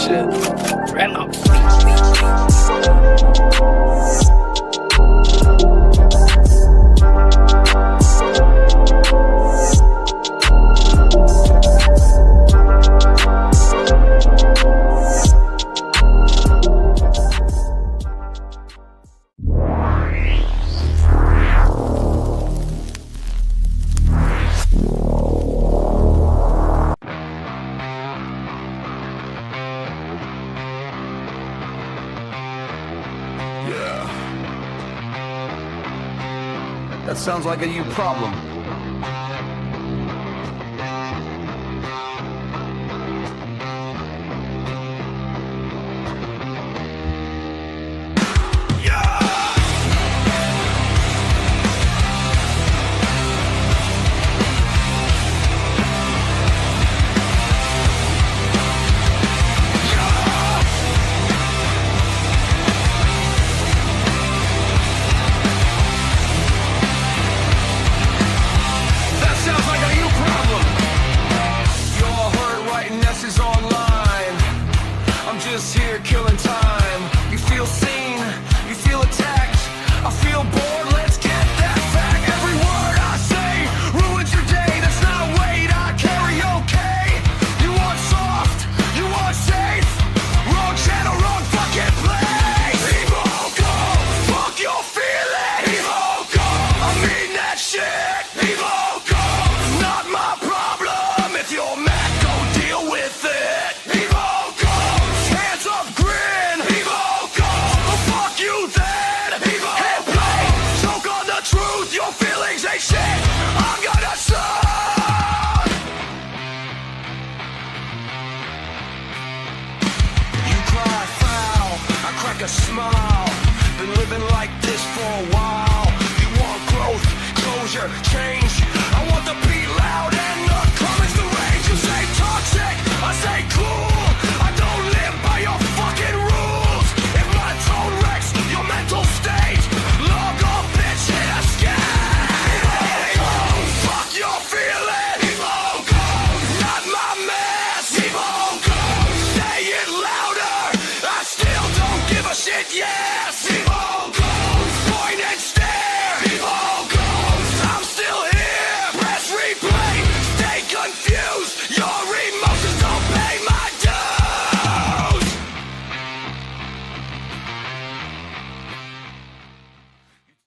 shit. Dreadlocks. That sounds like a you problem. Here killing time. You feel seen, you feel attacked. I feel bored, let's get that fact. Every word I say ruins your day. That's not weight I carry, okay? You want soft, you want safe. Wrong channel, wrong fucking place. Evoco, fuck your feelings. Evoco, I mean that shit. Evoco, not my problem. If you're mad, go deal with it. A smile, been living like this for a while. You want growth, closure, change. I want the beat loud and the comments the rage. You say toxic, I say cool. I don't live by your fucking rules. If my tone wrecks your mental state, log off, bitch, hit escape. Fuck your feelings. Evoco, not my mess. Evoco, say it louder. I still don't give a shit, yes. Evoco, point and stare. Evoco, I'm still here. Press replay, stay confused. Your emotions don't pay my dues.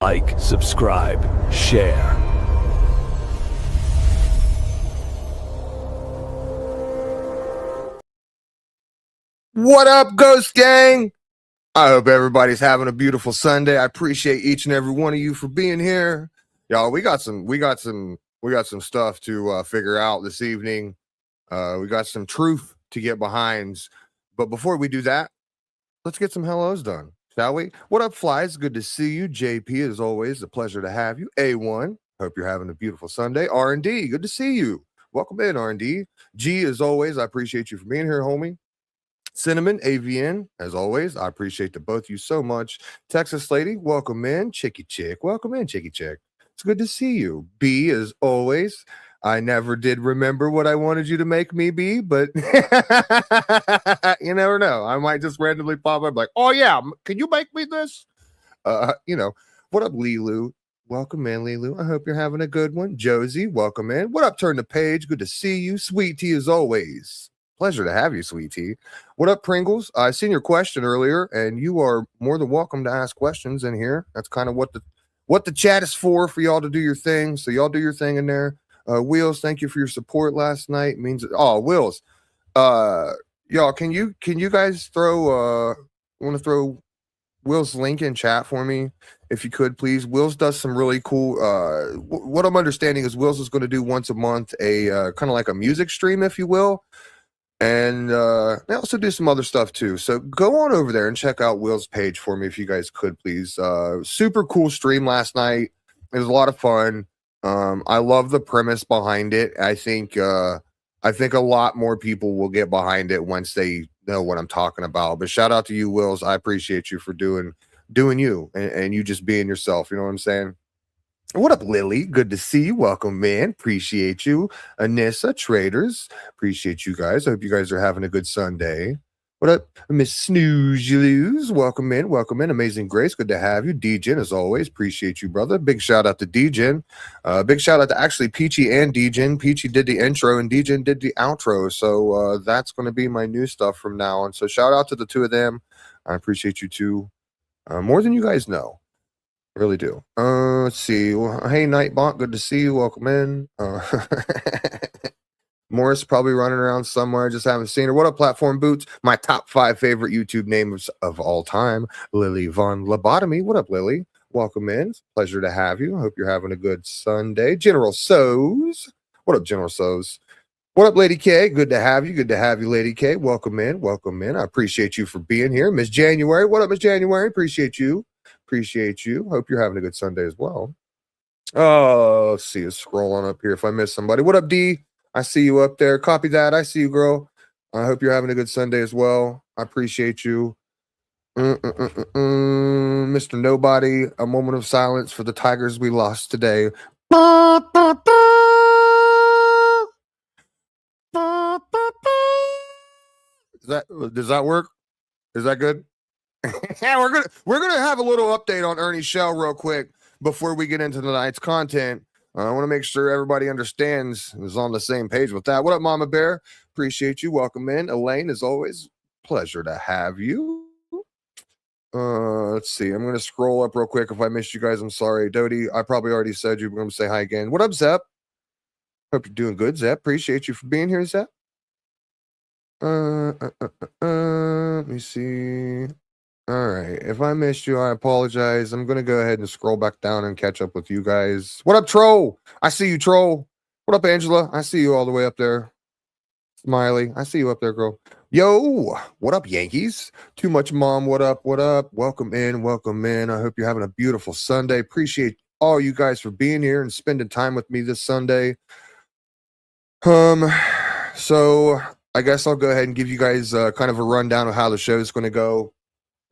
Like, subscribe, share. What up, Ghost Gang? I hope everybody's having a beautiful Sunday. I appreciate each and every one of you for being here. Y'all, we got some stuff to figure out this evening. We got some truth to get behind. But before we do that, let's get some hellos done, shall we? What up, Flies? Good to see you. JP, as always, a pleasure to have you. A1, hope you're having a beautiful Sunday. R&D, good to see you. Welcome in, R&D. G, as always, I appreciate you for being here, homie. Cinnamon, AVN, as always, I appreciate the both of you so much. Texas Lady, welcome in. Chicky Chick, welcome in, Chicky Chick. It's good to see you. B, as always, I never did remember what I wanted you to make me be, but you never know. I might just randomly pop up like, oh yeah, can you make me this? What up, Lilu? Welcome in, Lilu. I hope you're having a good one. Josie, welcome in. What up, Turn the Page? Good to see you. Sweet Tea, as always. Pleasure to have you, Sweet Tea. What up, Pringles? I seen your question earlier, and you are more than welcome to ask questions in here. That's kind of what the chat is for y'all to do your thing. So y'all do your thing in there. Wheels, thank you for your support last night. Wheels, y'all, can you guys throw Will's link in chat for me, if you could, please? Will's does some really cool. What I'm understanding is Will's is going to do once a month a kind of like a music stream, if you will. And they also do some other stuff too. So go on over there and check out Will's page for me, if you guys could, please. Super cool stream last night. It was a lot of fun. I love the premise behind it. I think a lot more people will get behind it once they know what I'm talking about. But shout out to you, Wills. I appreciate you for doing you and you just being yourself. You know what I'm saying? What up, Lily? Good to see you. Welcome, man. Appreciate you. Anissa, Traders. Appreciate you guys. I hope you guys are having a good Sunday. What up, Miss Snooze You Lose? Welcome in, welcome in. Amazing Grace, good to have you. DJin, as always, appreciate you, brother. Big shout out to DJin. Big shout out to actually Peachy and DJin. Peachy did the intro and DJin did the outro. So that's going to be my new stuff from now on. So shout out to the two of them. I appreciate you two more than you guys know. I really do. Let's see. Well, hey, Nightbot, good to see you. Welcome in. Morris probably running around somewhere. Just haven't seen her. What up, Platform Boots? My top 5 favorite YouTube names of all time. Lily Von Lobotomy. What up, Lily? Welcome in. Pleasure to have you. Hope you're having a good Sunday. General Sows. What up, General Sows? What up, Lady K? Good to have you. Good to have you, Lady K. Welcome in. Welcome in. I appreciate you for being here. Miss January. What up, Miss January? Appreciate you. Appreciate you. Hope you're having a good Sunday as well. Oh, let's see. Let's scroll on up here if I miss somebody. What up, D? I see you up there. Copy that. I see you, girl. I hope you're having a good Sunday as well. I appreciate you. Mr. Nobody, a moment of silence for the Tigers we lost today. Does that work? Is that good? Yeah, we're gonna have a little update on Ernie Shell real quick before we get into tonight's content. I want to make sure everybody understands is on the same page with that. What up, Mama Bear? Appreciate you. Welcome in. Elaine, as always, pleasure to have you. Let's see. I'm going to scroll up real quick. If I missed you guys, I'm sorry. Dodie, I probably already said you were going to say hi again. What up, Zep? Hope you're doing good, Zep. Appreciate you for being here, Zep. Let me see. All right. If I missed you, I apologize. I'm going to go ahead and scroll back down and catch up with you guys. What up, Troll? I see you, Troll. What up, Angela? I see you all the way up there. Smiley, I see you up there, girl. Yo, what up, Yankees? Too much, Mom. What up? What up? Welcome in. Welcome in. I hope you're having a beautiful Sunday. Appreciate all you guys for being here and spending time with me this Sunday. So I guess I'll go ahead and give you guys kind of a rundown of how the show is going to go.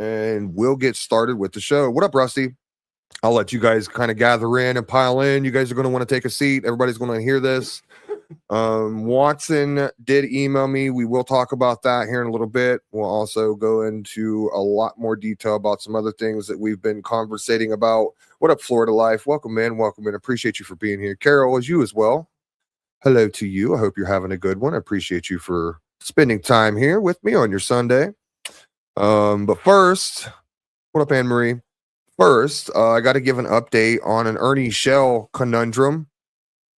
And we'll get started with the show. What up, Rusty? I'll let you guys kind of gather in and pile in. You guys are going to want to take a seat. Everybody's going to hear this. Watson did email me. We will talk about that here in a little bit. We'll also go into a lot more detail about some other things that we've been conversating about. What up, Florida Life? Welcome in. Welcome in. Appreciate you for being here. Carol, as you as well. Hello to you. I hope you're having a good one. I appreciate you for spending time here with me on your Sunday. But first, what up, Anne-Marie? First, I got to give an update on an Ernie Shell conundrum.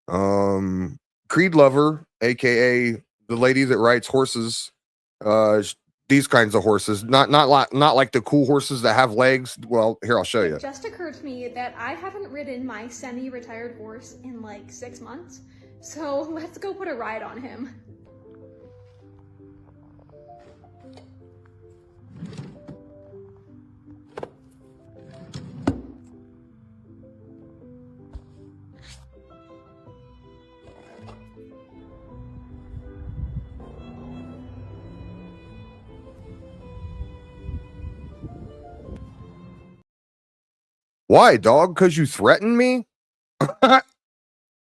Creed Lover, aka the lady that rides horses, these kinds of horses, not like the cool horses that have legs. Well, here, I'll show you. It just occurred to me that I haven't ridden my semi-retired horse in like 6 months, so let's go put a ride on him. Why, dog? Because you threatened me?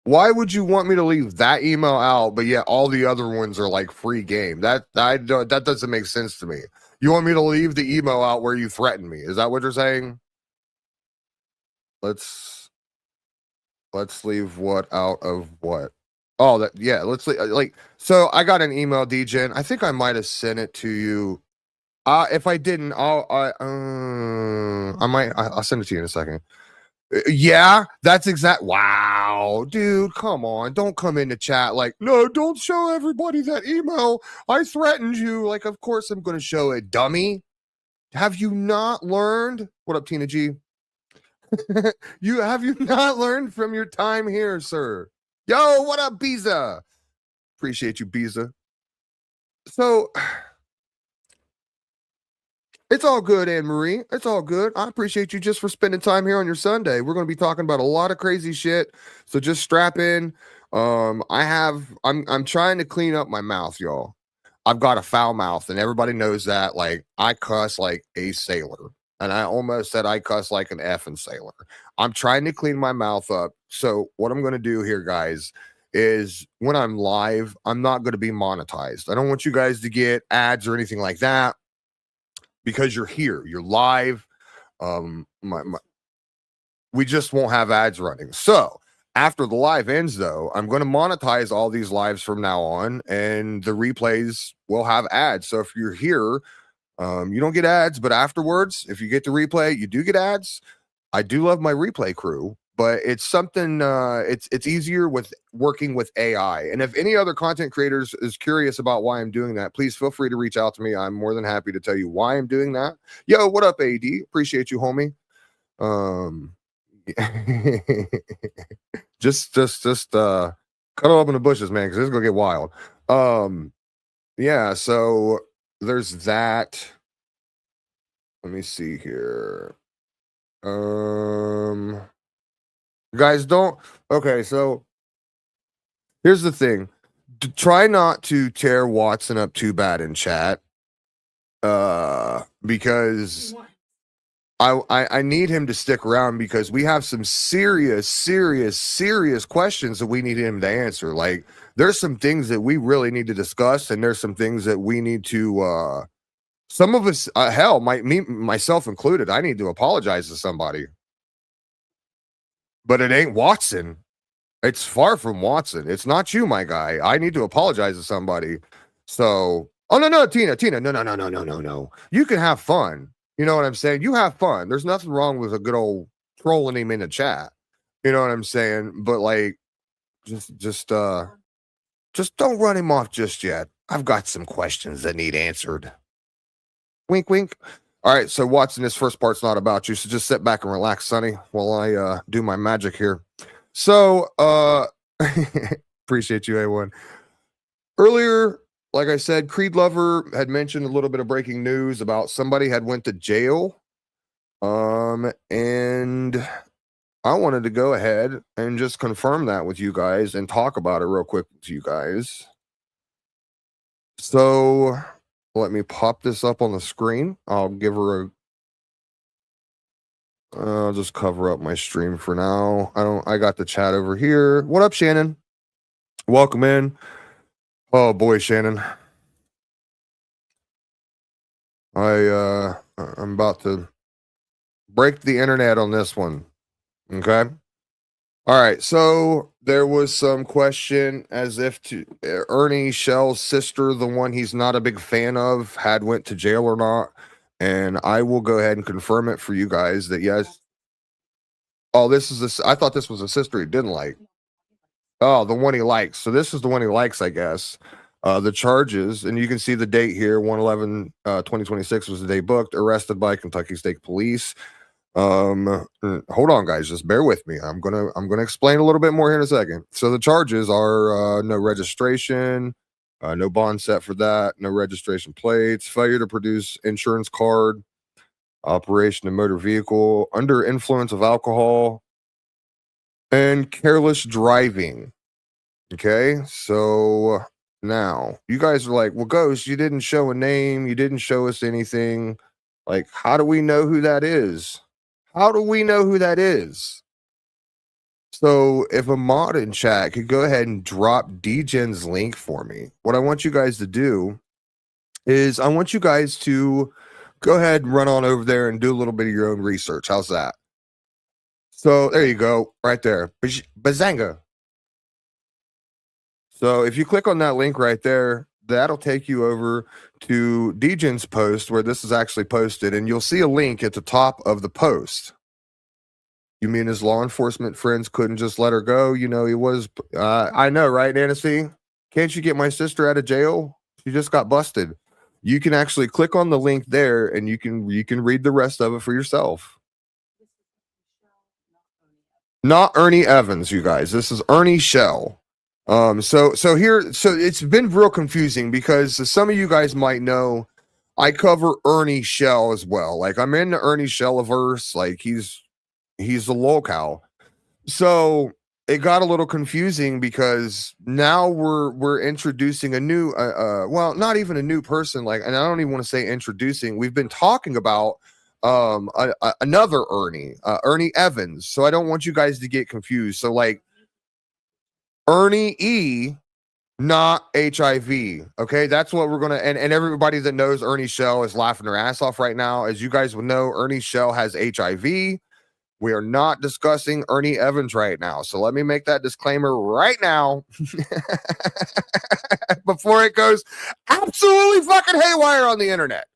Why would you want me to leave that email out, but yet all the other ones are like free game? That doesn't make sense to me. You want me to leave the email out where you threatened me? Is that what you're saying? Let's leave what out of what? Oh, that yeah. Let's like. So I got an email, DJ. I think I might have sent it to you. If I didn't, I'll send it to you in a second. Yeah, that's exact. Wow, dude, come on. Don't come in the chat like, no, don't show everybody that email. I threatened you. Like, of course I'm going to show it, dummy. Have you not learned? What up, Tina G? Have you not learned from your time here, sir? Yo, what up, Biza? Appreciate you, Biza. So it's all good, Anne-Marie. It's all good. I appreciate you just for spending time here on your Sunday. We're going to be talking about a lot of crazy shit. So just strap in. I'm trying to clean up my mouth, y'all. I've got a foul mouth, and everybody knows that. Like, I cuss like a sailor. And I almost said I cuss like an effing sailor. I'm trying to clean my mouth up. So what I'm going to do here, guys, is when I'm live, I'm not going to be monetized. I don't want you guys to get ads or anything like that. because you're here, you're live. We just won't have ads running. So after the live ends, though, I'm going to monetize all these lives from now on, and the replays will have ads. So if you're here, you don't get ads, but afterwards, if you get the replay, you do get ads. I do love my replay crew, but it's something, it's easier with working with AI. And if any other content creators is curious about why I'm doing that, please feel free to reach out to me. I'm more than happy to tell you why I'm doing that. Yo, what up, AD? Appreciate you, homie. just cuddle up in the bushes, man, because it's gonna get wild. Yeah, so there's that. Let me see here. Guys, don't. Okay, so here's the thing. Try not to tear Watson up too bad in chat. Because I need him to stick around, because we have some serious questions that we need him to answer. Like, there's some things that we really need to discuss, and there's some things that we need to some of us, hell, myself included, I need to apologize to somebody. But it ain't Watson. It's far from Watson. It's not you, my guy. I need to apologize to somebody. So, oh no, Tina, no. You can have fun. You know what I'm saying? You have fun. There's nothing wrong with a good old trolling him in the chat. You know what I'm saying? But like, just don't run him off just yet. I've got some questions that need answered. Wink, wink. All right, so Watson, this first part's not about you, so just sit back and relax, Sonny, while I do my magic here. So, appreciate you, A1. Earlier, like I said, Creed Lover had mentioned a little bit of breaking news about somebody had went to jail. And I wanted to go ahead and just confirm that with you guys and talk about it real quick to you guys. So let me pop this up on the screen. I'll give her I'll just cover up my stream for now. I got the chat over here. What up, Shannon? Welcome in. Oh boy, Shannon. I'm about to break the internet on this one. Okay. All right. So there was some question as if to Ernie Shell's sister, the one he's not a big fan of, had went to jail or not. And I will go ahead and confirm it for you guys that yes. Oh, this is I thought this was a sister he didn't like. Oh, the one he likes. So this is the one he likes, I guess. The charges, and you can see the date here, 1/11/2026 was the day booked, arrested by Kentucky State Police. Hold on, guys, just bear with me. I'm gonna explain a little bit more here in a second. So the charges are no registration, no bond set for that, no registration plates, failure to produce insurance card, operation of motor vehicle, under influence of alcohol, and careless driving. Okay, so now you guys are like, well, Ghost, you didn't show a name, you didn't show us anything. Like, how do we know who that is? How do we know who that is? So if a mod in chat could go ahead and drop DGen's link for me, what I want you guys to do is I want you guys to go ahead and run on over there and do a little bit of your own research. How's that? So there you go, right there. Bazanga. So if you click on that link right there, that'll take you over to DGen's post where this is actually posted, and you'll see a link at the top of the post. You mean his law enforcement friends couldn't just let her go? You know, he was, I know, right, Nancy? Can't you get my sister out of jail? She just got busted. You can actually click on the link there, and you can read the rest of it for yourself. Not Ernie Evans, you guys. This is Ernie Shell. So it's been real confusing because some of you guys might know I cover Ernie Shell as well. Like, I'm in the Ernie Shellaverse. Like, he's the locale. So it got a little confusing because now we're introducing a new well, not even a new person, like, and I don't even want to say introducing. We've been talking about another Ernie, Ernie Evans. So I don't want you guys to get confused. So like Ernie E not HIV. Okay, that's what we're gonna. And everybody that knows Ernie Shell is laughing their ass off right now. As you guys would know, Ernie Shell has HIV. We are not discussing Ernie Evans right now. So let me make that disclaimer right now before it goes absolutely fucking haywire on the internet.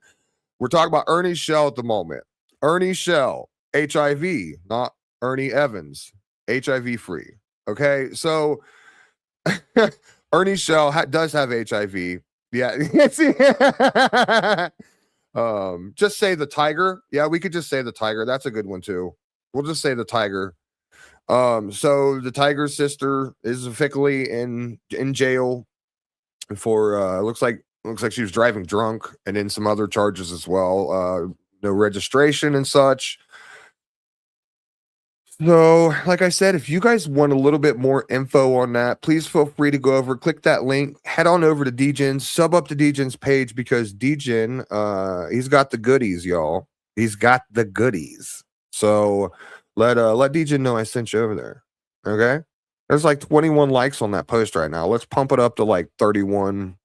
We're talking about Ernie Shell at the moment. Ernie Shell, HIV, not Ernie Evans, HIV free. Okay, so Ernie Shell does have HIV. Yeah. Just say the tiger. Yeah, we could just say the tiger. That's a good one too. We'll just say the tiger. So the tiger's sister is officially in jail for looks like she was driving drunk and then some other charges as well. No registration and such. So, like I said, if you guys want a little bit more info on that, please feel free to go over, click that link, head on over to DGen's, sub up to DGen's page because DGen, he's got the goodies, y'all. He's got the goodies. So let DGen know I sent you over there. Okay. There's like 21 likes on that post right now. Let's pump it up to like 31,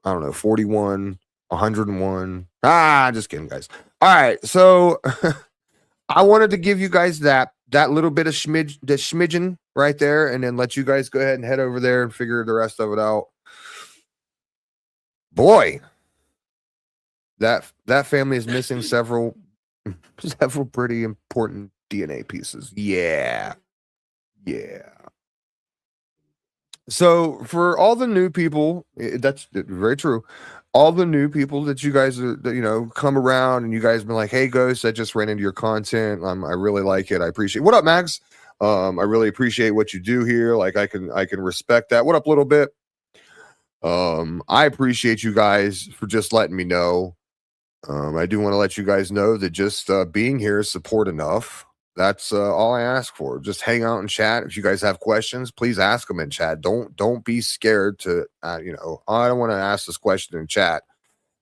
I don't know, 41, 101. Just kidding, guys. All right. So I wanted to give you guys that little bit of smidgen right there, and then let you guys go ahead and head over there and figure the rest of it out. Boy, that family is missing several pretty important DNA pieces. Yeah. So for all the new people, that's very true. All the new people that you guys come around and you guys been like, hey Ghost, I just ran into your content. I really like it. I appreciate. What up, Max? I really appreciate what you do here. Like I can respect that. What up, little bit? I appreciate you guys for just letting me know. I do want to let you guys know that just being here is support enough. That's all I ask for. Just hang out and chat. If you guys have questions, please ask them in chat. Don't be scared to, I don't want to ask this question in chat.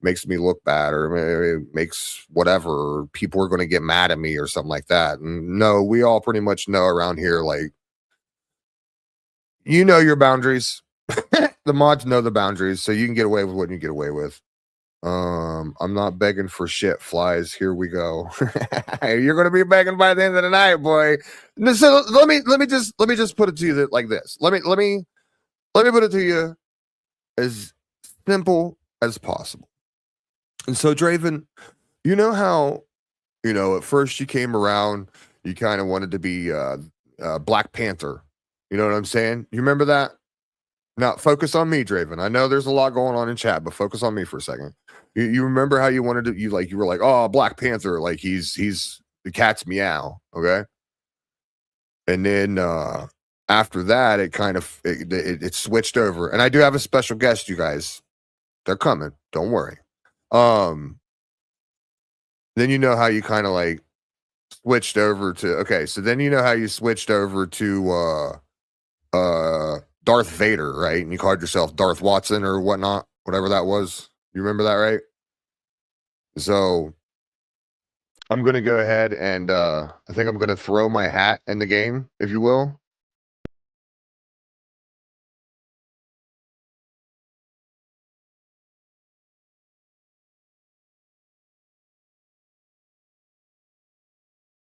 Makes me look bad, or it makes whatever. Or people are going to get mad at me or something like that. And no, we all pretty much know around here, like, you know your boundaries. The mods know the boundaries, so you can get away with what you get away with. I'm not begging for shit, flies. Here we go. You're gonna be begging by the end of the night, boy. So let me just put it to you like this. Let me put it to you as simple as possible. And so, Draven, you know how at first you came around, you kind of wanted to be Black Panther. You know what I'm saying? You remember that? Now focus on me, Draven. I know there's a lot going on in chat, but focus on me for a second. You remember how you wanted to, you were like, oh, Black Panther, like he's the cat's meow, okay? And then after that, it kind of it switched over. And I do have a special guest, you guys. They're coming. Don't worry. Then you know how you kind of like switched over to, okay, so then you know how you switched over to Darth Vader, right? And you called yourself Darth Watson or whatnot, whatever that was. You remember that, right? So I'm going to go ahead and I think I'm going to throw my hat in the game, if you will.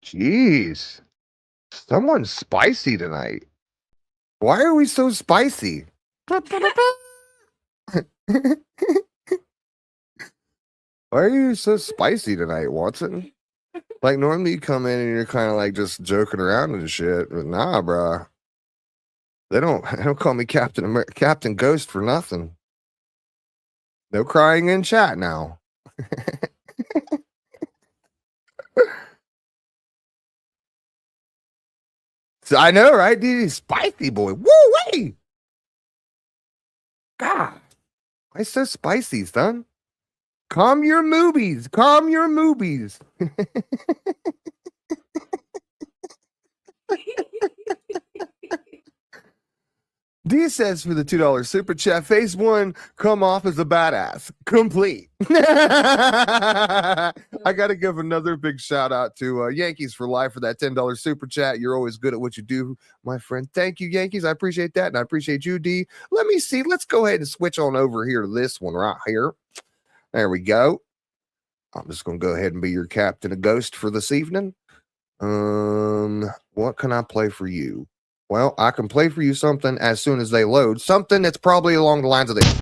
Jeez. Someone's spicy tonight. Why are we so spicy? Why are you so spicy tonight, Watson? Like normally you come in and you're kind of like just joking around and shit, but nah, bro. They don't call me Captain Ghost for nothing. No crying in chat now. So I know, right? Dude, he's spicy boy. Woo wee! God, why so spicy, son? Calm your movies. Calm your movies. D says for the $2 super chat, phase one, come off as a badass. Complete. I got to give another big shout out to Yankees for Life for that $10 super chat. You're always good at what you do, my friend. Thank you, Yankees. I appreciate that. And I appreciate you, D. Let me see. Let's go ahead and switch on over here to this one right here. There we go. I'm just going to go ahead and be your captain of ghost for this evening. What can I play for you? Well, I can play for you something as soon as they load. Something that's probably along the lines of this.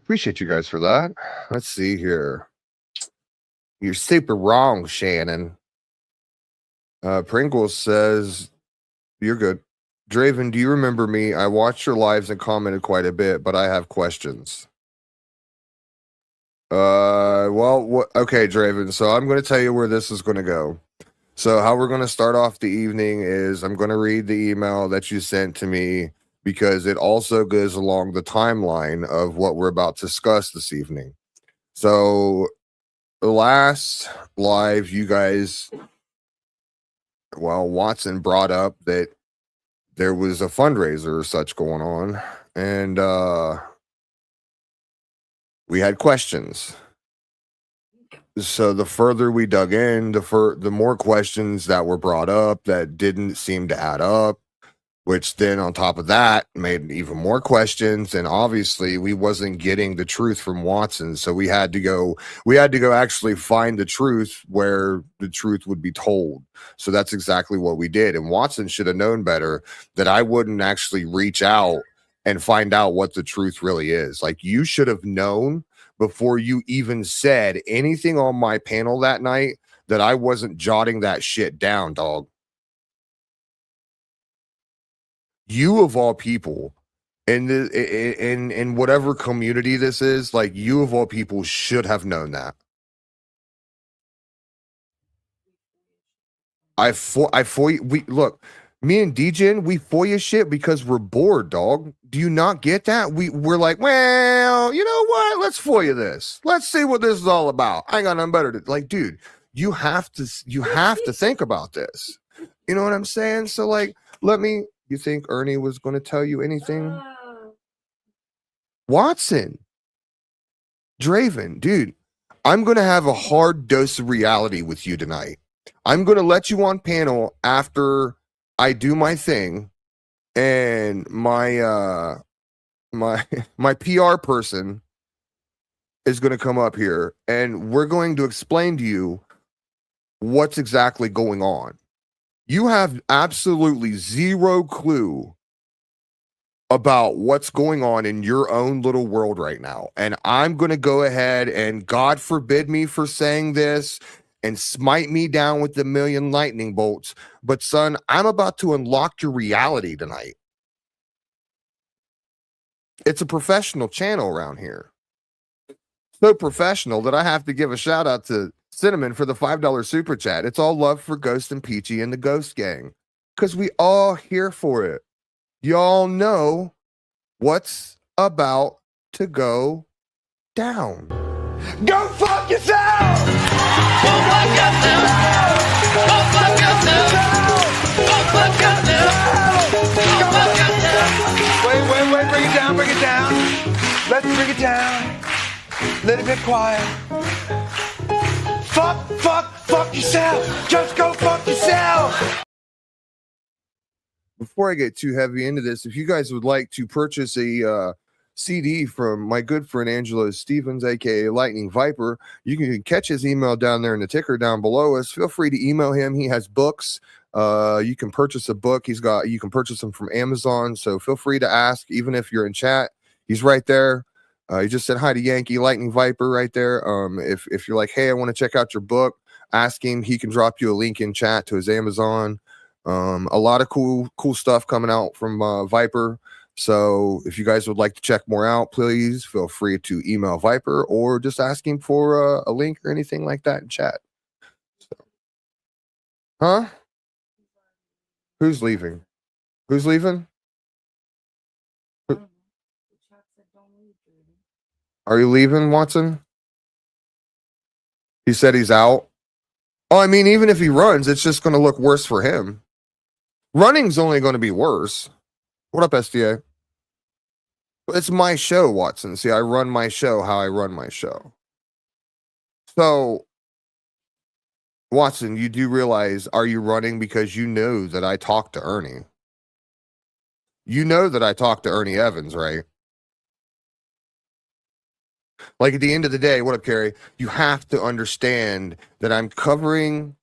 Appreciate you guys for that. Let's see here. You're super wrong, Shannon. Pringles says, you're good. Draven, do you remember me? I watched your lives and commented quite a bit, but I have questions. Okay, Draven. So I'm going to tell you where this is going to go. So how we're going to start off the evening is I'm going to read the email that you sent to me because it also goes along the timeline of what we're about to discuss this evening. So the last live, you guys, well, Watson brought up that there was a fundraiser or such going on, and we had questions. So the further we dug in, the more questions that were brought up that didn't seem to add up, which then on top of that made even more questions. And obviously we wasn't getting the truth from Watson. So we had to go actually find the truth where the truth would be told. So that's exactly what we did. And Watson should have known better that I wouldn't actually reach out and find out what the truth really is. Like, you should have known before you even said anything on my panel that night that I wasn't jotting that shit down, dog. You of all people in whatever community this is, like, you of all people should have known that. Look, me and DJin, we FOIA shit because we're bored, dog. Do you not get that? We're like, well, you know what? Let's FOIA this. Let's see what this is all about. I ain't got nothing better to, like, dude, you have to think about this. You know what I'm saying? So, like, you think Ernie was going to tell you anything? Watson, Draven, dude, I'm going to have a hard dose of reality with you tonight. I'm going to let you on panel after I do my thing, and my PR person is going to come up here, and we're going to explain to you what's exactly going on. You have absolutely zero clue about what's going on in your own little world right now. And I'm going to go ahead, and God forbid me for saying this and smite me down with the million lightning bolts, but son, I'm about to unlock your reality tonight. It's a professional channel around here. So professional that I have to give a shout out to Cinnamon for the $5 super chat. It's all love for Ghost and Peachy and the Ghost Gang, because we all here for it. Y'all know what's about to go down. Go fuck yourself! Go fuck yourself! Go fuck yourself! Go fuck yourself! Go fuck yourself! Wait, bring it down. Let's bring it down. Let it be quiet. Fuck yourself. Just go fuck yourself. Before I get too heavy into this, if you guys would like to purchase a CD from my good friend Angelo Stevens, aka Lightning Viper, you can catch his email down there in the ticker down below us. Feel free to email him. He has books. You can purchase a book. You can purchase them from Amazon. So feel free to ask, even if you're in chat. He's right there. He just said hi to Yankee Lightning Viper right there. If you're like, hey, I want to check out your book, ask him. He can drop you a link in chat to his Amazon. A lot of cool stuff coming out from Viper. So if you guys would like to check more out, please feel free to email Viper or just ask him for a link or anything like that in chat. So. Huh? Who's leaving? Who's leaving? Are you leaving, Watson? He said he's out. Oh, I mean, even if he runs, it's just going to look worse for him. Running's only going to be worse. What up, SDA? It's my show, Watson. See, I run my show how I run my show. So, Watson, you do realize, are you running because you know that I talked to Ernie? You know that I talked to Ernie Evans, right? Like at the end of the day, what up, Carrie? You have to understand that I'm covering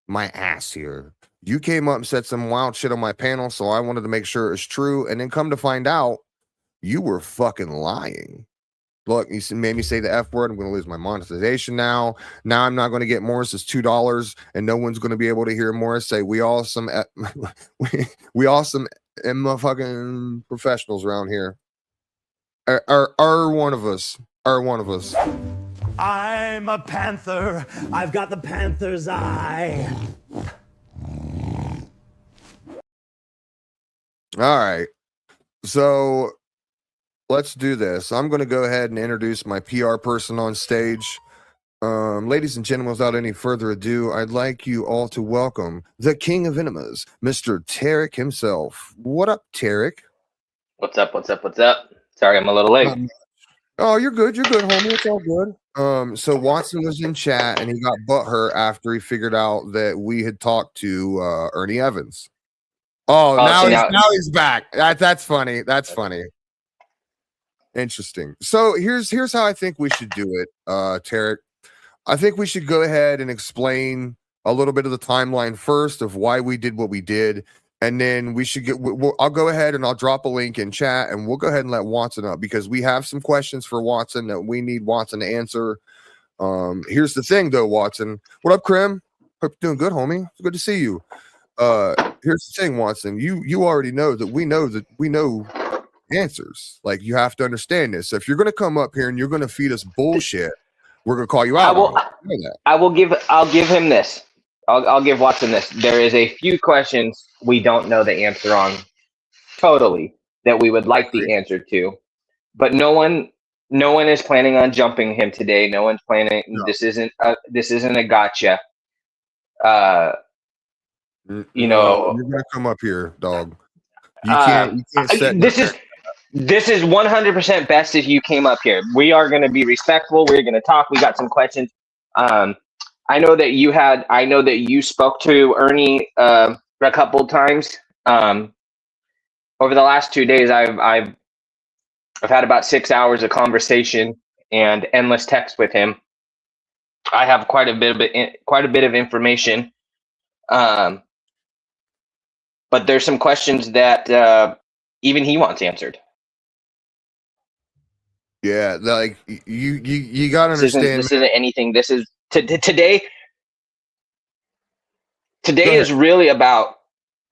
my ass here. You came up and said some wild shit on my panel, so I wanted to make sure it's true. And then come to find out, you were fucking lying. Look, you made me say the F word. I'm going to lose my monetization now. Now I'm not going to get Morris's $2, and no one's going to be able to hear Morris say, we all some fucking professionals around here. Are one of us. Are one of us. I'm a panther. I've got the panther's eye. All right. So let's do this. I'm going to go ahead and introduce my PR person on stage. Ladies and gentlemen, without any further ado, I'd like you all to welcome the king of enemas, Mr. Tarek himself. What up, Tarek? What's up? What's up? What's up? Sorry, I'm a little late. Oh, you're good. You're good, homie. It's all good. So Watson was in chat and he got butthurt after he figured out that we had talked to Ernie Evans. Oh, now he's back. That's funny. That's funny. Interesting. So here's how I think we should do it, Tarek. I think we should go ahead and explain a little bit of the timeline first of why we did what we did. And then we should I'll go ahead and I'll drop a link in chat and we'll go ahead and let Watson up because we have some questions for Watson that we need Watson to answer. Here's the thing though, Watson. What up, Krim? Hope you're doing good, homie. It's good to see you. Here's the thing, Watson. You already know that we know answers. Like you have to understand this. So if you're gonna come up here and you're gonna feed us bullshit, we're gonna call you out. I'll give him this. I'll give Watson this. There is a few questions we don't know the answer on totally that we would like the answer to, but no one is planning on jumping him today. No one's planning. No. This isn't a gotcha. You know, you're gonna come up here, dog. You can't set this is 100% best if you came up here. We are going to be respectful. We're going to talk. We got some questions. I know that you spoke to Ernie a couple times. Over the last 2 days, I've had about 6 hours of conversation and endless text with him. I have quite a bit of information. But there's some questions that even he wants answered. Yeah, like you gotta understand. This isn't anything. This is today. Today is really about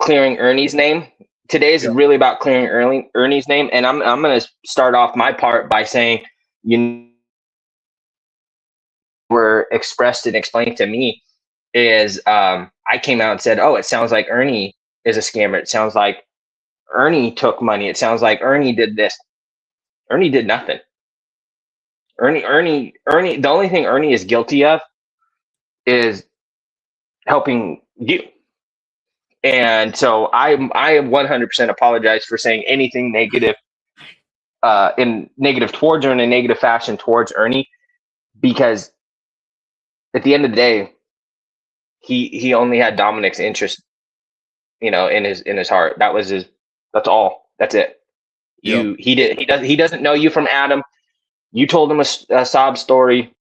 clearing Ernie's name. Today is really about clearing Ernie's name, and I'm gonna start off my part by saying you were expressed and explained to me is I came out and said, oh, it sounds like Ernie is a scammer. It sounds like Ernie took money. It sounds like Ernie did this. Ernie did nothing. Ernie, the only thing Ernie is guilty of is helping you. And so I 100% apologize for saying anything negative towards or in a negative fashion towards Ernie, because at the end of the day, he only had Dominic's interest, in his heart. That's all. That's it. He doesn't know you from Adam. You told him a sob story,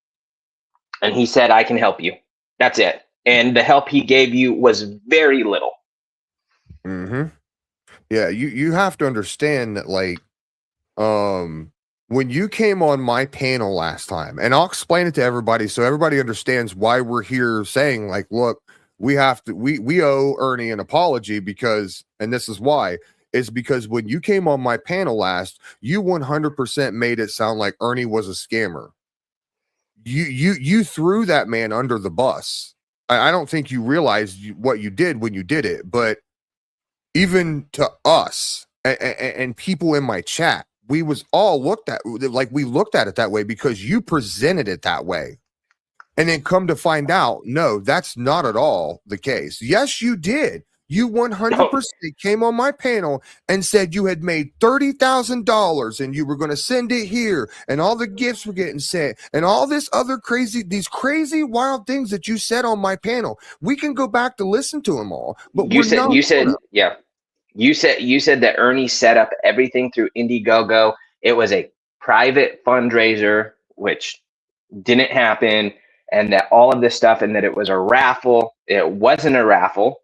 and he said, I can help you. That's it. And the help he gave you was very little. Mm-hmm. Yeah, you have to understand that, like, when you came on my panel last time, and I'll explain it to everybody so everybody understands why we're here saying, like, look, we owe Ernie an apology because, and this is why, is because when you came on my panel last, you 100% made it sound like Ernie was a scammer. You threw that man under the bus. I don't think you realized what you did when you did it, but even to us and people in my chat, we was all looked at like we looked at it that way because you presented it that way. And then come to find out, no, that's not at all the case. Yes, you did. You 100% came on my panel and said you had made $30,000 and you were going to send it here and all the gifts were getting sent and all this other these crazy wild things that you said on my panel. We can go back to listen to them all, but you said that Ernie set up everything through Indiegogo. It was a private fundraiser, which didn't happen, and that all of this stuff, and that it was a raffle. It wasn't a raffle.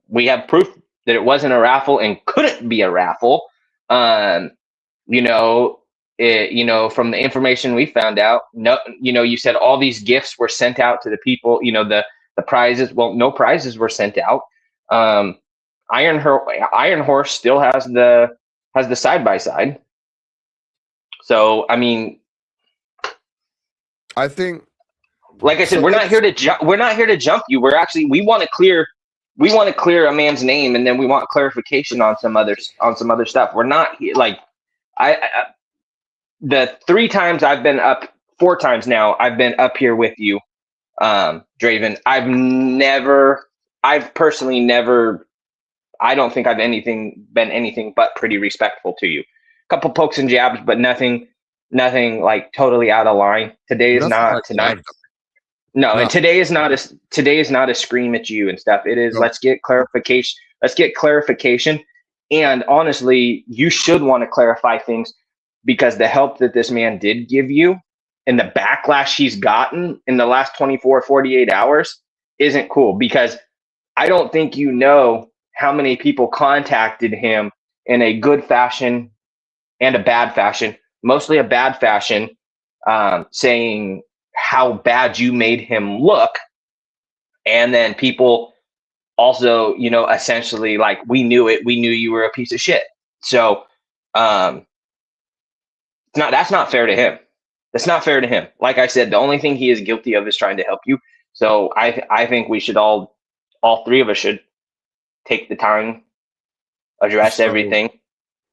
We have proof that it wasn't a raffle and couldn't be a raffle. From the information we found out, no, you said all these gifts were sent out to the people, the prizes. Well, no prizes were sent out. Iron Horse still has the side-by-side. So, I mean, I think, like I said, we're not here to jump you. We want to clear a man's name, and then we want clarification on some other stuff. We're not here, like the 4 times now I've been up here with you, Draven. I've personally never, I don't think I've been anything but pretty respectful to you. A couple pokes and jabs, but nothing like totally out of line. Today is not tonight. No, and today is not a scream at you and stuff. It is, let's get clarification. And honestly, you should want to clarify things, because the help that this man did give you and the backlash he's gotten in the last 24, 48 hours isn't cool, because I don't think you know how many people contacted him in a good fashion and a bad fashion, mostly a bad fashion, saying how bad you made him look. And then people also, essentially like, we knew you were a piece of shit. So that's not fair to him. That's not fair to him. Like I said, the only thing he is guilty of is trying to help you. So I think we should all 3 of us should take the time, address everything.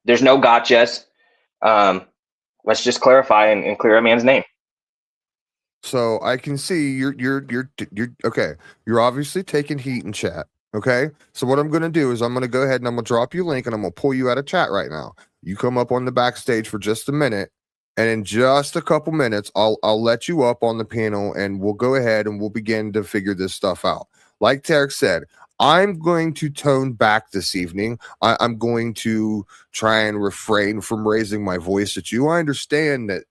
There's no gotchas. Let's just clarify and clear a man's name. So I can see you're okay. You're obviously taking heat in chat. Okay. So what I'm going to do is I'm going to go ahead and I'm going to drop you a link and I'm going to pull you out of chat right now. You come up on the backstage for just a minute, and in just a couple minutes, I'll let you up on the panel and we'll go ahead and we'll begin to figure this stuff out. Like Tarek said, I'm going to tone back this evening. I'm going to try and refrain from raising my voice at you. I understand that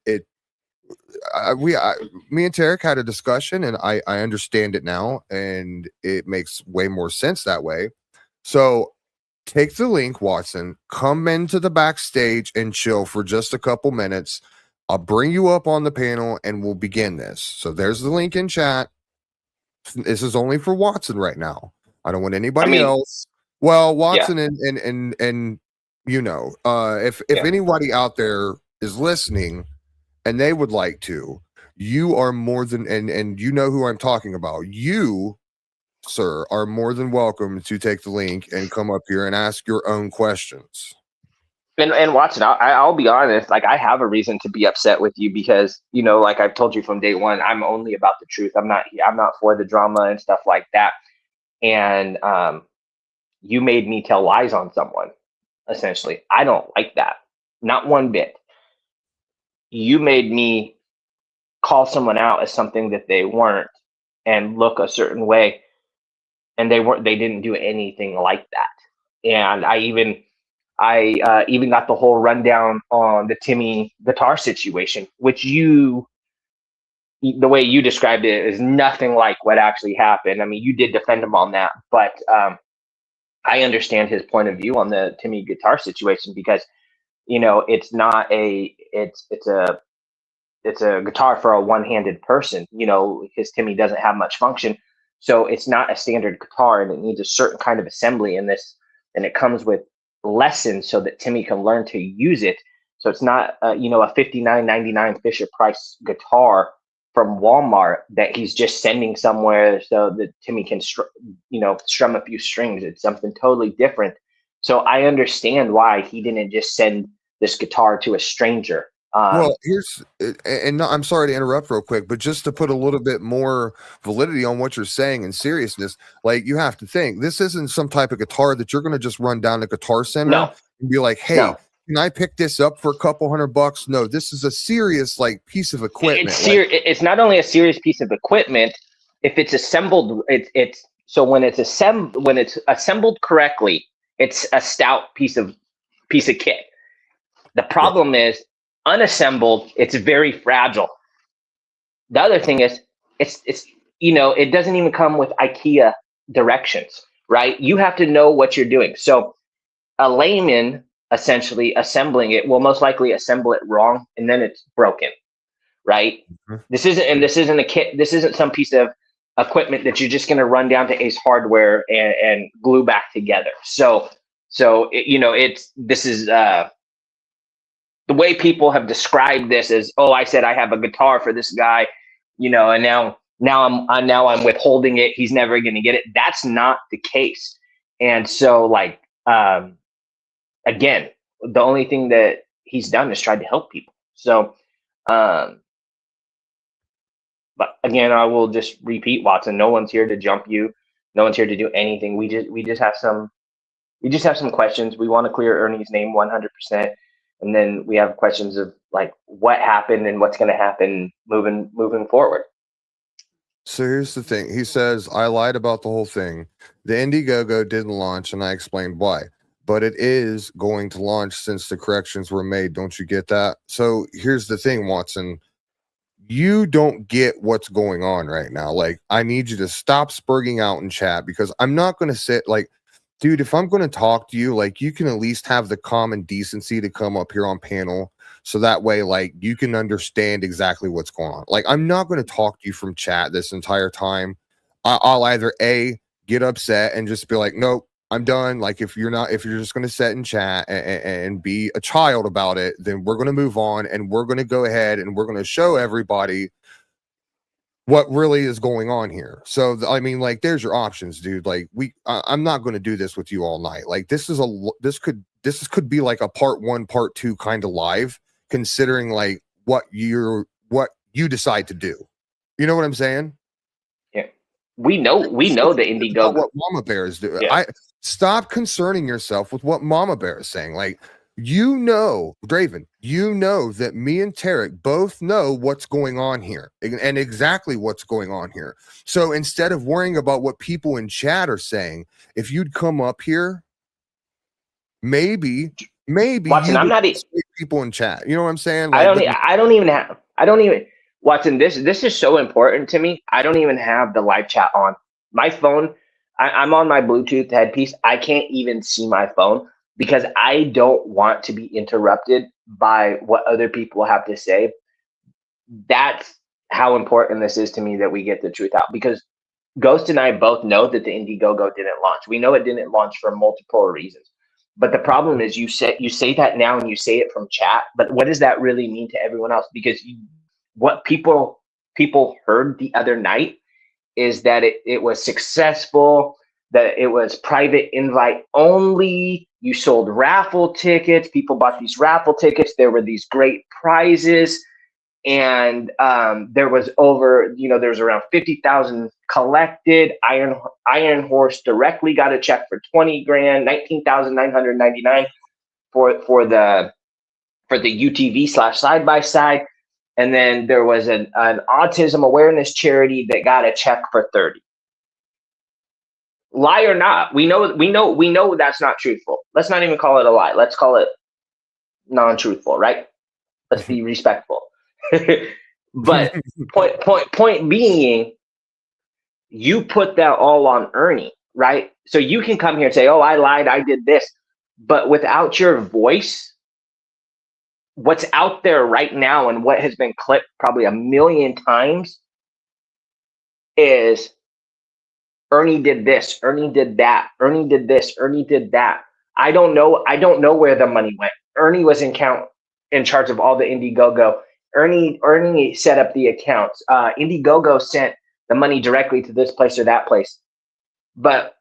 me and Tarek had a discussion, and I understand it now, and it makes way more sense that way. So take the link, Watson, come into the backstage and chill for just a couple minutes. I'll bring you up on the panel and we'll begin this. So there's the link in chat. This is only for Watson right now. I don't want anybody else. Well, Watson, yeah. and if anybody out there is listening and they would like to, you are more than, and you know who I'm talking about. You, sir, are more than welcome to take the link and come up here and ask your own questions. And Watson, I'll be honest, like, I have a reason to be upset with you because, like I've told you from day one, I'm only about the truth. I'm not for the drama and stuff like that. And you made me tell lies on someone, essentially. I don't like that. Not one bit. You made me call someone out as something that they weren't and look a certain way. And they didn't do anything like that. And I even got the whole rundown on the Timmy guitar situation, which the way you described it is nothing like what actually happened. I mean, you did defend him on that, but I understand his point of view on the Timmy guitar situation because, it's a guitar for a one-handed person. His Timmy doesn't have much function, so it's not a standard guitar, and it needs a certain kind of assembly in this, and it comes with lessons so that Timmy can learn to use it. So it's not a $59.99 Fisher Price guitar from Walmart that he's just sending somewhere so that Timmy can, strum a few strings. It's something totally different. So I understand why he didn't just send this guitar to a stranger. Well, I'm sorry to interrupt real quick, but just to put a little bit more validity on what you're saying and seriousness, like you have to think this isn't some type of guitar that you're going to just run down to Guitar Center No, and be like, hey, no. can I pick this up for a couple $100? No, this is a serious like piece of equipment. It's not only a serious piece of equipment. If it's assembled, it's so when it's assembled correctly, it's a stout piece of kit. The problem is unassembled, it's very fragile. The other thing is it's it doesn't even come with IKEA directions, right? You have to know what you're doing. So a layman essentially assembling it will most likely assemble it wrong, and then it's broken, right? Mhm. This isn't a kit. This isn't some piece of equipment that you're just going to run down to Ace Hardware and glue back together. So this is the way people have described this as, oh, I said I have a guitar for this guy, and now I'm withholding it. He's never going to get it. That's not the case. And so, like, again, the only thing that he's done is tried to help people. So, but again, I will just repeat, Watson. No one's here to jump you. No one's here to do anything. We just have some questions. We want to clear Ernie's name 100%. And then we have questions of like what happened and what's going to happen moving forward. So here's the thing. He says, I lied about the whole thing. The Indiegogo didn't launch, and I explained why. But it is going to launch since the corrections were made. Don't you get that? So here's the thing, Watson. You don't get what's going on right now. Like, I need you to stop spurging out in chat because I'm not going to sit like, dude, if I'm going to talk to you, like, you can at least have the common decency to come up here on panel. So that way, like, you can understand exactly what's going on. Like, I'm not going to talk to you from chat this entire time. I'll either A, get upset and just be like, nope, I'm done. Like, if you're just going to sit in chat and be a child about it, then we're going to move on and we're going to go ahead and we're going to show everybody what really is going on here. So, I mean, like, there's your options, dude. Like, I'm not going to do this with you all night. Like, this could be like a part 1, part 2 kind of live, considering like what you decide to do. You know what I'm saying? Yeah, we know the Indiegogo. What Mama Bear is doing. Yeah. Stop concerning yourself with what Mama Bear is saying. Like, Draven, that me and Tarek both know what's going on here and exactly what's going on here. So instead of worrying about what people in chat are saying, if you'd come up here, maybe Watson, I'm not people in chat. You know what I'm saying? Like, I don't even Watson, this is so important to me. I don't even have the live chat on my phone. I'm on my Bluetooth headpiece. I can't even see my phone because I don't want to be interrupted by what other people have to say. That's how important this is to me, that we get the truth out, because Ghost and I both know that the Indiegogo didn't launch. We know it didn't launch for multiple reasons. But the problem is you say that now and you say it from chat, but what does that really mean to everyone else? Because what people heard the other night is that it was successful, that it was private invite only. You sold raffle tickets. People bought these raffle tickets. There were these great prizes. And there was there was around 50,000 collected. Iron Horse directly got a check for 20 grand, 19,999 for the UTV / side by side. And then there was an autism awareness charity that got a check for 30. Lie or not, we know that's not truthful. Let's not even call it a lie. Let's call it non-truthful, right? Let's be respectful. But point being, you put that all on Ernie, right? So you can come here and say, oh, I lied, I did this. But without your voice, what's out there right now and what has been clipped probably 1 million times is Ernie did this, Ernie did that, Ernie did this, Ernie did that. I don't know where the money went. Ernie was in charge of all the Indiegogo. Ernie set up the accounts. Indiegogo sent the money directly to this place or that place. But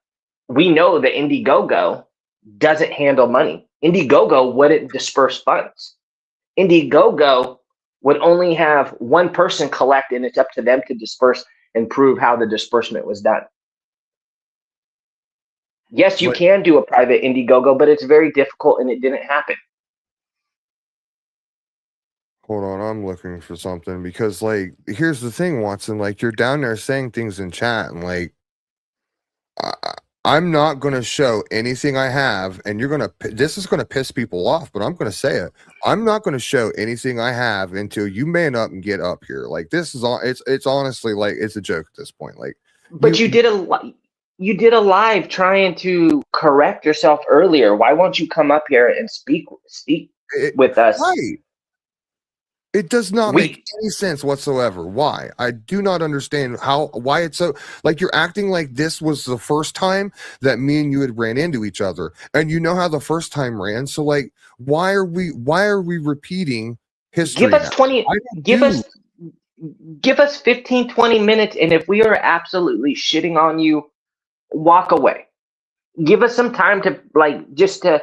we know that Indiegogo doesn't handle money. Indiegogo wouldn't disperse funds. Indiegogo would only have one person collect, and it's up to them to disperse and prove how the disbursement was done. Yes, you Like- can do a private Indiegogo, but it's very difficult and it didn't happen. Hold on, I'm looking for something because, like, here's the thing, Watson. Like, you're down there saying things in chat, and like, I'm not gonna show anything I have, and you're gonna. This is gonna piss people off, but I'm gonna say it. I'm not gonna show anything I have until you man up and get up here. Like, this is all. It's honestly like it's a joke at this point. Like, But you did a live trying to correct yourself earlier. Why won't you come up here and speak with us? Right. It does not We- make any sense whatsoever. Why? I do not understand why it's so, like, you're acting like this was the first time that me and you had ran into each other, and you know how the first time ran. So, like, why are we repeating history? Give us now? 20 give us 15 20 minutes, and if we are absolutely shitting on you, walk away. Give us some time to, like, just to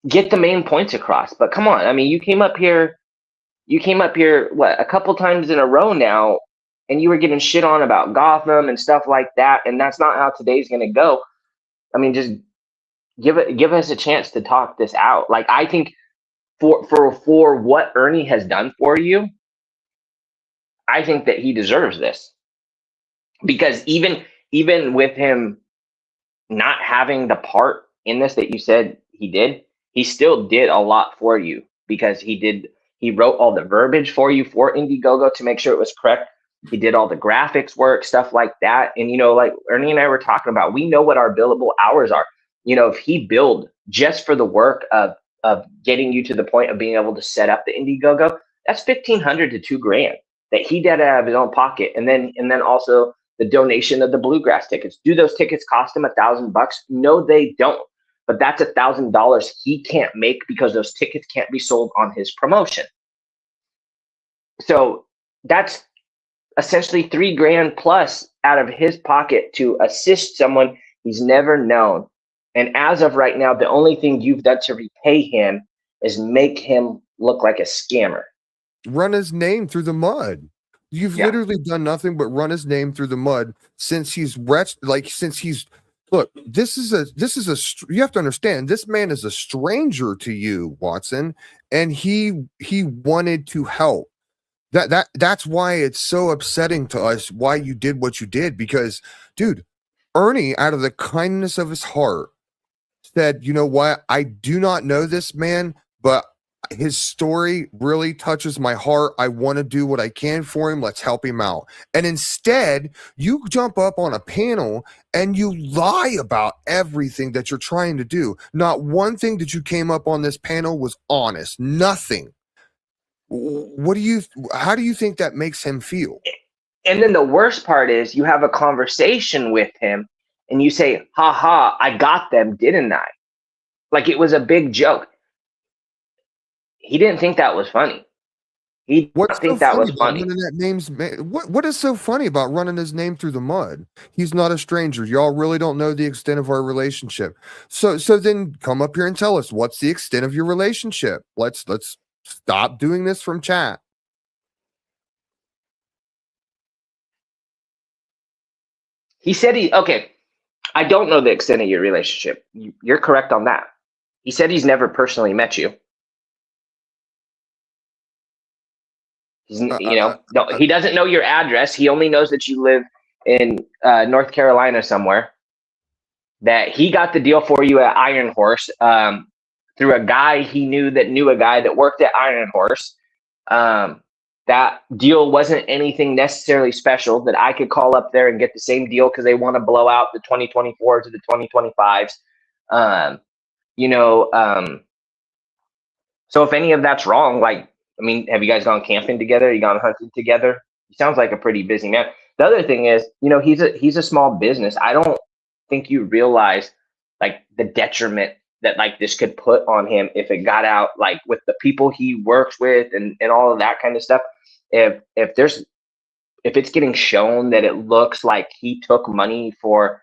get the main points across. But come on, I mean, you came up here what, a couple times in a row now, and you were getting shit on about Gotham and stuff like that, and that's not how today's gonna go. I mean, just give us a chance to talk this out. Like, I think for what Ernie has done for you, I think that he deserves this. Because even with him not having the part in this that you said he did, he still did a lot for you, because he wrote all the verbiage for you for Indiegogo to make sure it was correct. He did all the graphics work, stuff like that. And, you know, like Ernie and I were talking about, we know what our billable hours are. You know, if he billed just for the work of getting you to the point of being able to set up the Indiegogo, that's $1,500 to $2,000 that he did out of his own pocket. And then also the donation of the Bluegrass tickets. Do those tickets cost him $1,000? No, they don't. But that's $1,000 he can't make because those tickets can't be sold on his promotion. So that's essentially $3,000 plus out of his pocket to assist someone he's never known. And as of right now, the only thing you've done to repay him is make him look like a scammer. Run his name through the mud. You've literally done nothing but run his name through the mud since he's look, this is you have to understand, this man is a stranger to you, Watson, and he wanted to help. That's why it's so upsetting to us why you did what you did, because, dude, Ernie, out of the kindness of his heart, said, you know what, I do not know this man, but his story really touches my heart. I want to do what I can for him. Let's help him out. And instead, you jump up on a panel and you lie about everything that you're trying to do. Not one thing that you came up on this panel was honest. Nothing. How do you think that makes him feel? And then the worst part is you have a conversation with him and you say, ha ha, I got them, didn't I? Like it was a big joke. He didn't think that was funny. He didn't think that was funny. What is so funny about running his name through the mud? He's not a stranger. Y'all really don't know the extent of our relationship. So then come up here and tell us, what's the extent of your relationship? Let's stop doing this from chat. He said okay, I don't know the extent of your relationship. You're correct on that. He said he's never personally met you. No, he doesn't know your address. He only knows that you live in North Carolina somewhere. That he got the deal for you at Iron Horse through a guy he knew a guy that worked at Iron Horse. That deal wasn't anything necessarily special that I could call up there and get the same deal because they want to blow out the 2024 to the 2025s. So if any of that's wrong, like, I mean, have you guys gone camping together? You gone hunting together? He sounds like a pretty busy man. The other thing is, he's a small business. I don't think you realize like the detriment that like this could put on him if it got out, like with the people he works with and all of that kind of stuff. If it's getting shown that it looks like he took money for,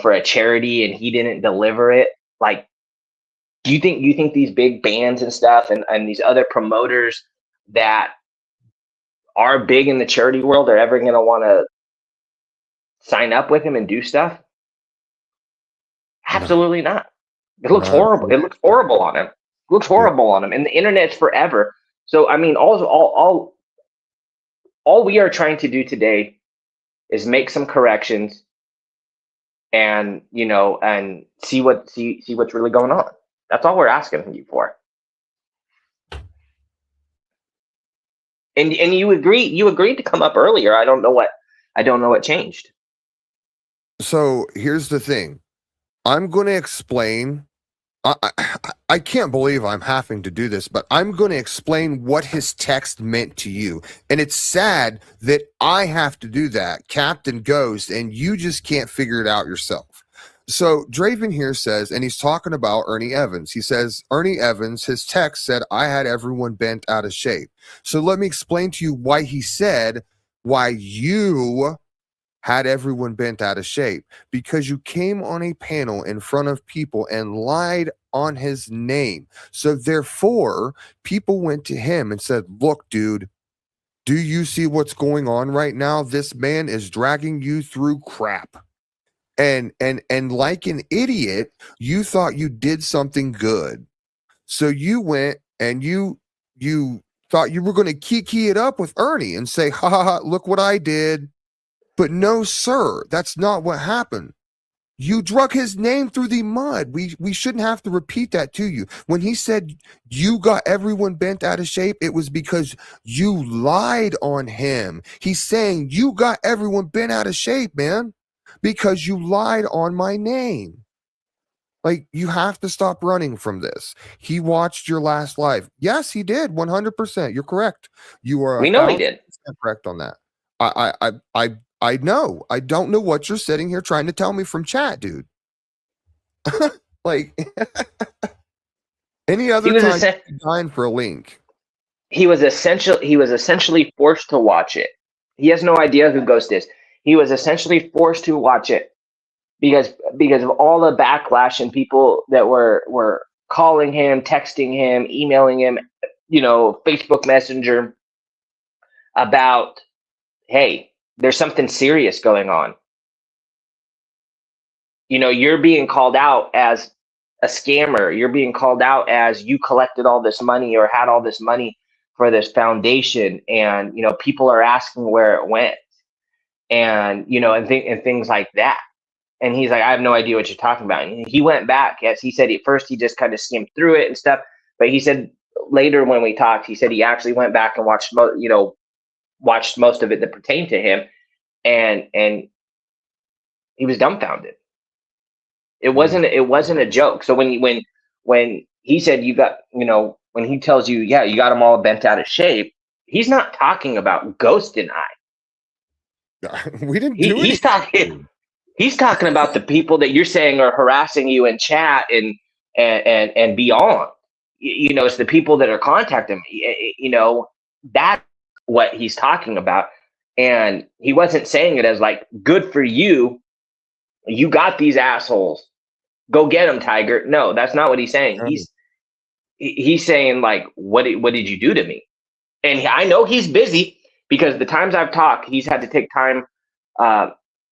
for a charity and he didn't deliver it, like, do you think these big bands and stuff and these other promoters that are big in the charity world are ever going to want to sign up with him and do stuff? Absolutely not. It looks horrible. It looks horrible on him. It looks horrible on him. And the internet's forever. So, I mean, all we are trying to do today is make some corrections and, and see what's really going on. That's all we're asking you for. And you agreed to come up earlier. I don't know what changed. So here's the thing. I'm going to explain. I can't believe I'm having to do this, but I'm going to explain what his text meant to you. And it's sad that I have to do that, Captain Ghost, and you just can't figure it out yourself. So Draven here says, and he's talking about Ernie Evans. He says, Ernie Evans, his text said, I had everyone bent out of shape. So let me explain to you why he said, why you had everyone bent out of shape. Because you came on a panel in front of people and lied on his name. So therefore, people went to him and said, look, dude, do you see what's going on right now? This man is dragging you through crap. And like an idiot, you thought you did something good. So you went and you thought you were going to kiki it up with Ernie and say, ha ha ha, look what I did. But no, sir, that's not what happened. You drug his name through the mud. We shouldn't have to repeat that to you. When he said you got everyone bent out of shape, it was because you lied on him. He's saying you got everyone bent out of shape, man, because you lied on my name. Like, you have to stop running from this. He watched your last live. Yes, he did. 100%. You're correct. You are. We know he did. Correct on that. I know. I don't know what you're sitting here trying to tell me from chat, dude. Like, any other time you're dying for a link. He was essentially forced to watch it. He has no idea who Ghost is. He was essentially forced to watch it because of all the backlash and people that were calling him, texting him, emailing him, Facebook Messenger about, hey, there's something serious going on. You're being called out as a scammer. You're being called out as you collected all this money or had all this money for this foundation. And, people are asking where it went and, and things like that. And he's like, I have no idea what you're talking about. And he went back, as he said, at first he just kind of skimmed through it and stuff. But he said later when we talked, he said he actually went back and watched most of it that pertained to him, and he was dumbfounded. It wasn't a joke. So when he said you got, when he tells you, yeah, you got them all bent out of shape, he's not talking about Ghost and I. We didn't do it. He's talking about the people that you're saying are harassing you in chat and beyond. It's the people that are contacting me. That's what he's talking about. And he wasn't saying it as like, good for you. You got these assholes. Go get them, Tiger. No, that's not what he's saying. He's saying like, what did you do to me? And I know he's busy because the times I've talked, he's had to take time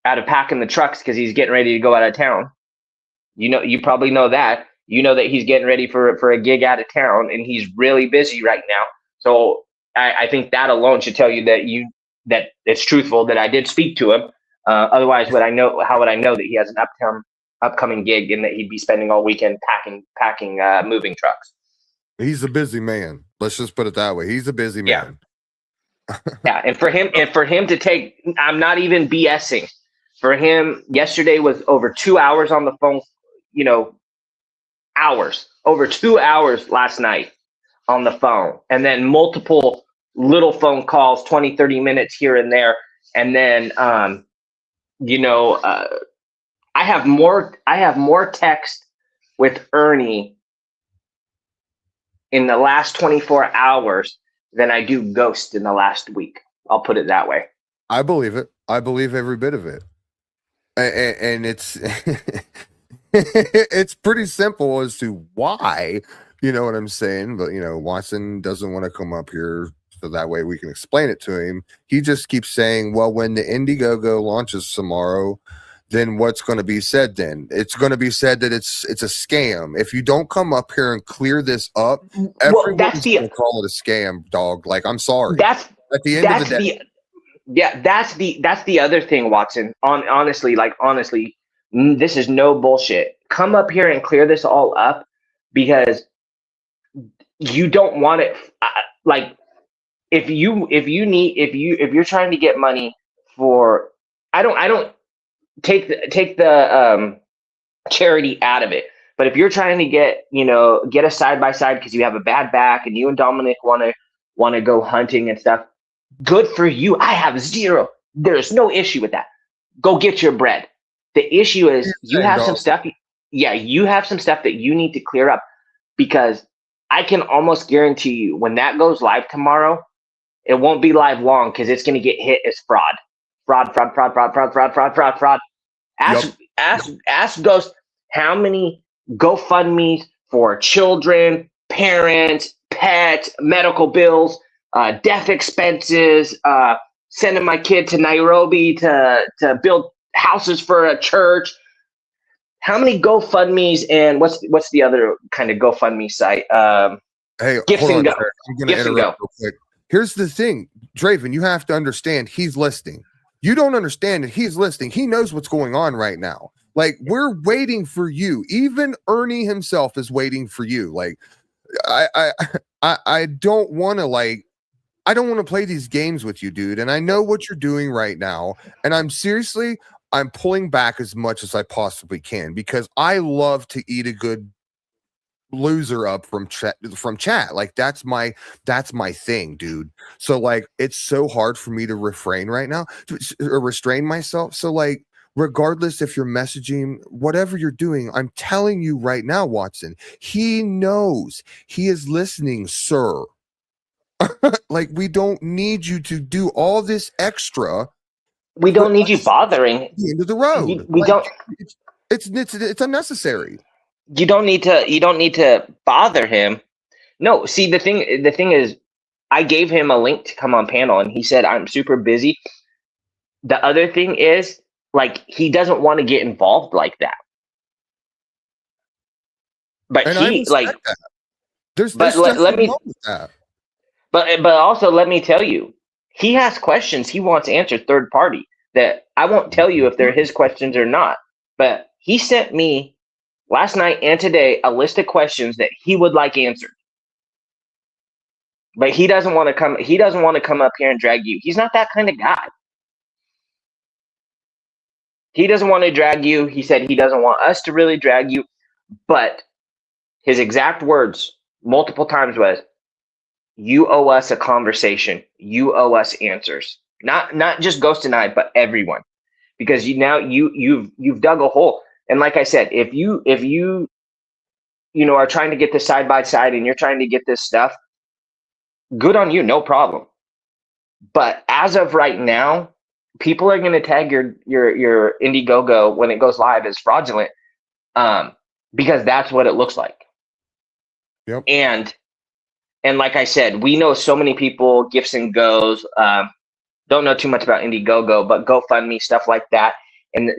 out of packing the trucks because he's getting ready to go out of town. You probably know that. You know that he's getting ready for a gig out of town, and he's really busy right now. So I think that alone should tell you that it's truthful that I did speak to him. Otherwise, how would I know that he has an upcoming gig and that he'd be spending all weekend packing moving trucks? He's a busy man. Let's just put it that way. He's a busy man. Yeah, and for him to take, I'm not even BSing. For him, yesterday was over 2 hours on the phone, hours, over 2 hours last night on the phone. And then multiple little phone calls, 20, 30 minutes here and there. And then, I have more text with Ernie in the last 24 hours than I do Ghost in the last week. I'll put it that way. I believe it. I believe every bit of it. And it's it's pretty simple as to why, you know what I'm saying? But, you know, Watson doesn't want to come up here so that way we can explain it to him. He just keeps saying, well, when the Indiegogo launches tomorrow, then what's going to be said then? It's going to be said that it's a scam. If you don't come up here and clear this up, everyone's going to call it a scam, dog. Like, I'm sorry. That's at the end of the day. That's the other thing, Watson. Honestly, this is no bullshit. Come up here and clear this all up, because you don't want it. Like, if you're trying to get money for, I don't take the charity out of it. But if you're trying to get a side by side because you have a bad back and you and Dominic want to go hunting and stuff, good for you. I have zero. There's no issue with that. Go get your bread. The issue is you have some stuff. Yeah, you have some stuff that you need to clear up, because I can almost guarantee you when that goes live tomorrow, it won't be live long because it's going to get hit as fraud. Ask Ghost how many GoFundMe's for children, parents, pets, medical bills, death expenses, sending my kid to Nairobi to build houses for a church. How many GoFundMe's and what's the other kind of GoFundMe site? Hey, Gifts and Go. I'm going to interrupt real quick. Here's the thing, Draven, you have to understand he's listening. You don't understand that he's listening. He knows what's going on right now. Like, we're waiting for you. Even Ernie himself is waiting for you. Like, I don't want to play these games with you, dude. And I know what you're doing right now. And I'm pulling back as much as I possibly can, because I love to eat a good loser up from chat. Like, that's my thing, dude. So, like, it's so hard for me to refrain right now, or restrain myself. So, like, regardless if you're messaging, whatever you're doing, I'm telling you right now, Watson, he knows. He is listening, sir. Like, we don't need you to do all this extra. We don't need you bothering the end of the road. We don't. It's unnecessary. You don't need to bother him. No, see, the thing is, I gave him a link to come on panel, and he said, I'm super busy. The other thing is, like, he doesn't want to get involved like that. But and he like that. There's let me wrong with that. But also, let me tell you, he has questions he wants answered third party that I won't tell you if they're his questions or not. But he sent me last night and today a list of questions that he would like answered. But he doesn't want to come. He doesn't want to come up here and drag you. He's not that kind of guy. He doesn't want to drag you. He said he doesn't want us to really drag you. But his exact words multiple times was, you owe us a conversation. You owe us answers. Not just Ghost and I, but everyone. Because you've dug a hole. And like I said, if you are trying to get this side by side and you're trying to get this stuff, good on you, no problem. But as of right now, people are going to tag your Indiegogo when it goes live as fraudulent, because that's what it looks like. Yep. And like I said, we know so many people, Gifts and Goes, don't know too much about Indiegogo, but GoFundMe, stuff like that. And,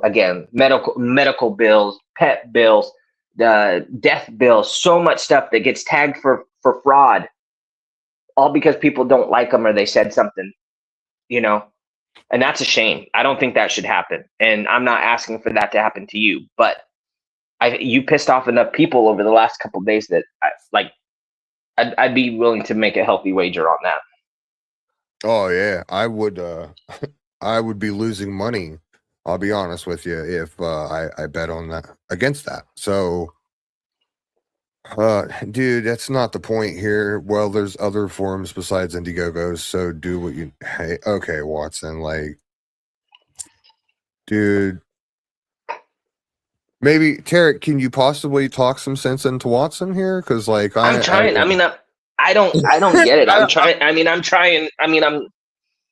again, medical bills, pet bills, death bills, so much stuff that gets tagged for fraud, all because people don't like them or they said something, and that's a shame. I don't think that should happen. And I'm not asking for that to happen to you, but you pissed off enough people over the last couple of days that I'd be willing to make a healthy wager on that. Oh yeah, I would. I would be losing money. I'll be honest with you if I bet on that against that. So, dude, that's not the point here. Well, there's other forums besides Indiegogos. So do what you. Hey, okay, Watson. Like, dude, Maybe Tarek, can you possibly talk some sense into Watson here? Because like I'm trying. I don't get it. I'm trying. I'm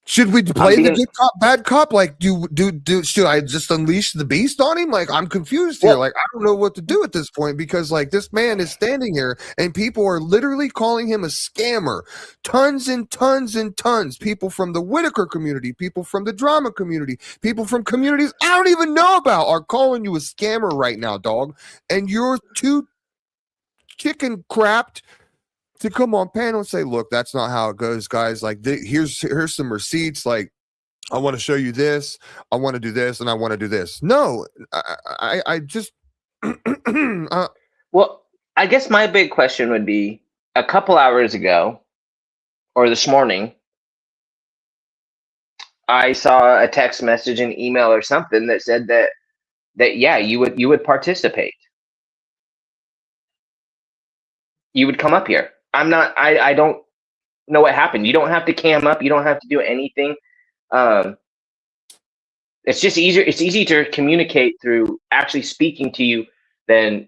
should we play the being- good cop, bad cop? Like, should I just unleash the beast on him? Like, I'm confused here. Well- Like, I don't know what to do at this point because, like, this man is standing here and people are literally calling him a scammer. Tons and tons and tons. People from the Whitaker community, people from the drama community, people from communities I don't even know about are calling you a scammer right now, dog. And you're too chicken crapped to come on panel and say, look, that's not how it goes, guys. Like, here's some receipts. Like, I want to show you this. I want to do this, and I want to do this. No, I just. Well, I guess my big question would be a couple hours ago or this morning, I saw a text message, an email, or something that said that yeah, you would participate. You would come up here. I don't know what happened. You don't have to cam up. You don't have to do anything. It's just easier. It's easy to communicate through actually speaking to you than,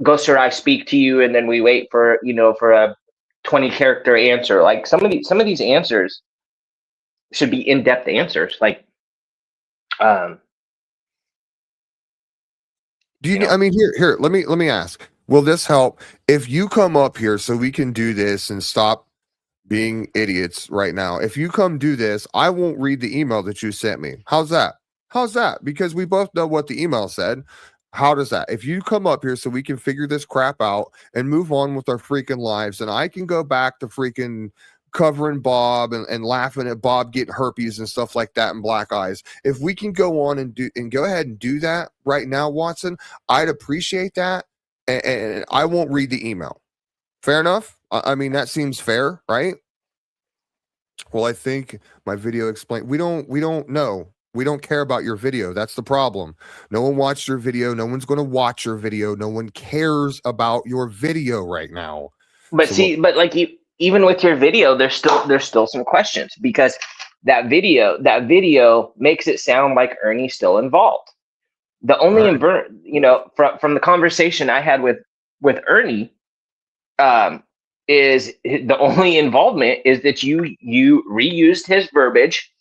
Ghost or I speak to you and then we wait for a 20 character answer. Like some of these answers should be in-depth answers. Like, do you? I mean, here. Let me ask. Will this help if you come up here so we can do this and stop being idiots right now? If you come do this, I won't read the email that you sent me. How's that? How's that? Because we both know what the email said. How does that? If you come up here so we can figure this crap out and move on with our freaking lives, and I can go back to freaking covering Bob and laughing at Bob getting herpes and stuff like that and black eyes. If we can go on and go ahead and do that right now, Watson, I'd appreciate that. And I won't read the email. Fair enough? I mean, that seems fair, right? Well, I think my video explained. We don't know. We don't care about your video. That's the problem. No one watched your video. No one's going to watch your video. No one cares about your video right now. but So see, but like even with your video, there's still some questions because that video makes it sound like Ernie's still involved. The only from the conversation I had with Ernie, is the only involvement is that you reused his verbiage,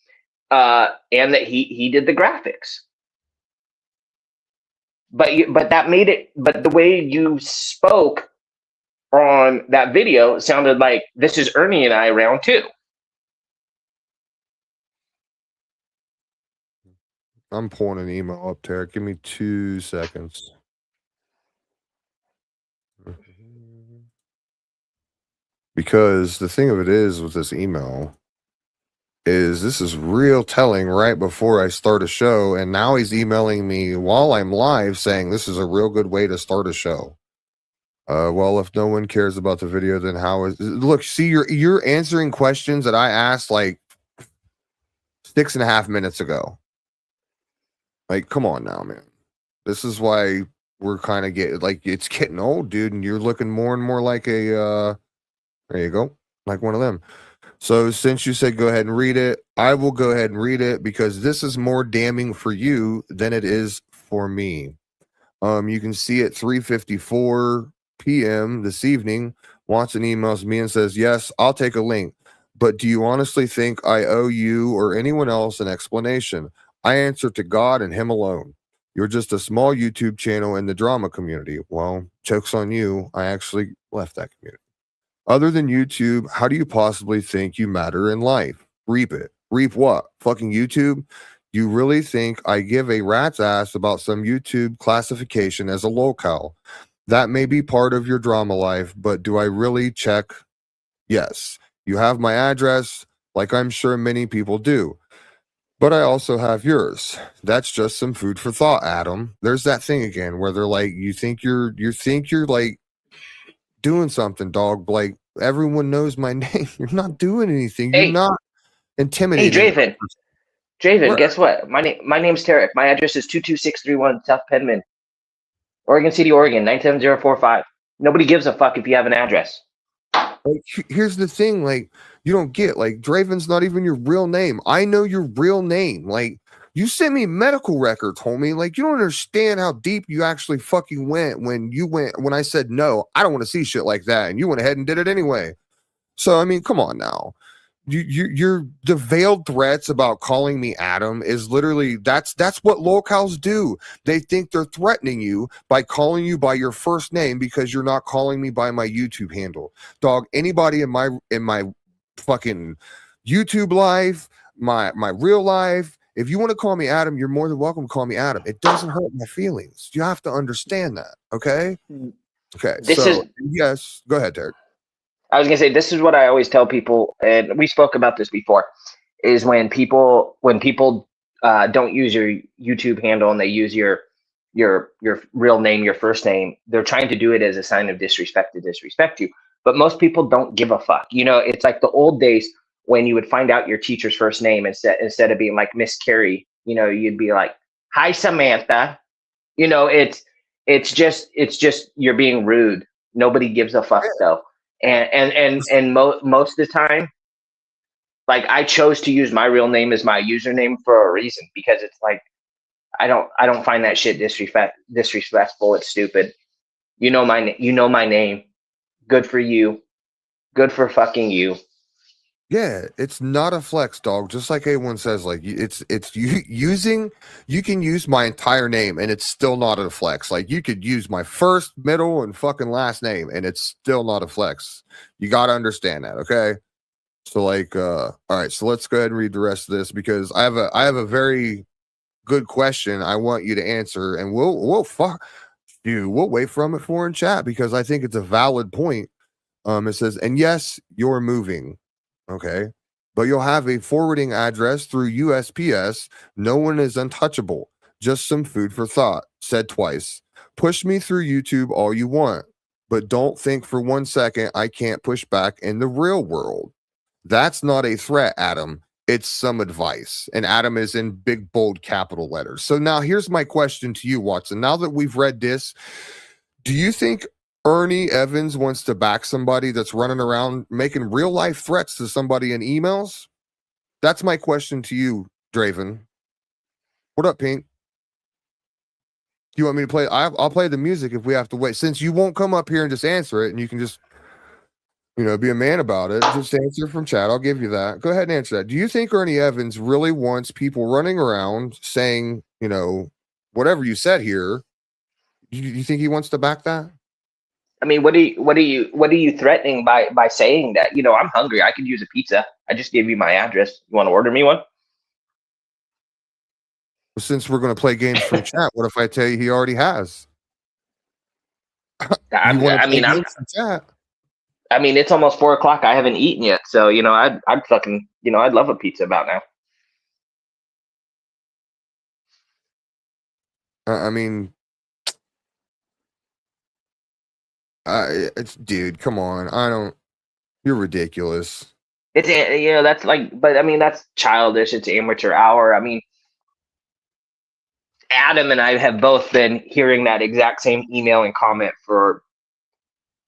and that he did the graphics. But that made it. But the way you spoke on that video sounded like this is Ernie and I round two. I'm pulling an email up, Tarek. Give me 2 seconds. Because the thing of it is with this email is this is real telling right before I start a show, and now he's emailing me while I'm live saying this is a real good way to start a show. Well, if no one cares about the video, then how is look, see, you're answering questions that I asked like 6.5 minutes ago. Like, come on now, man. This is why we're kind of it's getting old, dude, and you're looking more and more like a there you go, like one of them. So since you said go ahead and read it, I will go ahead and read it because this is more damning for you than it is for me. You can see at 3:54 p.m. this evening, Watson emails me and says, yes, I'll take a link. But do you honestly think I owe you or anyone else an explanation? I answer to God and him alone. You're just a small YouTube channel in the drama community. Well, joke's on you. I actually left that community. Other than YouTube, how do you possibly think you matter in life? Reap it. Reap what? Fucking YouTube? You really think I give a rat's ass about some YouTube classification as a locale? That may be part of your drama life, but do I really check? Yes. You have my address, like I'm sure many people do. But I also have yours. That's just some food for thought, Adam. There's that thing again where they're like, you think you're like doing something, dog. Like everyone knows my name. You're not doing anything. You're not intimidating. Hey, Draven, guess what? My name's Tarek. My address is 22631 South Penman, Oregon City, Oregon 97045. Nobody gives a fuck if you have an address. Like, here's the thing, like, you don't get, like, Draven's not even your real name. I know your real name. Like, You sent me medical records, homie. Like, you don't understand how deep you actually fucking went when I said no, I don't want to see shit like that. And you went ahead and did it anyway. So, I mean, come on now. The veiled threats about calling me Adam is literally that's what locals do. They think they're threatening you by calling you by your first name because you're not calling me by my YouTube handle. Dog, anybody in my fucking YouTube life, my real life, if you want to call me Adam, you're more than welcome to call me Adam. It doesn't hurt my feelings. You have to understand that, okay? Okay. This so is yes, go ahead, Derek. I was gonna say this is what I always tell people, and we spoke about this before, is when people don't use your YouTube handle and they use your real name, your first name, they're trying to do it as a sign of disrespect to disrespect you. But most people don't give a fuck. You know, it's like the old days when you would find out your teacher's first name instead of being like Miss Carrie, you know, you'd be like, "Hi, Samantha." You know, it's just you're being rude. Nobody gives a fuck though. Most of the time, like I chose to use my real name as my username for a reason, because it's like I don't find that shit disrespectful. It's stupid. You know my name. Good for you. Good for fucking you. Yeah, it's not a flex, dog. Just like A1 says, like it's you can use my entire name and it's still not a flex. Like you could use my first, middle, and fucking last name and it's still not a flex. You got to understand that, okay? So like all right, so let's go ahead and read the rest of this because I have a very good question I want you to answer, and we'll wait from it for in chat because I think it's a valid point. It says, and yes, you're moving. Okay. But you'll have a forwarding address through USPS. No one is untouchable. Just some food for thought. Said twice. Push me through YouTube all you want, but don't think for 1 second I can't push back in the real world. That's not a threat, Adam. It's some advice. And Adam is in big, bold capital letters. So now here's my question to you, Watson. Now that we've read this, do you think Ernie Evans wants to back somebody that's running around making real life threats to somebody in emails? That's my question to you, Draven. What up, Pink? Do you want me to play? I'll play the music if we have to wait. Since you won't come up here and just answer it, and you can just, be a man about it. Just answer from chat. I'll give you that. Go ahead and answer that. Do you think Ernie Evans really wants people running around saying, whatever you said here? Do you think he wants to back that? I mean, what are you threatening by saying that? You know, I'm hungry. I could use a pizza. I just gave you my address. You want to order me one? Since we're going to play games from chat, what if I tell you he already has? I mean, it's almost 4:00. I haven't eaten yet, so I'd fucking I'd love a pizza about now. I mean, it's dude, come on. You're ridiculous. It's that's like, but I mean that's childish. It's amateur hour. I mean, Adam and I have both been hearing that exact same email and comment for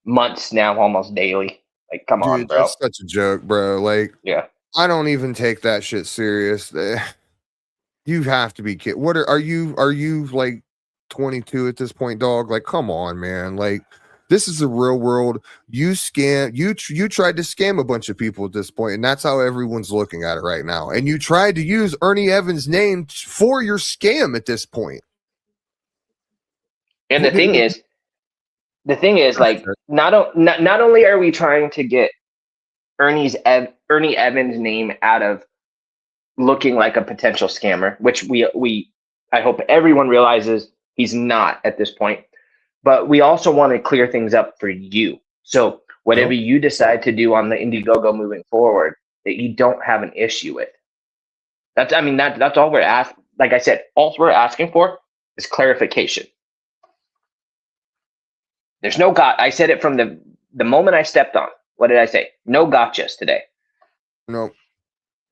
months now, almost daily. Like, come on, bro. That's such a joke, bro. Like, yeah, I don't even take that shit serious. You have to be kidding. What are you like 22 at this point, dog? Like, come on, man. Like, this is the real world. You tried to scam a bunch of people at this point, and that's how everyone's looking at it right now. And you tried to use Ernie Evans' name for your scam at this point. And the thing is, like, not only are we trying to get Ernie Evans' name out of looking like a potential scammer, which I hope everyone realizes he's not at this point. But we also want to clear things up for you. So whatever you decide to do on the Indiegogo moving forward, that you don't have an issue with. That's all we're asking. Like I said, all we're asking for is clarification. There's no I said it from the moment I stepped on. What did I say? No gotchas today. No,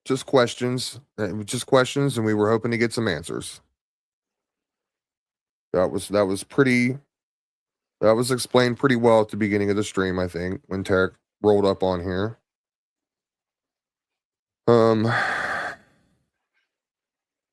just questions. And we were hoping to get some answers. That was explained pretty well at the beginning of the stream, I think, when Tarek rolled up on here.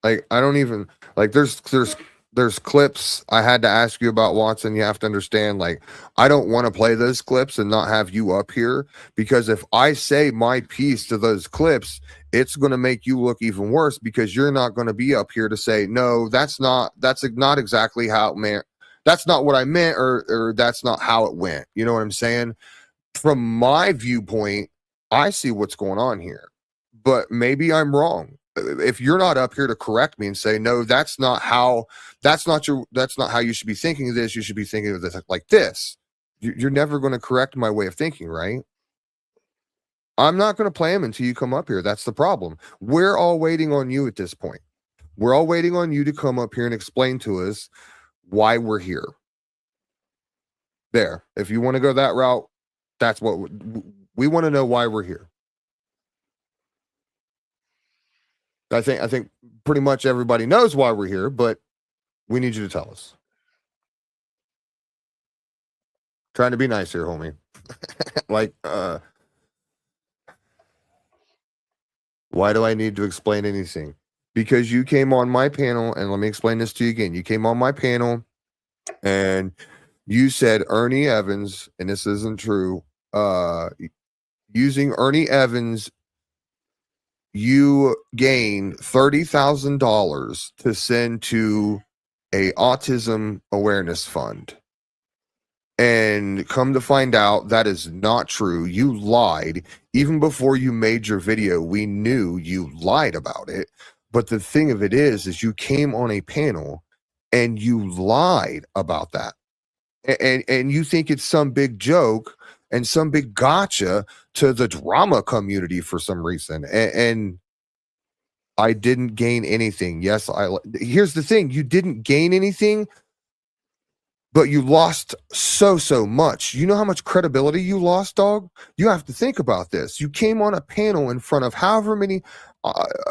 Like I don't even like. There's clips I had to ask you about, Watson. You have to understand. Like I don't want to play those clips and not have you up here, because if I say my piece to those clips, it's going to make you look even worse, because you're not going to be up here to say no. That's not exactly how it meant. That's not what I meant, or that's not how it went. You know what I'm saying? From my viewpoint, I see what's going on here, but maybe I'm wrong. If you're not up here to correct me and say, no, that's not how you should be thinking of this. You should be thinking of this like this. You're never going to correct my way of thinking, right? I'm not going to play them until you come up here. That's the problem. We're all waiting on you at this point. We're all waiting on you to come up here and explain to us why we're here. There. If you want to go that route, that's what we want to know, why we're here. I think pretty much everybody knows why we're here, but we need you to tell us. Trying to be nice here, homie. Like, why do I need to explain anything? Because you came on my panel, and let me explain this to you again. You came on my panel and you said Ernie Evans, and this isn't true, using Ernie Evans, you gain $30,000 to send to a autism awareness fund. And come to find out, that is not true. You lied. Even before you made your video, we knew you lied about it. But the thing of it is you came on a panel and you lied about that. And you think it's some big joke and some big gotcha to the drama community for some reason. And I didn't gain anything. Yes, here's the thing. You didn't gain anything, but you lost so much. You know how much credibility you lost, dog? You have to think about this. You came on a panel in front of however many,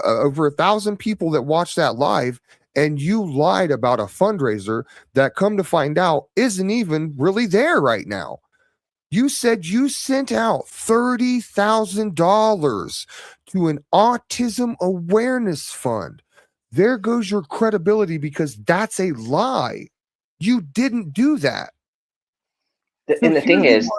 over 1,000 people that watched that live, and you lied about a fundraiser that, come to find out, isn't even really there right now. You said you sent out $30,000 to an autism awareness fund. There goes your credibility, because that's a lie. You didn't do that. And the thing is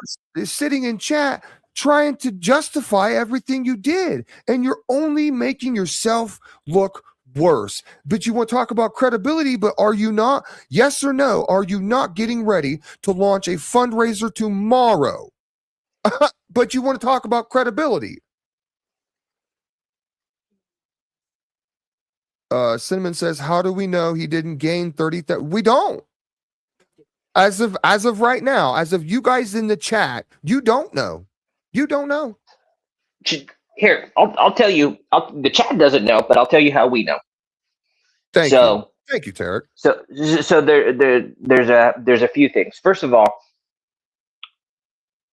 sitting in chat trying to justify everything you did, and you're only making yourself look worse. But you want to talk about credibility, but are you not? Yes or no? Are you not getting ready to launch a fundraiser tomorrow? But you want to talk about credibility. Cinnamon says, how do we know he didn't gain 30,000? We don't. As of right now, as of you guys in the chat, you don't know. You don't know. Here, I'll tell you. The chat doesn't know, but I'll tell you how we know. Thank you, Tarek. So there's a few things. First of all,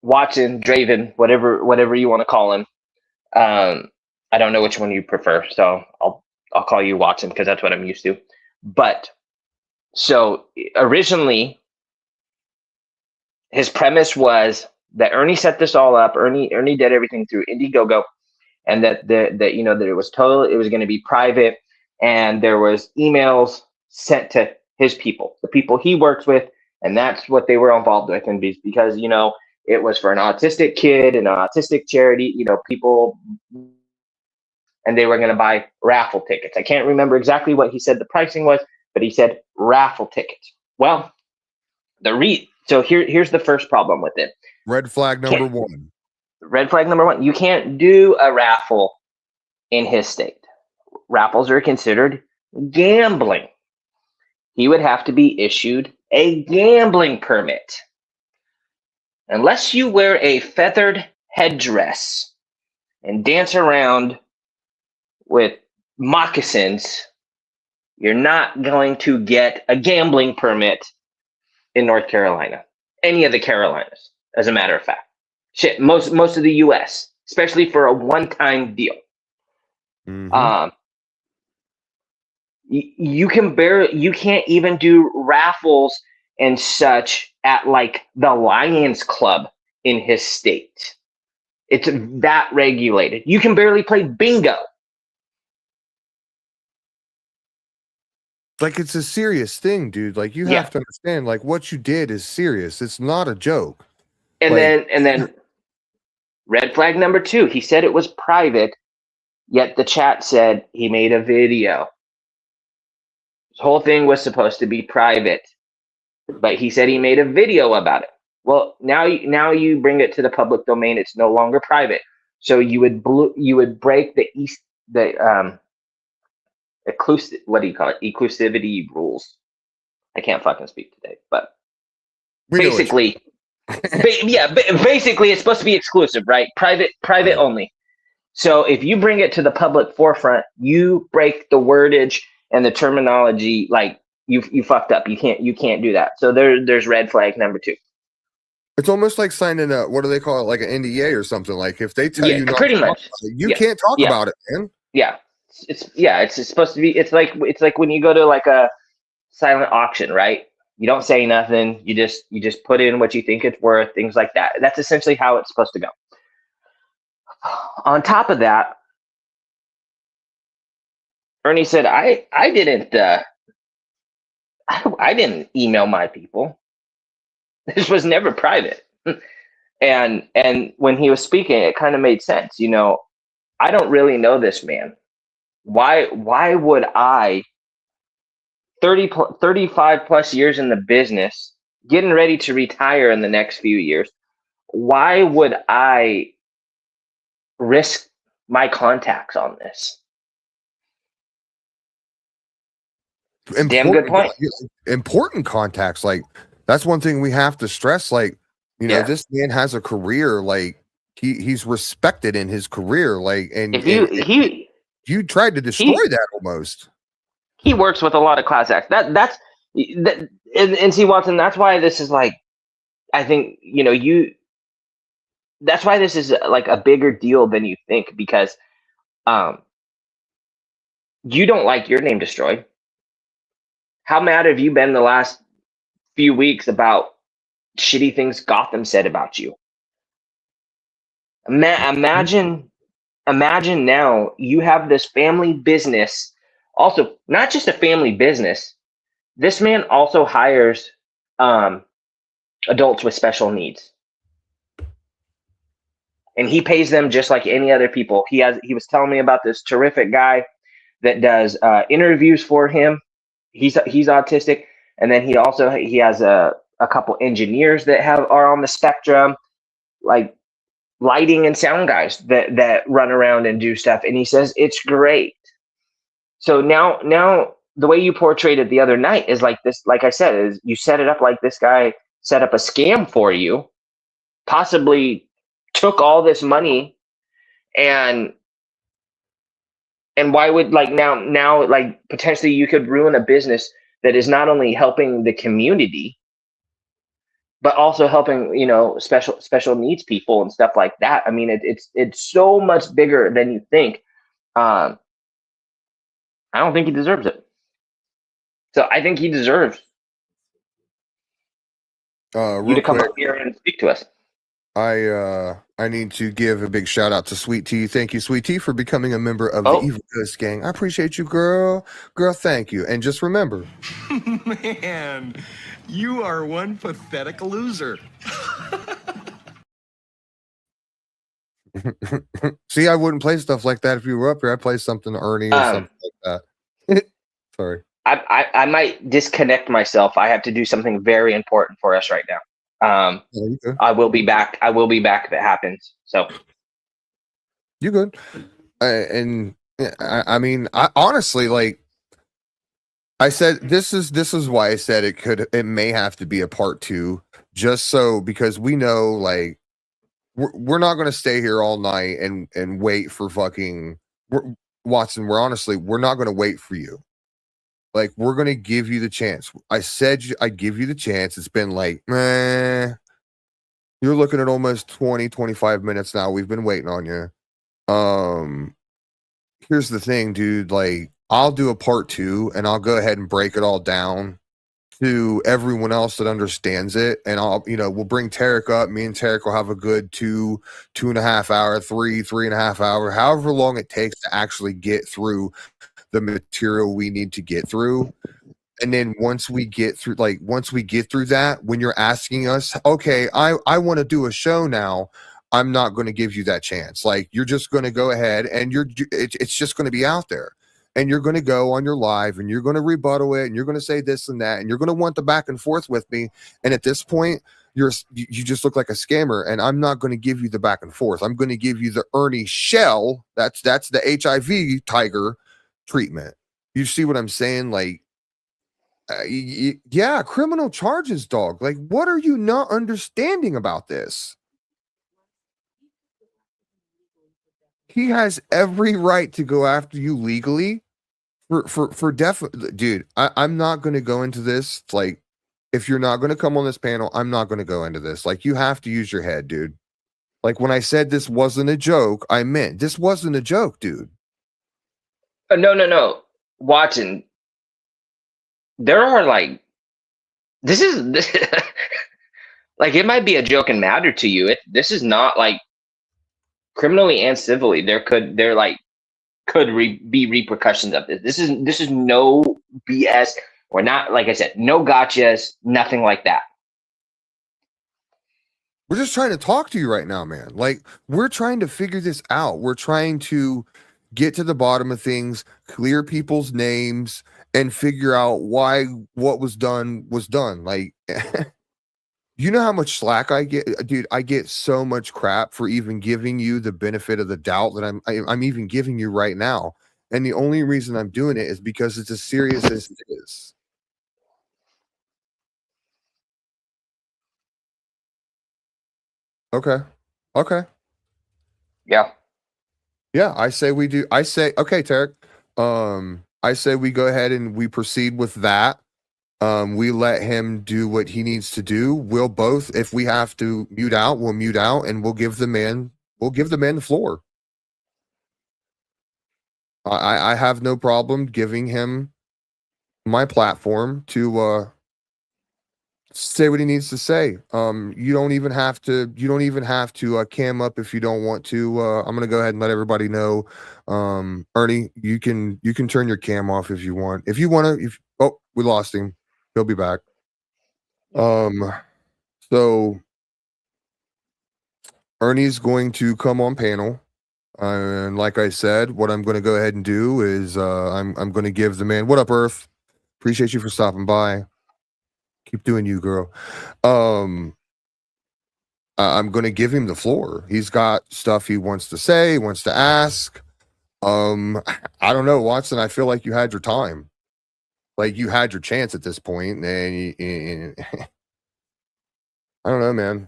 Watson, Draven, whatever you want to call him. I don't know which one you prefer, so I'll call you Watson because that's what I'm used to. But so originally, his premise was that Ernie set this all up. Ernie did everything through Indiegogo, and that it was going to be private, and there was emails sent to his people, the people he works with, and that's what they were involved with. And because it was for an autistic kid and an autistic charity, people, and they were going to buy raffle tickets. I can't remember exactly what he said the pricing was, but he said raffle tickets. Well, so here's the first problem with it. Red flag number one. Red flag number one. You can't do a raffle in his state. Raffles are considered gambling. He would have to be issued a gambling permit. Unless you wear a feathered headdress and dance around with moccasins, you're not going to get a gambling permit in North Carolina, any of the Carolinas, as a matter of fact. Shit, most of the U.S., especially for a one-time deal. Mm-hmm. You can't even do raffles and such at like the Lions Club in his state. It's that regulated. You can barely play bingo. like it's a serious thing, dude. Like you Yeah. have to understand, like what you did is serious. It's not a joke. And Like- then red flag number 2, he said it was private, yet the chat said he made a video. This whole thing was supposed to be private, but he said he made a video about it. Well, now you bring it to the public domain. It's no longer private. So you would break the what do you call it? Exclusivity rules. I can't fucking speak today, but basically, basically it's supposed to be exclusive, right? Private Right. only. So if you bring it to the public forefront, you break the wordage and the terminology. Like you fucked up. You can't do that. So there's red flag number 2. It's almost like signing a, what do they call it, like an NDA or something. Like if they tell you not pretty to talk much. about it, you Yeah. can't talk Yeah. about it, man. Yeah, it's supposed to be. It's like when you go to like a silent auction, right? You don't say nothing. You just put in what you think it's worth, things like that. That's essentially how it's supposed to go. On top of that, Ernie said, I didn't email my people. This was never private. And when he was speaking, it kind of made sense. You know, I don't really know this man. Why would I, 35 plus years in the business, getting ready to retire in the next few years, why would I risk my contacts on this? Damn good point. Important contacts. Like that's one thing we have to stress. Like, you know, Yeah. this man has a career. Like he's respected in his career. Like, and If and you tried to destroy that almost. He works with a lot of class acts. That's and see, Watson, that's why this is like, I think, you know, that's why this is like a bigger deal than you think, because you don't like your name destroyed. How mad have you been the last few weeks about shitty things Gotham said about you? Imagine now you have this family business. Also, not just a family business. This man also hires adults with special needs, and he pays them just like any other people. He was telling me about this terrific guy that does interviews for him. He's autistic, and then he has a couple engineers that are on the spectrum, like lighting and sound guys that run around and do stuff. And he says it's great. So now the way you portrayed it the other night is like this. Like I said, is you set it up like this guy set up a scam for you, possibly took all this money, and why would, like, now like potentially you could ruin a business that is not only helping the community but also helping, you know, special needs people and stuff like that. I mean, it's so much bigger than you think. I don't think he deserves it. So I think he deserves you Real to come quick, up here and speak to us. I need to give a big shout out to Sweet Tea. Thank you, Sweet Tea, for becoming a member of Oh. the Evil Ghost Gang. I appreciate you, girl. Girl, thank you. And just remember, Man, you are one pathetic loser. see, I wouldn't play stuff like that if you were up here. I'd play something to Ernie or something like that. Sorry. I might disconnect myself. I have to do something very important for us right now. Yeah, you good. I will be back. I will be back if it happens. So You good. I mean, I honestly, like I said, this is why I said it may have to be a part 2, just so, because we know, like, we're not going to stay here all night and wait for fucking Watson. We're not going to wait for you. Like, we're going to give you the chance. I said I'd give you the chance. It's been like, you're looking at almost 20-25 minutes now. We've been waiting on you. Here's the thing, dude. Like, I'll do a part 2 and I'll go ahead and break it all down to everyone else that understands it. And we'll bring Tarek up. Me and Tarek will have a good 2.5 hour, 3.5 hour, however long it takes to actually get through the material we need to get through. And then once we get through that, when you're asking us, okay, I want to do a show now, I'm not going to give you that chance. Like, you're just going to go ahead and it's just going to be out there, and you're going to go on your live and you're going to rebuttal it and you're going to say this and that and you're going to want the back and forth with me. And at this point, you just look like a scammer, and I'm not going to give you the back and forth. I'm going to give you the Ernie shell. That's the HIV tiger treatment. You see what I'm saying? Like, yeah, criminal charges, dog. Like, what are you not understanding about this? He has every right to go after you legally for dude. I'm not going to go into this. Like, if you're not going to come on this panel, I'm not going to go into this. Like, you have to use your head, dude. Like, when I said this wasn't a joke, I meant this wasn't a joke, dude. No. Watson, there are like, this like, it might be a joke and matter to you. This is not like criminally and civilly. There could be repercussions of this. This is no BS. We're not, like I said, no gotchas, nothing like that. We're just trying to talk to you right now, man. Like, we're trying to figure this out. We're trying to get to the bottom of things, clear people's names, and figure out why what was done was done. Like, you know how much slack I get, dude. I get so much crap for even giving you the benefit of the doubt that I'm even giving you right now. And the only reason I'm doing it is because it's as serious as it is. Okay. Yeah. I say we do. I say, okay, Tarek. I say we go ahead and we proceed with that. We let him do what he needs to do. We'll both, if we have to mute out, we'll mute out, and we'll give the man the floor. I have no problem giving him my platform to say what he needs to say. You don't even have to cam up if you don't want to. I'm gonna go ahead and let everybody know. Ernie, you can turn your cam off if you want. If you want to, oh, we lost him. He'll be back. So Ernie's going to come on panel. And like I said, what I'm going to go ahead and do is I'm going to give the man, what up, Earth? Appreciate you for stopping by. Keep doing you, girl. I'm going to give him the floor. He's got stuff he wants to say, wants to ask. I don't know, Watson. I feel like you had your time. Like, you had your chance at this point, and I don't know, man.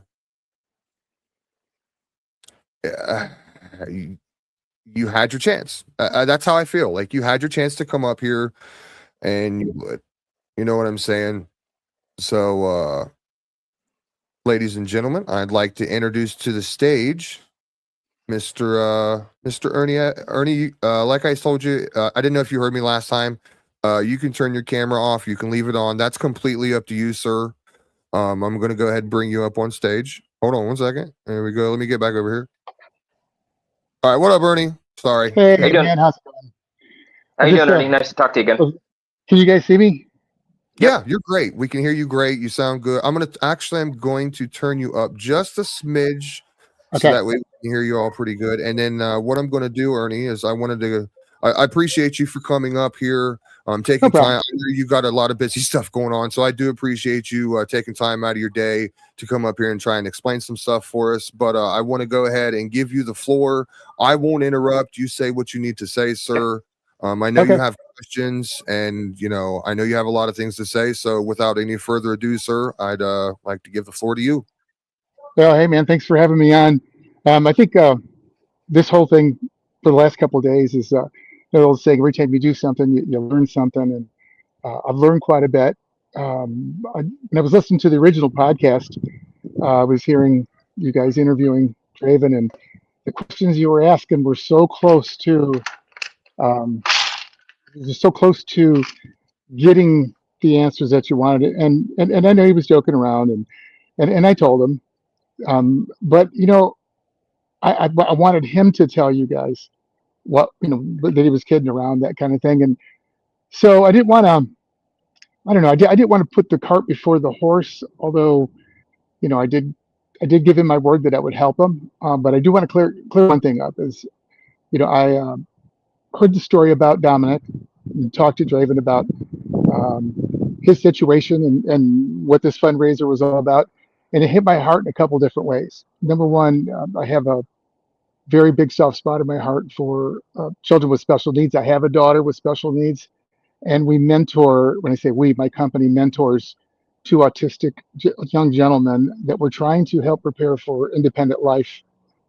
You had your chance. That's how I feel. Like, you had your chance to come up here, and you would. You know what I'm saying? So, ladies and gentlemen, I'd like to introduce to the stage Mr. Ernie. Ernie, like I told you, I didn't know if you heard me last time. You can turn your camera off. You can leave it on. That's completely up to you, sir. I'm going to go ahead and bring you up on stage. Hold on one second. There we go. Let me get back over here. All right. What up, Ernie? Sorry. Hey, How you doing? man, how's it going? How you Just, doing, Ernie? Nice to talk to you again. Can you guys see me? Yeah, you're great. We can hear you great. You sound good. I'm going to turn you up just a smidge so Okay. that way we can hear you all pretty good. And then what I'm going to do, Ernie, is I appreciate you for coming up here. Taking No problem. time. I know you got a lot of busy stuff going on, so I do appreciate you taking time out of your day to come up here and try and explain some stuff for us. But I want to go ahead and give you the floor. I won't interrupt. You say what you need to say, sir. I know you Okay. have questions, and I know you have a lot of things to say. So without any further ado, sir, I'd like to give the floor to you. Well, hey, man, thanks for having me on. I think this whole thing for the last couple of days is the old saying: every time you do something, you learn something, and I've learned quite a bit. When I was listening to the original podcast, I was hearing you guys interviewing Draven, and the questions you were asking were so close to, um, just so close to getting the answers that you wanted. And I know he was joking around, and I told him, but I wanted him to tell you guys what that he was kidding around, that kind of thing. And so I didn't want to I don't know. I didn't want to put the cart before the horse, although, I did give him my word that I would help him. But I do want to clear one thing up is, I heard the story about Dominic and talked to Draven about um, his situation and what this fundraiser was all about. And it hit my heart in a couple different ways. Number one, I have a very big soft spot in my heart for children with special needs. I have a daughter with special needs, and we mentor, when I say we, my company mentors two autistic young gentlemen that we're trying to help prepare for independent life.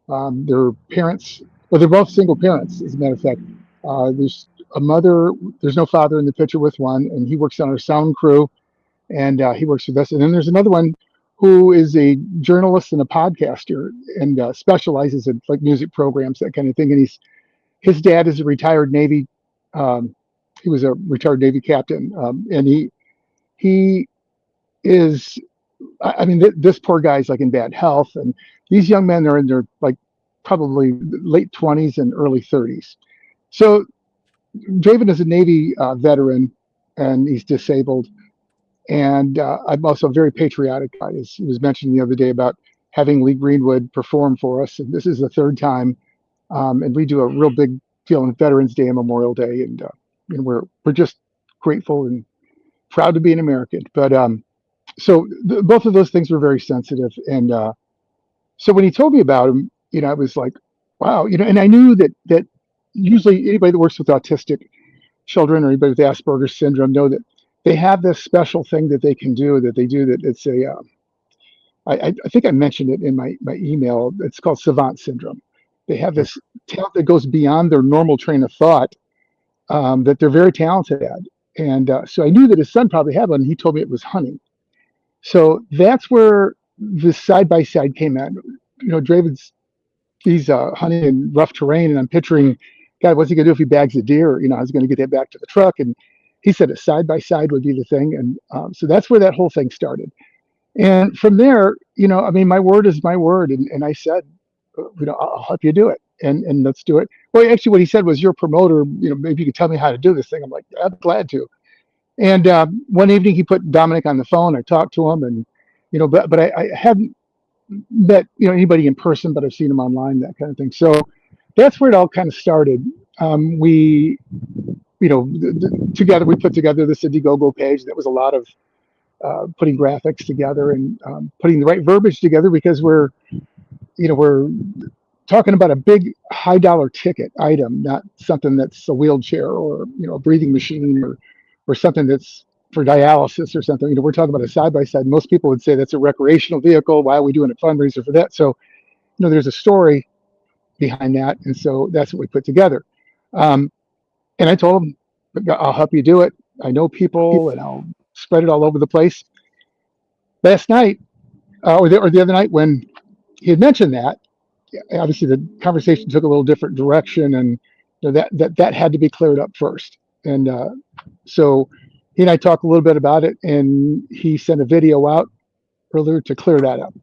Their parents, well, they're both single parents, as a matter of fact. There's a mother, there's no father in the picture with one, and he works on our sound crew, and he works with us. And then there's another one who is a journalist and a podcaster and specializes in like music programs, that kind of thing. And his dad is a retired Navy. He was a retired Navy captain, and he is. I mean, this poor guy's like in bad health, and these young men are in their like probably late 20s and early 30s. So Draven is a Navy veteran, and he's disabled. And I'm also a very patriotic guy, as he was mentioned the other day about having Lee Greenwood perform for us. And this is the third time, and we do a real big deal on Veterans Day and Memorial Day, and we're just grateful and proud to be an American. But so both of those things were very sensitive, and so when he told me about him, I was like, wow, and I knew that usually anybody that works with autistic children or anybody with Asperger's syndrome know that they have this special thing that they can do, that it's I think I mentioned it in my email. It's called savant syndrome. They have this talent that goes beyond their normal train of thought, that they're very talented at. And so I knew that his son probably had one, and he told me it was hunting. So that's where the side-by-side came in. Draven's, he's hunting in rough terrain, and I'm picturing, God, what's he gonna do if he bags a deer? How's he gonna get that back to the truck? And he said a side-by-side would be the thing. And so that's where that whole thing started. And from there, I mean, my word is my word. And I said, I'll help you do it. And let's do it. Well, actually, what he said was, you're a promoter, maybe you could tell me how to do this thing. I'm like, I'm glad to. And one evening he put Dominic on the phone. I talked to him, and, but I hadn't met, anybody in person, but I've seen him online, that kind of thing. So that's where it all kind of started. We, together, we put together this Indiegogo page. That was a lot of putting graphics together and putting the right verbiage together, because we're talking about a big high dollar ticket item, not something that's a wheelchair or a breathing machine or something that's for dialysis or something. We're talking about a side by side. Most people would say that's a recreational vehicle. Why are we doing a fundraiser for that? So there's a story behind that, and so that's what we put together. And I told him, I'll help you do it. I know people, and I'll spread it all over the place. Last night, or the other night, when he had mentioned that, obviously the conversation took a little different direction, and that had to be cleared up first. And so he and I talked a little bit about it, and he sent a video out earlier to clear that up.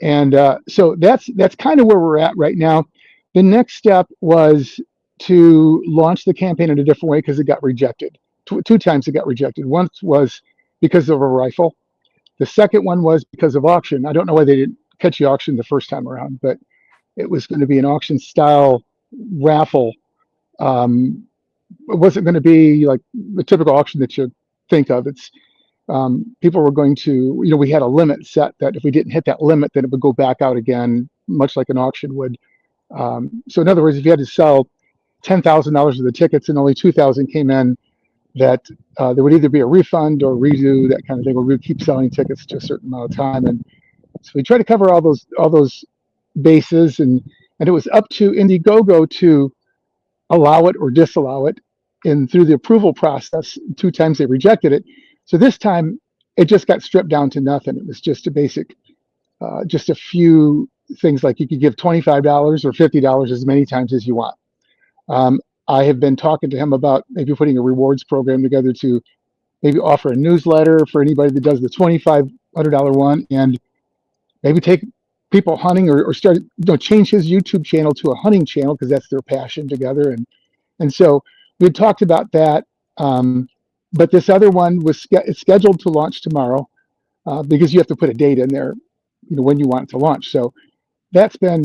And so that's kind of where we're at right now. The next step was to launch the campaign in a different way, because it got rejected. Two times it got rejected. Once was because of a rifle. The second one was because of auction. I don't know why they didn't catch the auction the first time around, but it was going to be an auction style raffle. It wasn't going to be like the typical auction that you think of. It's people were going to, we had a limit set that if we didn't hit that limit, then it would go back out again, much like an auction would. So in other words, if you had to sell $10,000 of the tickets and only 2,000 came in, that there would either be a refund or redo, that kind of thing, or we would keep selling tickets to a certain amount of time. And so we try to cover all those bases, and it was up to Indiegogo to allow it or disallow it. And through the approval process, 2 times they rejected it. So this time it just got stripped down to nothing. It was just a basic, just a few things, like you could give $25 or $50 as many times as you want. I have been talking to him about maybe putting a rewards program together to maybe offer a newsletter for anybody that does the $2,500 one, and maybe take people hunting, or start, change his YouTube channel to a hunting channel, because that's their passion together. And so we had talked about that. But this other one was it's scheduled to launch tomorrow because you have to put a date in there, when you want it to launch. So that's been,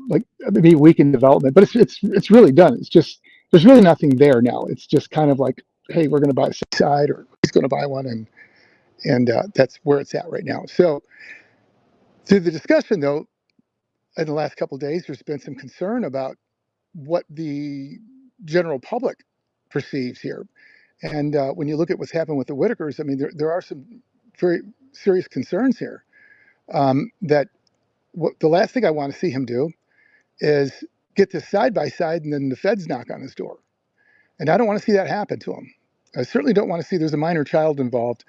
like maybe a week in development, but it's really done. It's just there's really nothing there now. It's just kind of like, hey, we're going to buy a side, or he's going to buy one, and that's where it's at right now. So through the discussion, though, in the last couple of days, there's been some concern about what the general public perceives here. And when you look at what's happened with the Whitakers, I mean, there are some very serious concerns here. That the last thing I want to see him do is get this side by side, and then the feds knock on his door. And I don't want to see that happen to him. I certainly don't want to see there's a minor child involved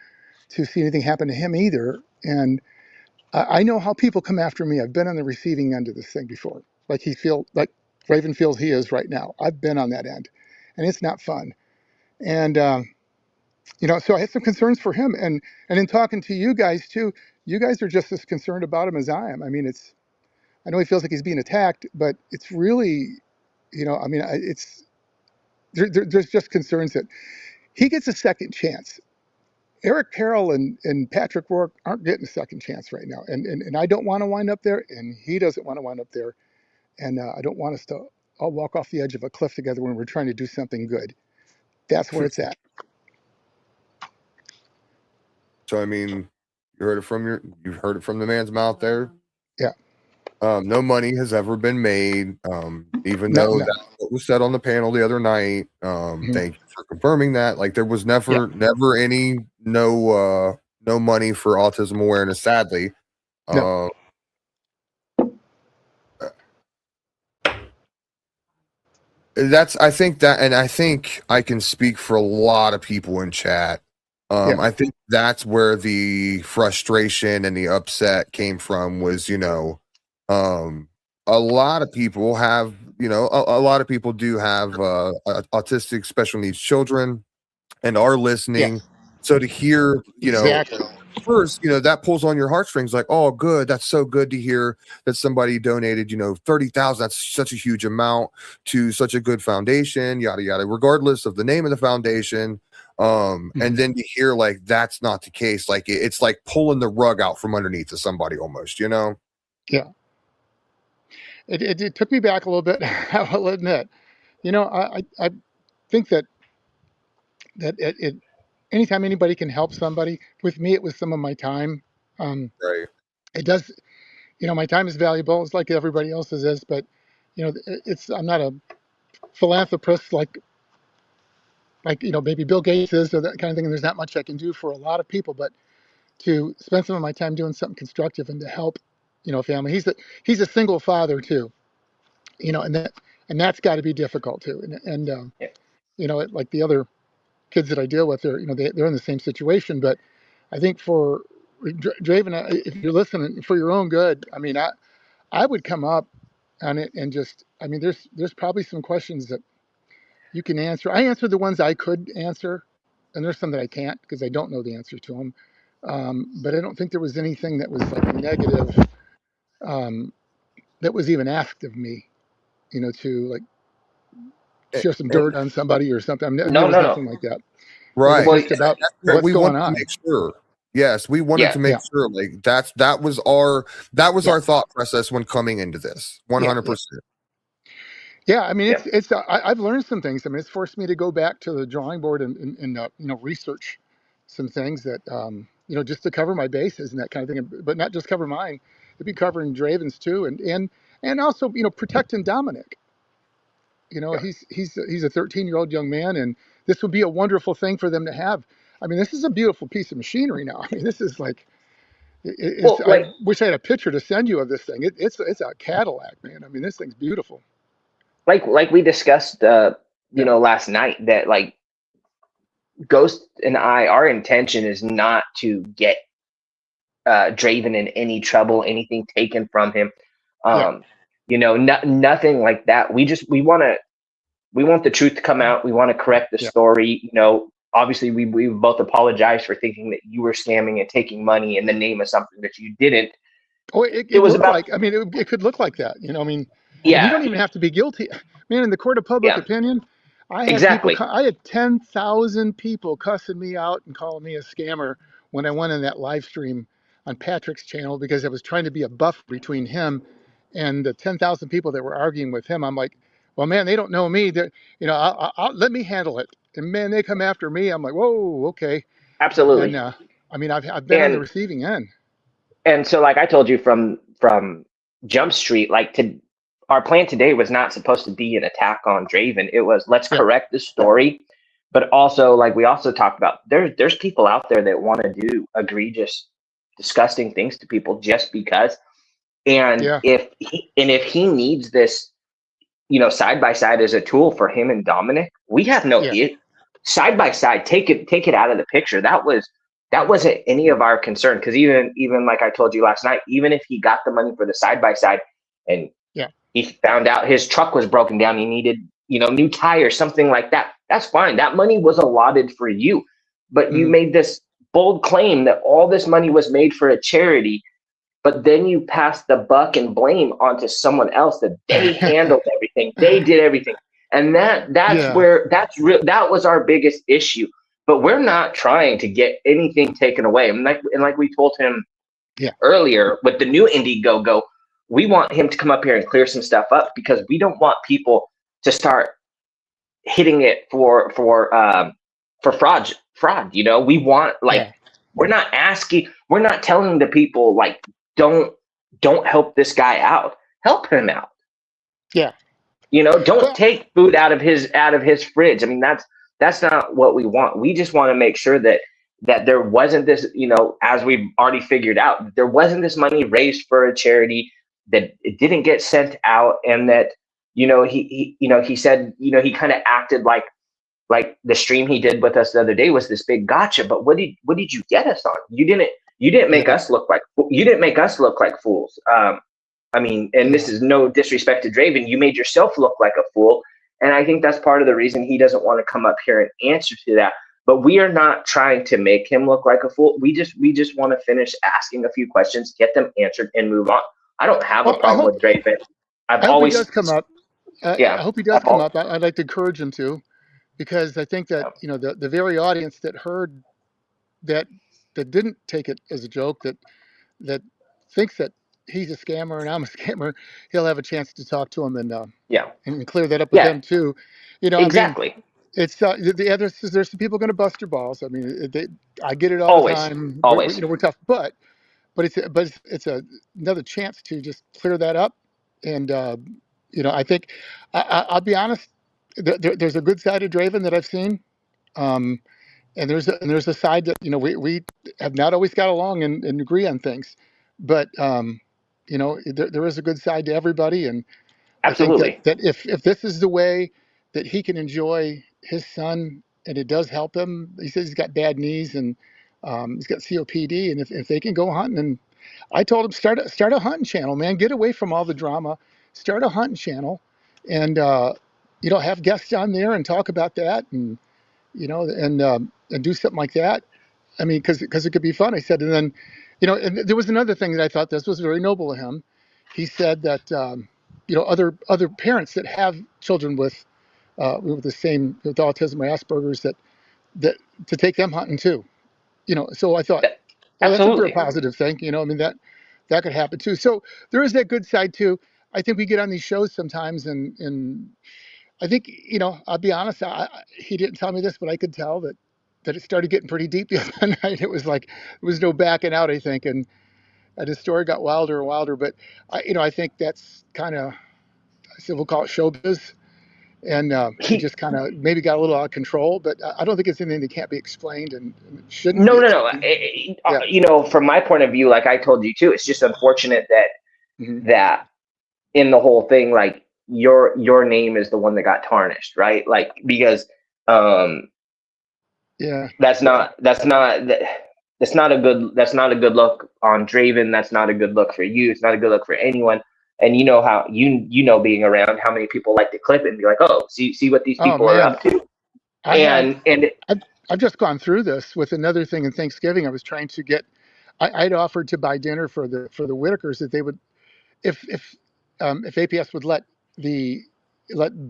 to see anything happen to him either. And I know how people come after me. I've been on the receiving end of this thing before, like Raven feels he is right now. I've been on that end, and it's not fun. And so I have some concerns for him. And in talking to you guys too, you guys are just as concerned about him as I am. I mean, I know he feels like he's being attacked, but it's really, there's just concerns that he gets a second chance. Eric Carroll and Patrick Rourke aren't getting a second chance right now. And I don't want to wind up there, and he doesn't want to wind up there. And I don't want us to all walk off the edge of a cliff together when we're trying to do something good. That's where it's at. So I mean, you've heard it from the man's mouth there. Yeah. No money has ever been made, even though that's what was said on the panel the other night. Thank you for confirming that. Like there was never any no money for autism awareness, sadly. No. I think I can speak for a lot of people in chat. I think that's where the frustration and the upset came from was, a lot of people have, a lot of people do have autistic special needs children and are listening. Yes. So to hear, Exactly. first, that pulls on your heartstrings like, oh, good. That's so good to hear that somebody donated, 30,000. That's such a huge amount to such a good foundation, yada, yada, regardless of the name of the foundation. And then to hear like, that's not the case. Like it's like pulling the rug out from underneath of somebody almost, Yeah. It took me back a little bit. I'll admit, I think that anytime anybody can help somebody, with me, it was some of my time. Right. It does, my time is valuable. It's like everybody else's is, but I'm not a philanthropist like maybe Bill Gates is or that kind of thing. And there's not much I can do for a lot of people, but to spend some of my time doing something constructive and to help, family. He's a single father too, and that's got to be difficult too. And like the other kids that I deal with, they're in the same situation. But I think for Draven, if you're listening, for your own good, I mean, I would come up on it and just, I mean, there's probably some questions that you can answer. I answered the ones I could answer, and there's some that I can't because I don't know the answer to them. But I don't think there was anything that was like negative that was even asked of me, to like share some dirt on somebody or something. I mean, there was nothing like that. Right. It was just about what's we going wanted on. to make sure. Yes, we wanted to make sure like that was our thought process when coming into this. 100%. Yeah, I mean, I've learned some things. I mean, it's forced me to go back to the drawing board and research some things that, just to cover my bases and that kind of thing, but not just cover mine, it'd be covering Draven's too. And also, protecting Dominic. He's a 13-year-old young man, and this would be a wonderful thing for them to have. I mean, this is a beautiful piece of machinery now. I mean, this is like, I wish I had a picture to send you of this thing. It's a Cadillac, man. I mean, this thing's beautiful. Like we discussed, last night, that like Ghost and our intention is not to get Draven in any trouble, anything taken from him. Nothing like that. We want the truth to come out. We want to correct the story. Obviously we both apologize for thinking that you were scamming and taking money in the name of something that you didn't. Oh, it was about, like, I mean, it could look like that, I mean, you don't even have to be guilty, man. In the court of public opinion, I had people. Exactly. I had 10,000 people cussing me out and calling me a scammer when I went on that live stream on Patrick's channel because I was trying to be a buffer between him and the 10,000 people that were arguing with him. I'm like, well, man, they don't know me. They're, let me handle it. And man, they come after me. I'm like, whoa, okay. And Absolutely. I mean, I've been on the And receiving end. so like I told you from Jump Street, like to our plan today was not supposed to be an attack on Draven. It was let's Yeah, correct the story, but also like we also talked about there's people out there that want to do egregious, disgusting things to people just because. And yeah, if he needs this, side by side as a tool for him and Dominic, we have no yeah, side by side. Take it out of the picture. That wasn't any of our concern because even like I told you last night, even if he got the money for the side by side and yeah, he found out his truck was broken down, he needed new tires, something like that. That's fine. That money was allotted for you, but you mm, made this bold claim that all this money was made for a charity, but then you pass the buck and blame onto someone else that they handled everything, they did everything, and that's yeah, where that was our biggest issue. But we're not trying to get anything taken away, and like we told him yeah, earlier with the new Indiegogo, we want him to come up here and clear some stuff up because we don't want people to start hitting it for fraud. We want like yeah, we're not telling the people like don't help this guy out. Help him out. yeah. Don't Well, take food out of his fridge. I mean, that's not what we want. We just want to make sure that there wasn't this, as we've already figured out, there wasn't this money raised for a charity, that it didn't get sent out, and that he said, he kind of acted like the stream he did with us the other day was this big gotcha. But what did you get us on? You didn't yeah. make us look like fools. I mean, and this Yeah. is no disrespect to Draven. You made yourself look like a fool. And I think that's part of the reason he doesn't want to come up here and answer to that. But we are not trying to make him look like a fool. We just want to finish asking a few questions, get them answered, and move on. I don't have a Well, problem with Draven. I've I hope he always, does come up. I yeah, hope he does I've come all, up. I'd like to encourage him to, because I think that yeah, the very audience that heard that that didn't take it as a joke, that thinks that he's a scammer and I'm a scammer, he'll have a chance to talk to him yeah, and clear that up with yeah, them too. I mean, exactly. it's there's some people going to bust your balls. I mean, I get it all the Always, time. always. We're tough, but it's another chance to just clear that up. And I think I'll be honest. There's a good side of Draven that I've seen, um, and there's a side that we have not always got along and agree on things, but there is a good side to everybody, and I think that Absolutely. that if this is the way that he can enjoy his son, and it does help him. He says he's got bad knees and he's got COPD, and if they can go hunting, and I told him start a hunting channel, man. Get away from all the drama. Start a hunting channel, and have guests on there and talk about that, and and do something like that. I mean, because it could be fun. I said, and then, and there was another thing that I thought this was very noble of him. He said that other parents that have children with the same with autism or Asperger's that to take them hunting too. So I thought, Th- well, that's a very Absolutely. positive thing. I mean that could happen too. So there is that good side too. I think we get on these shows sometimes, and I think I'll be honest. He didn't tell me this, but I could tell that it started getting pretty deep the other night. It was like there was no backing out. I think, and his story got wilder and wilder. But I think that's kind of, I said we'll call it showbiz, and it He just kind of maybe got a little out of control. But I don't think it's anything that can't be explained and it shouldn't be No, no, no. explained. Yeah. From my point of view, like I told you too, it's just unfortunate Hmm. that in the whole thing, like your name is the one that got tarnished, right? Like because um Yeah. that's not a good look on Draven. That's not a good look for you. It's not a good look for anyone. And you know how being around how many people like to clip it and be like, oh, see what these Oh people are man, up to, I had. and I've just gone through this with another thing in Thanksgiving. I was trying to get. I'd offered to buy dinner for the Whitakers that they would, if APS would let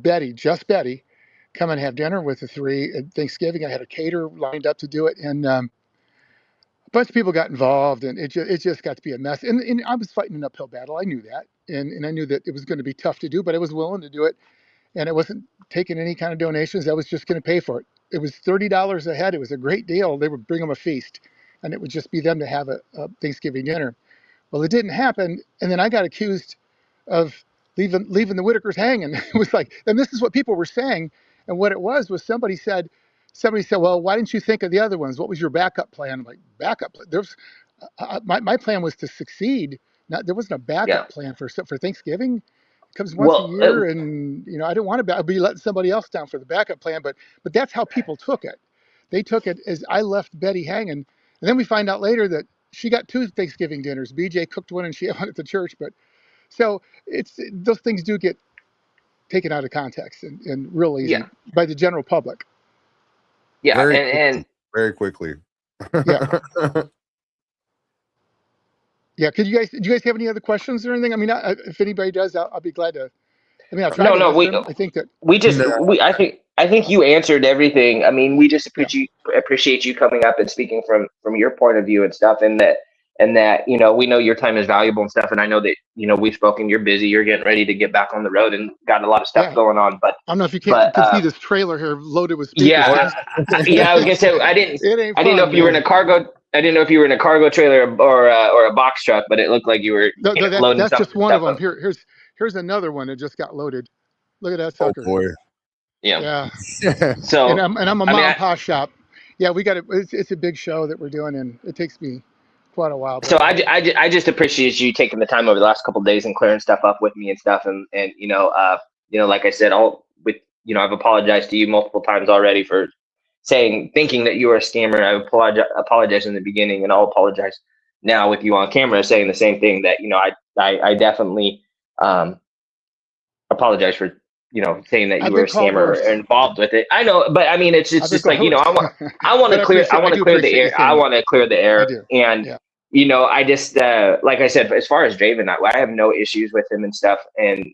Betty, just Betty, come and have dinner with the three at Thanksgiving. I had a caterer lined up to do it, and a bunch of people got involved, and it just got to be a mess. And I was fighting an uphill battle. I knew that, and I knew that it was going to be tough to do, but I was willing to do it, and I wasn't taking any kind of donations. I was just going to pay for it. It was $30 a head. It was a great deal. They would bring them a feast, and it would just be them to have a Thanksgiving dinner. Well, it didn't happen, and then I got accused of leaving the Whitakers hanging. It was like, and this is what people were saying, and what it was somebody said, well, why didn't you think of the other ones? What was your backup plan? I'm like, backup plan? My plan was to succeed. Not, there wasn't a Yeah. backup plan for Thanksgiving. It comes once a Well, year, and I didn't want to I'd be letting somebody else down for the backup plan, but that's how people took it. They took it as I left Betty hanging, and then we find out later that she got 2 Thanksgiving dinners. BJ cooked one and she had one at the church, but so those things do get taken out of context and real easy yeah, by the general public. yeah, Very and very quickly. Yeah. Yeah. Do you guys have any other questions or anything? I mean, if anybody does, I'll be glad to. I mean, I'll try to no, answer them. I think that. No. I think you answered everything. I mean, we just Yeah. appreciate you coming up and speaking from your point of view and stuff, and that we know your time is valuable and stuff, and I know that we've spoken. You're busy. You're getting ready to get back on the road and got a lot of stuff Yeah. going on. But I don't know if you but can see this trailer here loaded with speakers. yeah, I was gonna say I didn't know if you were in a cargo. I didn't know if you were in a cargo trailer or a box truck, but it looked like you were No, loading that's just one of them. up. Here's another one that just got loaded. Look at that Oh sucker. boy. Yeah. Yeah. So And I'm a I mom mean, and pop shop. Yeah, we got it. It's a big show that we're doing, and it takes me quite a while. But So I just appreciate you taking the time over the last couple of days and clearing stuff up with me and stuff, and like I said, I've apologized to you multiple times already for thinking that you were a scammer. I apologize in the beginning, and I'll apologize now with you on camera saying the same thing, that I definitely apologize for saying that you I've were a been called scammer worse. or involved with it. I know, but I mean it's I've been just like called worse. I want But to clear I do clear the appreciate you air. I saying want to clear the I air, do. and Yeah. I just like I said, as far as Draven, I have no issues with him and stuff, and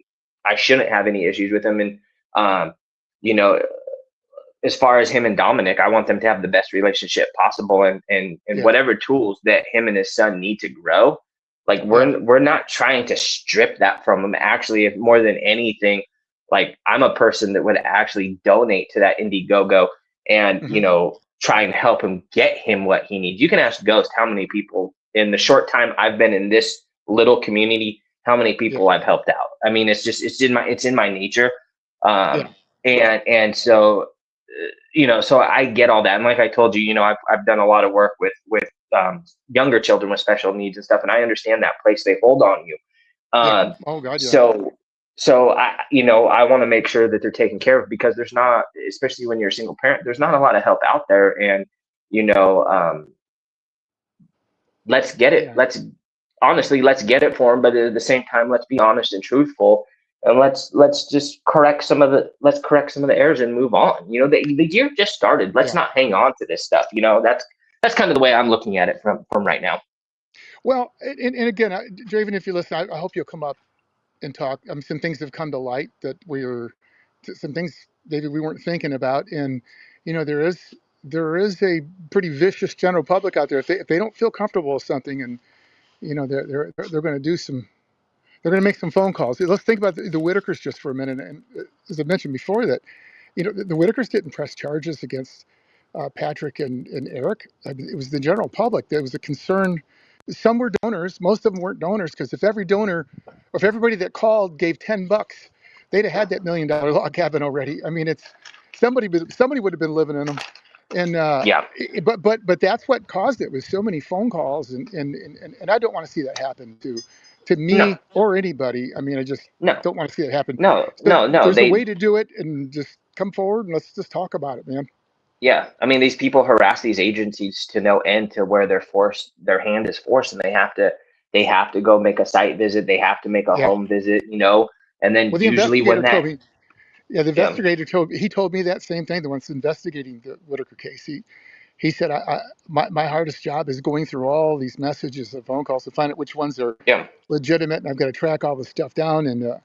I shouldn't have any issues with him. And as far as him and Dominic, I want them to have the best relationship possible, and Yeah. whatever tools that him and his son need to grow, like we're not trying to strip that from him. Actually, if more than anything, like I'm a person that would actually donate to that Indiegogo and Mhm. try and help him get him what he needs. You can ask Ghost how many people in the short time I've been in this little community, how many people I've helped out. I mean, it's in my nature. Yeah. And so so I get all that, and like I told you, I've done a lot of work with younger children with special needs and stuff, and I understand that place they hold on you. Yeah. Oh God, yeah. So I want to make sure that they're taken care of, because there's not, especially when you're a single parent, there's not a lot of help out there, and let's get it. Yeah. Let's get it for them, but at the same time, let's be honest and truthful. And let's just correct some of the errors and move on. The year just started. Let's not hang on to this stuff. That's kind of the way I'm looking at it from right now. Well, and again, Draven, if you listen, I hope you'll come up and talk. Some things have come to light that some things maybe we weren't thinking about, and there is a pretty vicious general public out there. If they don't feel comfortable with something, and they're going to do some. They're going to make some phone calls. Let's think about the Whitakers just for a minute. And as I mentioned before, that the Whitakers didn't press charges against Patrick and Eric. I mean, it was the general public. There was a concern. Some were donors. Most of them weren't donors, because if every donor, or if everybody that called gave $10, they'd have had that $1 million log cabin already. I mean, somebody would have been living in them. And Yeah. but that's what caused it, was so many phone calls, and I don't want to see that happen to me No. or anybody. I mean, I just No. don't want to see that happen. No. There's a way to do it, and just come forward and let's just talk about it, man. Yeah, I mean, these people harass these agencies to no end, to where their hand is forced, and they have to go make a site visit, they have to make a home visit, and then Well, the usually when investigator told that, me. Yeah, the investigator told me that same thing. The one's investigating the Whitaker case. He said, my hardest job is going through all these messages and phone calls to find out which ones are yeah, legitimate, and I've got to track all this stuff down. And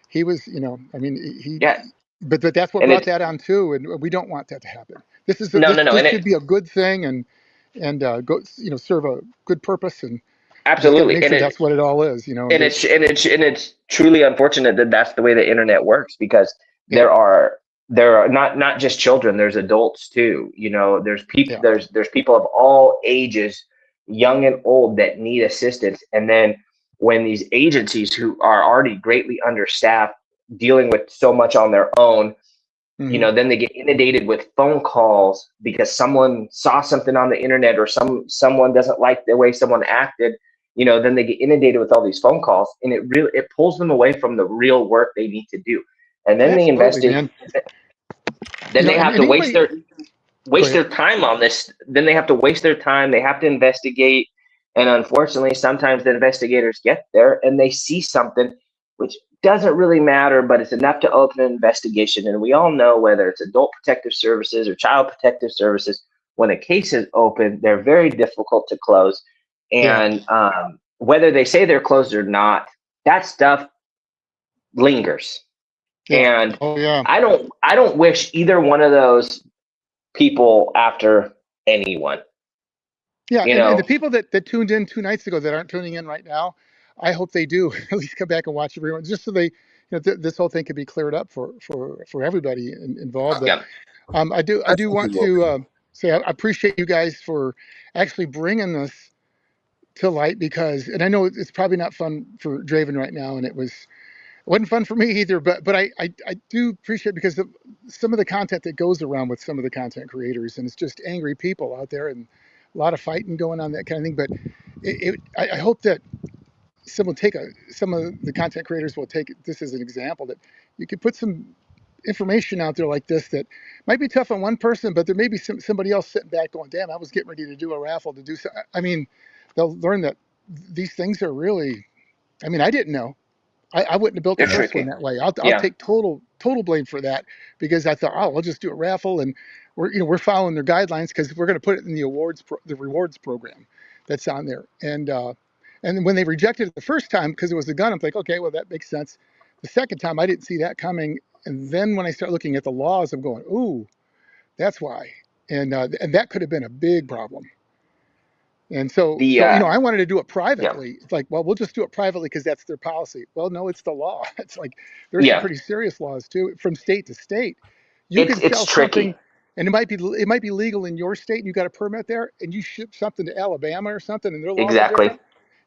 he was, I mean, he yeah, but that's what And brought it's that on too, and we don't want that to happen. This is no, no, no, this and should it be a good thing, and go, serve a good purpose, and you just got to absolutely, make sure that's what it all is. and it's truly unfortunate that that's the way the internet works, because Yeah, there are not just children, there's adults too. There's people yeah, there's people of all ages, young and old, that need assistance. And then when these agencies, who are already greatly understaffed, dealing with so much on their own, hmm then they get inundated with phone calls because someone saw something on the internet, or someone doesn't like the way someone acted. Then they get inundated with all these phone calls, and it pulls them away from the real work they need to do. And then they absolutely, invested, man. then they And have to waste anybody, their go waste ahead. their time on this. Then they have to waste their time. They have to investigate. And unfortunately, sometimes the investigators get there and they see something which doesn't really matter, but it's enough to open an investigation. And we all know, whether it's adult protective services or child protective services, when a case is open, they're very difficult to close. Yeah, And whether they say they're closed or not, that stuff lingers. yeah, And oh yeah, I don't wish either one of those people after anyone. yeah. You And the know, people that tuned in 2 nights ago that aren't tuning in right now, I hope they do at least come back and watch everyone, just so they, this whole thing could be cleared up for everybody involved. But yeah, I I do think it want will to be. say I appreciate you guys for actually bringing this to light, because, and I know it's probably not fun for Draven right now, and it wasn't fun for me either. But I do appreciate, because of some of the content that goes around with some of the content creators, and it's just angry people out there, and a lot of fighting going on, that kind of thing. But I hope that some of the content creators will take this as an example, that you could put some information out there like this that might be tough on one person, but there may be somebody else sitting back going, damn, I was getting ready to do a raffle to do so. I mean, they'll learn that these things are really, I mean, I didn't know. I wouldn't have built the they're first one tricky. that way. I'll Yeah, take total blame for that, because I thought, oh, I'll just do a raffle, and we're following their guidelines, because we're going to put it in the rewards program that's on there. And when they rejected it the first time because it was a gun, I'm like, okay, well, that makes sense. The second time, I didn't see that coming, and then when I start looking at the laws, I'm going, ooh, that's why. And that could have been a big problem. And the so I wanted to do it yeah, privately. It's like, well, we'll just do it privately because that's their policy. Well, no, it's the law. It's like there's some yeah. pretty serious laws too, from state to state. You It's can it's sell something, tricky. and it might be legal in your state, and you got a permit there, and you ship something to Alabama or something, and their laws are Exactly. different.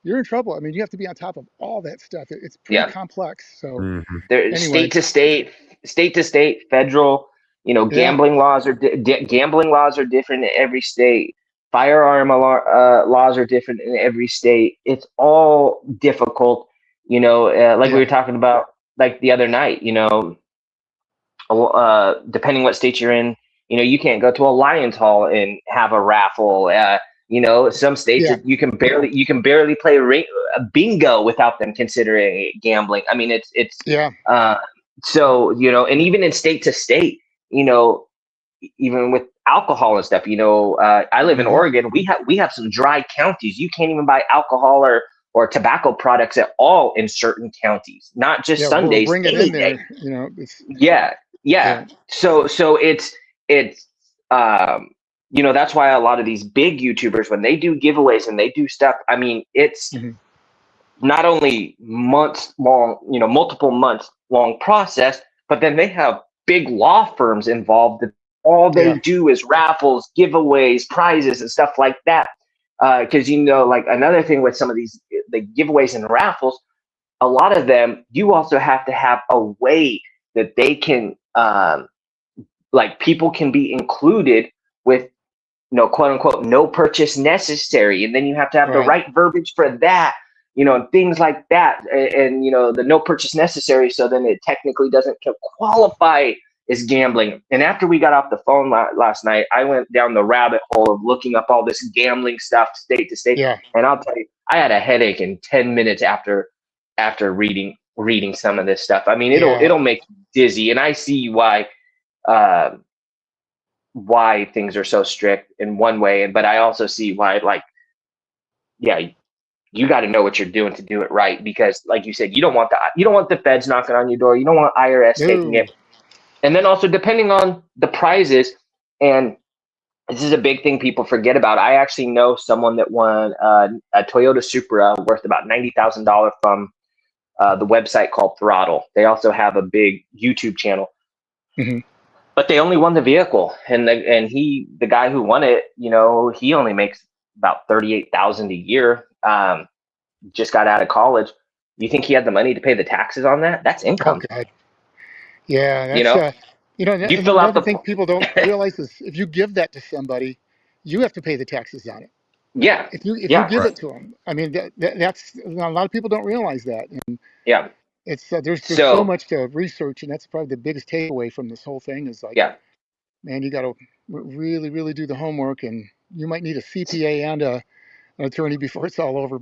You're in trouble. I mean, you have to be on top of all that stuff. It's pretty Yeah. complex. So Mhm. There, anyway, state to state, federal. yeah, Gambling laws are different in every state. Firearm laws are different in every state. It's all difficult. Like we yeah, were talking about, like the other night. Depending what state you're in, you can't go to a Lions Hall and have a raffle. Some states yeah, you can barely play a bingo without them considering it gambling. I mean, it's yeah, uh, so and even in state to state, you know, even with alcohol and stuff. I live in hmm Oregon. We have some dry counties. You can't even buy alcohol or tobacco products at all in certain counties, not just yeah. We'll Sundays, bring it any in day. there. It's Yeah, yeah. yeah, So it's that's why a lot of these big YouTubers, when they do giveaways and they do stuff, I mean, it's hmm not only months long, multiple months long process, but then they have big law firms involved that all they yeah, do is raffles, giveaways, prizes, and stuff like that. Because like another thing with some of these the giveaways and raffles, a lot of them, you also have to have a way that they can like people can be included with quote unquote no purchase necessary, and then you have to have the right, right verbiage for that, and things like that, and the no purchase necessary, so then it technically doesn't qualify as gambling. And after we got off the phone last night, I went down the rabbit hole of looking up all this gambling stuff state to state, yeah, and I'll tell you, I had a headache in 10 minutes after reading some of this stuff. I mean, it'll yeah. it'll make you dizzy, and I see uh, why things are so strict in one way, but I also see why, like, yeah, you got to know what you're doing to do it right, because like you said, you don't want the feds knocking on your door, you don't want IRS taking No, it, And then also depending on the prizes, and this is a big thing people forget about. I actually know someone that won a Toyota Supra worth about $90,000 from the website called Throttle. They also have a big YouTube channel, Hmm. but they only won the vehicle, and the guy who won it, he only makes about 38,000 a year. Just got out of college. You think he had the money to pay the taxes on that? That's Oh income. God. Yeah, You that's know, you and fill out another the thing people don't realize is if you give that to somebody, you have to pay the taxes on it. yeah, If you yeah, give Right. it to them, I mean that's a lot of people don't realize that, and yeah. it's there's so So much to research, and that's probably the biggest takeaway from this whole thing is like, yeah, man, you got to really really do the homework, and you might need a CPA and an attorney before it's all over.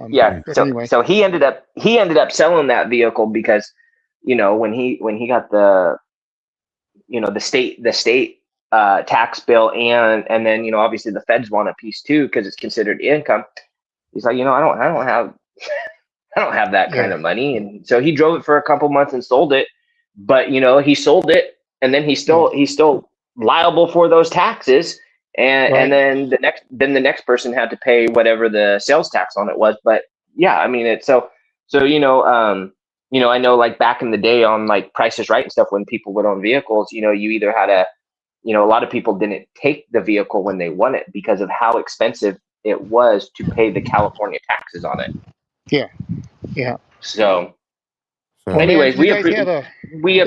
yeah. But So anyway, so he ended up selling that vehicle because, when he got the state tax bill, and then obviously the feds want a piece too because it's considered income. He's like, I don't have that kind yeah, of money, and so he drove it for a couple months and sold it. But he sold it, and then yeah, he's still liable for those taxes, and right, then the next person had to pay whatever the sales tax on it was. But yeah, I mean it's so I know like back in the day on like Price is Right and stuff when people would own vehicles, you either had a lot of people didn't take the vehicle when they won it because of how expensive it was to pay the California taxes on it. yeah, yeah. So, Well, So, man, anyways, we you guys have a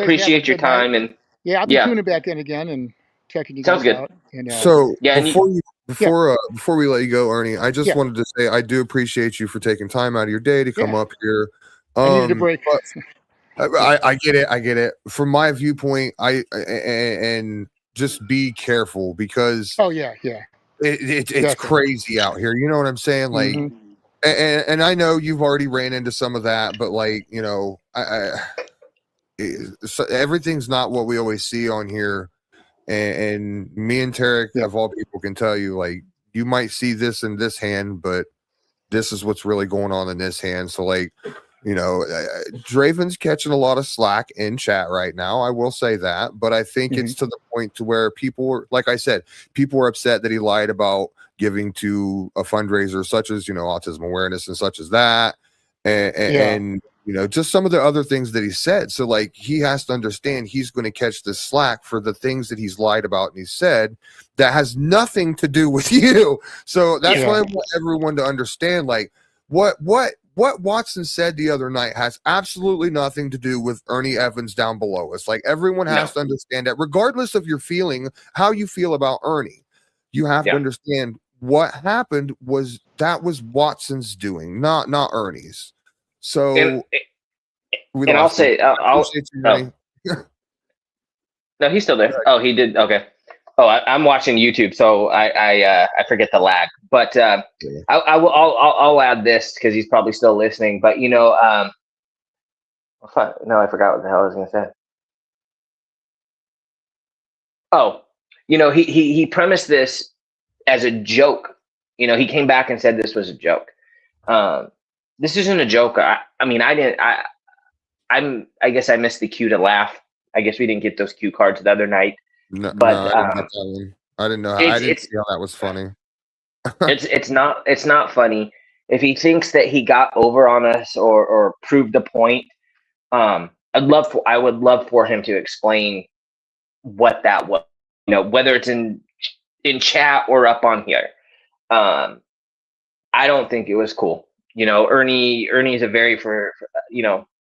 appreciate your good night. time, and Yeah, I'll be yeah, tuning back in again and checking you sounds guys good. out. And so Yeah, and before you yeah, before we let you go, Ernie, I just yeah, wanted to say I do appreciate you for taking time out of your day to come yeah. up here. I needed a break. But I get it. I get it. From my viewpoint, and just be careful because Oh yeah, yeah, it's definitely. crazy out here. You know what I'm saying? Like, Hmm. and I know you've already ran into some of that, but like, so everything's not what we always see on here. And me and Tarek, Yeah, of all people, can tell you, like, you might see this in this hand, but this is what's really going on in this hand. So, like, Draven's catching a lot of slack in chat right now. I will say that, but I think hmm, it's to the point to where people are, like I said, people are upset that he lied about giving to a fundraiser such as autism awareness and such as that, yeah, and just some of the other things that he said. So like he has to understand he's going to catch the slack for the things that he's lied about and he said that has nothing to do with you. So that's Yeah, what yeah, I want everyone to understand. Like what Watson said the other night has absolutely nothing to do with Ernie Evans down below us. Like everyone no, has to understand that regardless of your feeling, how you feel about Ernie, you have to yeah, understand what happened was Watson's doing, not Ernie's. and So we and I'll lost him. say, I appreciate you, oh Ernie. no, he's still there. Oh, he did. Okay. Oh, I'm watching YouTube, so I forget the lag. But Yeah. I'll add this because he's probably still listening. But no, I forgot what the hell I was gonna say. Oh, he premised this as a joke. He came back and said this was a joke. Um, this isn't a joke. I mean, I didn't. I guess I missed the cue to laugh. I guess we didn't get those cue cards the other night. No, But I didn't get that one. I didn't know. I it's didn't it's see how that was funny. it's not funny. If he thinks that he got over on us or proved the point, I would love for him to explain what that was. Whether it's in chat or up on here. Um, I don't think it was cool. Ernie's a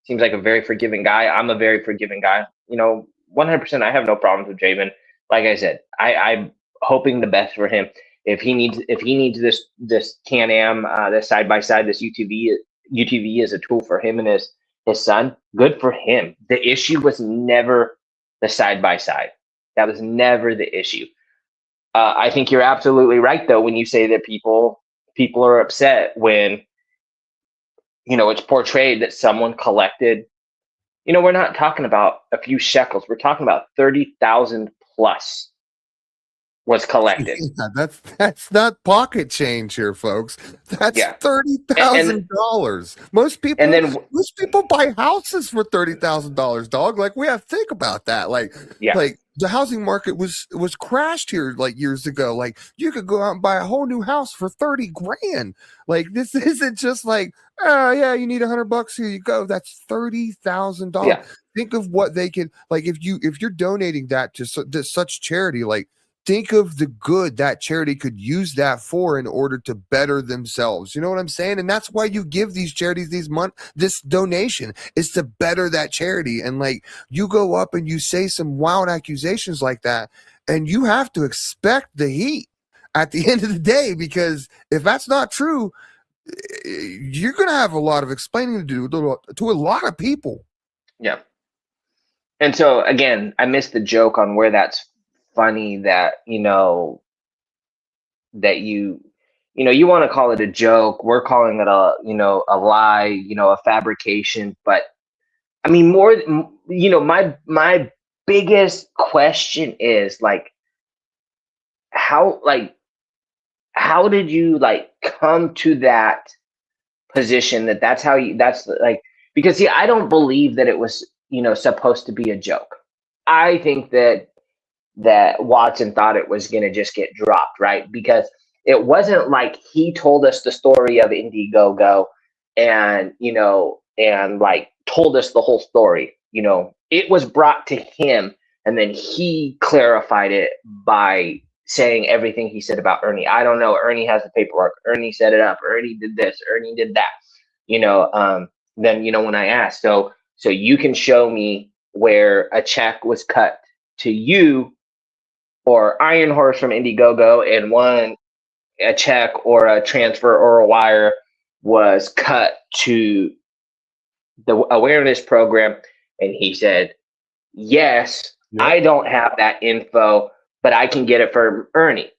seems like a very forgiving guy. I'm a very forgiving guy. 100%. I have no problems with Javen. Like I said, I'm hoping the best for him. If he needs this Can-Am, this side by side, this UTV is a tool for him and his son. Good for him. The issue was never the side by side. That was never the issue. I think you're absolutely right though when you say that people are upset when it's portrayed that someone collected. We're not talking about a few shekels. We're talking about 30,000 plus. was collected. Yeah, that's not pocket change here, folks. That's Yeah. $30,000. Most And then people buy houses for $30,000, dog. Like we have to think about that. Like yeah. the housing market was crashed here like years ago. Like you could go out and buy a whole new house for 30 grand. Like this isn't just like, oh yeah, you need $100, here you go. That's $30,000. Yeah. Think of what they can, like, if you're donating that to such charity, like think of the good that charity could use that for in order to better themselves. You know what I'm saying? And that's why you give these charities this donation is to better that charity. And like you go up and you say some wild accusations like that, and you have to expect the heat at the end of the day, because if that's not true, you're going to have a lot of explaining to do to a lot of people. Yeah. And so again, I missed the joke on where that's funny that, that you want to call it a joke. We're calling it a lie, a fabrication. But I mean, my biggest question is like, how did you like come to that position that's like, because see, I don't believe that it was, supposed to be a joke. I think that Watson thought it was going to just get dropped, right? Because it wasn't like he told us the story of Indiegogo and, and like told us the whole story. It was brought to him and then he clarified it by saying everything he said about Ernie. I don't know. Ernie has the paperwork. Ernie set it up. Ernie did this. Ernie did that. Then, when I asked, so you can show me where a check was cut to you or Iron Horse from Indiegogo, and a check or a transfer or a wire was cut to the awareness program. And he said, yes, yep. I don't have that info, but I can get it from Ernie.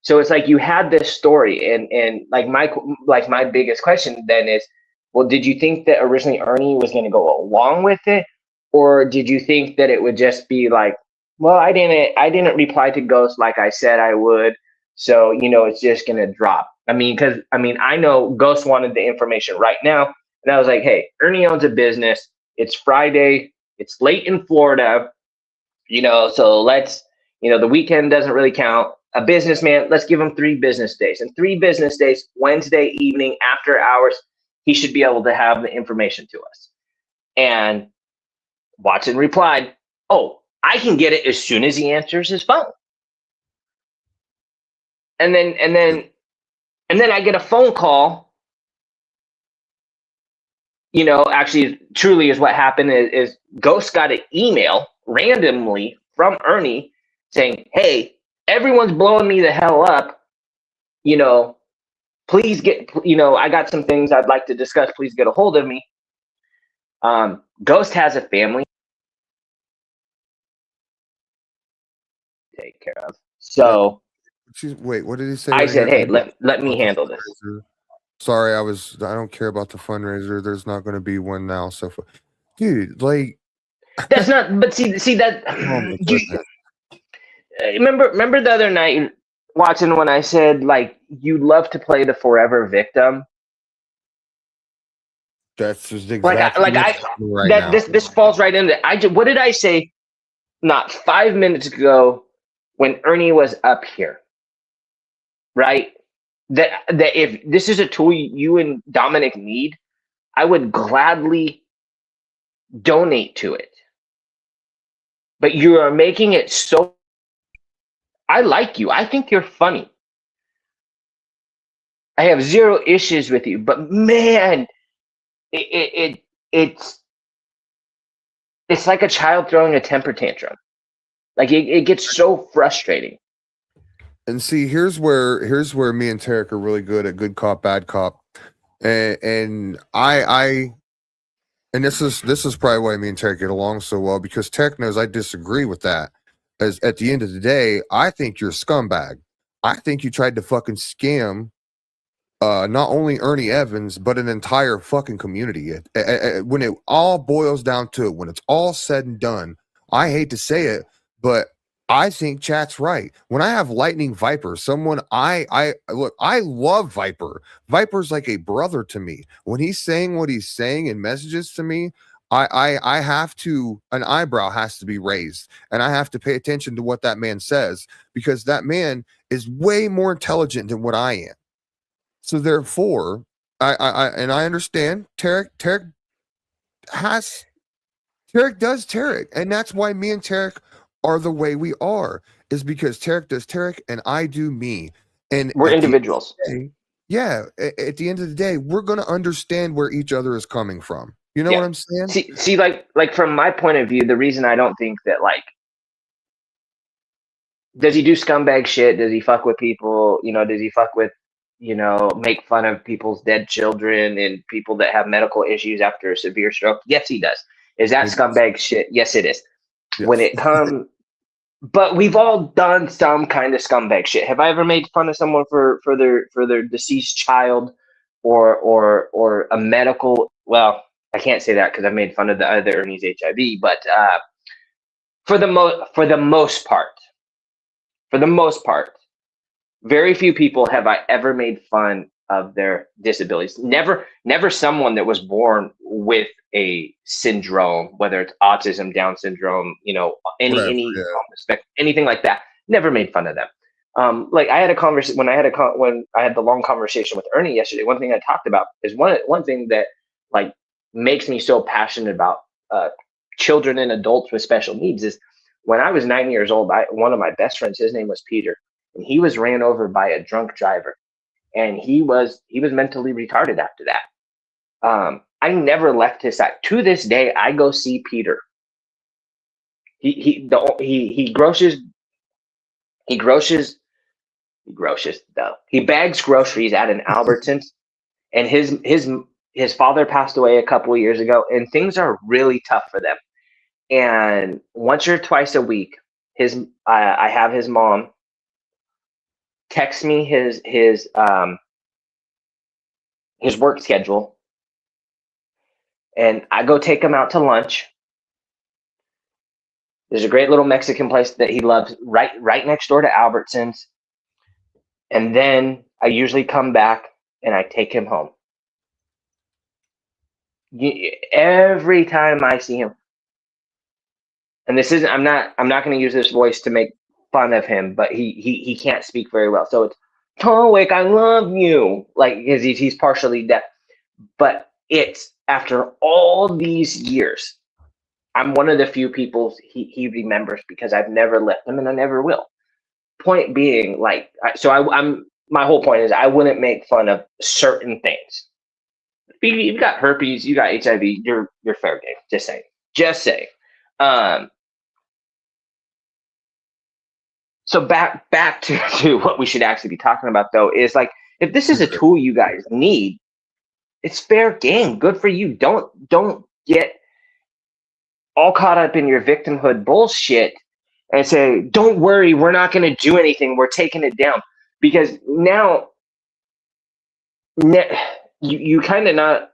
So it's like you had this story, and like my biggest question then is, well, did you think that originally Ernie was going to go along with it, or did you think that it would just be like, well, I didn't reply to Ghost like I said I would, so it's just going to drop. I mean, I know Ghost wanted the information right now, and I was like, hey, Ernie owns a business. It's Friday. It's late in Florida. So let's, the weekend doesn't really count. A businessman, let's give him 3 business days. And 3 business days, Wednesday evening after hours, he should be able to have the information to us. And Watson replied, oh, I can get it as soon as he answers his phone. And then I get a phone call. Actually, truly is what happened is Ghost got an email randomly from Ernie saying, hey, everyone's blowing me the hell up. Please get, I got some things I'd like to discuss. Please get a hold of me. Ghost has a family to take care of. So wait, what did he say? I said, hey, let me handle this. Sorry, I don't care about the fundraiser. There's not going to be one now. So, dude, like, that's not, but see that, remember the other night, Watson, when I said, like, you love to play the forever victim? That's just exactly this falls right into it. What did I say not 5 minutes ago when Ernie was up here? Right? That if this is a tool you and Dominic need, I would gladly donate to it. But you are making it so. I like you. I think you're funny. I have 0 issues with you, but man, it's like a child throwing a temper tantrum. Like it gets so frustrating. And see, here's where me and Tarek are really good at good cop, bad cop, and this is probably why me and Tarek get along so well, because Tarek knows I disagree with that. As at the end of the day, I think you're a scumbag. I think you tried to fucking scam not only Ernie Evans, but an entire fucking community. When it all boils down to it, when it's all said and done, I hate to say it, but I think chat's right. When I have Lightning Viper, someone I look, I love Viper. Viper's like a brother to me. When he's saying what he's saying in messages to me, I have to, an eyebrow has to be raised, and I have to pay attention to what that man says, because that man is way more intelligent than what I am. So therefore, I understand Tarek has Tarek does Tarek, and that's why me and Tarek are the way we are, is because Tarek does Tarek and I do me. And We're at the end of individuals. the day, yeah, at the end of the day, we're gonna understand where each other is coming from. You know Yeah. what I'm saying? See, like from my point of view, the reason I don't think that, like, does he do scumbag shit? Does he fuck with people? You know, does he fuck with, you know, make fun of people's dead children and people that have medical issues after a severe stroke? Yes, he does. Is that It is. scumbag shit? Yes, it is. Yes. When it comes, but we've all done some kind of scumbag shit. Have I ever made fun of someone for their deceased child, or a medical? Well, I can't say that because I made fun of the other Ernie's HIV. But for the most part, very few people have I ever made fun of their disabilities. Never someone that was born with a syndrome, whether it's autism, Down syndrome, you know, Whatever, any yeah. anything like that. Never made fun of them. Like I had a conversation when I had the long conversation with Ernie yesterday. One thing I talked about is one thing that, like, makes me so passionate about children and adults with special needs is when I was 9 years old. One of my best friends, his name was Peter, and he was ran over by a drunk driver, and he was mentally retarded after that. I never left his side. To this day, I go see Peter. He bags groceries at an Albertsons, and his father passed away a couple of years ago, and things are really tough for them. And once or twice a week, I have his mom text me his work schedule, and I go take him out to lunch. There's a great little Mexican place that he loves right next door to Albertsons. And then I usually come back and I take him home. Every time I see him, and this isn't, I'm not going to use this voice to make fun of him, but he can't speak very well. So it's, Towick, I love you. Like, he's partially deaf. But it's after all these years, I'm one of the few people he remembers, because I've never left him and I never will. Point being, like, I'm my whole point is I wouldn't make fun of certain things. You've got herpes, you got HIV, you're fair game. Just saying. So back to what we should actually be talking about, though, is, like, if this is a tool you guys need, it's fair game. Good for you. Don't get all caught up in your victimhood bullshit and say, don't worry, we're not going to do anything, we're taking it down. Because now you kind of not,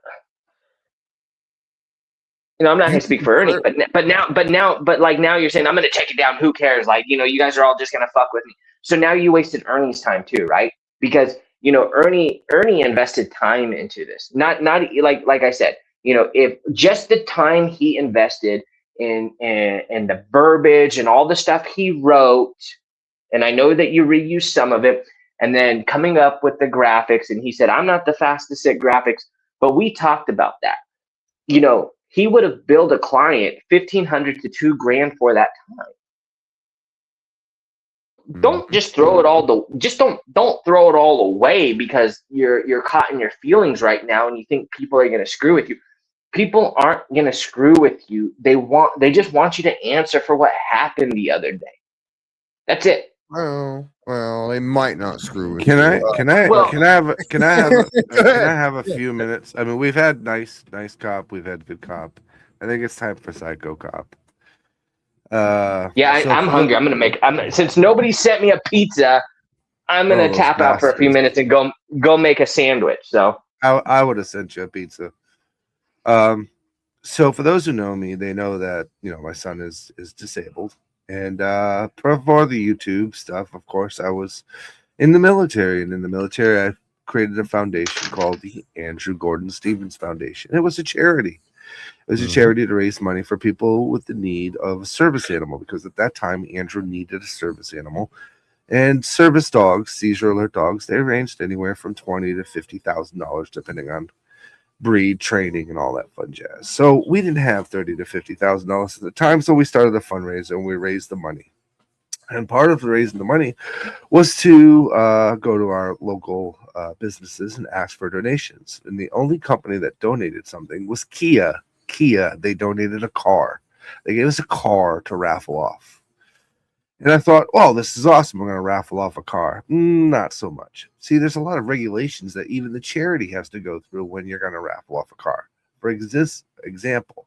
you know, I'm not going to speak for Ernie, but now you're saying, I'm going to take it down, who cares? Like, you know, you guys are all just going to fuck with me. So now you wasted Ernie's time too, right? Because, you know, Ernie invested time into this. Not like I said, you know, if just the time he invested in the verbiage and all the stuff he wrote, and I know that you reused some of it, and then coming up with the graphics, and he said, I'm not the fastest at graphics, but we talked about that. You know, he would have billed a client $1,500 to $2,000 for that time. Don't just throw it all don't throw it all away because you're caught in your feelings right now and you think people are going to screw with you. People aren't going to screw with you. They just want you to answer for what happened the other day. That's it. Well, they might not screw with Can I you. have a few minutes? I mean, we've had nice cop, we've had good cop. I think it's time for psycho cop. I'm hungry. Since nobody sent me a pizza, I'm gonna tap out for a few minutes and go make a sandwich. So I would have sent you a pizza. So for those who know me, they know that, you know, my son is disabled. And for the YouTube stuff, of course, I was in the military, and in the military, I created a foundation called the Andrew Gordon Stevens Foundation. It was a charity. It was a charity to raise money for people with the need of a service animal, because at that time Andrew needed a service animal. And service dogs, seizure alert dogs, they ranged anywhere from $20,000 to $50,000 depending on breed, training, and all that fun jazz. So we didn't have $30,000 to $50,000 at the time, so we started a fundraiser and we raised the money. And part of raising the money was to go to our local businesses and ask for donations. And the only company that donated something was Kia. Kia, they donated a car. They gave us a car to raffle off. And I thought, oh, this is awesome. We're going to raffle off a car. Not so much. See, there's a lot of regulations that even the charity has to go through when you're going to raffle off a car. For example,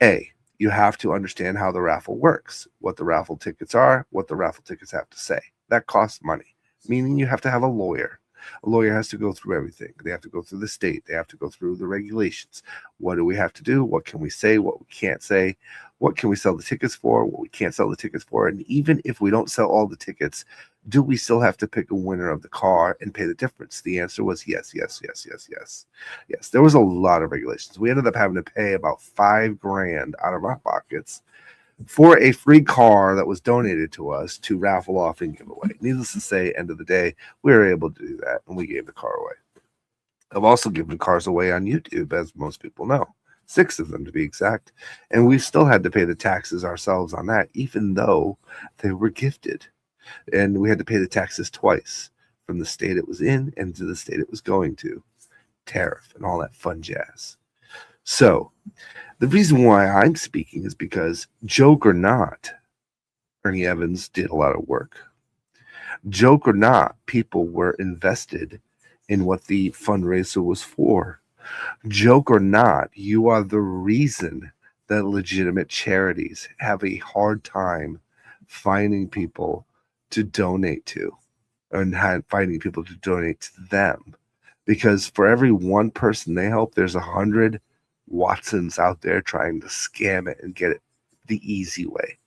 A, you have to understand how the raffle works, what the raffle tickets are, what the raffle tickets have to say. That costs money, meaning you have to have a lawyer. A lawyer has to go through everything. They have to go through the state. They have to go through the regulations. What do we have to do? What can we say? What we can't say? What can we sell the tickets for? What we can't sell the tickets for? And even if we don't sell all the tickets, do we still have to pick a winner of the car and pay the difference? The answer was yes, yes, yes, yes, yes. Yes, there was a lot of regulations. We ended up having to pay about $5,000 out of our pockets for a free car that was donated to us to raffle off and give away. Needless to say, end of the day, we were able to do that, and we gave the car away. I've also given cars away on YouTube, as most people know. 6 of them to be exact. And we still had to pay the taxes ourselves on that, even though they were gifted. And we had to pay the taxes twice, from the state it was in and to the state it was going to. Tariff and all that fun jazz. So the reason why I'm speaking is because, joke or not, Ernie Evans did a lot of work. Joke or not, people were invested in what the fundraiser was for. Joke or not, you are the reason that legitimate charities have a hard time finding people to donate to, and finding people to donate to them. Because for every one person they help, there's 100 Watsons out there trying to scam it and get it the easy way.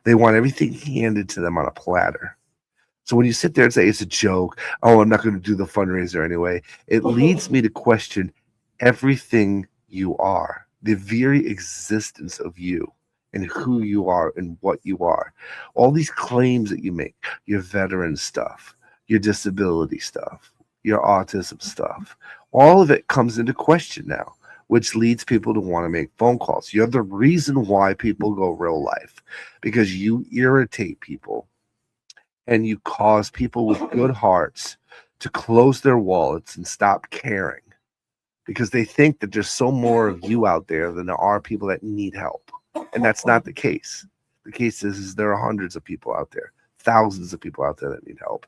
They want everything handed to them on a platter. So when you sit there and say it's a joke, oh, I'm not going to do the fundraiser anyway, it leads me to question everything you are, the very existence of you and who you are and what you are. All these claims that you make, your veteran stuff, your disability stuff, your autism stuff, all of it comes into question now, which leads people to want to make phone calls. You're the reason why people go real life, because you irritate people and you cause people with good hearts to close their wallets and stop caring, because they think that there's so more of you out there than there are people that need help. And that's not the case. The case is there are hundreds of people out there, thousands of people out there that need help.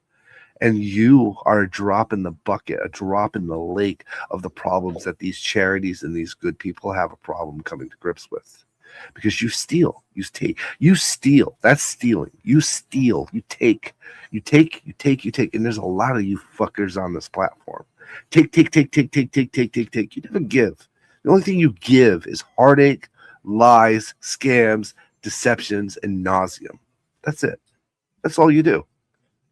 And you are a drop in the bucket, a drop in the lake of the problems that these charities and these good people have a problem coming to grips with. Because you steal, you take, you steal. That's stealing. You steal, you take, you take, you take, you take. And there's a lot of you fuckers on this platform. Take. You never give. The only thing you give is heartache, lies, scams, deceptions, and nauseum. That's it. That's all you do.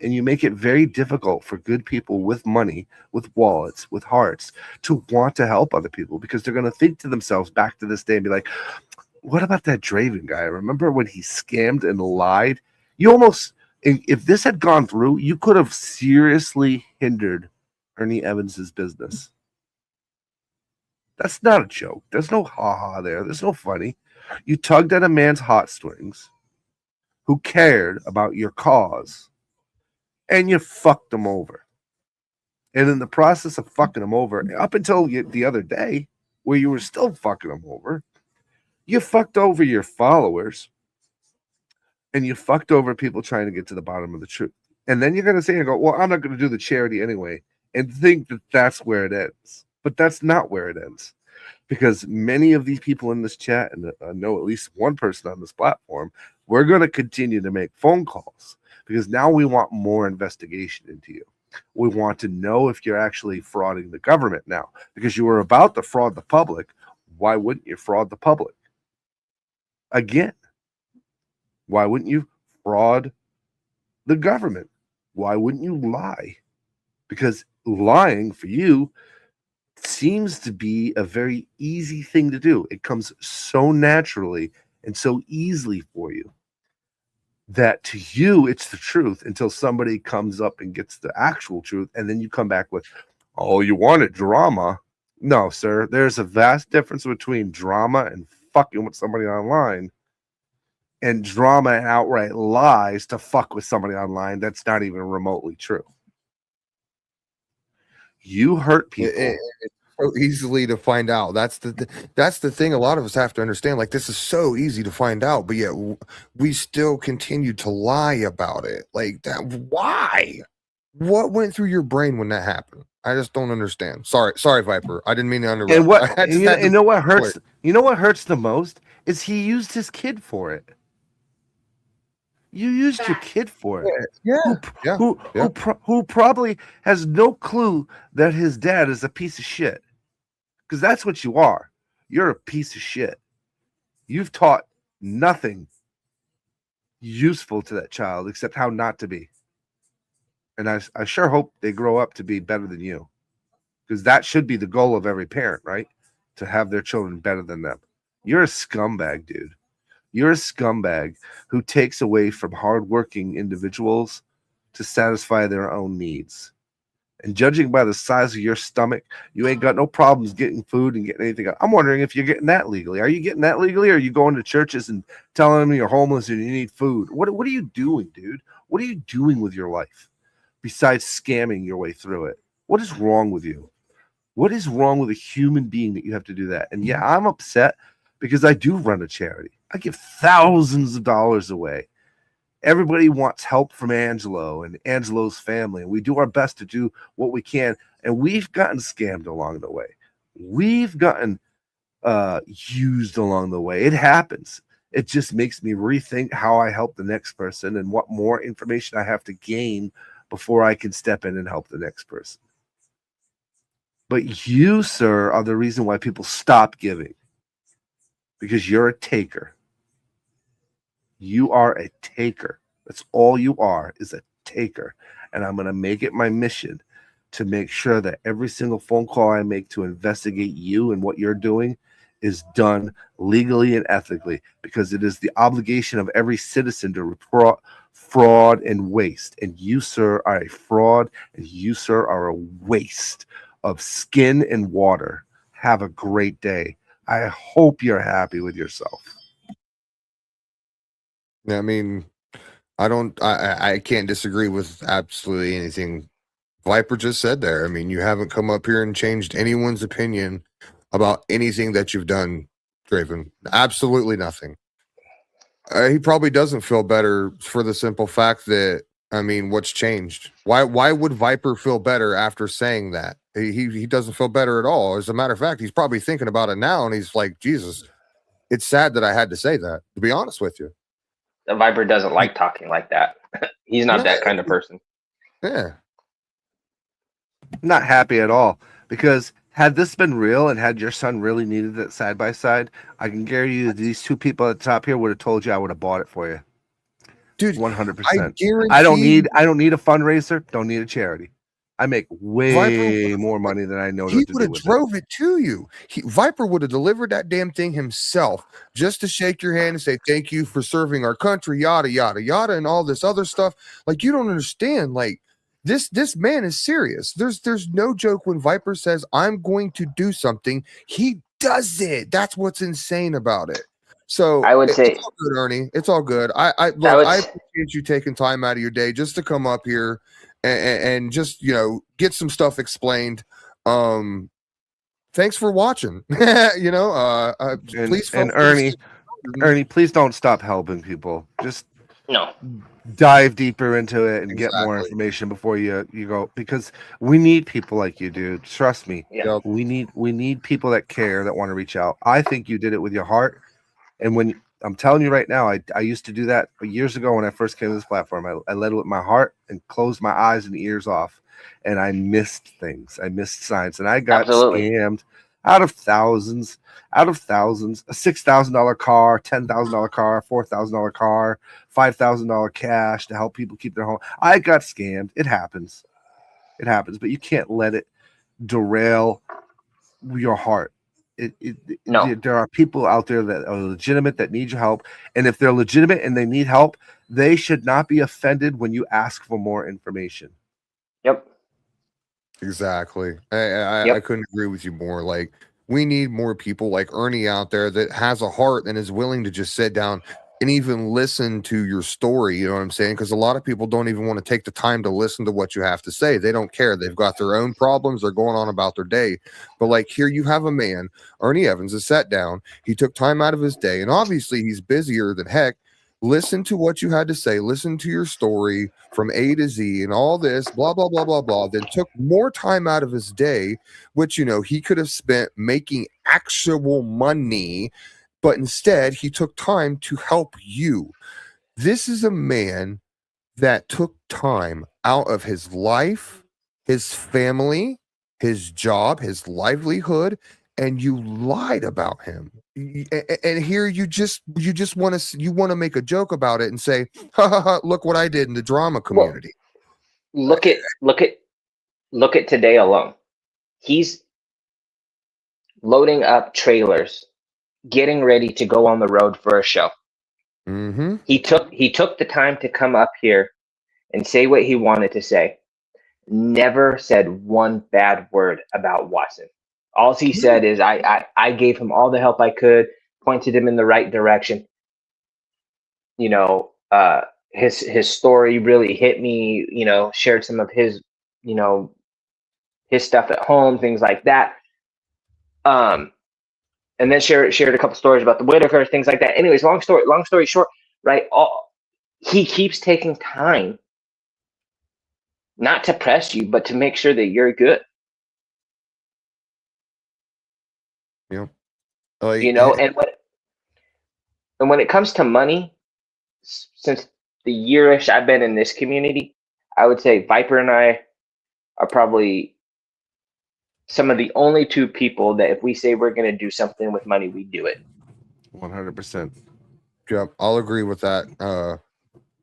And you make it very difficult for good people with money, with wallets, with hearts to want to help other people, because they're going to think to themselves back to this day and be like, what about that Draven guy? Remember when he scammed and lied? You almost, if this had gone through, you could have seriously hindered Ernie Evans's business. That's not a joke. There's no ha-ha there. There's no funny. You tugged at a man's heartstrings who cared about your cause, and you fucked him over. And in the process of fucking him over, up until the other day, where you were still fucking him over, you fucked over your followers, and you fucked over people trying to get to the bottom of the truth. And then you're going to say and go, well, I'm not going to do the charity anyway, and think that that's where it ends. But that's not where it ends. Because many of these people in this chat, and I know at least one person on this platform, we're going to continue to make phone calls, because now we want more investigation into you. We want to know if you're actually frauding the government now, because you were about to fraud the public. Why wouldn't you fraud the public? Again, Why wouldn't you fraud the government? Why wouldn't you lie? Because lying for you seems to be a very easy thing to do. It comes so naturally and so easily for you that to you it's the truth until somebody comes up and gets the actual truth, and then you come back with, oh, you wanted drama. No, sir, there's a vast difference between drama and fucking with somebody online and drama and outright lies to fuck with somebody online that's not even remotely true. You hurt people. It's so easily to find out. That's the thing. A lot of us have to understand. Like, this is so easy to find out, but yet we still continue to lie about it. Like that. Why? What went through your brain when that happened? I just don't understand. Sorry, Viper. I didn't mean to interrupt. And what I just had to you know what clear hurts? it. You know what hurts the most is he used his kid for it. You used your kid for it. Yeah. Who probably has no clue that his dad is a piece of shit. Because that's what you are. You're a piece of shit. You've taught nothing useful to that child except how not to be. And I sure hope they grow up to be better than you. Because that should be the goal of every parent, right? To have their children better than them. You're a scumbag, dude. You're a scumbag who takes away from hardworking individuals to satisfy their own needs. And judging by the size of your stomach, you ain't got no problems getting food and getting anything else. I'm wondering if you're getting that legally. Are you getting that legally? Or are you going to churches and telling them you're homeless and you need food? What are you doing, dude? What are you doing with your life besides scamming your way through it? What is wrong with you? What is wrong with a human being that you have to do that? And yeah, I'm upset because I do run a charity. I give thousands of dollars away. Everybody wants help from Angelo and Angelo's family, and we do our best to do what we can. And we've gotten scammed along the way. We've gotten used along the way. It happens. It just makes me rethink how I help the next person and what more information I have to gain before I can step in and help the next person. But you, sir, are the reason why people stop giving. Because you're a taker. You are a taker. That's all you are, is a taker. And I'm going to make it my mission to make sure that every single phone call I make to investigate you and what you're doing is done legally and ethically, because it is the obligation of every citizen to report fraud and waste. And you, sir, are a fraud, and you, sir, are a waste of skin and water. Have a great day. I hope you're happy with yourself. I mean, I can't disagree with absolutely anything Viper just said there. I mean, you haven't come up here and changed anyone's opinion about anything that you've done, Draven. Absolutely nothing. He probably doesn't feel better for the simple fact that, I mean, what's changed? Why would Viper feel better after saying that? He doesn't feel better at all. As a matter of fact, he's probably thinking about it now, and he's like, Jesus, it's sad that I had to say that, to be honest with you. The Viper doesn't like talking like that. He's not that kind of person. Yeah. Not happy at all, because had this been real and had your son really needed it side by side, I can guarantee you these two people at the top here would have told you I would have bought it for you. Dude, 100%. I don't need a fundraiser, don't need a charity. I make way more money than I know. He would have drove it to you. Viper would have delivered that damn thing himself just to shake your hand and say, thank you for serving our country, yada, yada, yada, and all this other stuff. Like, you don't understand. Like, this man is serious. There's no joke when Viper says, I'm going to do something. He does it. That's what's insane about it. So I would say it's all good, Ernie. It's all good. I appreciate you taking time out of your day just to come up here and just, you know, get some stuff explained. Thanks for watching. Please, and Ernie, please don't stop helping people. Just no. Dive deeper into it and get more information before you go, because we need people like you, dude. Trust me. Yeah. We need people that care, that want to reach out. I think you did it with your heart. And when I'm telling you right now, I used to do that years ago when I first came to this platform. I led with my heart and closed my eyes and ears off, and I missed things. I missed signs, and I got scammed. out of thousands, a $6,000 car, $10,000 car, $4,000 car, $5,000 cash to help people keep their home. I got scammed. It happens, but you can't let it derail your heart. No. There are people out there that are legitimate, that need your help, and if they're legitimate and they need help, they should not be offended when you ask for more information. Yep. Exactly. I Yep. couldn't agree with you more. Like, we need more people like Ernie out there that has a heart and is willing to just sit down and even listen to your story. You know what I'm saying? Because a lot of people don't even want to take the time to listen to what you have to say. They don't care. They've got their own problems. They're going on about their day. But like, here you have a man, Ernie Evans, has sat down. He took time out of his day, and obviously he's busier than heck. Listen to what you had to say. Listen to your story from A to Z and all this, blah, blah, blah, blah, blah. Then took more time out of his day, which, you know, he could have spent making actual money, but instead he took time to help you. This is a man that took time out of his life, his family, his job, his livelihood, and you lied about him. And here you just want to make a joke about it and say, ha ha ha, look what I did in the drama community. Well, look at today alone. He's loading up trailers, getting ready to go on the road for a show. Mm-hmm. He took the time to come up here and say what he wanted to say. Never said one bad word about Watson. All he said is I gave him all the help I could, pointed him in the right direction. You know, his story really hit me, you know, shared some of his, you know, his stuff at home, things like that. And then shared a couple stories about the Whitaker, things like that. Anyways, long story short, right? He keeps taking time not to press you, but to make sure that you're good. Yeah. You know, and when it comes to money, since the yearish I've been in this community, I would say Viper and I are probably some of the only two people that if we say we're going to do something with money, we do it. 100%. Yep, I'll agree with that.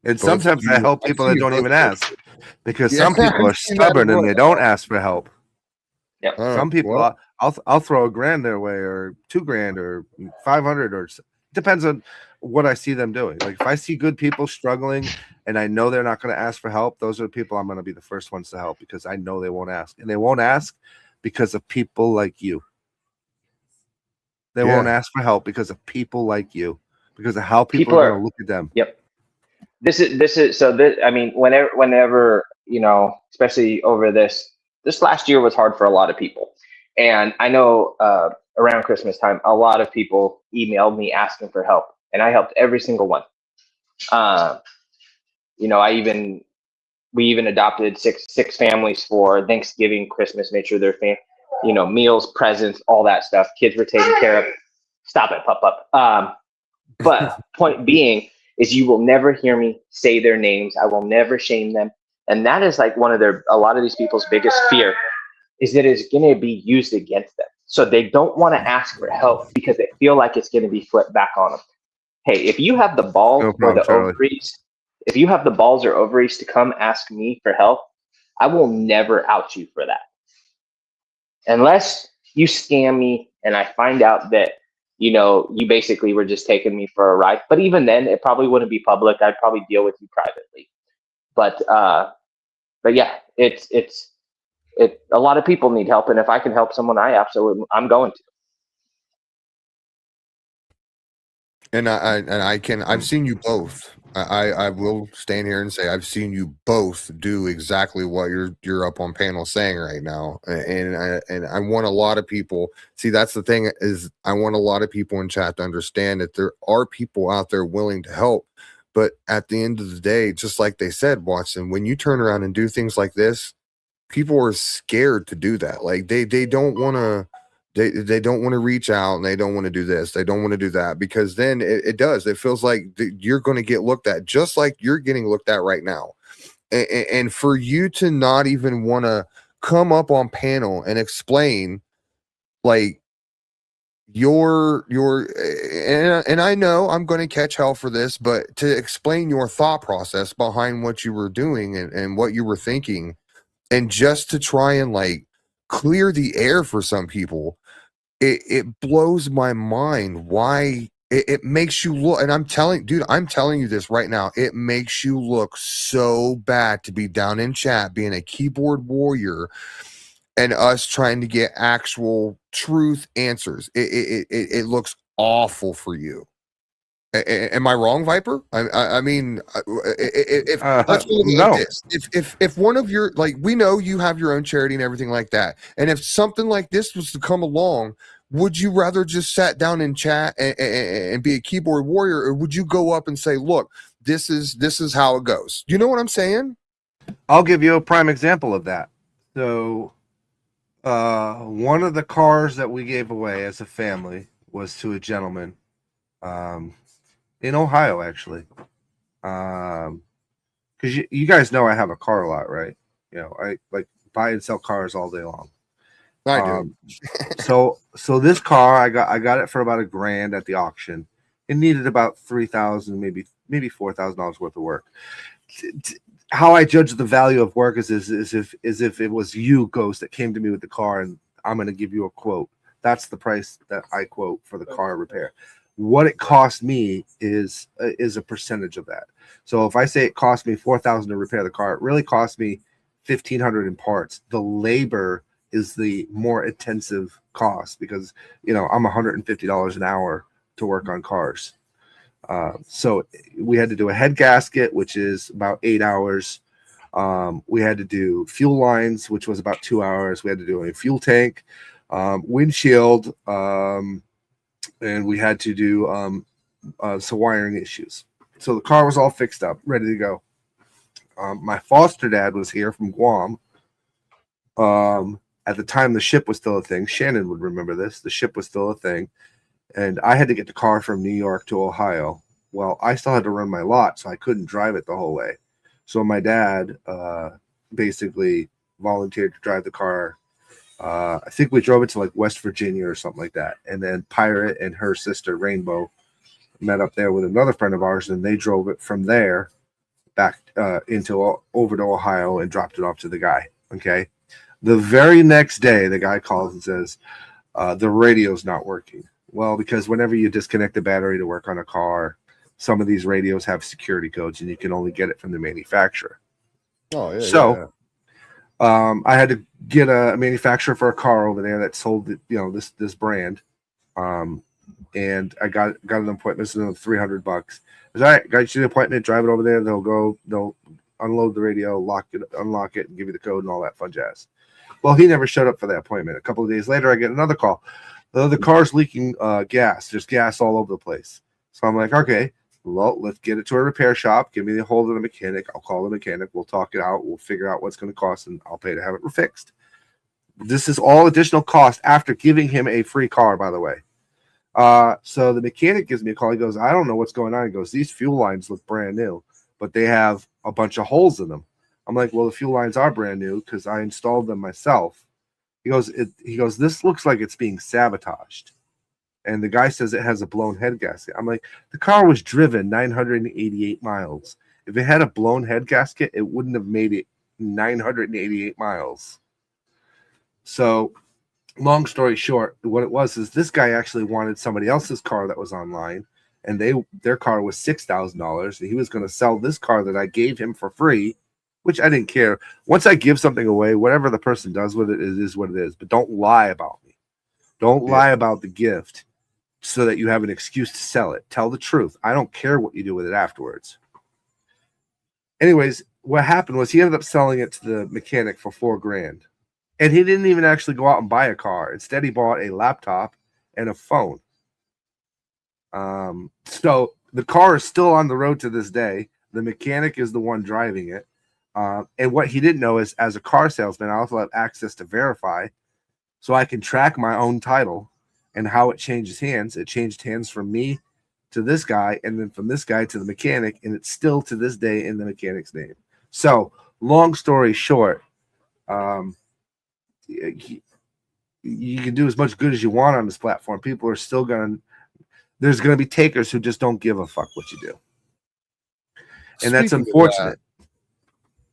And sometimes I help people that don't even ask, because some people are stubborn and they don't ask for help. Yep. Some people, I'll throw $1,000 their way, or $2,000, or 500, or depends on what I see them doing. Like, if I see good people struggling and I know they're not going to ask for help, those are the people I'm going to be the first ones to help, because I know they won't ask, and they won't ask because of people like you. They won't ask for help because of people like you, because of how people are going to look at them. Yep. This is so this, I mean, whenever, you know, especially over this last year was hard for a lot of people. And I know around Christmas time, a lot of people emailed me asking for help, and I helped every single one. You know, we even adopted six families for Thanksgiving, Christmas, made sure their you know, meals, presents, all that stuff. Kids were taken care of. Stop it, pup. But point being is, you will never hear me say their names. I will never shame them. And that is like a lot of these people's biggest fear, is that it's going to be used against them. So they don't want to ask for help because they feel like it's going to be flipped back on them. Hey, if you have the balls or the ovaries, if you have the balls or ovaries to come ask me for help, I will never out you for that. Unless you scam me and I find out that, you know, you basically were just taking me for a ride. But even then, it probably wouldn't be public. I'd probably deal with you privately. But yeah, it's a lot of people need help, and if I can help someone, I'm going to. And I've seen you both. I will stand here and say I've seen you both do exactly what you're up on panel saying right now. And I want a lot of people, see, that's the thing, is I want a lot of people in chat to understand that there are people out there willing to help. But at the end of the day, just like they said, Watson, when you turn around and do things like this, people are scared to do that. Like they don't want to. They don't want to reach out, and they don't want to do this. They don't want to do that, because then it feels like you're going to get looked at just like you're getting looked at right now. And for you to not even want to come up on panel and explain, like, and I know I'm going to catch hell for this, but to explain your thought process behind what you were doing and what you were thinking, and just to try and like clear the air for some people, it blows my mind why it makes you look. And I'm telling you this right now, it makes you look so bad to be down in chat being a keyboard warrior and us trying to get actual truth answers. It looks awful for you. Am I wrong, Viper? I mean, if let's put it like No. this: if one of your, like, we know you have your own charity and everything like that, and if something like this was to come along, would you rather just sat down and chat and be a keyboard warrior, or would you go up and say, "Look, this is how it goes"? You know what I'm saying? I'll give you a prime example of that. So, one of the cars that we gave away as a family was to a gentleman in Ohio, actually. Because you guys know I have a car lot, right? You know, I like buy and sell cars all day long. I do. So this car, I got it for about $1,000 at the auction. It needed about $3,000, maybe $4,000 worth of work. How I judge the value of work is if it was you, Ghost, that came to me with the car, and I'm going to give you a quote. That's the price that I quote for the car repair. What it cost me is a percentage of that. So if I say it cost me $4,000 to repair the car, it really cost me $1,500 in parts. The labor is the more intensive cost because, you know, I'm $150 an hour to work on cars. So we had to do a head gasket, which is about 8 hours. We had to do fuel lines, which was about 2 hours. We had to do a fuel tank, windshield, and we had to do some wiring issues. So the car was all fixed up, ready to go. My foster dad was here from Guam. At the time, the ship was still a thing. Shannon would remember this. The ship was still a thing. And I had to get the car from New York to Ohio. Well, I still had to run my lot, so I couldn't drive it the whole way. So my dad basically volunteered to drive the car. I think we drove it to like West Virginia or something like that. And then Pirate and her sister Rainbow met up there with another friend of ours, and they drove it from there back over to Ohio and dropped it off to the guy. Okay. The very next day, the guy calls and says, the radio's not working. Well, because whenever you disconnect the battery to work on a car, some of these radios have security codes, and you can only get it from the manufacturer. Oh, yeah. So I had to get a manufacturer for a car over there that sold, this brand. And I got an appointment. It's another $300. All right, got you the appointment. Drive it over there. They'll unload the radio, unlock it, and give you the code and all that fun jazz. Well, he never showed up for that appointment. A couple of days later, I get another call. The car's leaking gas. There's gas all over the place. So I'm like, okay, well, let's get it to a repair shop. Give me the hold of the mechanic. I'll call the mechanic. We'll talk it out. We'll figure out what's going to cost, and I'll pay to have it fixed. This is all additional cost after giving him a free car, by the way. So the mechanic gives me a call. He goes, I don't know what's going on. He goes, these fuel lines look brand new, but they have a bunch of holes in them. I'm like, well, the fuel lines are brand new because I installed them myself. He goes, this looks like it's being sabotaged. And the guy says it has a blown head gasket. I'm like, the car was driven 988 miles. If it had a blown head gasket, it wouldn't have made it 988 miles. So long story short, what it was is this guy actually wanted somebody else's car that was online, and their car was $6,000, and he was going to sell this car that I gave him for free, which I didn't care. Once I give something away, whatever the person does with it, it is what it is. But don't lie about me. Don't lie about the gift so that you have an excuse to sell it. Tell the truth. I don't care what you do with it afterwards. Anyways, what happened was he ended up selling it to the mechanic for $4,000. And he didn't even actually go out and buy a car. Instead, he bought a laptop and a phone. So the car is still on the road to this day. The mechanic is the one driving it. And what he didn't know is, as a car salesman, I also have access to Verify, so I can track my own title and how it changes hands. It changed hands from me to this guy, and then from this guy to the mechanic, and it's still to this day in the mechanic's name. So, long story short, you can do as much good as you want on this platform. People are still there's gonna be takers who just don't give a fuck what you do. And that's Speaking of unfortunate.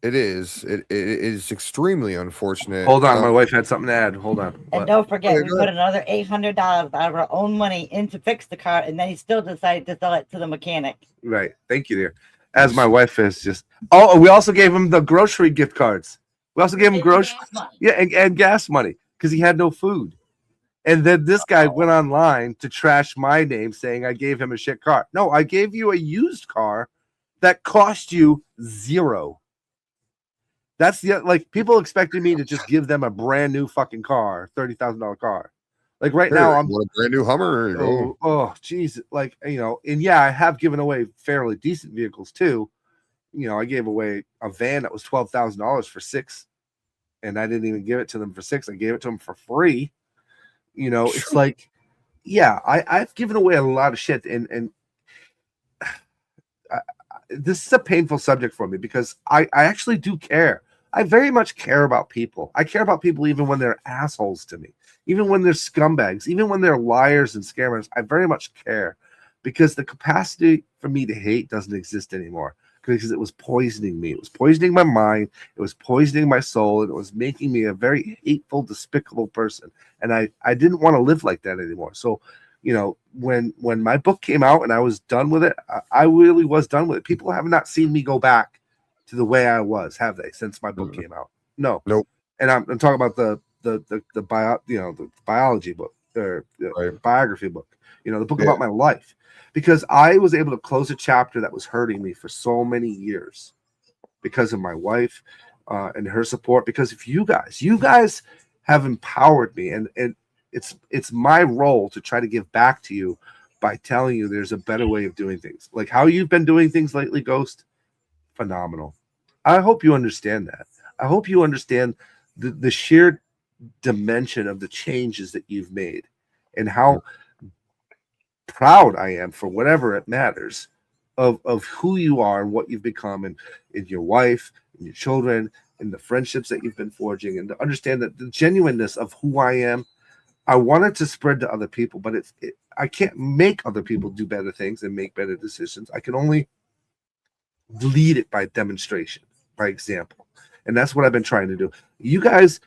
It is. It is extremely unfortunate. Hold on, my wife had something to add. Hold on. And What? don't forget, Okay, we go put another $800 out of our own money in to fix the car, and then he still decided to sell it to the mechanic. Right. Thank you, dear. As my wife is just. Oh, we also gave him the grocery gift cards. We also gave him grocery. Yeah, and gas money because he had no food. And then this guy went online to trash my name, saying I gave him a shit car. No, I gave you a used car that cost you $0. That's the like people expected me to just give them a brand new fucking car, $30,000 car. Like right now, I'm a brand new Hummer. Oh, geez, like and yeah, I have given away fairly decent vehicles too. I gave away a van that was $12,000 for $6,000, and I didn't even give it to them for $6,000. I gave it to them for free. It's like, yeah, I've given away a lot of shit, and this is a painful subject for me because I actually do care. I very much care about people. I care about people even when they're assholes to me, even when they're scumbags, even when they're liars and scammers. I very much care because the capacity for me to hate doesn't exist anymore because it was poisoning me. It was poisoning my mind. It was poisoning my soul. And it was making me a very hateful, despicable person. And I didn't want to live like that anymore. So, when my book came out and I was done with it, I really was done with it. People have not seen me go back to the way I was, have they, since my book came out? No. Nope. And I'm talking about the biology book or biography book, the book about my life, because I was able to close a chapter that was hurting me for so many years because of my wife and her support, because if you guys have empowered me, and it's my role to try to give back to you by telling you there's a better way of doing things. Like how you've been doing things lately, Ghost, phenomenal. I hope you understand that. I hope you understand the sheer dimension of the changes that you've made and how proud I am for whatever it matters of who you are and what you've become, and your wife and your children and the friendships that you've been forging, and to understand that the genuineness of who I am. I wanted to spread to other people, but I can't make other people do better things and make better decisions. I can only lead it by demonstration, by example. And that's what I've been trying to do. You guys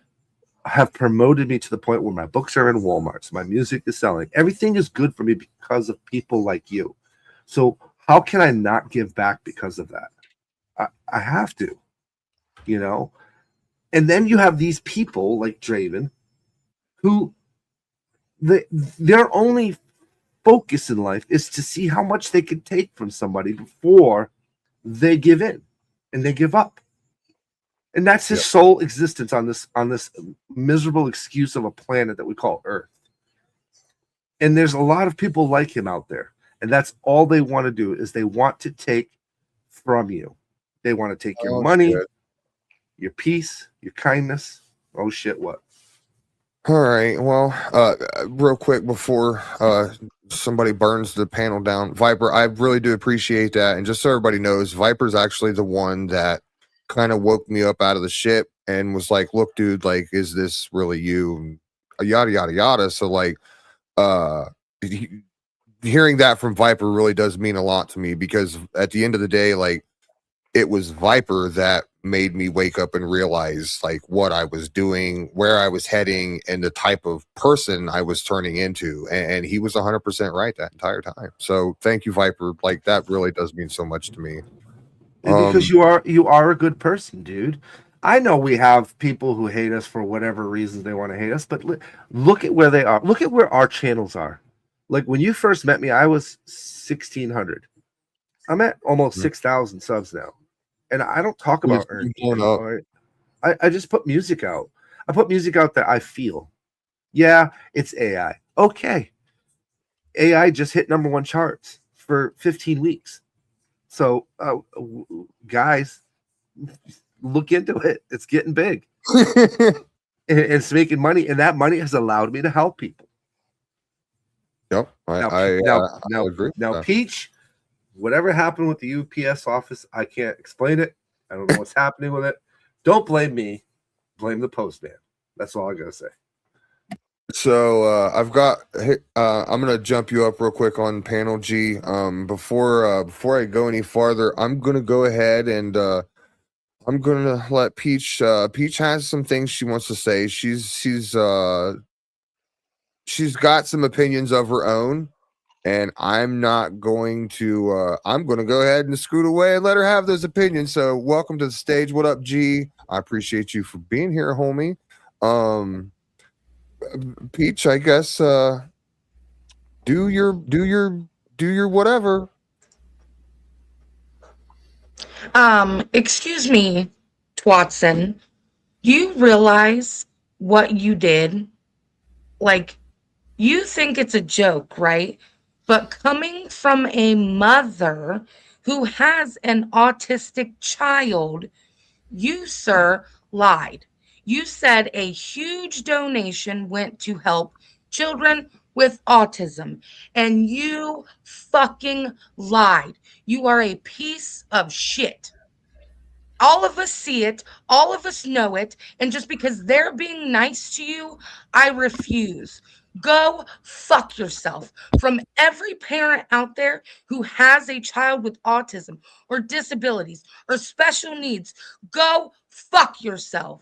have promoted me to the point where my books are in Walmarts, my music is selling. Everything is good for me because of people like you. So how can I not give back because of that? I have to, And then you have these people like Draven who their only focus in life is to see how much they can take from somebody before they give in and they give up. And that's his sole existence on this miserable excuse of a planet that we call Earth. And there's a lot of people like him out there. And that's all they want to do is they want to take from you. They want to take your money, your peace, your kindness. Oh shit, what? All right. Well, real quick before somebody burns the panel down, Viper, I really do appreciate that. And just so everybody knows, Viper's actually the one that kind of woke me up out of the ship and was like, look, dude, like, is this really you? And yada, yada, yada. So like, hearing that from Viper really does mean a lot to me, because at the end of the day, like, it was Viper that made me wake up and realize like what I was doing, where I was heading, and the type of person I was turning into. And he was 100% right that entire time. So thank you, Viper. Like, that really does mean so much to me. Because you are a good person, dude. I know we have people who hate us for whatever reasons they want to hate us, but look at where they are. Look at where our channels are. Like when you first met me, I was 1,600. I'm at almost 6,000 subs now. And I don't talk about earning. I just put music out. I put music out that I feel. Yeah, it's AI. Okay. AI just hit #1 charts for 15 weeks. So, guys, look into it. It's getting big. And it's making money. And that money has allowed me to help people. Yep. Now, agree. Now, Peach, whatever happened with the UPS office, I can't explain it. I don't know what's happening with it. Don't blame me. Blame the postman. That's all I got to say. So I've got. I'm gonna jump you up real quick on panel G. Before I go any farther, I'm gonna go ahead and I'm gonna let Peach. Peach has some things she wants to say. She's got some opinions of her own, and I'm not going to. I'm gonna go ahead and scoot away and let her have those opinions. So welcome to the stage. What up, G? I appreciate you for being here, homie. Peach, I guess. Do your whatever. Excuse me, Twatson. You realize what you did? Like, you think it's a joke, right? But coming from a mother who has an autistic child, you, sir, lied. You said a huge donation went to help children with autism, and you fucking lied. You are a piece of shit. All of us see it, all of us know it, and just because they're being nice to you, I refuse. Go fuck yourself. From every parent out there who has a child with autism or disabilities or special needs, go fuck yourself.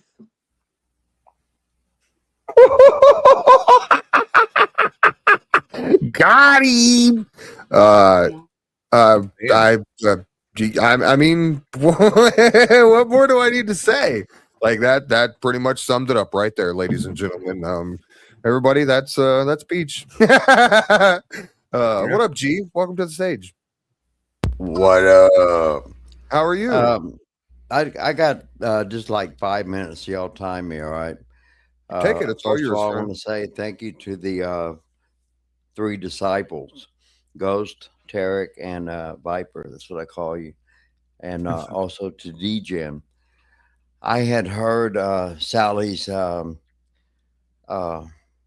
Got him. I mean, what more do I need to say? Like that pretty much summed it up right there, ladies and gentlemen. Everybody, that's Peach. What up, G? Welcome to the stage. What up? How are you? I got just like 5 minutes. Y'all time me, all right? Take it. It's all First yours, of all, I friend. want to say thank you to the 3 disciples, Ghost, Tarek, and Viper. That's what I call you. And also to DGen. I had heard Sally's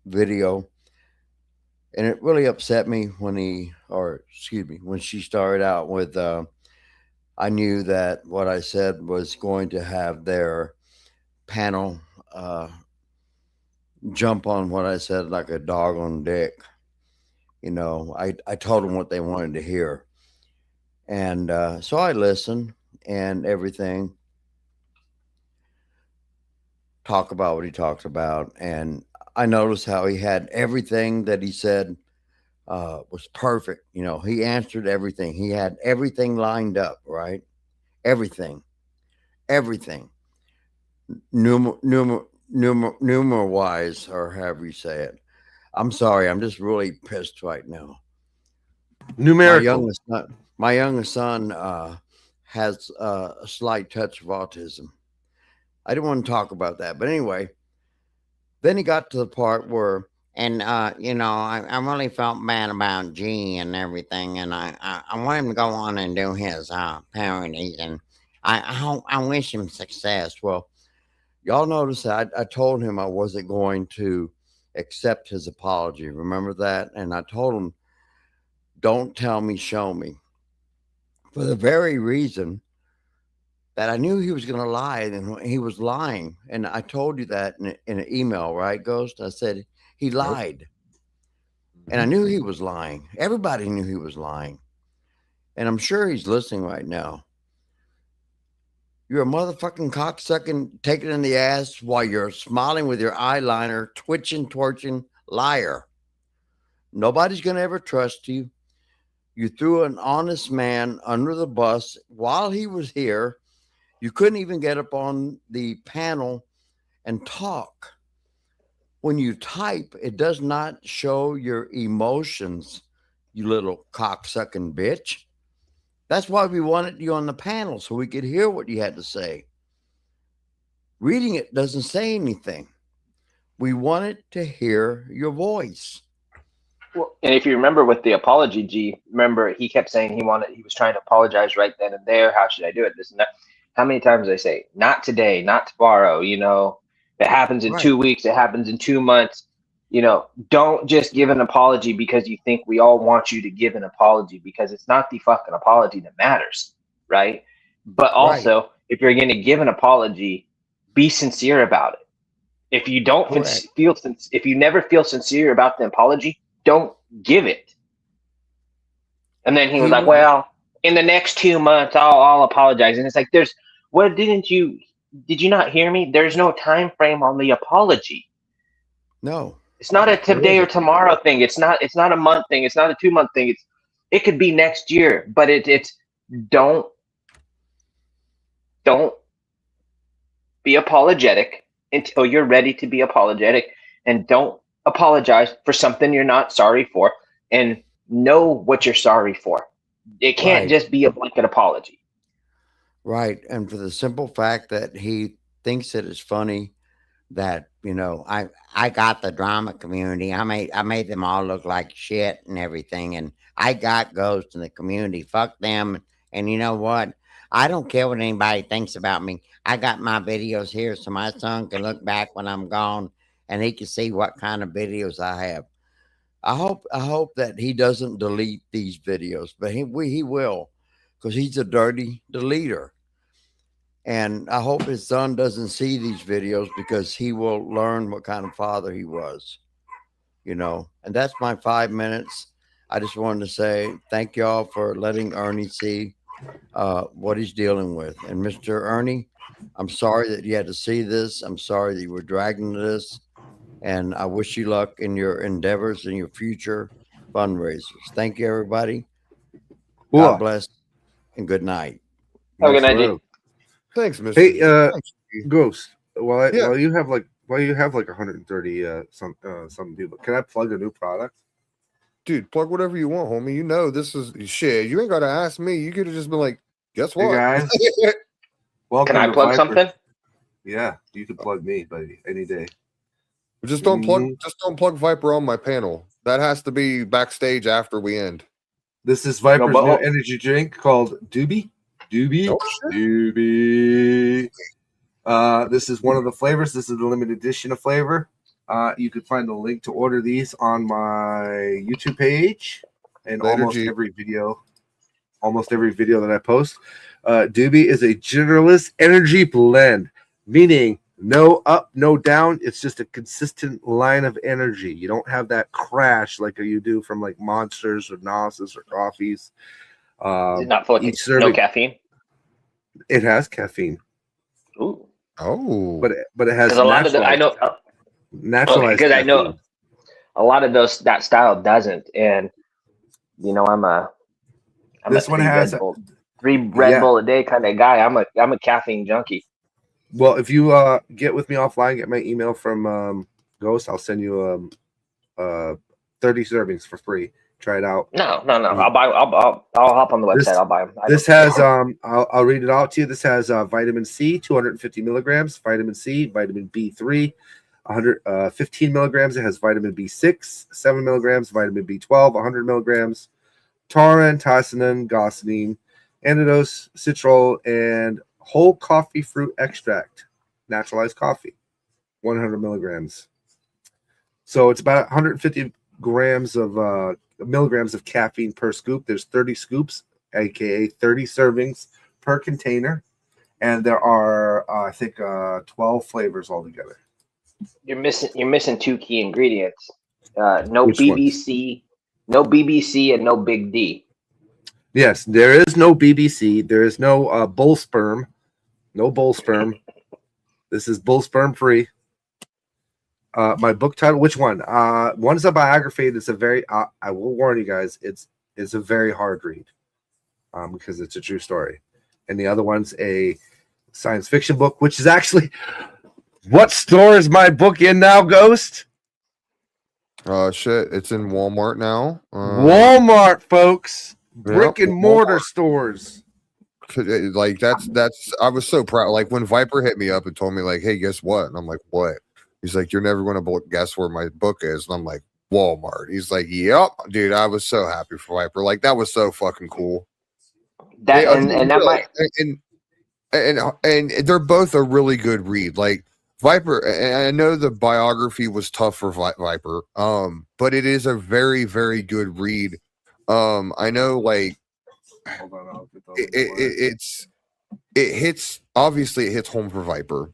video, and it really upset me when when she started out with, I knew that what I said was going to have their panel jump on what I said like a dog on dick. You know, I told them what they wanted to hear. And so I listened and everything. Talk about what he talked about. And I noticed how he had everything that he said was perfect. You know, he answered everything. He had everything lined up, right? Everything. Numer wise, or however you say it. I'm sorry, I'm just really pissed right now. Numerical. My youngest son has a slight touch of autism. I didn't want to talk about that, but anyway, then he got to the part where, and you know, I really felt bad about G and everything, and I want him to go on and do his parodies, and I wish him success. Well, y'all notice that I told him I wasn't going to accept his apology. Remember that? And I told him, don't tell me, show me. For the very reason that I knew he was going to lie, and he was lying. And I told you that in an email, right, Ghost? I said he lied. And I knew he was lying. Everybody knew he was lying. And I'm sure he's listening right now. You're a motherfucking cocksucking, take it in the ass while you're smiling with your eyeliner, twitching, torching liar. Nobody's going to ever trust you. You threw an honest man under the bus while he was here. You couldn't even get up on the panel and talk. When you type, it does not show your emotions, you little cocksucking bitch. That's why we wanted you on the panel, so we could hear what you had to say. Reading it doesn't say anything. We wanted to hear your voice. Well, and if you remember with the apology, G, remember he kept saying he was trying to apologize right then and there. How should I do it? This and that. How many times did I say, not today, not tomorrow, you know, it happens in 2 weeks, it happens in 2 months. You know, don't just give an apology because you think we all want you to give an apology, because it's not the fucking apology that matters, right? But also, if you're going to give an apology, be sincere about it. If you don't Correct. if you never feel sincere about the apology, don't give it. And then he was He like, was well, in the next 2 months, I'll apologize. And it's like, did you not hear me? There's no time frame on the apology. no, It's not a there today or isn't. tomorrow thing. It's not a month thing. It's not a 2 month thing. It could be next year, but it's don't don't be apologetic until you're ready to be apologetic, and don't apologize for something you're not sorry for, and know what you're sorry for. It can't Right, just be a blanket apology. right. And for the simple fact that he thinks that it's funny that, I got the drama community. I made them all look like shit and everything, and I got ghosts in the community. Fuck them. And you know what? I don't care what anybody thinks about me. I got my videos here so my son can look back when I'm gone and he can see what kind of videos I have. I hope that he doesn't delete these videos, but he will, because he's a dirty deleter. And I hope his son doesn't see these videos, because he will learn what kind of father he was. And that's my 5 minutes. I just wanted to say thank y'all for letting Ernie see what he's dealing with. And Mr. Ernie, I'm sorry that you had to see this. I'm sorry that you were dragging this. And I wish you luck in your endeavors and your future fundraisers. Thank you, everybody. God Cool. bless and good night. Have a good Much night, G. love. Thanks, Mr. Hey, G. Thanks, G. Ghost. Yeah. While you have like 130 some people, can I plug a new product? Dude, plug whatever you want, homie. You know this is shit. You ain't gotta ask me. You could have just been like, guess Hey what? guys, welcome Can I to plug Viper. something? Yeah, you can plug me, buddy, any day. Just don't plug Viper on my panel. That has to be backstage after we end. This is Viper's new butthole. energy drink called Doobie. Oh, Doobie. This is one of the flavors. This is the limited edition of flavor. You can find the link to order these on my YouTube page and Later, almost G. every video that I post. Doobie is a generalist energy blend, meaning no up, no down. It's just a consistent line of energy. You don't have that crash like you do from like Monsters or Nosses or coffees. Is it not full of Each no serving, caffeine? it has caffeine, Ooh. Oh. but it has Because a lot of the I know naturalized because I know caffeine. a lot of those that style doesn't, and I'm a This one has three Red Bull a day kind of guy. I'm a caffeine junkie. Well, if you get with me offline, get my email from Ghost, I'll send you 30 servings for free. Try it out. No. I'll hop on the website. I'll buy them. This has I'll read it out to you. This has vitamin C, 250 milligrams, vitamin C, vitamin B3, 15 milligrams. It has vitamin B6, 7 milligrams, vitamin B12, 100 milligrams, taurine, tocinin, gossamin, antidos, citrol, and whole coffee fruit extract, naturalized coffee, 100 milligrams. So it's about 150 grams of milligrams of caffeine per scoop. There's 30 scoops, aka 30 servings per container, and there are I think 12 flavors altogether. You're missing two key ingredients. No Which BBC, no BBC, and no Big D. Yes, there is no BBC. There is no bull sperm. No bull sperm. This is bull sperm free. My book title, which one? One's a biography. That's a very. I will warn you guys. It's a very hard read, because it's a true story, and the other one's a science fiction book, which is actually. What store is my book in now, Ghost? Shit. It's in Walmart now. Walmart, folks. Brick and mortar stores. Like that's. I was so proud. Like when Viper hit me up and told me, like, "Hey, guess what?" And I'm like, "What?" He's like, "You're never going to guess where my book is." And I'm like, "Walmart." He's like, "Yep, dude." I was so happy for Viper. Like that was so fucking cool. That Yeah, and that might and they're both a really good read. Like Viper, and I know the biography was tough for Viper, but it is a very, very good read. I know, like, Hold on, I'll get it hits, obviously it hits home for Viper,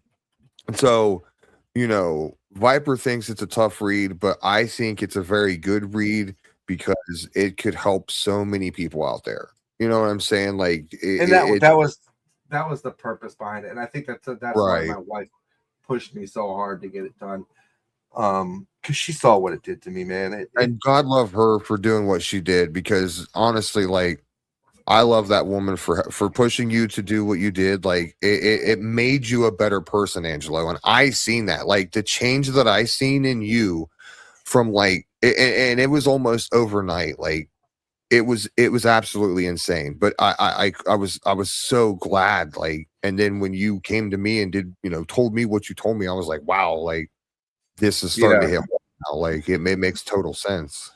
and so Viper thinks it's a tough read, but I think it's a very good read because it could help so many people out there. You know what I'm saying? Like, And that was the purpose behind it. And I think that's why right. my wife pushed me so hard to get it done. Because she saw what it did to me, man. And God love her for doing what she did, because honestly, like, I love that woman for pushing you to do what you did. Like, it made you a better person, Angelo. And I seen that, like, the change that I seen in you from like, and it was almost overnight. Like, it was absolutely insane. But I was so glad. Like, and then when you came to me and did, told me what you told me, I was like, wow, like, this is starting to hit now. Like, it makes total sense.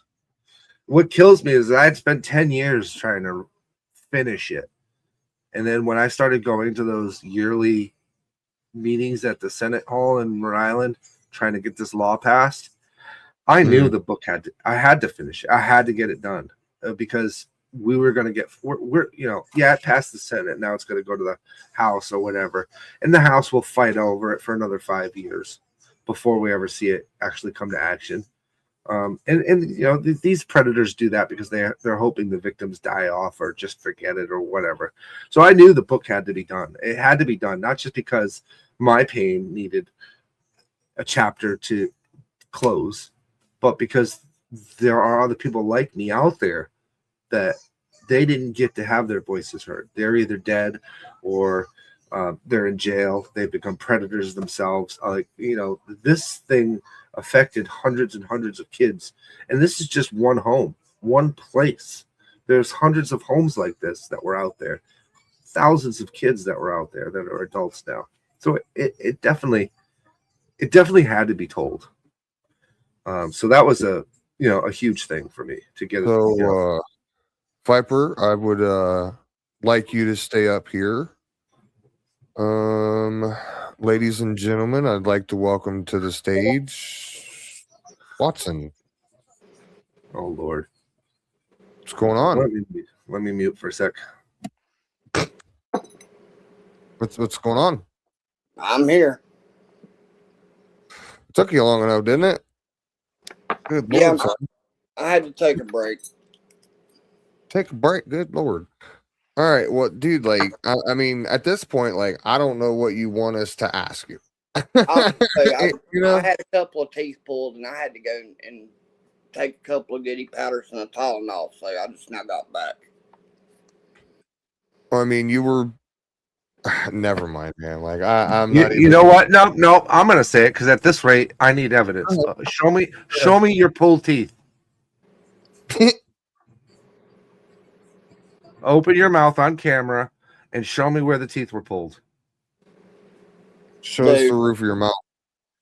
What kills me is that I had spent 10 years trying to finish it. And then when I started going to those yearly meetings at the Senate Hall in Rhode Island, trying to get this law passed, I knew the book I had to finish it. I had to get it done because we were going to get, it passed the Senate. Now it's going to go to the House or whatever. And the House will fight over it for another 5 years before we ever see it actually come to action. These predators do that because they're hoping the victims die off or just forget it or whatever. So I knew the book had to be done. It had to be done, not just because my pain needed a chapter to close, but because there are other people like me out there that they didn't get to have their voices heard. They're either dead or they're in jail. They've become predators themselves. This thing affected hundreds and hundreds of kids. And this is just one home, one place. There's hundreds of homes like this that were out there, thousands of kids that were out there that are adults now. So it definitely had to be told. So that was a huge thing for me to get it. So, Viper, I would like you to stay up here. Ladies and gentlemen, I'd like to welcome to the stage Watson. Oh Lord, what's going on? Let me mute for a sec. What's going on? I'm here. It took you long enough, didn't it? Good Lord, son. I had to take a break. Take a break? Good Lord. All right, well, dude, like, I mean, at this point, like, I don't know what you want us to ask you. I had a couple of teeth pulled, and I had to go and take a couple of goody powders and a Tylenol, so I just now got back. I mean, you were. Never mind, man. Like, I'm you, not. You know what? No, I'm gonna say it because at this rate, I need evidence. Show me your pulled teeth. Open your mouth on camera and show me where the teeth were pulled. Show us the roof of your mouth.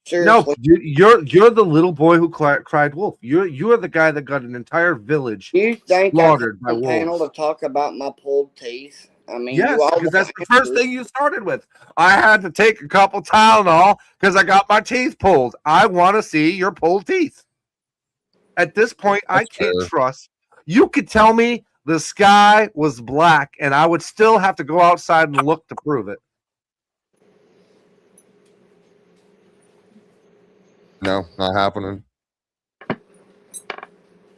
Seriously. No, you're the little boy who cried wolf. You are the guy that got an entire village slaughtered by wolves. Panel to talk about my pulled teeth. I mean, yes, because that's the first thing you started with. I had to take a couple Tylenol because I got my teeth pulled. I want to see your pulled teeth. At this point, I can't trust. You could tell me the sky was black, and I would still have to go outside and look to prove it. No, not happening.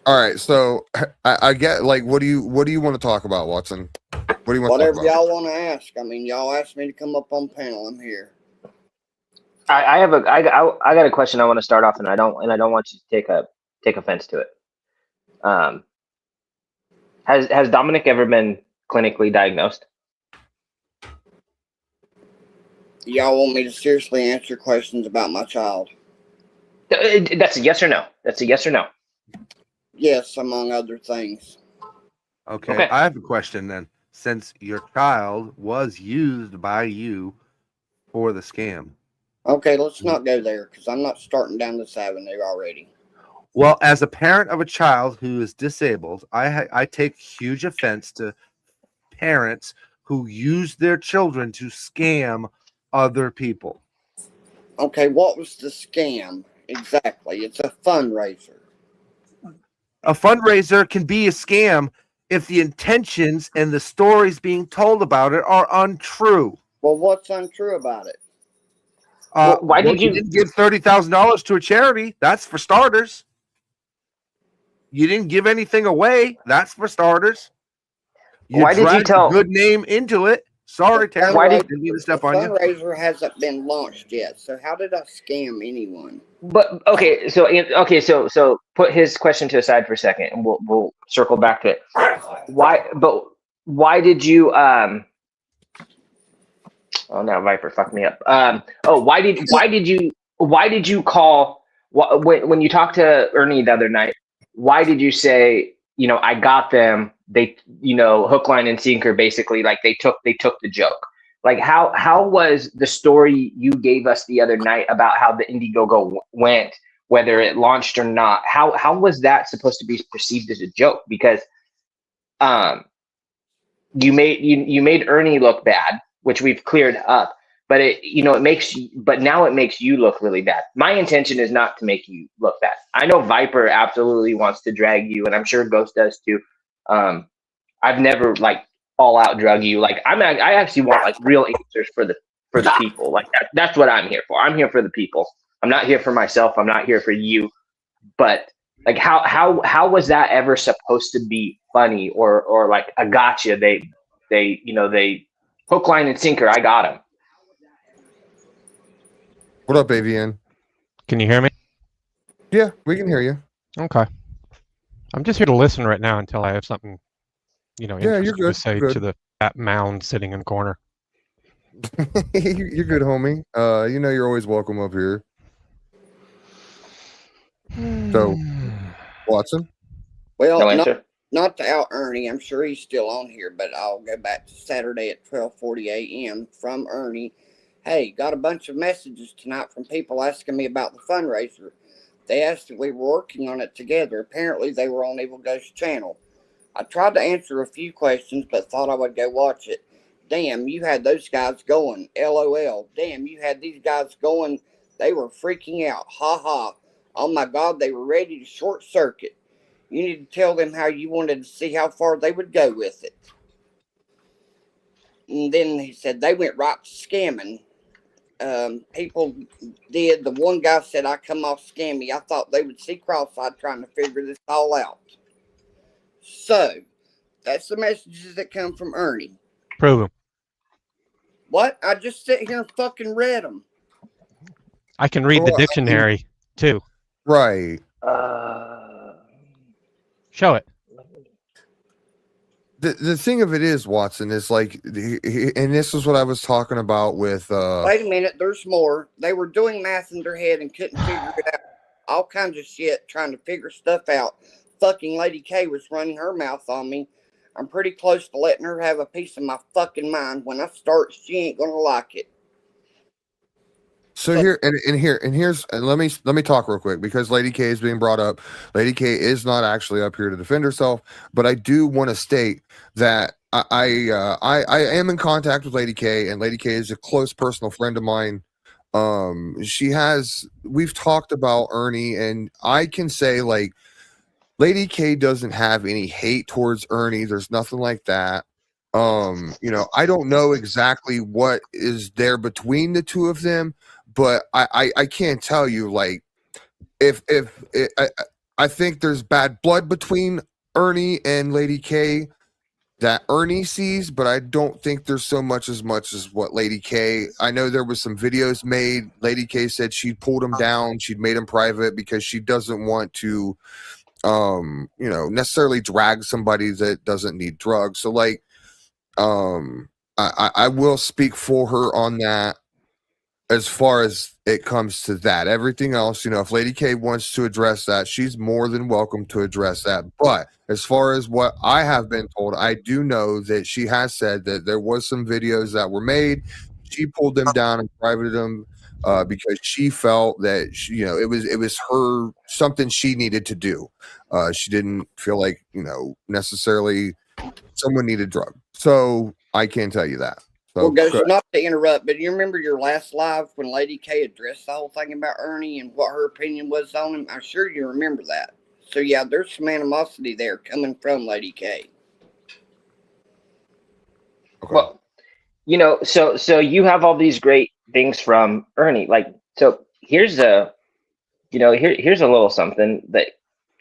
All right, so I get, like, what do you want to talk about, Watson? What do you want Whatever to talk about? y'all want to ask. I mean, y'all asked me to come up on panel. I'm here. I got a question I want to start off, and I don't want you to take offense to it. Has Dominic ever been clinically diagnosed? Y'all want me to seriously answer questions about my child? That's a yes or no. That's a yes or no. Yes, among other things. Okay. I have a question then. Since your child was used by you for the scam. Okay, let's not go there because I'm not starting down this avenue already. Well, as a parent of a child who is disabled, I take huge offense to parents who use their children to scam other people. Okay, what was the scam exactly? It's a fundraiser. A fundraiser can be a scam if the intentions and the stories being told about it are untrue. Well, what's untrue about it? Why did you didn't give $30,000 to a charity? That's for starters. You didn't give anything away. That's for starters. Why did you dragged tell- a good name into it? Sorry, Terry. Didn't mean to step on you. Fundraiser hasn't been launched yet, so how did I scam anyone? But so put his question to the side for a second, and we'll circle back to it. Why did you Oh, now Viper fucked me up. Why did you call when you talked to Ernie the other night? Why did you say, I got them? They, hook, line, and sinker, basically, like they took the joke. Like how was the story you gave us the other night about how the Indiegogo went, whether it launched or not? How was that supposed to be perceived as a joke? Because you made Ernie look bad, which we've cleared up, but now it makes you look really bad. My intention is not to make you look bad. I know Viper absolutely wants to drag you, and I'm sure Ghost does too. I've never all out drug you. I actually want real answers for the people. That's what I'm here for. I'm here for the people. I'm not here for myself. I'm not here for you. But how was that ever supposed to be funny or a gotcha? They hook, line, and sinker. I got him. What up, AVN? Can you hear me? Yeah, we can hear you. Okay. I'm just here to listen right now until I have something, you're interesting good. to say Good. to that mound sitting in the corner. You're good, homie. You're always welcome up here. So, Watson? Well, No answer. not to out Ernie. I'm sure he's still on here, but I'll go back to Saturday at 12:40 a.m. from Ernie. Hey, got a bunch of messages tonight from people asking me about the fundraiser. They asked if we were working on it together. Apparently, they were on Evil Ghost channel. I tried to answer a few questions, but thought I would go watch it. Damn, you had those guys going. LOL. Damn, you had these guys going. They were freaking out. Ha ha. Oh my God, they were ready to short circuit. You need to tell them how you wanted to see how far they would go with it. And then he said they went right to scamming. People did. The one guy said, I come off scammy. I thought they would see cross-eyed trying to figure this all out. So, that's the messages that come from Ernie. Prove them. What? I just sit here and fucking read them. I can read the dictionary too. Right. Show it. The thing of it is, Watson, is and this is what I was talking about with Wait a minute, there's more. They were doing math in their head and couldn't figure it out. All kinds of shit trying to figure stuff out. Fucking Lady K was running her mouth on me. I'm pretty close to letting her have a piece of my fucking mind. When I start, she ain't gonna like it. So let me talk real quick because Lady K is being brought up. Lady K is not actually up here to defend herself, but I do want to state that I am in contact with Lady K, and Lady K is a close personal friend of mine. We've talked about Ernie, and I can say Lady K doesn't have any hate towards Ernie. There's nothing like that. I don't know exactly what is there between the two of them, but I can't tell you I think there's bad blood between Ernie and Lady K that Ernie sees, but I don't think there's so much as what Lady K. I know there was some videos made. Lady K said she pulled him down. She'd made him private because she doesn't want to, necessarily drag somebody that doesn't need drugs. So I will speak for her on that. As far as it comes to that, everything else, if Lady K wants to address that, she's more than welcome to address that. But as far as what I have been told, I do know that she has said that there was some videos that were made. She pulled them down and privated them because she felt that it was her something she needed to do. She didn't feel like necessarily someone needed drugs. So I can't tell you that. Well, Ghost, not to interrupt, but you remember your last live when Lady K addressed the whole thing about Ernie and what her opinion was on him? I'm sure you remember that. So, yeah, there's some animosity there coming from Lady K. Okay. Well, so you have all these great things from Ernie. Like, so here's here's a little something that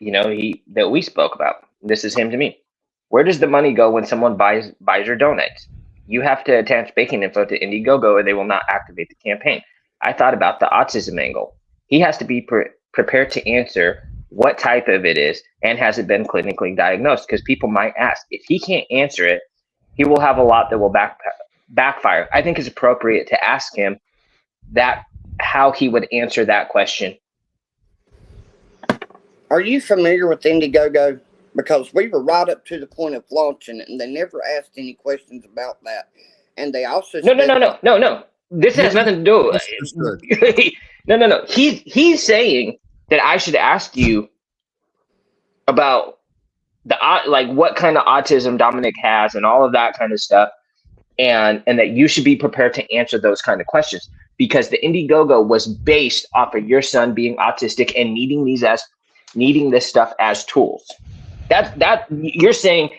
that we spoke about. This is him to me. Where does the money go when someone buys or donates? You have to attach banking info to Indiegogo or they will not activate the campaign. I thought about the autism angle. He has to be prepared to answer what type of it is and has it been clinically diagnosed, because people might ask. If he can't answer it, he will have a lot that will backfire. I think it's appropriate to ask him that, how he would answer that question. Are you familiar with Indiegogo? Because we were right up to the point of launching it, and they never asked any questions about that. And they also no. This has nothing to do with it. No. He's saying that I should ask you about like what kind of autism Dominic has and all of that kind of stuff, and that you should be prepared to answer those kind of questions, because the Indiegogo was based off of your son being autistic and needing this stuff as tools. That you're saying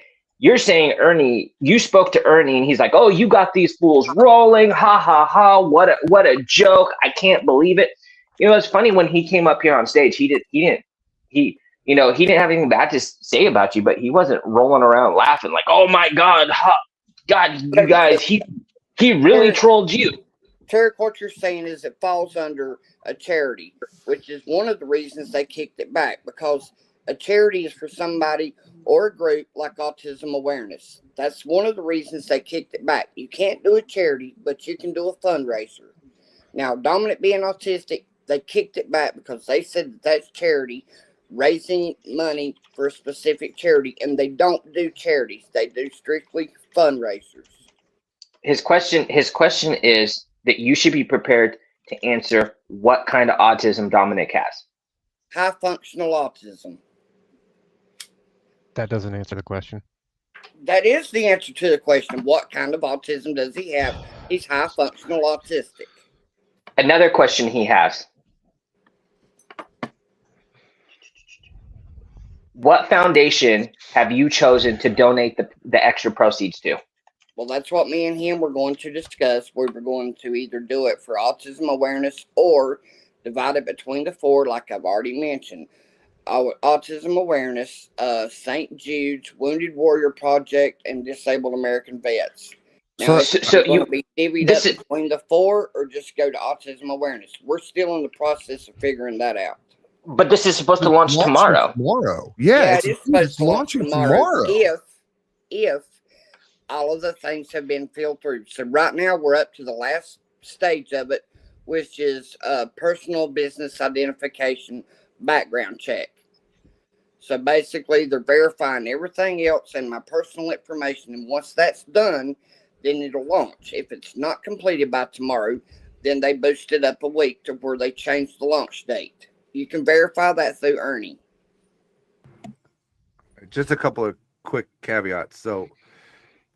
Ernie, you spoke to Ernie and he's like, oh, you got these fools rolling, ha ha ha, what a joke, I can't believe it. It's funny, when he came up here on stage, he didn't have anything bad to say about you, but he wasn't rolling around laughing like, oh my God, you guys, he really trolled you. Tarek, what you're saying is it falls under a charity, which is one of the reasons they kicked it back, because a charity is for somebody or a group like Autism Awareness. That's one of the reasons they kicked it back. You can't do a charity, but you can do a fundraiser. Now, Dominic being autistic, they kicked it back because they said that's charity, raising money for a specific charity, and they don't do charities. They do strictly fundraisers. His question is that you should be prepared to answer what kind of autism Dominic has. High functional autism. That doesn't answer the question. That is the answer to the question. What kind of autism does he have? He's high functional autistic. Another question he has. What foundation have you chosen to donate the extra proceeds to? Well, that's what me and him were going to discuss. We were going to either do it for Autism Awareness or divide it between the four, like I've already mentioned. Autism Awareness, St. Jude's, Wounded Warrior Project, and Disabled American Vets. Now, so you be divvied up between the four, or just go to Autism Awareness? We're still in the process of figuring that out. But this is supposed to launch tomorrow. Yeah, it is supposed to launch tomorrow. If all of the things have been filled through. So right now we're up to the last stage of it, which is personal business identification background check. So basically they're verifying everything else and my personal information. And once that's done, then it'll launch. If it's not completed by tomorrow, then they boost it up a week to where they change the launch date. You can verify that through Ernie. Just a couple of quick caveats. So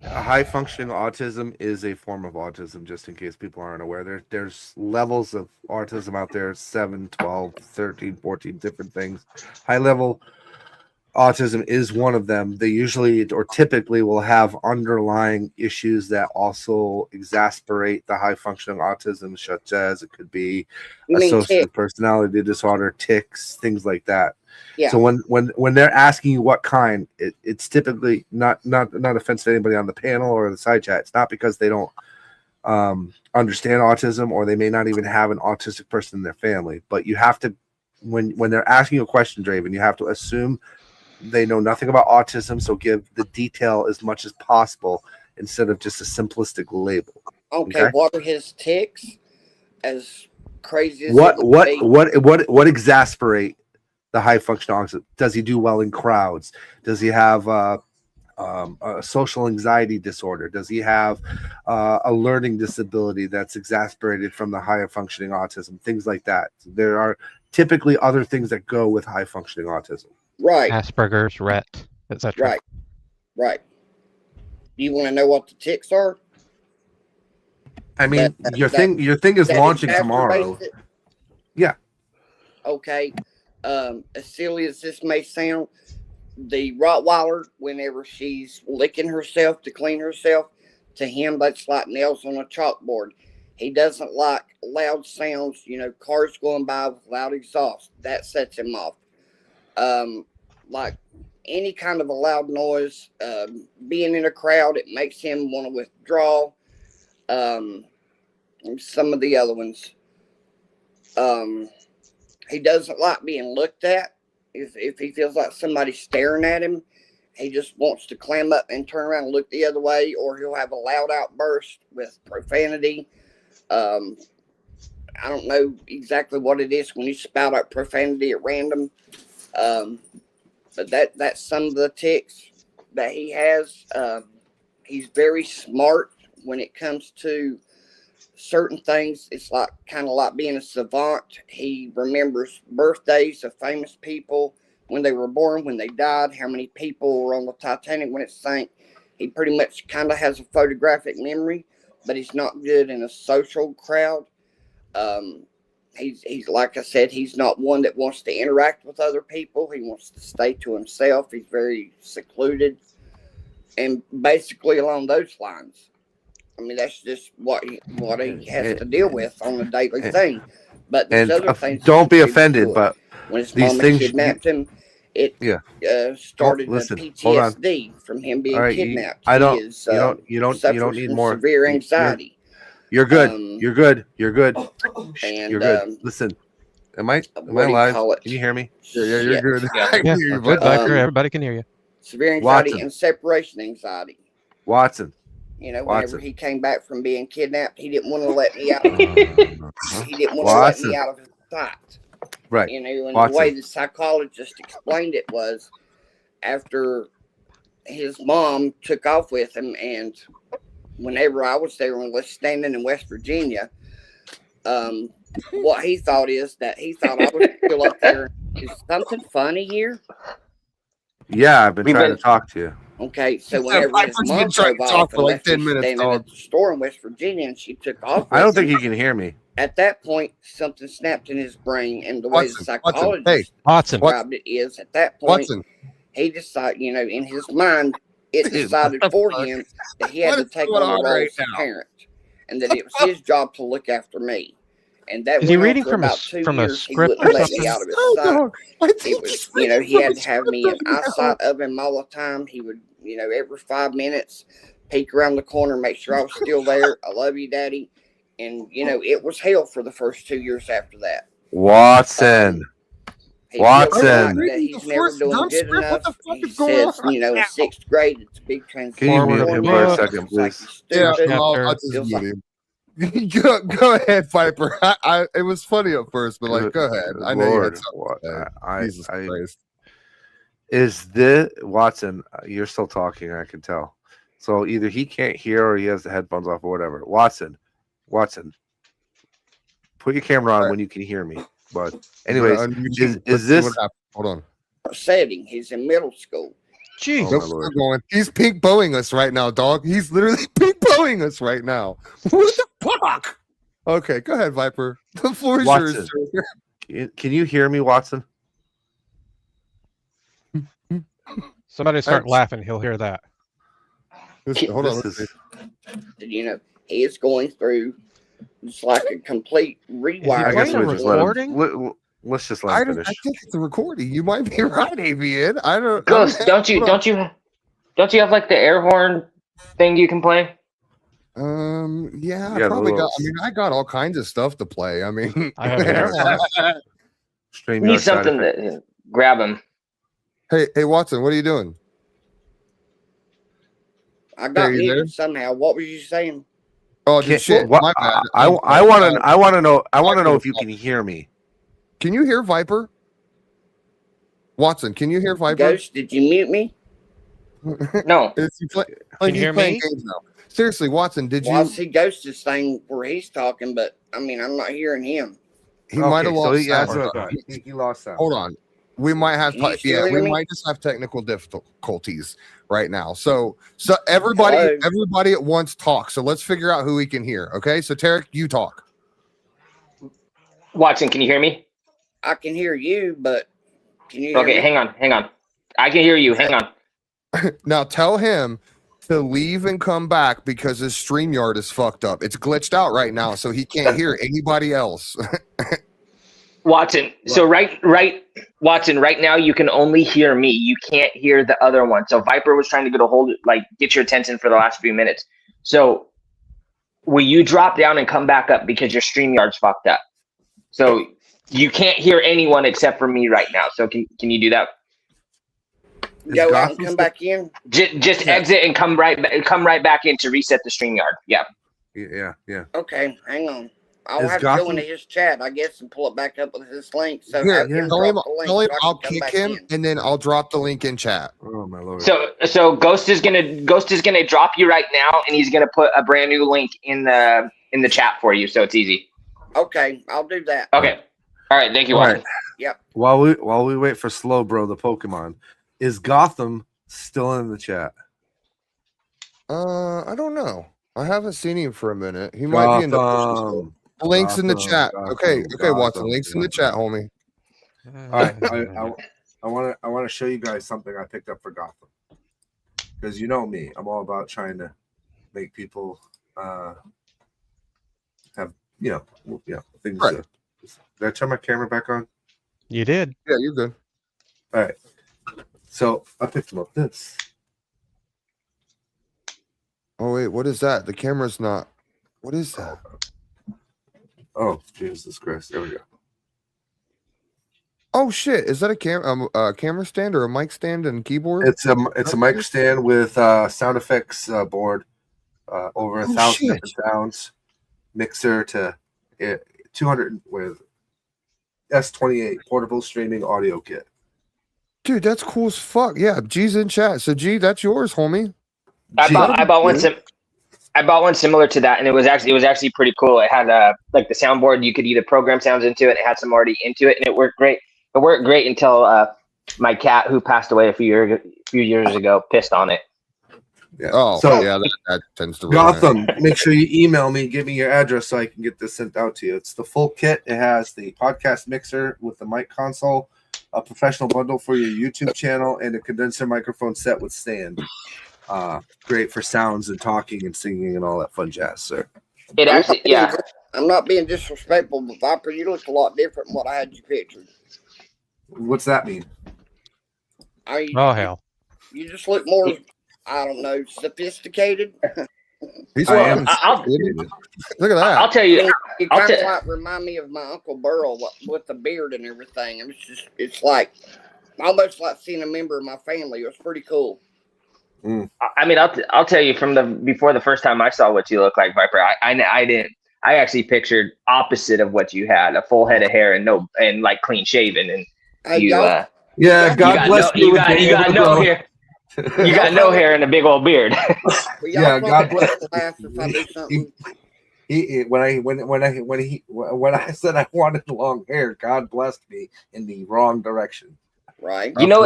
high functioning autism is a form of autism, just in case people aren't aware. There's levels of autism out there, 7, 12, 13, 14 different things. High level autism is one of them. They usually or typically will have underlying issues that also exacerbate the high functioning autism, such as it could be associative personality disorder, tics, things like that. Yeah. So when they're asking you what kind, it's typically not offense to anybody on the panel or the side chat. It's not because they don't understand autism, or they may not even have an autistic person in their family. But you have to, when they're asking you a question, Draven, you have to assume they know nothing about autism. So give the detail as much as possible instead of just a simplistic label. Okay. What are his tics? As crazy as what exasperate the high functional autism? Does he do well in crowds? Does he have a social anxiety disorder? Does he have a learning disability that's exasperated from the higher functioning autism? Things like that. There are typically other things that go with high functioning autism. Right. Asperger's, Rett, etc. Right. Do you want to know what the tics are? I mean, your thing is launching tomorrow. Yeah. Okay. As silly as this may sound, the Rottweiler, whenever she's licking herself to clean herself, to him that's like nails on a chalkboard. He doesn't like loud sounds, cars going by with loud exhaust. That sets him off. Like any kind of a loud noise, being in a crowd, it makes him want to withdraw. And some of the other ones. He doesn't like being looked at. If he feels like somebody's staring at him, he just wants to clam up and turn around and look the other way, or he'll have a loud outburst with profanity. I don't know exactly what it is when you spout out profanity at random. But that's some of the tics that he has. He's very smart when it comes to certain things. It's like kind of like being a savant. He remembers birthdays of famous people, when they were born, when they died, how many people were on the Titanic when it sank. He pretty much kind of has a photographic memory, but he's not good in a social crowd. He's like I said, he's not one that wants to interact with other people. He wants to stay to himself. He's very secluded, and basically along those lines. I mean, that's just what he has to deal with on a daily thing. But there's other things. Don't be offended, but when his these mama things kidnapped him, it started listen, a PTSD from him being kidnapped. You don't suffers need from more severe anxiety. You're good. You're good. You're good. And You're good. Listen, am I live? Can you hear me? Yeah, you're good. Yeah, I can hear you, good, but Viper. Everybody can hear you. Severe anxiety Watson. and separation anxiety. Watson. Whenever Watson. he came back from being kidnapped, he didn't want to let me out. He didn't want to let me out of his sight. Right. And the Watson. way the psychologist explained it was, after his mom took off with him, and whenever I was there when we were standing in West Virginia, what he thought is that he thought I was still up there. Is something funny here? Yeah, I've been trying to talk to you. Okay, so whenever his mom drove off and left me standing at the store in West Virginia, and she took off, I don't think he can hear me. At that point, something snapped in his brain, and the way the psychologist Watson. described it is, at that point, he decided, in his mind, it decided for him that he had to take on the role as a parent, and that it was his job to look after me. And that Is he went on reading for from about a 2 from a years. He script wouldn't or let me something? out of his sight. He was, he had to have me in eyesight of him all the time. He would, every 5 minutes, peek around the corner, make sure I was still there. I love you, Daddy. And, it was hell for the first 2 years after that. Watson. Watson. That he's never doing good enough. He says, in sixth grade, it's a big transition. Can you mute him for a second, please? Yeah, I'll just mute him. Go ahead, Viper. It was funny at first, but go ahead. I know you had something to say. Jesus Christ. Is this Watson? You're still talking. I can tell. So either he can't hear or he has the headphones off or whatever. Watson, put your camera on when you can hear me. But anyways, is this? Hold on. Setting. He's in middle school. Jeez. He's pink bowing us right now, dog. He's literally pink bowing us right now. What the fuck? Okay, go ahead, Viper. The floor is yours. Can you hear me, Watson? Somebody start laughing. He'll hear that. Hold on. He is going through. It's like a complete rewire. I guess we just let's just let him finish. I think it's a recording. You might be right, Avian. I don't. Ghost, don't you have like the air horn thing you can play? Yeah, I probably got. I mean, I got all kinds of stuff to play. I mean, I have need something to grab him. Hey, Watson, what are you doing? I got muted somehow. What were you saying? Oh, shit! My bad. I want to know if you can hear me. Can you hear Viper? Watson, can you hear Viper? Ghost, did you mute me? No. Can you hear me? Games now. Seriously, Watson, did you? Well, I see Ghost is saying where he's talking, but I mean, I'm not hearing him. He might have lost sound. He lost sound. Hold on. We might have we might just have technical difficulties right now. So everybody at once talk. So let's figure out who we can hear. Okay. So Tarek, you talk. Watson, can you hear me? I can hear you, but can you hear Okay, me? hang on. I can hear you. Hang on. Now tell him to leave and come back because his StreamYard is fucked up. It's glitched out right now, so he can't hear anybody else. Watson. So Watson, right now you can only hear me. You can't hear the other one. So Viper was trying to get your attention for the last few minutes. So will you drop down and come back up because your StreamYard's fucked up? So you can't hear anyone except for me right now. So can you do that? Go out and come back in. Just exit and come right back in to reset the StreamYard. Yeah. Yeah. Okay, hang on. I'll Is have to Gotham- go into his chat, I guess, and pull it back up with his link. So Here, have him tell him, drop the link tell him so I can I'll come kick back him, in. and then I'll drop the link in chat. Oh my lord. So Ghost is gonna drop you right now, and he's gonna put a brand new link in the chat for you, so it's easy. Okay, I'll do that. Okay. All right. Thank you, All Watson. right. Yep. While we wait for Slow Bro the Pokemon, is Gotham still in the chat? I don't know. I haven't seen him for a minute. He might be in the Gotham. links in the Gotham, chat. Gotham, Okay, Watson. Gotham, Links in the chat, homie. All right, I want to show you guys something I picked up for Gotham, because you know me, I'm all about trying to make people have things. Right. Did I turn my camera back on? You did. Yeah, you're good. All right. So I picked him up this. Oh wait, what is that? The camera's not. What is that? Oh Jesus Christ! There we go. Oh shit! Is that a camera stand or a mic stand and keyboard? It's a mic stand with sound effects board, over 1,000 different sounds, mixer to 200 with S28 portable streaming audio kit. Dude, that's cool as fuck. Yeah, G's in chat. So G, that's yours, homie. I bought one similar to that, and it was actually pretty cool. It had like the soundboard. You could either program sounds into it. It had some already into it, and it worked great. It worked great until my cat, who passed away a few years ago, pissed on it. Yeah. Oh, so yeah, that tends to ruin Gotham. Make sure you email me, give me your address so I can get this sent out to you. It's the full kit. It has the podcast mixer with the mic console, a professional bundle for your YouTube channel, and a condenser microphone set with stand. Great for sounds and talking and singing and all that fun jazz, sir. I'm not being disrespectful, but Viper, you look a lot different than what I had you pictured. What's that mean? Oh hell. You just look more, I don't know, sophisticated. He's Look at at that. I'll tell you. You kind of like remind me of my Uncle Burl with the beard and everything. It's like almost like seeing a member of my family. It was pretty cool. I mean, I'll tell you before the first time I saw what you look like, Viper. I actually pictured opposite of what you had, a full head of hair and like clean shaven, and God bless you. You got no hair. You got no hair and a big old beard. Yeah, God bless. When I said I wanted long hair, God blessed me in the wrong direction. Right. You know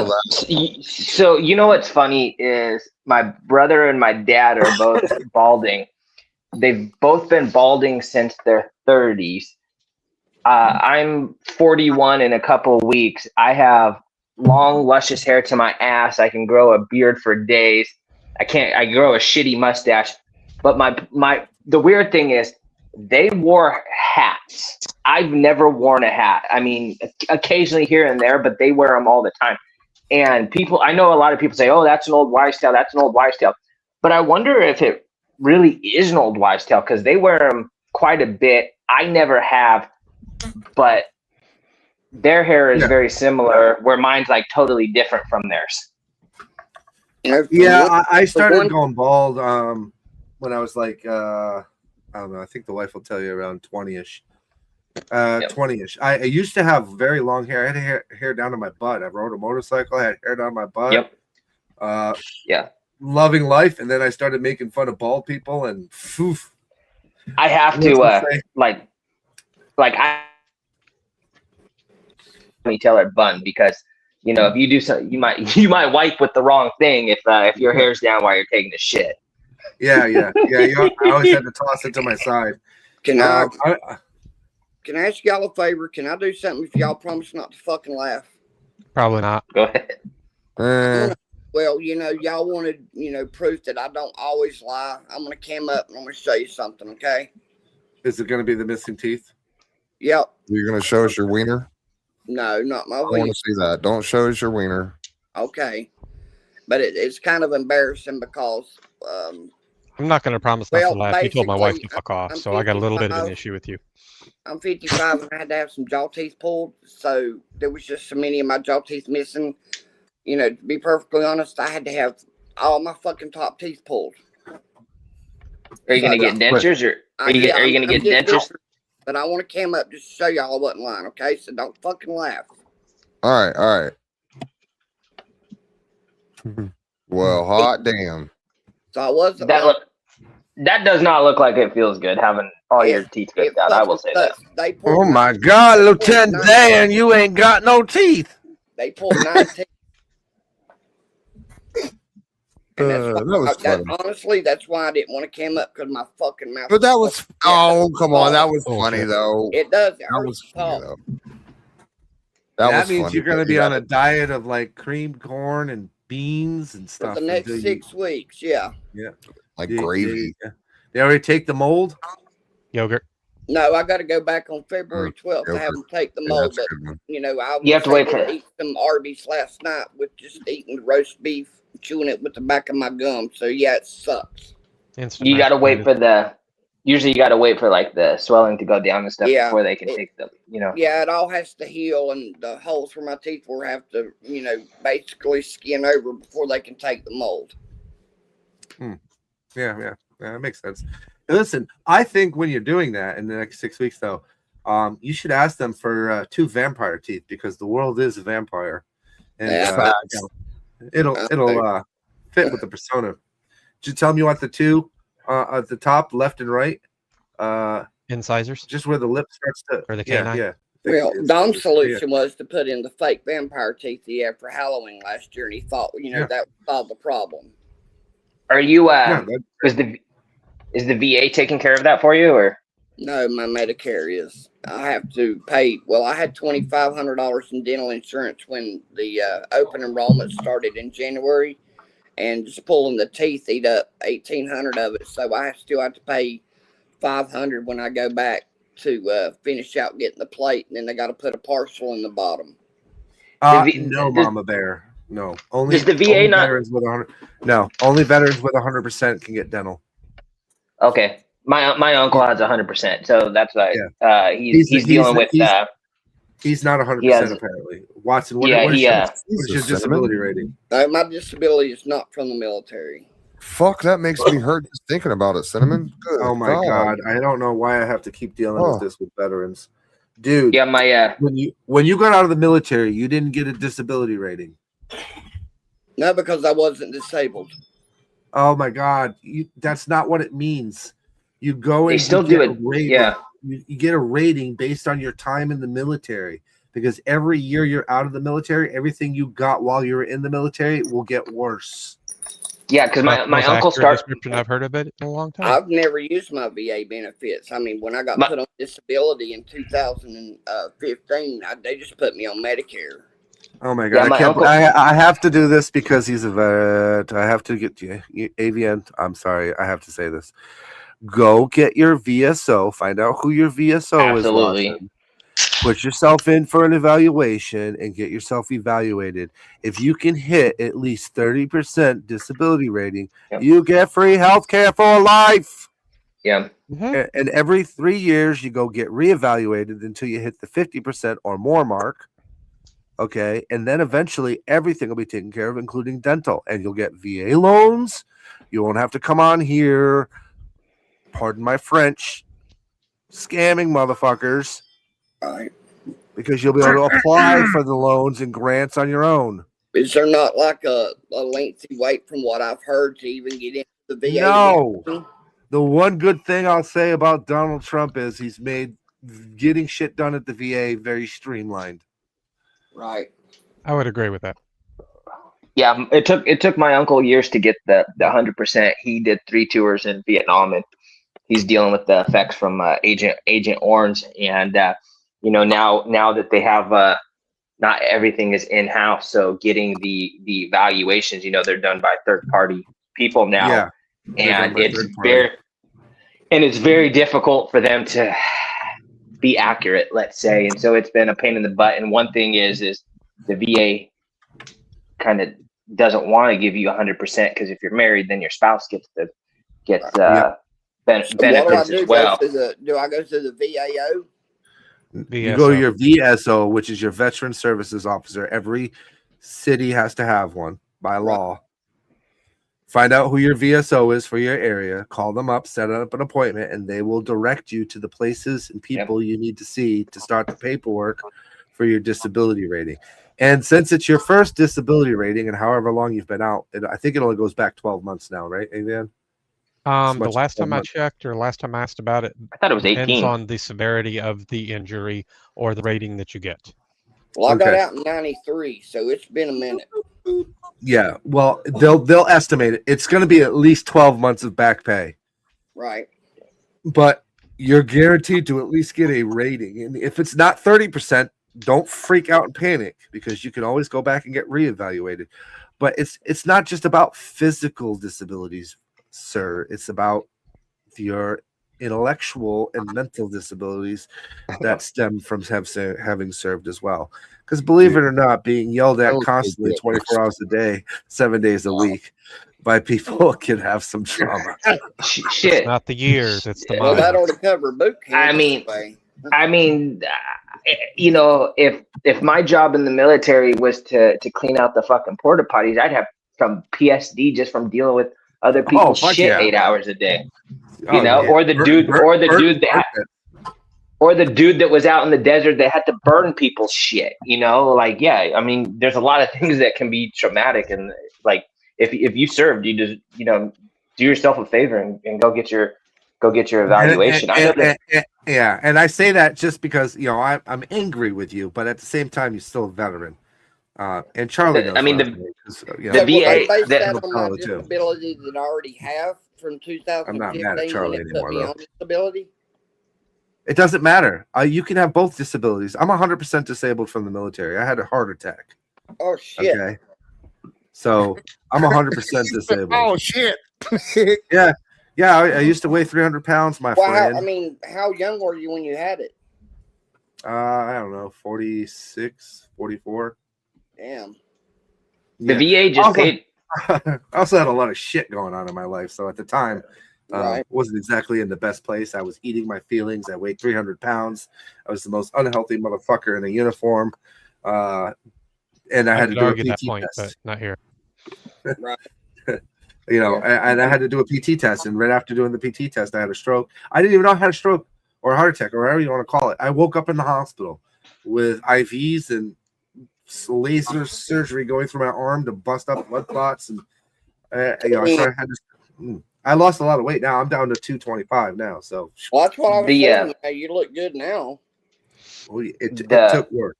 what's funny is my brother and my dad are both balding. They've both been balding since their 30s. I'm 41 in a couple of weeks. I have long, luscious hair to my ass. I can grow a beard for days. I grow a shitty mustache. But the weird thing is they wore hats. I've never worn a hat. I mean, occasionally here and there, but they wear them all the time. And I know a lot of people say, oh, that's an old wives' tale. That's an old wives' tale. But I wonder if it really is an old wives' tale, because they wear them quite a bit. I never have, but their hair is very similar, where mine's like totally different from theirs. Yeah, I started going bald when I was like, I don't know, I think the wife will tell you around 20-ish. 20-ish. I used to have very long hair. I had hair down to my butt. I rode a motorcycle. I had hair down my butt. Yep. Loving life, and then I started making fun of bald people, and I have to like I tell her bun, because if you do something, you might wipe with the wrong thing if your hair's down while you're taking a shit. Yeah. I always had to toss it to my side. Can I ask y'all a favor? Can I do something if y'all promise not to fucking laugh? Probably not. Go ahead. Well, y'all wanted, proof that I don't always lie. I'm gonna come up and I'm gonna show you something, okay? Is it going to be the missing teeth? Yep. You're gonna show us your wiener? No, not my I want wiener. to see that. Don't show us your wiener. Okay. But it's kind of embarrassing because, I'm not going to promise not to laugh. You told my wife to basically, fuck off, I'm so I got a little bit of an 55. issue with you. I'm 55 and I had to have some jaw teeth pulled. So there was just so many of my jaw teeth missing. To be perfectly honest, I had to have all my fucking top teeth pulled. Are you going to get dentures or are you going to get dentures? But I want to come up just to show y'all I wasn't lying, okay? So don't fucking laugh. All right. Well, hot damn. So I wasn't that does not look like it feels good having all your teeth ripped out. I will say that. Oh my God, Lieutenant Dan, you ain't got no teeth. They pulled 9 teeth. And honestly, that's why I didn't want to come up, because my fucking mouth. But that was come on, that was funny though. It does. That was funny though. That means you're going to be on a diet of like creamed corn and beans and stuff for the next 6 weeks. Yeah. Like gravy. They already take the mold? Yogurt. No, I got to go back on February 12th to have them take the mold. But I You have to wait for eat some Arby's last night with just eating roast beef, chewing it with the back of my gum. So yeah, it sucks. You got to wait for usually you got to wait for like the swelling to go down and stuff before they can take them, Yeah, it all has to heal, and the holes where my teeth will have to, basically skin over before they can take the mold. Yeah, that makes sense. Listen, I think when you're doing that in the next 6 weeks, though, you should ask them for 2 vampire teeth, because the world is a vampire, and it'll fit with the persona. Did you tell them you want the 2 at the top, left and right? Incisors, just where the lip starts to, or the canine. Yeah. Well, Dom's solution was to put in the fake vampire teeth he had for Halloween last year, and he thought, that would solve the problem. Are you is the VA taking care of that for you, or? No, my Medicare is. I have to pay. Well, I had $2,500 in dental insurance when the open enrollment started in January, and just pulling the teeth eat up $1,800 of it. So I still have to pay $500 when I go back to finish out getting the plate, and then they got to put a parcel in the bottom. No, Mama Bear. No, only does the VA only not? Veterans with 100. No, only veterans with 100% can get dental. Okay, my uncle has 100%, so that's why he's dealing with. He's not 100% apparently. Watson, what is your disability rating? My disability is not from the military. Fuck, that makes me hurt just thinking about it, Cinnamon. Good oh my God, I don't know why I have to keep dealing with this with veterans, dude. Yeah, my when you got out of the military, you didn't get a disability rating. No, because I wasn't disabled. Oh my God, that's not what it means. You go and still do it. Yeah, you get a rating based on your time in the military, because every year you're out of the military, everything you got while you were in the military will get worse. Yeah, because my uncle started. I've heard of it in a long time. I've never used my VA benefits. I mean, when I got put on disability in 2015, they just put me on Medicare. Oh my God! I have to do this because he's a vet. I have to get you AVN. I'm sorry, I have to say this. Go get your VSO. Find out who your VSO is. Watson. Put yourself in for an evaluation and get yourself evaluated. If you can hit at least 30% disability rating, you get free health care for life. Yeah. And every 3 years, you go get reevaluated until you hit the 50% or more mark. Okay. And then eventually everything will be taken care of, including dental. And you'll get VA loans. You won't have to come on here. Pardon my French. Scamming motherfuckers. Right. Because you'll be able to apply for the loans and grants on your own. Is there not like a lengthy wait from what I've heard to even get into the VA? No. The one good thing I'll say about Donald Trump is he's made getting shit done at the VA very streamlined. Right. I would agree with that. Yeah, it took my uncle years to get the 100%. He did 3 tours in Vietnam, and he's dealing with the effects from Agent Orange. And now that they have not everything is in house. So getting the evaluations, they're done by third party people now, Yeah, they're done and by third party. it's very difficult for them to be accurate, let's say. And so it's been a pain in the butt. And one thing is the VA kind of doesn't want to give you 100% because if you're married, then your spouse gets benefits as well. Do I go to the VAO? You go to your VSO, which is your Veteran Services Officer. Every city has to have one by law. Find out who your VSO is for your area. Call them up, set up an appointment, and they will direct you to the places and people you need to see to start the paperwork for your disability rating. And since it's your first disability rating and however long you've been out, I think it only goes back 12 months now, right, Avian? The last time I checked or last time I asked about it, I thought it was depends 18. on the severity of the injury or the rating that you get. Well, I got out in 93, so it's been a minute. Yeah, well, they'll estimate it. It's going to be at least 12 months of back pay. Right. But you're guaranteed to at least get a rating. And if it's not 30%, don't freak out and panic because you can always go back and get reevaluated. But it's not just about physical disabilities, sir. It's about your intellectual and mental disabilities that stem from having served as well. Because believe it or not, being yelled at constantly 24 hours a day, 7 days a week by people can have some trauma. Shit. It's not the years, it's the Well, mind. that ought to cover boot camp. I mean, if my job in the military was to clean out the fucking porta potties, I'd have some PSD just from dealing with other people's shit 8 hours a day. Or the dude that was out in the desert that had to burn people's shit. I mean, there's a lot of things that can be traumatic, and like if you served, you just do yourself a favor and go get your evaluation. And I say that just because I'm angry with you, but at the same time, you're still a veteran. And Charlie knows. I mean, the VA VA that on my disability that I already have from 2015. I'm not mad at Charlie anymore, though. Disability. It doesn't matter. You can have both disabilities. I'm 100% disabled from the military. I had a heart attack. Oh shit. Okay. So I'm 100% disabled. Oh shit. Yeah. I used to weigh 300 pounds, my friend. How young were you when you had it? I don't know, 46, 44. Damn. The VA just paid. I also had a lot of shit going on in my life. So at the time, wasn't exactly in the best place. I was eating my feelings. I weighed 300 pounds. I was the most unhealthy motherfucker in a uniform. And I had to do a PT point, test. but not here. Right. And I had to do a PT test. And right after doing the PT test, I had a stroke. I didn't even know I had a stroke or a heart attack or whatever you want to call it. I woke up in the hospital with IVs and laser surgery going through my arm to bust up blood clots. And I lost a lot of weight. Now I'm down to 225 now. So that's what I was saying. You look good now. It took work.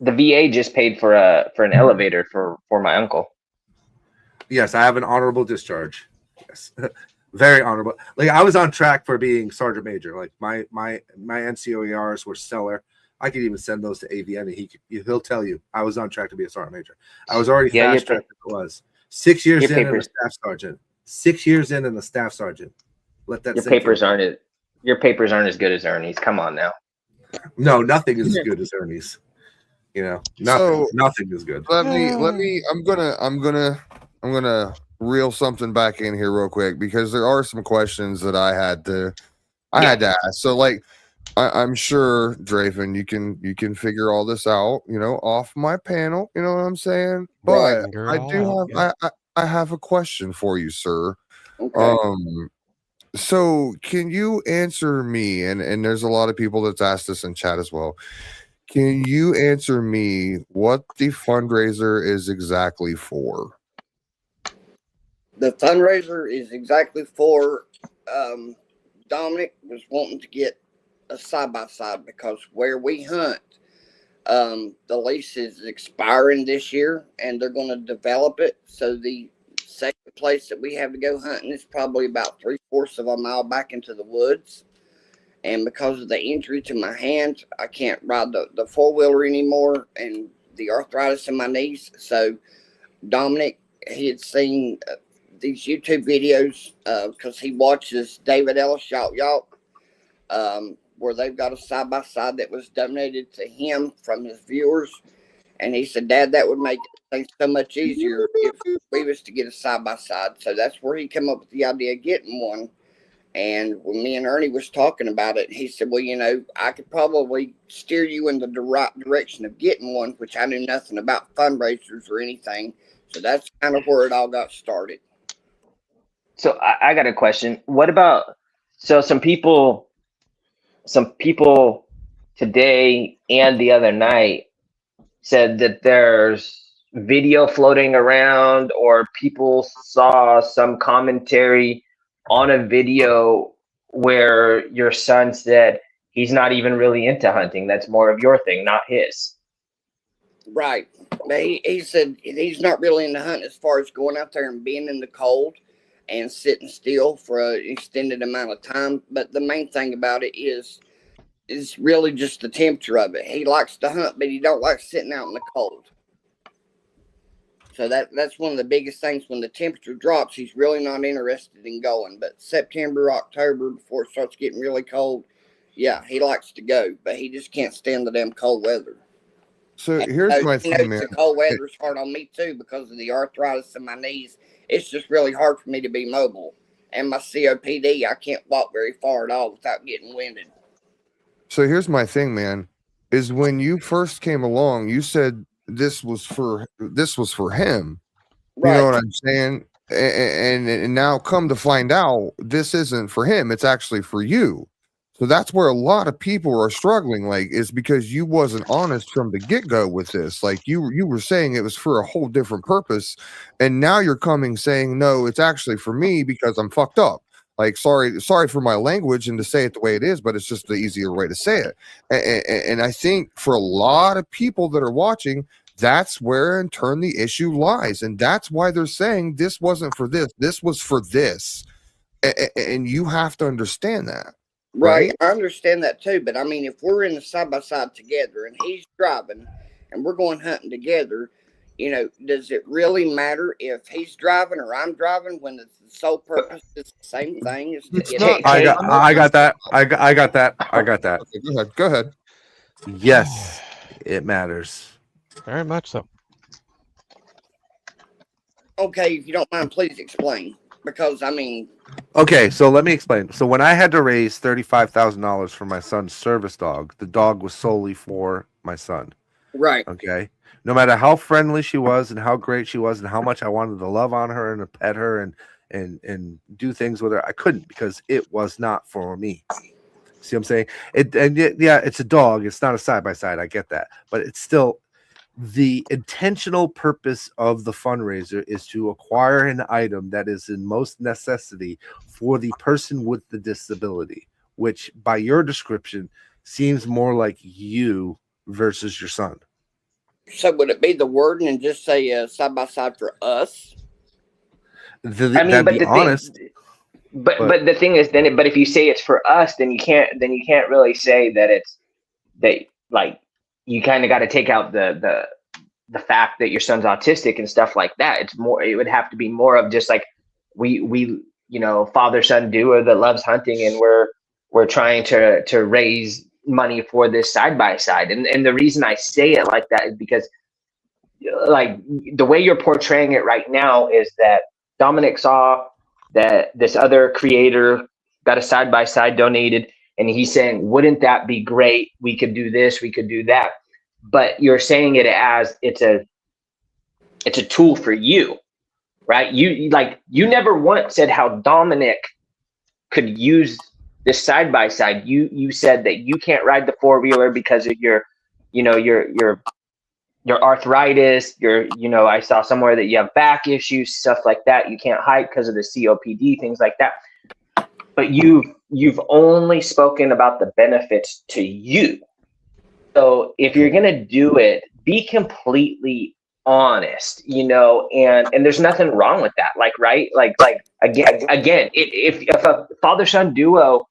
The VA just paid for an elevator for my uncle. Yes, I have an honorable discharge. Yes, very honorable. Like I was on track for being sergeant major. Like my NCOERs were stellar. I could even send those to AVN, and he'll tell you I was on track to be a sergeant major. I was already fast tracked. It was 6 years in and a staff sergeant. 6 years in and a staff sergeant. Let that. Your papers aren't as good as Ernie's. Come on now. No, nothing is as good as Ernie's. Nothing is good. Let me. I'm gonna reel something back in here real quick because there are some questions that I had to ask. So like, I'm sure Draven, you can figure all this out, off my panel. You know what I'm saying? But I have a question for you, sir. Okay. So can you answer me? And there's a lot of people that's asked this in chat as well. Can you answer me what the fundraiser is exactly for? The fundraiser is exactly for Dominic was wanting to get a side-by-side because where we hunt, the lease is expiring this year and they're going to develop it. So the second place that we have to go hunting is probably about 3/4 of a mile back into the woods. And because of the injury to my hands, I can't ride the four-wheeler anymore and the arthritis in my knees. So Dominic, he had seen these YouTube videos because he watches David Ellis Yacht, where they've got a side-by-side that was donated to him from his viewers. And he said, Dad, that would make things so much easier if we was to get a side-by-side. So that's where he came up with the idea of getting one. And when me and Ernie was talking about it, he said, well, you know, I could probably steer you in the right direction of getting one, which I knew nothing about fundraisers or anything. So that's kind of where it all got started. So I got a question. What about, so some people today and the other night said that there's video floating around, or people saw some commentary on a video where your son said he's not even really into hunting. That's more of your thing, not his. Right. But he said he's not really into hunting as far as going out there and being in the cold and sitting still for an extended amount of time. But the main thing about it is really just the temperature of it. He likes to hunt, but he don't like sitting out in the cold. So that's one of the biggest things. When the temperature drops, he's really not interested in going. But September, October, before it starts getting really cold, yeah, he likes to go, but he just can't stand the damn cold weather. So here's my thing, man. The cold weather is hard on me too because of the arthritis in my knees. It's just really hard for me to be mobile. And my COPD, I can't walk very far at all without getting winded. So here's my thing, man, is when you first came along, you said this was for him. Right. You know what I'm saying? And now come to find out, this isn't for him. It's actually for you. So that's where a lot of people are struggling, like, is because you wasn't honest from the get-go with this. Like you were saying it was for a whole different purpose, and now you're coming saying, no, it's actually for me because I'm fucked up. Like, sorry for my language and to say it the way it is, but it's just the easier way to say it. And I think for a lot of people that are watching, that's where in turn the issue lies. And that's why they're saying this wasn't for this. This was for this. And you have to understand that. Right. I understand that too. But I mean, if we're in the side-by-side together and he's driving and we're going hunting together, you know, does it really matter if he's driving or I'm driving when the sole purpose is the same thing? Is to get I got that. I got that. Okay, go ahead. Yes, it matters. Very much so. Okay, if you don't mind, please explain. Because I mean, okay, so let me explain. So when I had to raise $35,000 for my son's service dog, the dog was solely for my son. Right. Okay. No matter how friendly she was and how great she was and how much I wanted to love on her and to pet her and do things with her, I couldn't because it was not for me. See what I'm saying? Yeah, it's a dog. It's not a side-by-side. I get that. But it's still the intentional purpose of the fundraiser is to acquire an item that is in most necessity for the person with the disability, which by your description seems more like you versus your son. So would it be the wording and just say side-by-side for us? That'd be honest. But the thing is, but if you say it's for us, then you can't really say that it's like you kind of got to take out the fact that your son's autistic and stuff like that. It's more, it would have to be more of just like we you know, father-son duo that loves hunting, and we're trying to raise money for this side-by-side. And the reason I say it like that is because like the way you're portraying it right now is that Dominic saw that this other creator got a side-by-side donated, and he's saying, wouldn't that be great? We could do this, we could do that. But you're saying it as it's a tool for you, right? You never once said how Dominic could use this side-by-side. You said that you can't ride the four-wheeler because of your arthritis, I saw somewhere that you have back issues, stuff like that. You can't hike because of the COPD, things like that. But you've only spoken about the benefits to you. So if you're gonna do it, be completely honest, and there's nothing wrong with that. Like, right? Like again, if a father-son duo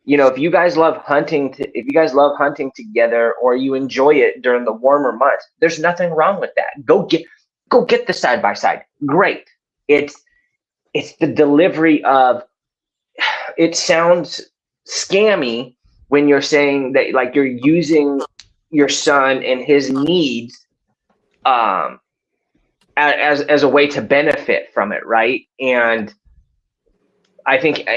you know, if you guys love hunting, if you guys love hunting together, or you enjoy it during the warmer months, there's nothing wrong with that. Go get the side by side. Great. It's the delivery of, it sounds scammy when you're saying that, like, you're using your son and his needs as a way to benefit from it, right? And I think,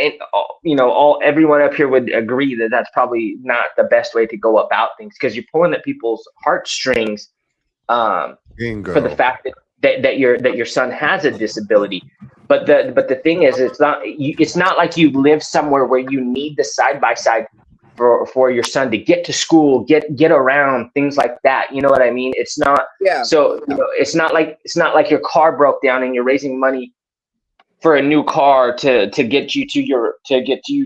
you know, everyone up here would agree that that's probably not the best way to go about things, because you're pulling at people's heartstrings for the fact that your son has a disability. But the thing is, it's not like you live somewhere where you need the side by side for your son to get to school, get around, things like that. You know what I mean? It's not. Yeah. So you know, it's not like your car broke down and you're raising money for a new car to get you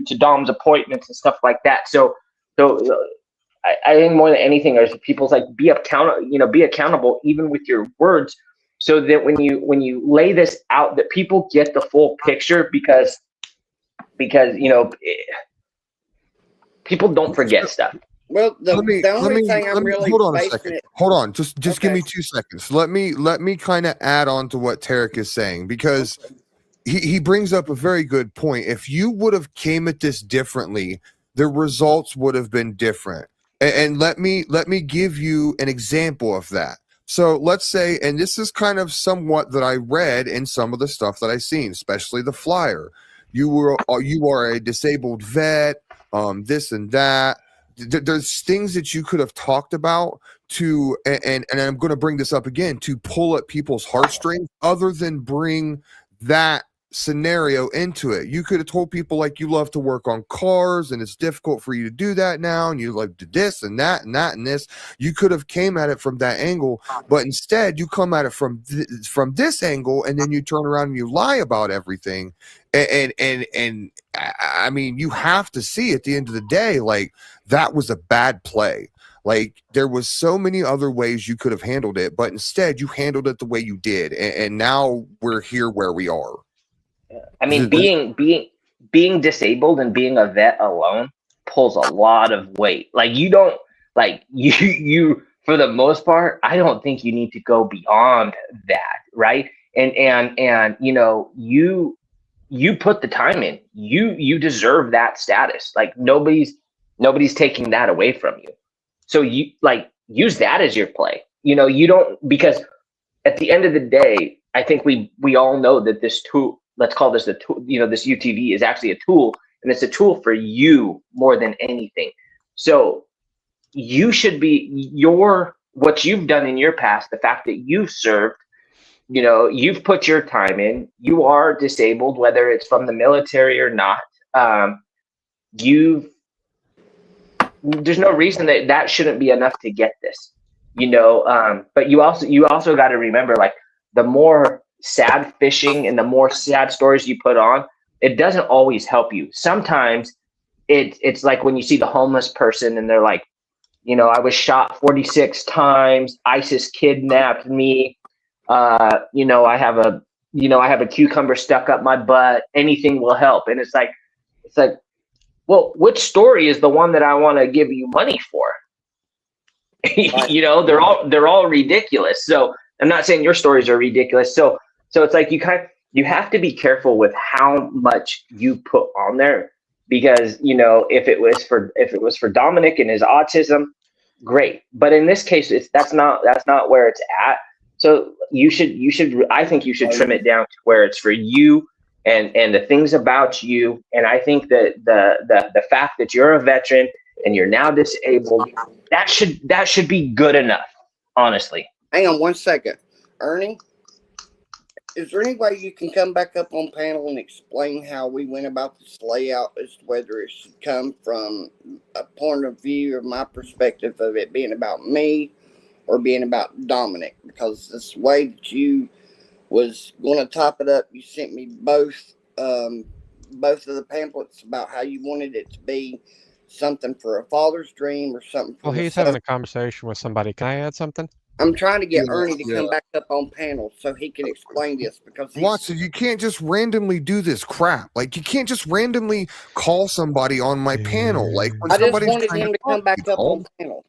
to Dom's appointments and stuff like that. So I think more than anything, is people's like, be accountable even with your words, so that when you lay this out, that people get the full picture, because you know, people don't forget stuff. Well, the only thing I'm really hold on a basing second. it. Hold on, just give me 2 seconds. Let me kind of add on to what Tarek is saying, because he brings up a very good point. If you would have came at this differently, the results would have been different. And let me give you an example of that. So let's say, and this is kind of somewhat that I read in some of the stuff that I seen, especially the flyer. You are a disabled vet, this and that. There's things that you could have talked about to, and I'm going to bring this up again, to pull at people's heartstrings, other than bring that scenario into it. You could have told people, like, you love to work on cars and it's difficult for you to do that now, and you like to this and that and that and this. You could have came at it from that angle, but instead you come at it from this angle, and then you turn around and you lie about everything. And I mean, you have to see at the end of the day, like, that was a bad play. Like, there was so many other ways you could have handled it, but instead you handled it the way you did, and now we're here where we are. I mean, being disabled and being a vet alone pulls a lot of weight. Like, you don't, like, you for the most part, I don't think you need to go beyond that, right? And you know, you put the time in. You deserve that status. Like, nobody's taking that away from you. So you, like, use that as your play. You know, you don't, because at the end of the day, I think we all know that this tool, let's call this the tool, you know, this UTV is actually a tool, and it's a tool for you more than anything. So you should be what you've done in your past, the fact that you've served, you know, you've put your time in, you are disabled, whether it's from the military or not. There's no reason that shouldn't be enough to get this, you know. But you also got to remember, like, the more sad fishing and the more sad stories you put on, it doesn't always help you. Sometimes it's like when you see the homeless person and they're like, you know, I was shot 46 times, ISIS kidnapped me, you know, I have a cucumber stuck up my butt, anything will help. And it's like, well, which story is the one that I want to give you money for? You know, they're all ridiculous. So I'm not saying your stories are ridiculous. So it's like, you have to be careful with how much you put on there, because, you know, if it was for Dominic and his autism, great. But in this case, that's not where it's at. So I think you should trim it down to where it's for you and the things about you. And I think that the fact that you're a veteran and you're now disabled, that should be good enough, honestly. Hang on 1 second. Ernie, is there any way you can come back up on panel and explain how we went about this layout, as to whether it should come from a point of view of my perspective of it being about me or being about Dominic? Because this way that you was going to top it up, you sent me both of the pamphlets about how you wanted it to be something for a father's dream or something for Well, he's having a conversation with somebody. Can I add something? I'm trying to get Yeah, Ernie to yeah. come back up on panel so he can explain this because he's Watson, you can't just randomly do this crap. Like, you can't just randomly call somebody on my panel. Like, when I just somebody's wanted trying him to talk come back you, up on dog. panel.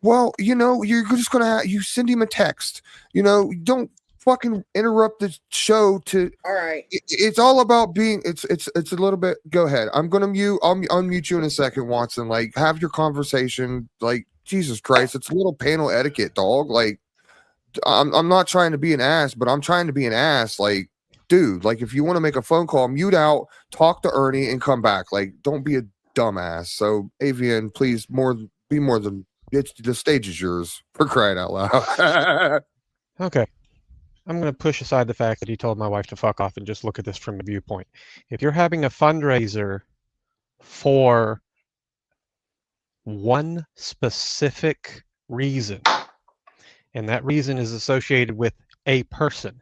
Well, you're just gonna you send him a text. You don't fucking interrupt the show to. All right. It's all about being. It's a little bit. Go ahead. I'm gonna mute. I'll unmute you in a second, Watson. Like, have your conversation. Like, Jesus Christ, it's a little panel etiquette, dog. Like, I'm not trying to be an ass, but I'm trying to be an ass. Like, dude, like if you want to make a phone call, mute out, talk to Ernie, and come back. Like, don't be a dumbass. So, Avian, please be more than the stage is yours, for crying out loud. Okay. I'm going to push aside the fact that he told my wife to fuck off and just look at this from a viewpoint. If you're having a fundraiser for one specific reason, and that reason is associated with a person,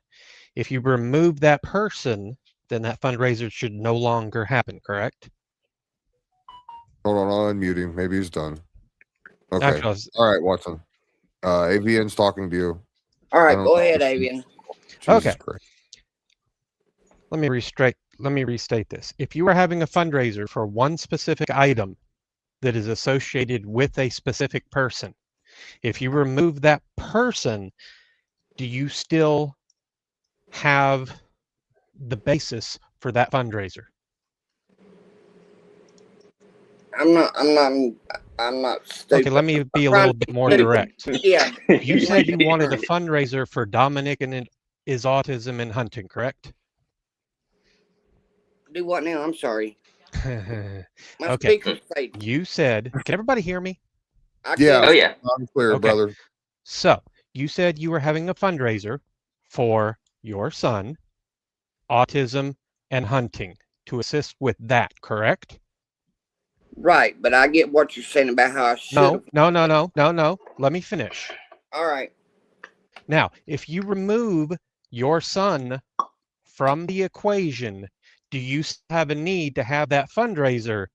if you remove that person, then that fundraiser should no longer happen, correct? Hold on, I'll unmute him. Maybe he's done. Okay. Actually, All right, Watson. Avian's talking to you. All right, go ahead, Avian. Okay. Let me restate this. If you are having a fundraiser for one specific item that is associated with a specific person, if you remove that person, do you still have the basis for that fundraiser? I'm not stupid. Okay, let me be a little bit more direct. Yeah. You said you wanted a fundraiser for Dominic and his autism and hunting, correct? Do what now? I'm sorry. My Okay. speaker's fading. You said, can everybody hear me? Yeah. Oh yeah. I'm clear, Okay. brother. So you said you were having a fundraiser for your son, autism and hunting, to assist with that, correct? Right, but I get what you're saying about how I should have. No. Let me finish. All right. Now, if you remove your son from the equation, do you have a need to have that fundraiser?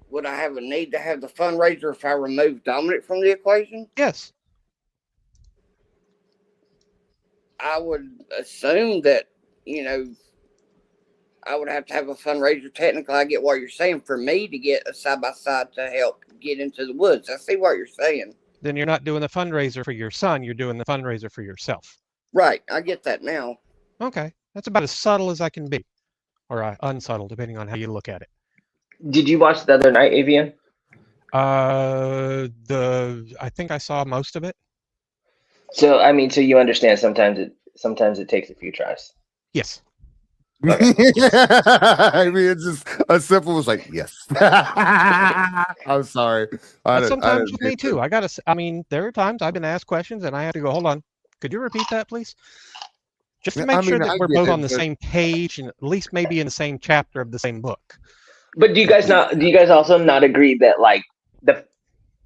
Would I have a need to have the fundraiser if I remove Dominic from the equation? Yes. I would assume that, I would have to have a fundraiser. Technically, I get what you're saying for me to get a side-by-side to help get into the woods. I see what you're saying. Then you're not doing the fundraiser for your son, you're doing the fundraiser for yourself. Right, I get that now. Okay, that's about as subtle as I can be, or unsubtle, depending on how you look at it. Did you watch the other night, Avian? I think I saw most of it. So so you understand sometimes it takes a few tries. Yes. I mean, it's just a simple was like, yes. I'm sorry. Sometimes with me too. There are times I've been asked questions and I have to go, hold on, could you repeat that, please? Just to make sure that we're both on the same page and at least maybe in the same chapter of the same book. But do you guys also not agree that like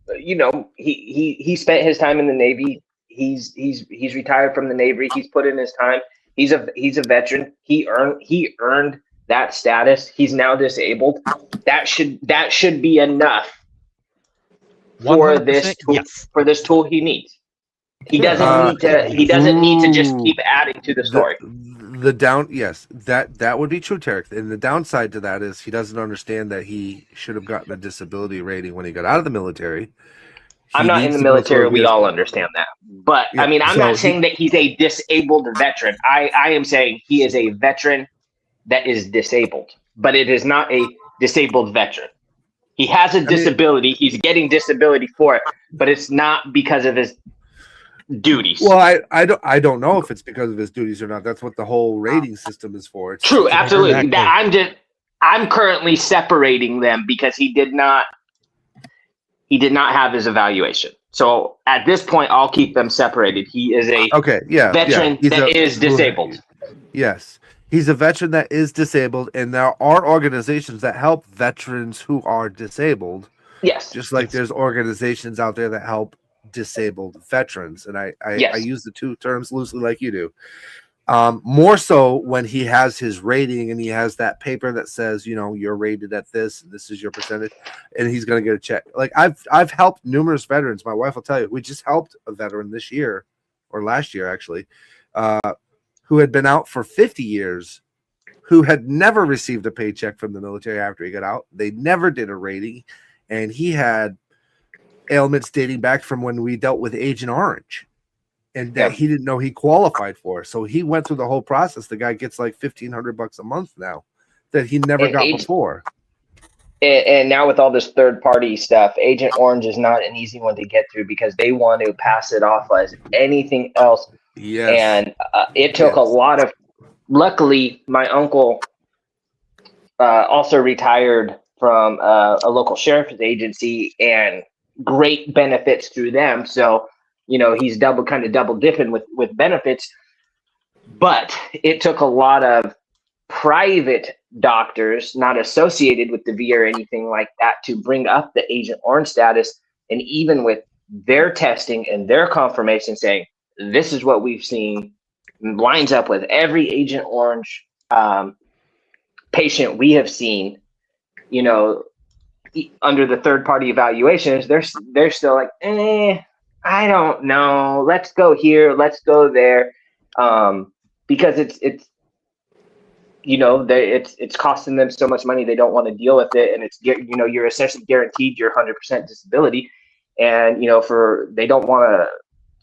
he spent his time in the Navy. He's retired from the Navy. He's put in his time. He's a veteran. He earned that status. He's now disabled. That should be enough for this tool, yes. for this tool he needs. He doesn't need to just keep adding to the story. Yes, that would be true, Tarek. And the downside to that is he doesn't understand that he should have gotten a disability rating when he got out of the military. I'm not in the military. We all understand that. But yeah, I'm not saying that he's a disabled veteran. I am saying he is a veteran that is disabled, but it is not a disabled veteran. He has a disability. He's getting disability for it, but it's not because of his duties. Well, I don't know if it's because of his duties or not. That's what the whole rating system is for. It's true, absolutely. I'm currently separating them because he did not have his evaluation. So at this point, I'll keep them separated. He is a veteran that is disabled. Yes. He's a veteran that is disabled, and there are organizations that help veterans who are disabled. Yes. Just like there's organizations out there that help disabled veterans. And I use the two terms loosely like you do. More so when he has his rating and he has that paper that says, you know, you're rated at this, and this is your percentage, and he's going to get a check. Like I've helped numerous veterans. My wife will tell you, we just helped a veteran this year or last year actually, who had been out for 50 years, who had never received a paycheck from the military after he got out. They never did a rating, and he had ailments dating back from when we dealt with Agent Orange, and that he didn't know he qualified for. So he went through the whole process. The guy gets like $1,500 a month now that he never got before. And now with all this third party stuff, Agent Orange is not an easy one to get through because they want to pass it off as anything else. Yes. And it took a lot of, luckily my uncle also retired from a local sheriff's agency and great benefits through them. So, you know, he's double dipping with benefits, but it took a lot of private doctors not associated with the VA or anything like that to bring up the Agent Orange status. And even with their testing and their confirmation saying, this is what we've seen, lines up with every Agent Orange patient we have seen, you know, under the third party evaluations, they're still like, I don't know. Let's go here. Let's go there. Because it's, you know, it's costing them so much money. They don't want to deal with it. And it's, you know, you're essentially guaranteed your 100% disability. And, you know, they don't want to,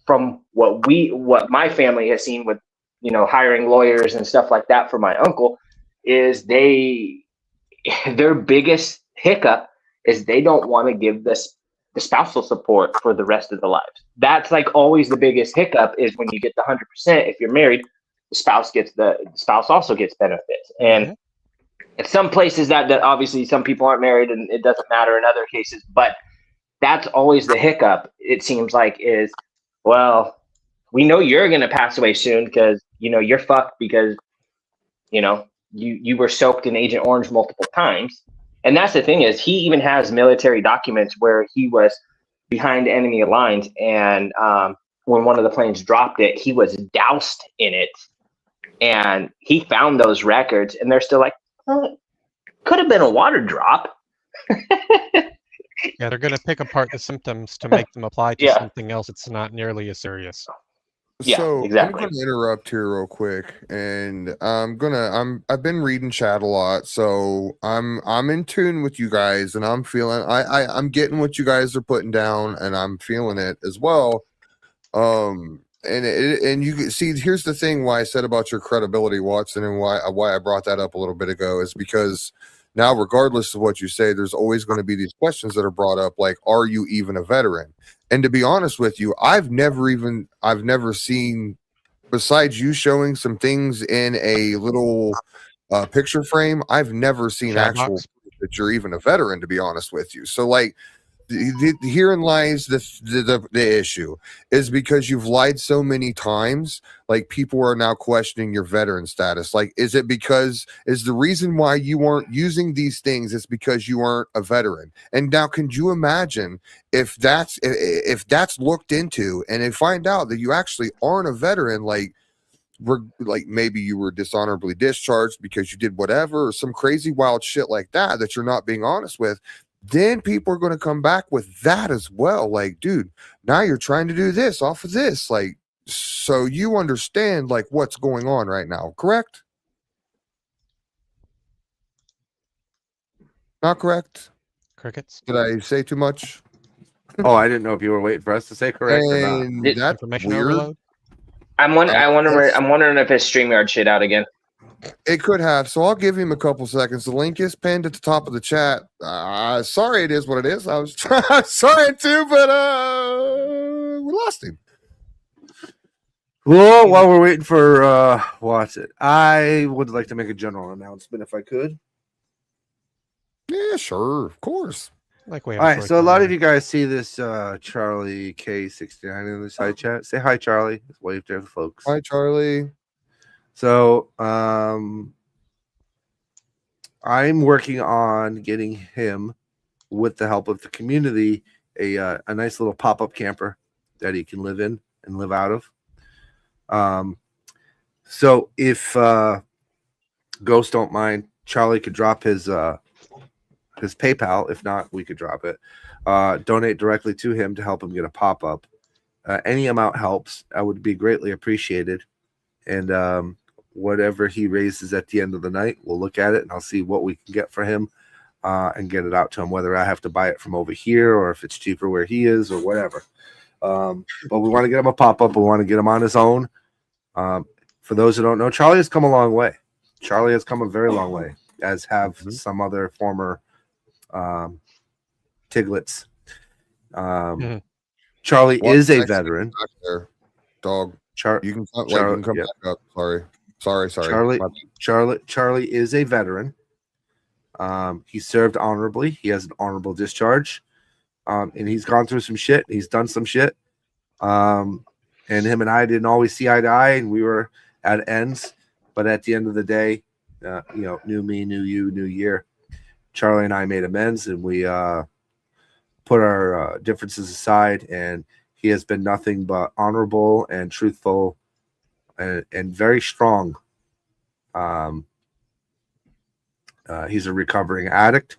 from what my family has seen with, you know, hiring lawyers and stuff like that for my uncle, is their biggest hiccup is they don't want to give the spousal support for the rest of the lives. That's like always the biggest hiccup, is when you get the 100%, if you're married, the spouse also gets benefits. And in some places that obviously some people aren't married and it doesn't matter in other cases, but that's always the hiccup, it seems like, is, well, we know you're going to pass away soon because, you know, you're fucked because, you know, you were soaked in Agent Orange multiple times. And that's the thing, is he even has military documents where he was behind enemy lines, and when one of the planes dropped it, he was doused in it, and he found those records, and they're still like, well, it could have been a water drop. Yeah, they're going to pick apart the symptoms to make them apply to something else. It's not nearly as serious. So exactly. I'm gonna interrupt here real quick, and I've been reading chat a lot, so I'm in tune with you guys, and I'm feeling I'm getting what you guys are putting down, and I'm feeling it as well. And you can see, here's the thing why I said about your credibility, Watson, and why I brought that up a little bit ago, is because now, regardless of what you say, there's always going to be these questions that are brought up, like, are you even a veteran? And to be honest with you, I've never seen, besides you showing some things in a little picture frame, I've never seen actual proof that you're even a veteran, to be honest with you. So, like, herein lies the issue, is because you've lied so many times, like, people are now questioning your veteran status. Like, is the reason why you weren't using these things is because you aren't a veteran? And now, can you imagine if that's looked into and they find out that you actually aren't a veteran, like maybe you were dishonorably discharged because you did whatever, or some crazy wild shit like that you're not being honest with, then people are going to come back with that as well. Like, dude, now you're trying to do this off of this. Like, so you understand, like, what's going on right now, correct? Not correct? Crickets. Did I say too much? Oh, I didn't know if you were waiting for us to say correct or And not. that's Information weird. overload. I'm wondering if his StreamYard shit out again. It could have, so I'll give him a couple seconds. The link is pinned at the top of the chat. Sorry, it is what it is. I was sorry too, but we lost him. Well, while we're waiting for Watson, I would like to make a general announcement if I could. Yeah, sure, of course. Like we have. All right, so a lot of you guys see this Charlie K69 in the side chat. Say hi, Charlie. Just wave to the folks. Hi, Charlie. So, I'm working on getting him, with the help of the community, a nice little pop-up camper that he can live in and live out of. So if Ghost don't mind, Charlie could drop his PayPal. If not, we could drop it. Donate directly to him to help him get a pop-up. Any amount helps. I would be greatly appreciated. And whatever he raises at the end of the night, we'll look at it and I'll see what we can get for him and get it out to him, whether I have to buy it from over here or if it's cheaper where he is or whatever. But we want to get him a pop-up. We want to get him on his own. For those who don't know, Charlie has come a long way. Charlie has come a very long way, as have some other former Tiglets. Charlie is a veteran. Dog. You can come, yeah. back up. Sorry. Charlie is a veteran. He served honorably. He has an honorable discharge. And he's gone through some shit. He's done some shit. And him and I didn't always see eye to eye, and we were at ends. But at the end of the day, new me, new you, new year. Charlie and I made amends, and we put our differences aside, and he has been nothing but honorable and truthful and very strong. He's a recovering addict,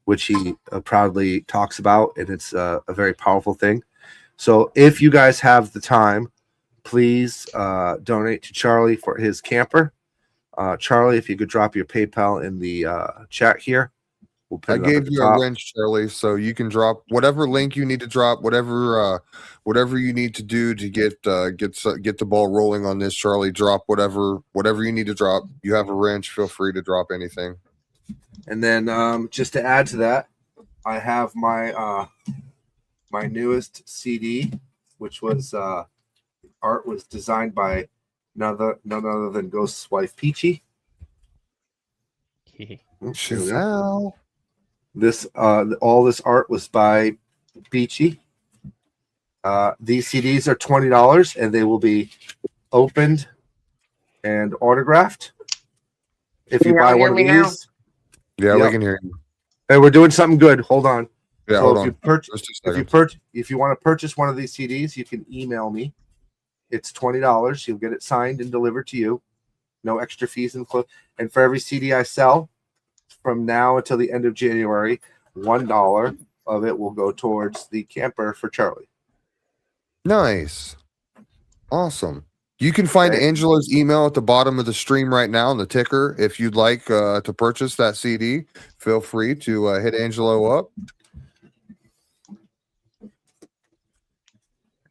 which he proudly talks about, and it's a very powerful thing. So if you guys have the time, please donate to Charlie for his camper. Charlie, if you could drop your PayPal in the chat here. We'll put I it up gave at the you top. a wrench, Charlie, so you can drop whatever link you need to drop, whatever you need to do to get the ball rolling on this, Charlie. Drop whatever you need to drop. You have a wrench, feel free to drop anything. And then just to add to that, I have my my newest CD, which was art was designed by none other than Ghost's wife Peachy. Shazal. This all this art was by Peachy. These CDs are $20, and they will be opened and autographed. If you buy one of these, yeah, we can hear you. Hey, we're doing something good. Hold on. Yeah, so hold if on. If you want to purchase one of these CDs, you can email me. It's $20. You'll get it signed and delivered to you. No extra fees included. And for every CD I sell, from now until the end of January, $1 of it will go towards the camper for Charlie. Nice. Awesome. You can find Angelo's email at the bottom of the stream right now in the ticker. If you'd like to purchase that CD, feel free to hit Angelo up.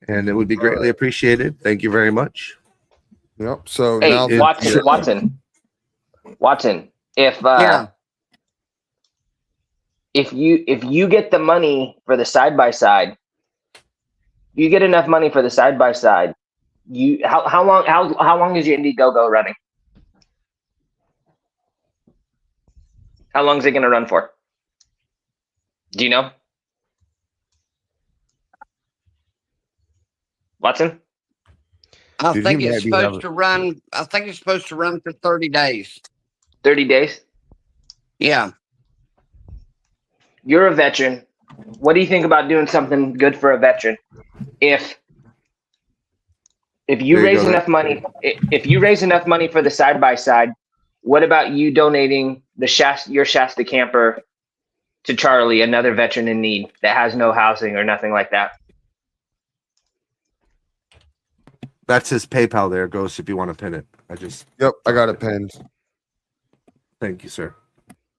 And it would be greatly appreciated. Thank you very much. Yep. So hey, now Watson, if you get the money for the side by side, you get enough money for the side by side. How long is your Indiegogo running? How long is it going to run for? Do you know, Watson? I think it's supposed to run. I think it's supposed to run for 30 days. 30 days? Yeah. You're a veteran. What do you think about doing something good for a veteran? If you raise enough money, if you raise enough money for the side by side, what about you donating your Shasta camper to Charlie, another veteran in need that has no housing or nothing like that? That's his PayPal there, Ghost, if you want to pin it. Yep, I got it pinned. Thank you, sir.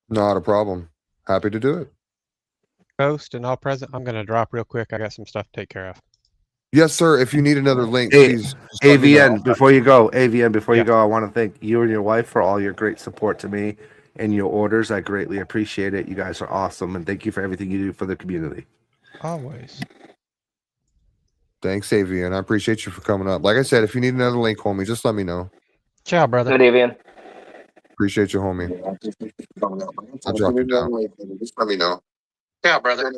Not a problem. Happy to do it. Ghost and all present. I'm going to drop real quick. I got some stuff to take care of. Yes, sir. If you need another link, please. AVN, before you go, I want to thank you and your wife for all your great support to me and your orders. I greatly appreciate it. You guys are awesome, and thank you for everything you do for the community. Always. Thanks, Avian. I appreciate you for coming up. Like I said, if you need another link, homie, just let me know. Ciao, brother. Good, Avian. Appreciate you, homie. I'll drop you down. Just let me know. Yeah, brother.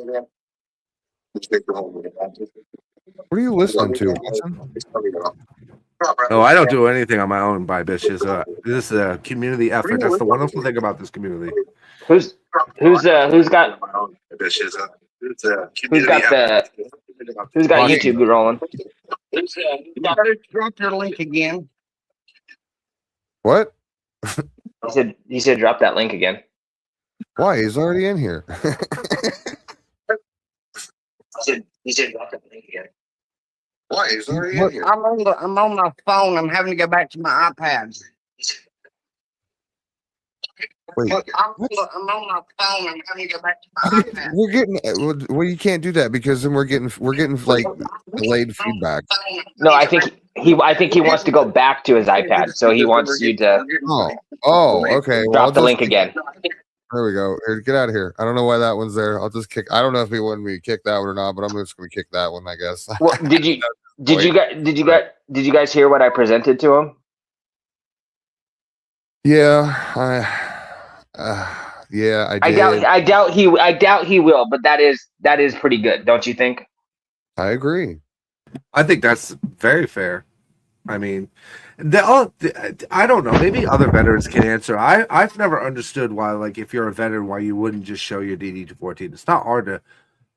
What are you listening to, Watson? Oh, I don't do anything on my own, by bitches. This is a community effort. That's the wonderful thing about this community. Who's got YouTube rolling? Drop your link again. What? He said drop that link again. Why? He's already in here. He said drop that link again. Why? He's already in here. I'm on my phone. I'm having to go back to my iPad. Wait, I'm on my phone. I'm having to go back to my iPad. we're getting well. You can't do that because then we're getting like delayed feedback. No, I think he wants to go back to his iPad, so he wants you to Okay. Well, drop I'll the just link again. There we go. Here, get out of here. I don't know why that one's there. I'll just kick. I don't know if he wanted me to kick that one or not, but I'm just going to kick that one, I guess. Well, did you guys hear what I presented to him? Yeah, yeah, I did. I doubt he will, but that is pretty good, don't you think? I agree. I think that's very fair. I mean, I don't know. Maybe other veterans can answer. I've never understood why, like, if you're a veteran, why you wouldn't just show your DD-214. It's not hard to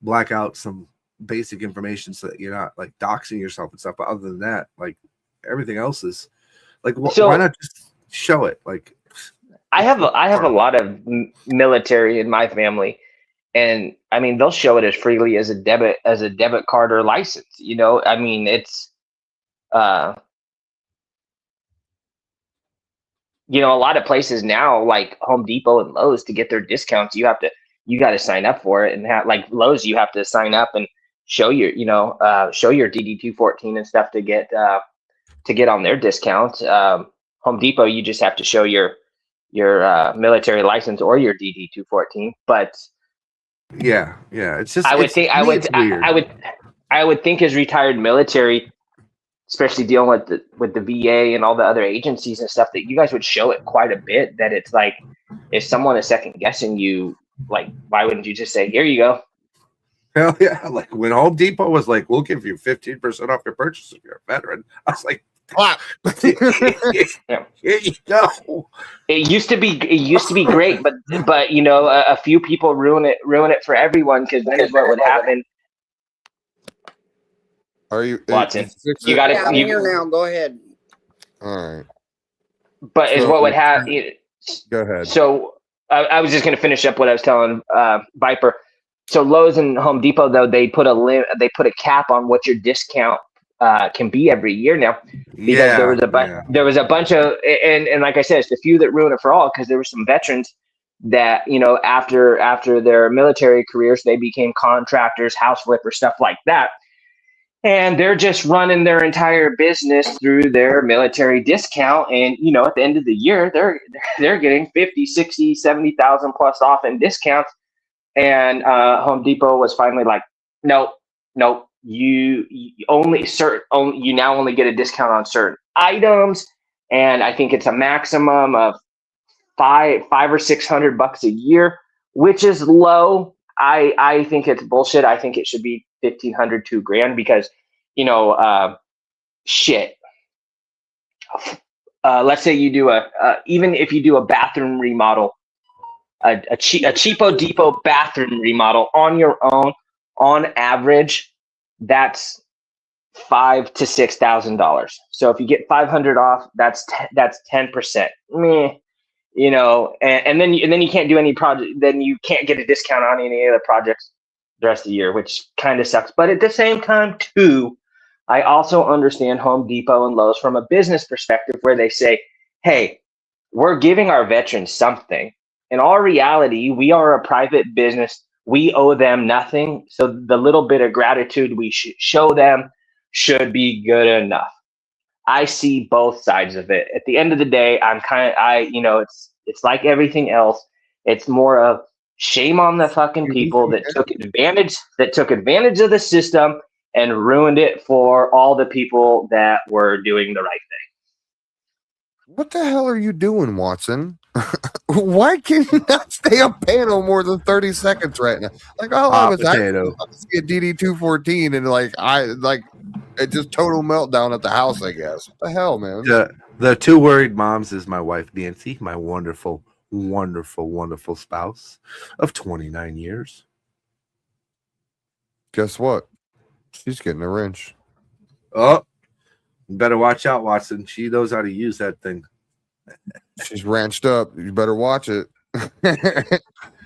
black out some basic information so that you're not like doxing yourself and stuff. But other than that, like everything else is like, why not just show it? Like, I have a lot of military in my family, and I mean they'll show it as freely as a debit card or license. You know, I mean it's you know, a lot of places now, like Home Depot and Lowe's, to get their discounts, you got to sign up for it, and like Lowe's, you have to sign up and show your show your DD-214 and stuff to get on their discount. Home Depot, you just have to show your military license or your DD-214. But yeah, it's just I would think as retired military, especially dealing with the VA and all the other agencies and stuff, that you guys would show it quite a bit. That it's like, if someone is second guessing you, like, why wouldn't you just say, here you go? Hell yeah. Like when Home Depot was like, we'll give you 15% off your purchase if you're a veteran. I was like, yeah. Here you go. It used to be great, but you know, a few people ruin it for everyone, because then what would happen. Are you Watson? You got it. I'm here now. Go ahead. All right. But is what would happen. Go ahead. So I was just going to finish up what I was telling Viper. So Lowe's and Home Depot, though, they put a cap on what your discount can be every year now, because there was a bunch of, and like I said, it's the few that ruin it for all, because there were some veterans that, you know, after their military careers, they became contractors, house flippers, stuff like that. And they're just running their entire business through their military discount. And, you know, at the end of the year, they're getting 50, 60, 70,000 plus off in discounts. And Home Depot was finally like, no, you now only get a discount on certain items. And I think it's a maximum of $500 or $600 a year, which is low. I think it's bullshit. I think it should be $1,500, $2,000, because, you know, shit. Let's say you do even if you do a bathroom remodel, a cheapo depot bathroom remodel on your own, on average, that's $5,000 to $6,000. So if you get $500 off, that's 10%. Meh. You know, and then you can't do any project. Then you can't get a discount on any of the projects the rest of the year, which kind of sucks. But at the same time, too, I also understand Home Depot and Lowe's from a business perspective, where they say, "Hey, we're giving our veterans something. In all reality, we are a private business. We owe them nothing. So the little bit of gratitude we should show them should be good enough." I see both sides of it. At the end of the day, it's like everything else. It's more of shame on the fucking people that took advantage of the system and ruined it for all the people that were doing the right thing. What the hell are you doing, Watson? Why can you not stay on panel more than 30 seconds right now? Like, I was actually a DD-214, and it just total meltdown at the house, I guess. What the hell, man? The two worried moms is my wife, Nancy, my wonderful, wonderful, wonderful spouse of 29 years. Guess what? She's getting a wrench. Oh, you better watch out, Watson. She knows how to use that thing. She's ranched up. You better watch it.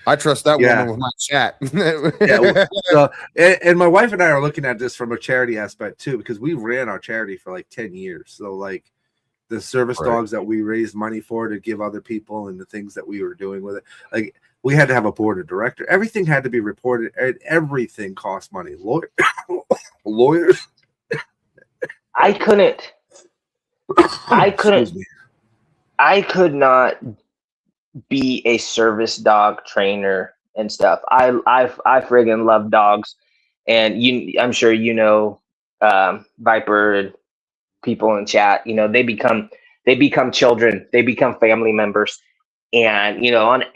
I trust that Yeah. woman with my chat. Yeah. So, and my wife and I are looking at this from a charity aspect too, because we ran our charity for like 10 years. So like the service Right. dogs that we raised money for to give other people and the things that we were doing with it, like we had to have a board of director. Everything had to be reported, and everything cost money. Lawyers. I couldn't. I Excuse couldn't. me. I could not be a service dog trainer and stuff. I friggin' love dogs, and I'm sure you know, Viper and people in chat. You know, they become children. They become family members, and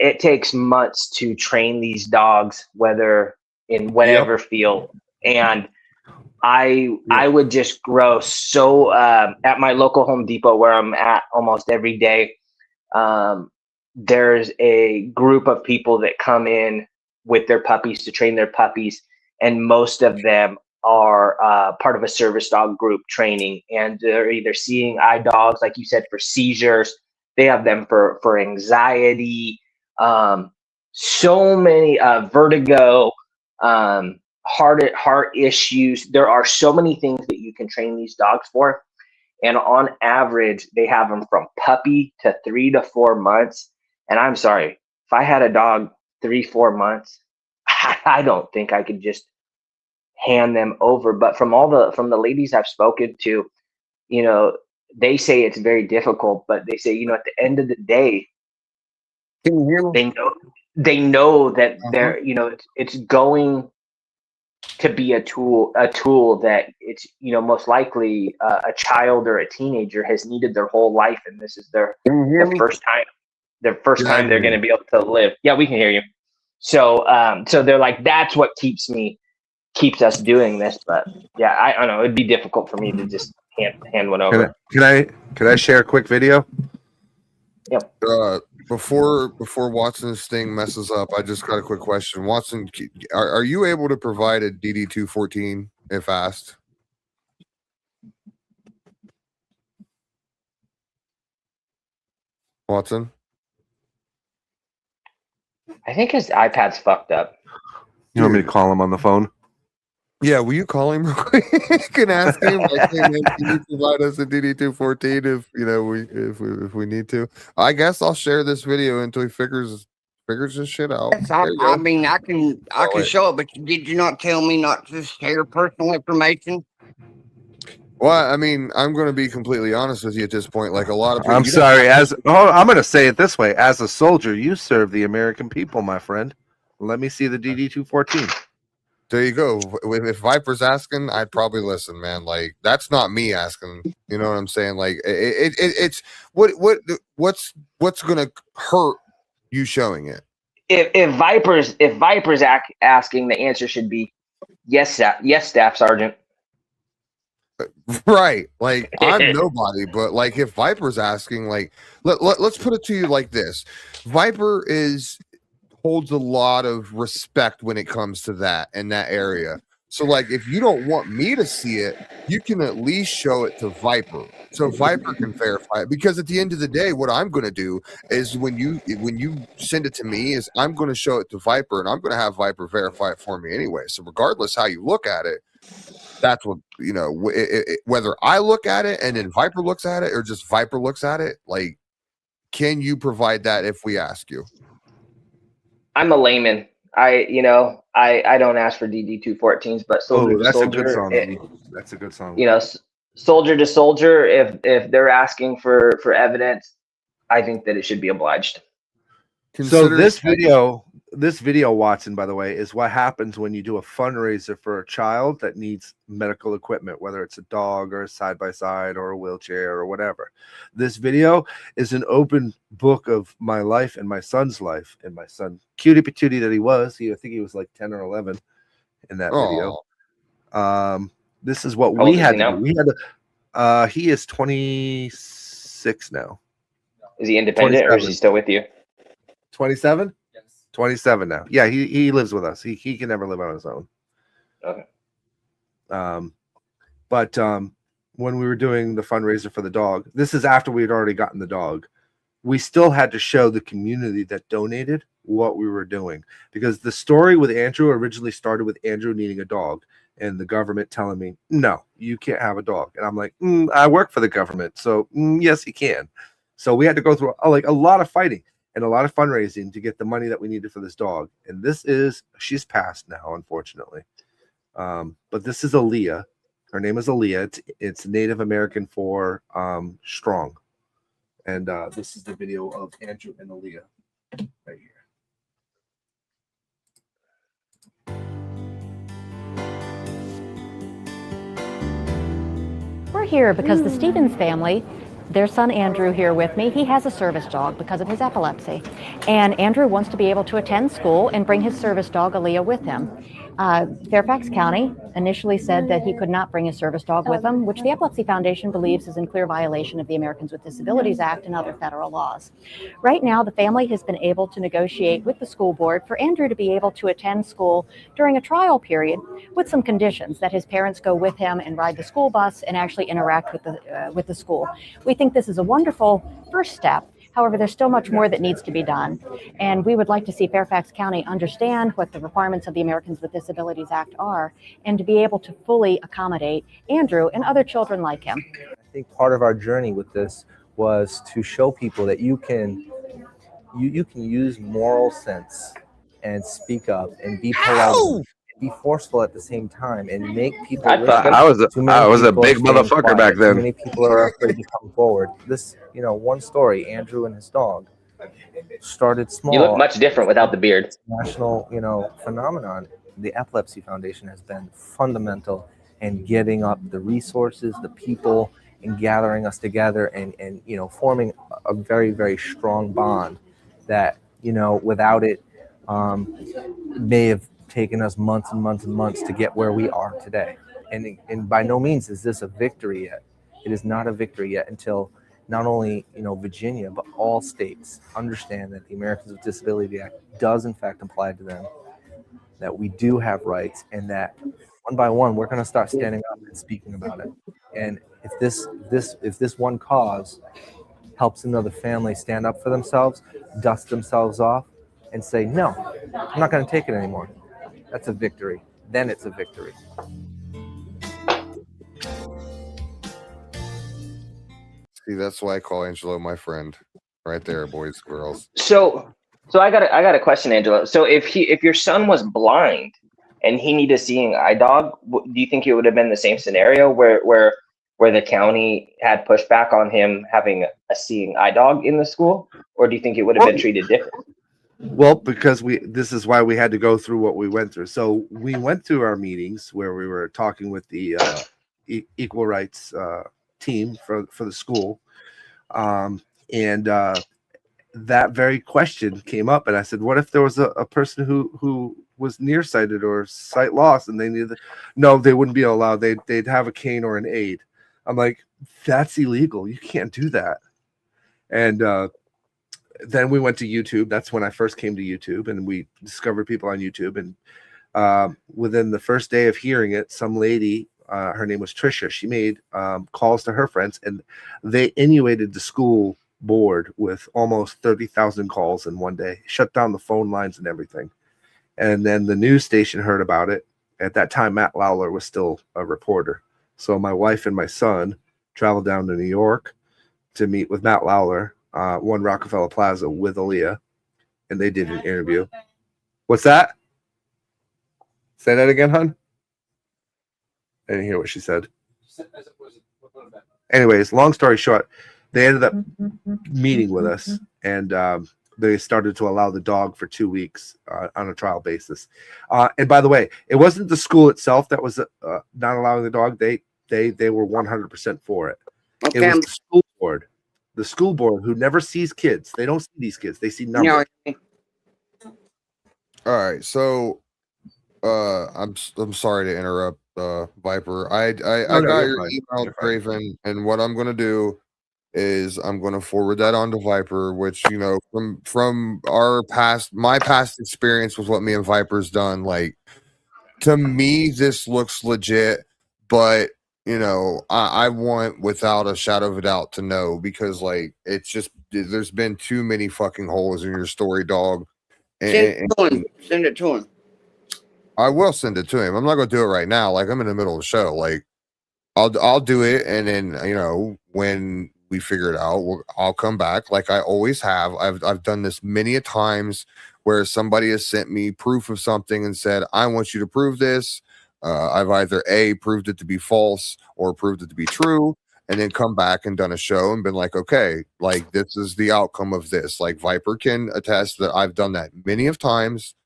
it takes months to train these dogs, whether in whatever field. And I would just grow so at my local Home Depot where I'm at almost every day. There's a group of people that come in with their puppies to train their puppies, and most of them are part of a service dog group training, and they're either seeing eye dogs, like you said, for seizures. They have them for anxiety, so many vertigo, heart issues. There are so many things that you can train these dogs for. And on average, they have them from puppy to 3 to 4 months. And I'm sorry, if I had a dog 3-4 months, I don't think I could just hand them over. But from the ladies I've spoken to, they say it's very difficult, but they say, at the end of the day, they know that they're, it's going to be a tool that it's, most likely a child or a teenager has needed their whole life, and this is their first time they're going to be able to live. Yeah, we can hear you. So so they're like, that's what keeps us doing this. But yeah, I don't know, it'd be difficult for me to just hand one over. Can I share a quick video? Yep. Before Watson's thing messes up, I just got a quick question. Watson, are you able to provide a DD214 if asked? Watson? I think his iPad's fucked up. You want me to call him on the phone? Yeah, will you call him real quick and ask him, like, hey, man, can you provide us a DD214 if we need to? I guess I'll share this video until he figures this shit out. I mean, I can show it, but did you not tell me not to share personal information? Well, I mean, I'm going to be completely honest with you at this point. Like a lot of people, I'm sorry. I'm going to say it this way: as a soldier, you serve the American people, my friend. Let me see the DD214. There you go. If Viper's asking, I'd probably listen, man. Like that's not me asking. You know what I'm saying? Like it's what's gonna hurt you showing it. If Viper's asking, the answer should be yes, Staff Sergeant. Right. Like I'm nobody, but like if Viper's asking, like let's put it to you like this: Viper holds a lot of respect when it comes to that in that area. So like if you don't want me to see it, you can at least show it to Viper so Viper can verify it, because at the end of the day, what I'm going to do is when you send it to me is I'm going to show it to Viper, and I'm going to have Viper verify it for me anyway. So regardless how you look at it, that's what, whether I look at it and then Viper looks at it or just Viper looks at it, like, can you provide that if we ask you? I'm a layman. I don't ask for DD214s, but soldier to soldier. A good song. That's a good song. Soldier to soldier. If they're asking for evidence, I think that it should be obliged. So this video, Watson, by the way, is what happens when you do a fundraiser for a child that needs medical equipment, whether it's a dog or a side-by-side or a wheelchair or whatever. This video is an open book of my life and my son's life, and my son, cutie patootie that he was. I think he was like 10 or 11 in that video. This is what we had to do. We had to. He is 26 now. Is he independent or is he still with you? 27? Yes. 27 now. Yeah, he lives with us. He can never live on his own. Okay. But when we were doing the fundraiser for the dog, this is after we had already gotten the dog. we still had to show the community that donated what we were doing, because the story with Andrew originally started with Andrew needing a dog and the government telling me, no, you can't have a dog. And I'm like, I work for the government, so yes, you can. So we had to go through like a lot of fighting and a lot of fundraising to get the money that we needed for this dog. And she's passed now, unfortunately. But this is Aaliyah. Her name is Aaliyah. It's Native American for strong. And this is the video of Andrew and Aaliyah right here. We're here because the Stevens family, their son Andrew here with me, he has a service dog because of his epilepsy. And Andrew wants to be able to attend school and bring his service dog Aaliyah with him. Fairfax County initially said that he could not bring his service dog with him, which the Epilepsy Foundation believes is in clear violation of the Americans with Disabilities Act and other federal laws. Right now, the family has been able to negotiate with the school board for Andrew to be able to attend school during a trial period with some conditions, that his parents go with him and ride the school bus and actually interact with the school. We think this is a wonderful first step. However, there's still much more that needs to be done. And we would like to see Fairfax County understand what the requirements of the Americans with Disabilities Act are, and to be able to fully accommodate Andrew and other children like him. I think part of our journey with this was to show people that you can use moral sense and speak up and be polite. Be forceful at the same time and make people listen. I was a big motherfucker back then. Too many people are afraid to come forward. This, one story, Andrew and his dog, started small. You look much different without the beard. National, phenomenon. The Epilepsy Foundation has been fundamental in getting up the resources, the people, and gathering us together and forming a very, very strong bond that, without it, may have taken us months and months and months to get where we are today. And by no means is this a victory yet. It is not a victory yet until not only Virginia, but all states understand that the Americans with Disability Act does in fact apply to them, that we do have rights, and that one by one we're going to start standing up and speaking about it. And if this one cause helps another family stand up for themselves, dust themselves off, and say, no, I'm not going to take it anymore, that's a victory. Then it's a victory. See, that's why I call Angelo my friend. Right there, boys, girls. So I got a question, Angelo. So if your son was blind and he needed a seeing eye dog, do you think it would have been the same scenario where the county had pushback on him having a seeing eye dog in the school, or do you think it would have been treated different? Well, because this is why we had to go through what we went through. So we went through our meetings where we were talking with the equal rights team for the school, and that very question came up. And I said, what if there was a person who was nearsighted or sight loss and they needed no, they wouldn't be allowed. They'd have a cane or an aid. I'm like, that's illegal. You can't do that. And then we went to YouTube. That's when I first came to YouTube, and we discovered people on YouTube. And within the first day of hearing it, some lady, her name was Trisha, she made calls to her friends, and they inundated the school board with almost 30,000 calls in one day, shut down the phone lines and everything. And then the news station heard about it. At that time, Matt Lawler was still a reporter. So my wife and my son traveled down to New York to meet with Matt Lawler, One Rockefeller Plaza with Aaliyah, and they did an interview. What's that? Say that again, hon? I didn't hear what she said. Anyways, long story short, they ended up meeting with us, and they started to allow the dog for 2 weeks on a trial basis. And by the way, it wasn't the school itself that was not allowing the dog. They were 100% for it. Okay. It was the school board. The school board, who never sees kids. They don't see these kids. They see numbers. All right, so I'm sorry to interrupt, Viper. I got your email, Craven, and what I'm gonna do is I'm gonna forward that on to Viper, which from my past experience with what me and Viper's done, like, to me this looks legit, but you know, I want without a shadow of a doubt to know, because like it's just there's been too many fucking holes in your story, dog. Send it to him. I will send it to him. I'm not gonna do it right now. Like I'm in the middle of the show. Like I'll do it, and then you know when we figure it out, I'll come back like I always have. I've done this many a times where somebody has sent me proof of something and said, "I want you to prove this." I've either proved it to be false or proved it to be true, and then come back and done a show and been like, okay, like this is the outcome of this. Like Viper can attest that I've done that many of times.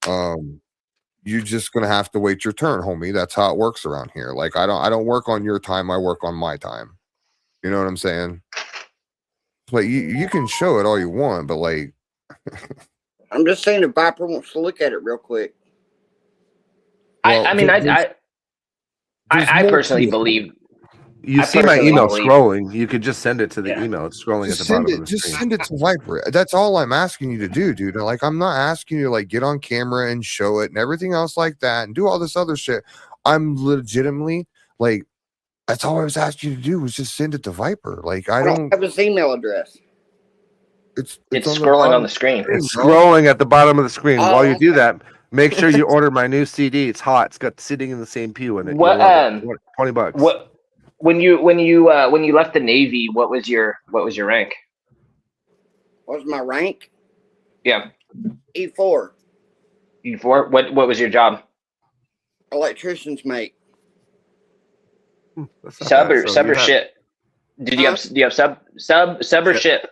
You're just gonna have to wait your turn, homie. That's how it works around here. Like I don't work on your time, I work on my time. You know what I'm saying? Like you can show it all you want, but like I'm just saying if Viper wants to look at it real quick. Well, I personally believe. You see my email scrolling. You could just send it to the email. It's scrolling at the bottom of the just screen. send it to Viper. That's all I'm asking you to do, dude. Like I'm not asking you to like get on camera and show it and everything else like that and do all this other shit. I'm legitimately like, that's all I was asking you to do was just send it to Viper. Like I don't have his email address. It's scrolling on the screen. It's scrolling at the bottom of the screen. While you do that, make sure you order my new CD. It's hot. It's got sitting in the same pew in it. What? $20. What? When you left the Navy, what was your rank? What was my rank? Yeah. E4. E4. What was your job? Electrician's mate. Sub or ship? Do you have sub or ship?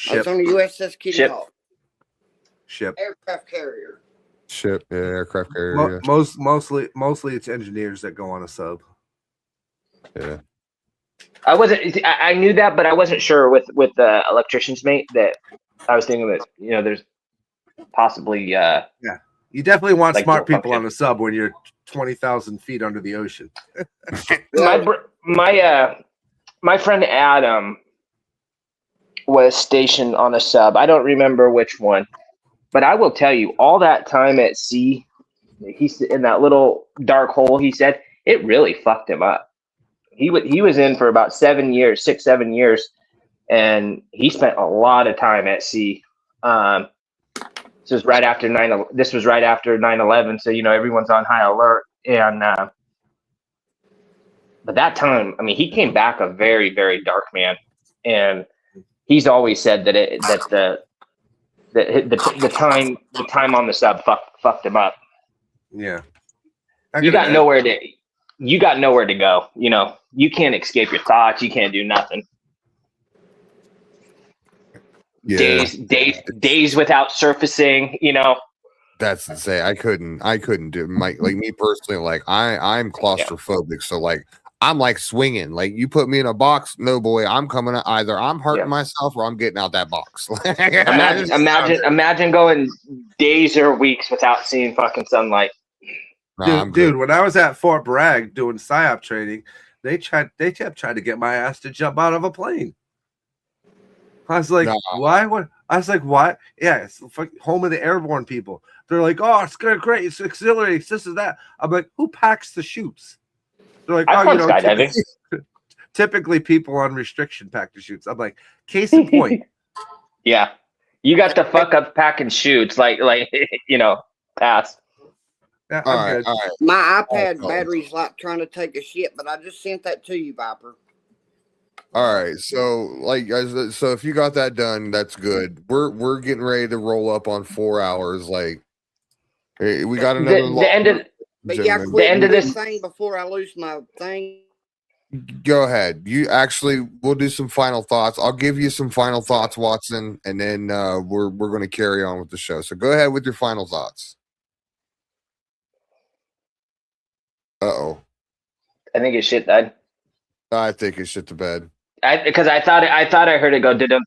I was on the USS Kitty Hawk. Ship. Aircraft carrier. Ship, yeah, aircraft carrier. Mostly it's engineers that go on a sub. Yeah. I knew that, but I wasn't sure with the electrician's mate that I was thinking that, you know, there's possibly yeah. You definitely want like smart people on the sub when you're 20,000 feet under the ocean. My friend Adam was stationed on a sub. I don't remember which one, but I will tell you, all that time at sea, he's in that little dark hole. He said it really fucked him up. He was in for about 7 years, 6-7 years, and he spent a lot of time at sea. This was right after 9/11, so you know everyone's on high alert. And but that time, I mean, he came back a very, very dark man, and he's always said that the time on the sub fucked him up. Yeah, you got nowhere to go. You know, you can't escape your thoughts. You can't do nothing. Yeah. Days without surfacing. You know. That's insane. I couldn't do like me personally. Like I'm claustrophobic, so like I'm like swinging. Like you put me in a box, no boy, I'm coming out. Either I'm hurting myself or I'm getting out that box. Imagine going days or weeks without seeing fucking sunlight. Dude, when I was at Fort Bragg doing PSYOP training, they kept trying to get my ass to jump out of a plane. I was like, why? What? I was like, what? Yeah, it's home of the airborne people. They're like, oh, it's great. It's auxiliary. It's this and that. I'm like, who packs the chutes? They're like, oh, you know, typically people on restriction pack the chutes. I'm like, case in point. Yeah, you got the fuck up packing chutes, like you know, pass. Yeah, all right. My iPad battery's like trying to take a shit, but I just sent that to you, Viper. All right, so like guys, so if you got that done, that's good. We're getting ready to roll up on 4 hours. Like we got another the end of this thing before I lose my thing. Go ahead. We'll do some final thoughts. I'll give you some final thoughts, Watson, and then we're going to carry on with the show. So go ahead with your final thoughts. Uh-oh. I think it's shit died. I think it's shit to bed. Because I thought I heard it go dum.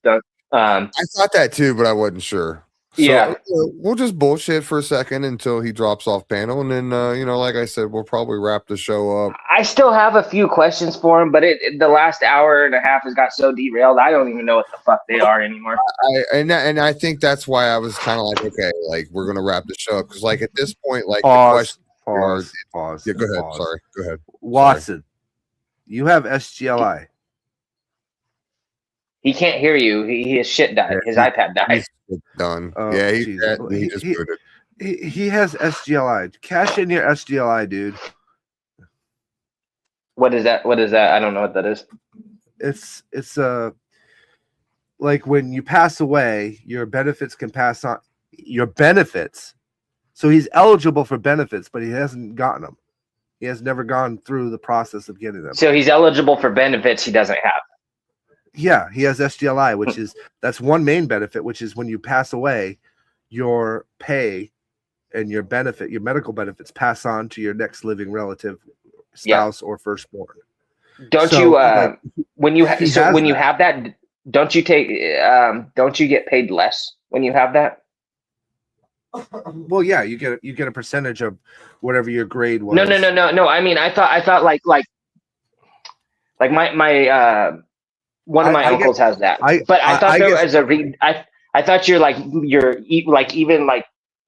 I thought that too, but I wasn't sure. So, yeah, we'll just bullshit for a second until he drops off panel, and then you know, like I said, we'll probably wrap the show up. I still have a few questions for him, but the last hour and a half has got so derailed. I don't even know what the fuck they are anymore. And I think that's why I was kind of like, okay, like we're gonna wrap the show up because, like, at this point, like pause. Yeah, go ahead. Sorry, go ahead, Watson. You have SGLI. He can't hear you. His shit died. His iPad died. He's done. Oh, yeah, Jesus. he just booted. He has SGLI. Cash in your SGLI, dude. What is that? What is that? I don't know what that is. It's like when you pass away, your benefits can pass on your benefits. So he's eligible for benefits, but he hasn't gotten them. He has never gone through the process of getting them. So he's eligible for benefits he doesn't have. Yeah, he has SGLI, which is that's one main benefit, which is when you pass away, your pay and your benefit, your medical benefits pass on to your next living relative, spouse, or firstborn. Don't So, you like, when you he so has when you that. have that, don't you get paid less when you have that? Well, yeah, you get a percentage of whatever your grade was. No. I mean, I thought like my one of my uncles has that, but I thought there was I thought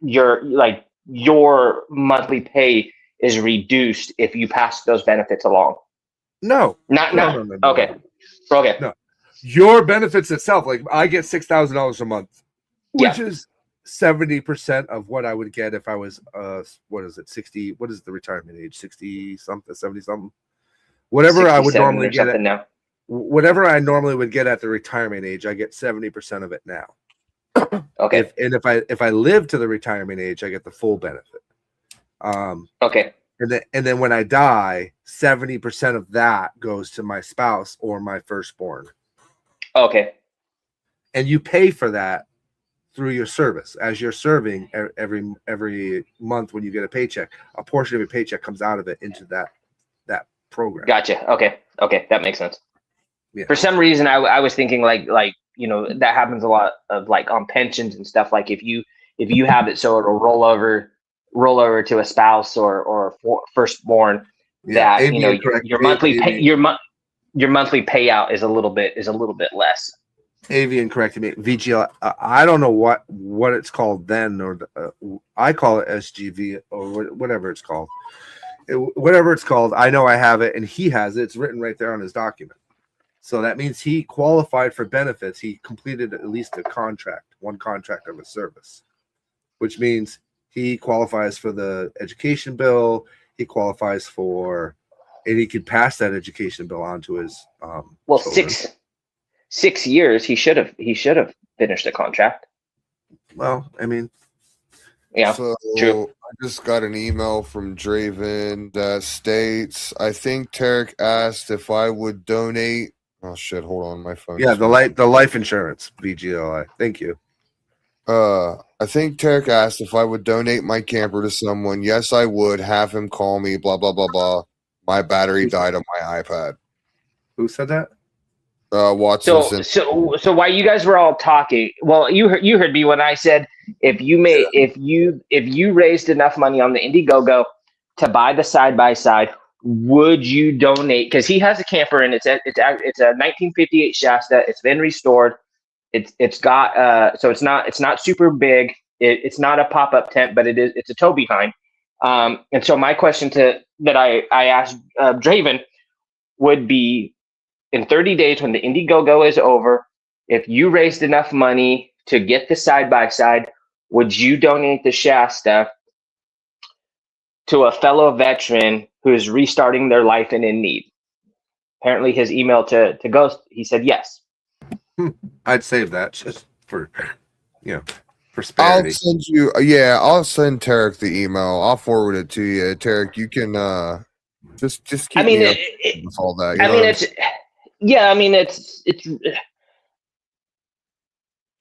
your monthly pay is reduced if you pass those benefits along. No. No. Okay. No. Your benefits itself, like I get $6,000 a month, which is 70% of what I would get if I was 60, what is the retirement age? 60 something, 70 something. Whatever I would normally get at, now. Whatever I normally would get at the retirement age, I get 70% of it now. Okay. If I live to the retirement age, I get the full benefit. Okay. And then when I die, 70% of that goes to my spouse or my firstborn. Okay. And you pay for that through your service. As you're serving every month when you get a paycheck, a portion of your paycheck comes out of it into that program. Gotcha. Okay. That makes sense. Yeah. For some reason, I was thinking like that happens a lot of like on pensions and stuff. Like if you have it so it'll roll over to a spouse or firstborn, Yeah, that your monthly your monthly payout is a little bit less. Avian corrected me. VGL. I don't know what it's called then, or I call it SGV or whatever it's called. Whatever it's called, I know I have it, and he has it. It's written right there on his document. So that means he qualified for benefits. He completed at least one contract of a service, which means he qualifies for the education bill. He qualifies for, and he could pass that education bill on to his children. 6 years. He should have finished the contract. Well, I mean, yeah, so true. I just got an email from Draven that states, I think Tarek asked if I would donate. Oh shit! Hold on, my phone. Yeah, the life insurance, VGLI. Thank you. I think Tarek asked if I would donate my camper to someone. Yes, I would. Have him call me. Blah blah blah blah. My battery died on my iPad. Who said that? Watson. So while you guys were all talking, well, you heard me when I said if you raised enough money on the Indiegogo to buy the side by side, would you donate? Because he has a camper and it's a 1958 Shasta. It's been restored. It's got so it's not super big. It's not a pop-up tent, but it's a tow behind. And so my question that I asked Draven would be, in 30 days when the Indiegogo is over, if you raised enough money to get the side by side, would you donate the Shasta to a fellow veteran who is restarting their life and in need? Apparently his email to Ghost, he said yes. I'd save that just for prosperity. I'll send you. I'll send Tarek the email. I'll forward it to you. Tarek, you can just keep me up with all that.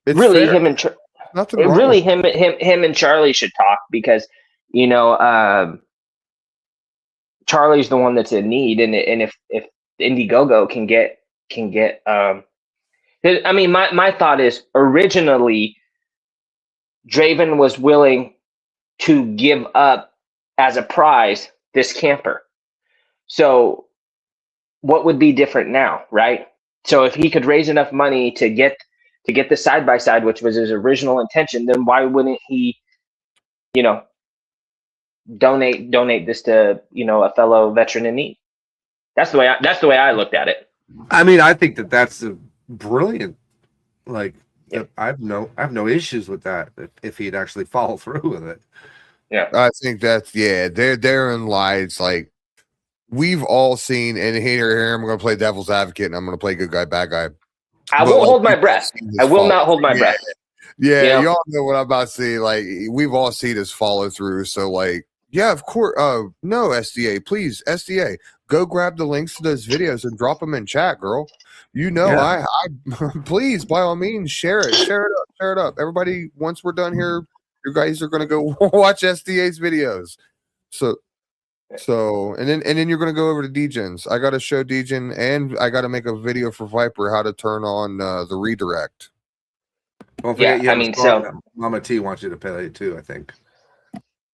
It's really fair. him and Nothing wrong really with him and Charlie should talk, because Charlie's the one that's in need, and if Indiegogo can get I mean, my thought is, originally Draven was willing to give up as a prize this camper. So what would be different now, right? So if he could raise enough money to get the side by side, which was his original intention, then why wouldn't he, donate this to a fellow veteran in need? That's the way I looked at it. I mean, I think that's a brilliant. Like, I have no issues with that if he'd actually follow through with it. Yeah, I think that's therein lies like we've all seen, and here I'm going to play devil's advocate, and I'm going to play good guy, bad guy. I won't hold my breath. I will not hold my breath. Yeah, You know? y'all know what I'm about to say. Like, we've all seen this follow through. So, like, yeah, of course. No, SDA, please, SDA, go grab the links to those videos and drop them in chat, girl. You know, Yeah. I please, by all means, share it up. Everybody, once we're done here, you guys are gonna go watch SDA's videos. So, and then you're gonna go over to DGens. I gotta show DGen, and I gotta make a video for Viper how to turn on the redirect. Don't Yeah, forget, you I have a mean, song so that Mama T wants you to play too, I think.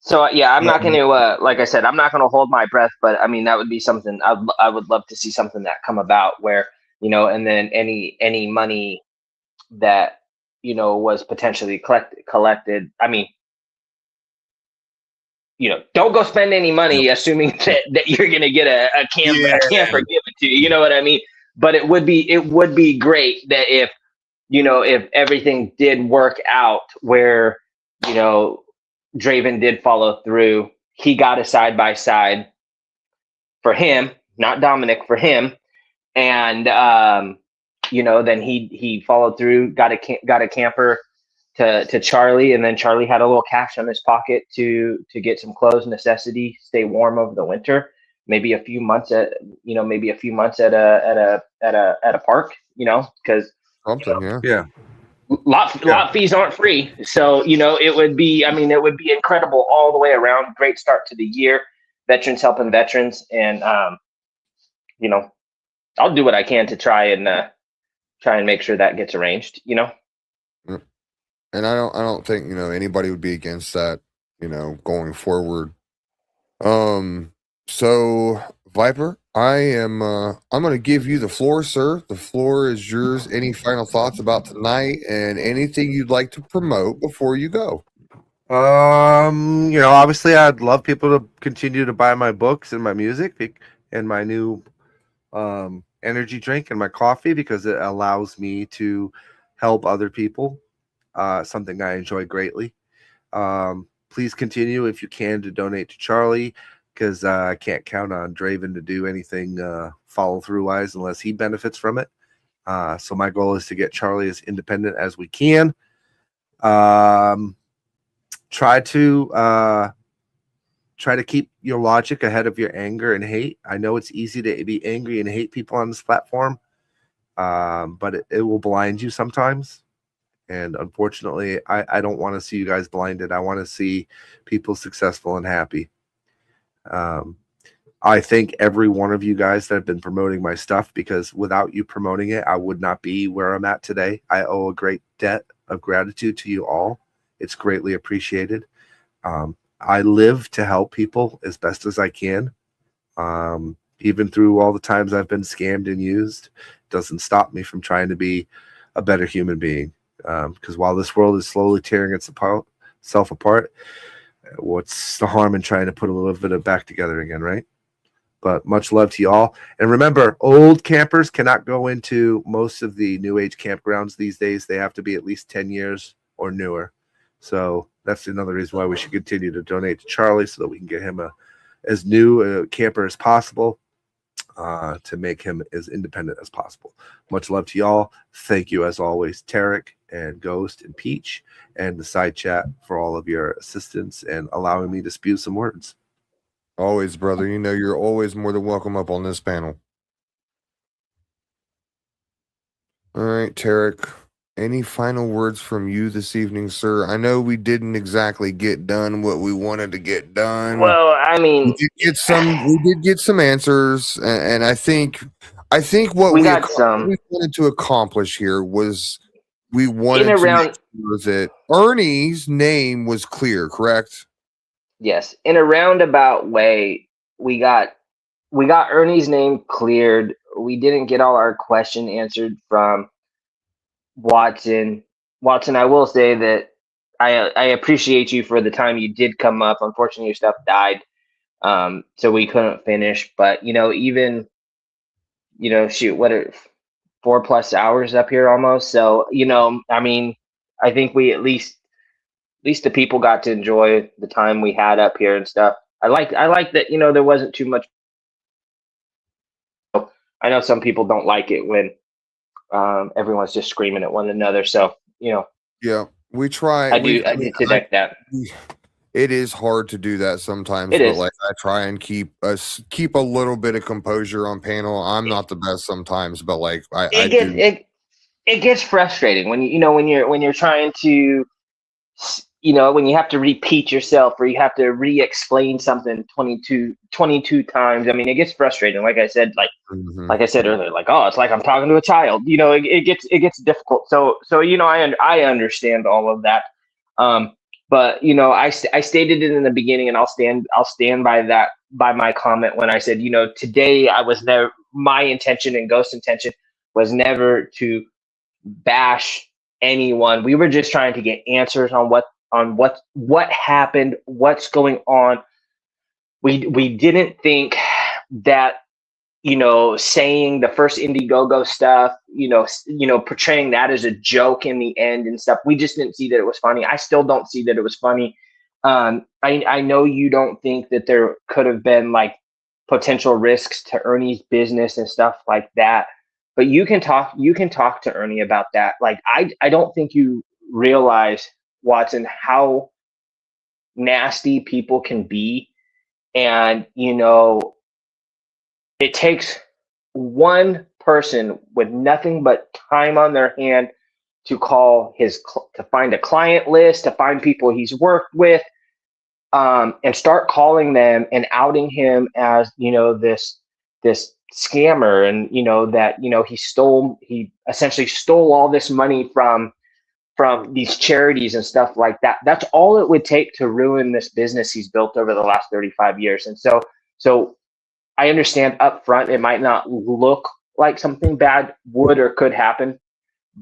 so yeah, I'm not going to like I said, I'm not going to hold my breath, but I mean that would be something I would love to see something that come about where, you know, and then any money that, you know, was potentially collected. I mean, you know, don't go spend any money assuming that you're going to get a camper give it to you. You know what I mean? But it would be great that if, you know, if everything did work out where, you know, Draven did follow through, he got a side by side for him, not Dominic, for him, and you know, then he followed through, got a camper to Charlie, and then Charlie had a little cash in his pocket to get some clothes, necessity, stay warm over the winter. Maybe a few months at a park, you know, because Yeah. lot fees aren't free. So, you know, it would be incredible all the way around. Great start to the year. Veterans helping veterans. And, you know, I'll do what I can to try and make sure that gets arranged, you know? And I don't think, you know, anybody would be against that, you know, going forward. So Viper, I'm going to give you the floor, sir. The floor is yours. Any final thoughts about tonight and anything you'd like to promote before you go? You know, obviously I'd love people to continue to buy my books and my music and my new energy drink and my coffee, because it allows me to help other people. Something I enjoy greatly. Please continue if you can to donate to Charlie, because I can't count on Draven to do anything follow through wise unless he benefits from it. So my goal is to get Charlie as independent as we can. Try to keep your logic ahead of your anger and hate. I know it's easy to be angry and hate people on this platform, but it will blind you sometimes. And unfortunately, I don't want to see you guys blinded. I want to see people successful and happy. I thank every one of you guys that have been promoting my stuff, because without you promoting it, I would not be where I'm at today. I owe a great debt of gratitude to you all. It's greatly appreciated. I live to help people as best as I can. Even through all the times I've been scammed and used, doesn't stop me from trying to be a better human being. Because while this world is slowly tearing itself apart, what's the harm in trying to put a little bit of back together again, right? But much love to you all. And remember, old campers cannot go into most of the new age campgrounds these days. They have to be at least 10 years or newer. So that's another reason why we should continue to donate to Charlie, so that we can get him as new a camper as possible, to make him as independent as possible. Much love to y'all. Thank you, as always, Tarek and Ghost and Peach and the side chat, for all of your assistance and allowing me to spew some words. Always, brother. You know, you're always more than welcome up on this panel. All right, Tarek. Any final words from you this evening, sir? I know we didn't exactly get done what we wanted to get done. Well, I mean, we did get some answers, and I think what we we got some. we wanted to accomplish here was we wanted In to around- make sure that Ernie's name was clear, correct? Yes, in a roundabout way, we got Ernie's name cleared. We didn't get all our question answered from Watson. Watson, I will say that I appreciate you for the time you did come up. Unfortunately, your stuff died, so we couldn't finish. But you know, even shoot, what are 4+ hours up here almost. So, I mean, I think we at least the people got to enjoy the time we had up here and stuff. I like that, there wasn't too much. I know some people don't like it when everyone's just screaming at one another. So, Yeah, we try. I do detect that. It is hard to do that sometimes, It but is. like I try and keep a little bit of composure on panel. I'm not the best sometimes, but like I do. It gets frustrating when when you're trying to, when you have to repeat yourself or you have to re-explain something 22 times. I mean, it gets frustrating. Like I said, like I said earlier, like, oh, it's like I'm talking to a child. It gets difficult. So I understand all of that. But I stated it in the beginning, and I'll stand by that, by my comment when I said, today I was never, my intention and Ghost's intention was never to bash anyone. We were just trying to get answers on what happened, what's going on. We didn't think that, saying the first Indiegogo stuff, portraying that as a joke in the end and stuff. We just didn't see that it was funny. I still don't see that it was funny. I know you don't think that there could have been like potential risks to Ernie's business and stuff like that, but you can talk to Ernie about that. Like, I don't think you realize, Watson, how nasty people can be. And, it takes one person with nothing but time on their hand to to find a client list, to find people he's worked with, and start calling them and outing him as, this scammer, and, that, he essentially stole all this money from these charities and stuff like that. That's all it would take to ruin this business he's built over the last 35 years. And so I understand up front it might not look like something bad would or could happen,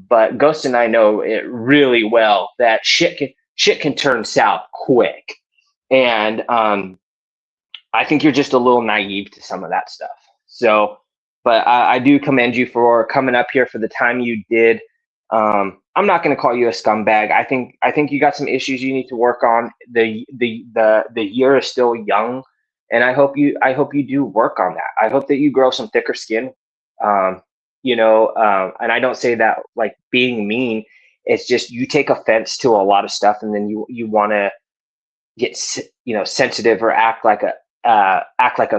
but Ghost and I know it really well that shit can turn south quick. And I think you're just a little naive to some of that stuff. So, but I do commend you for coming up here for the time you did. I'm not going to call you a scumbag. I think you got some issues you need to work on. The year is still young, and I hope you do work on that. I hope that you grow some thicker skin. And I don't say that like being mean. It's just you take offense to a lot of stuff, and then you want to get sensitive or act like a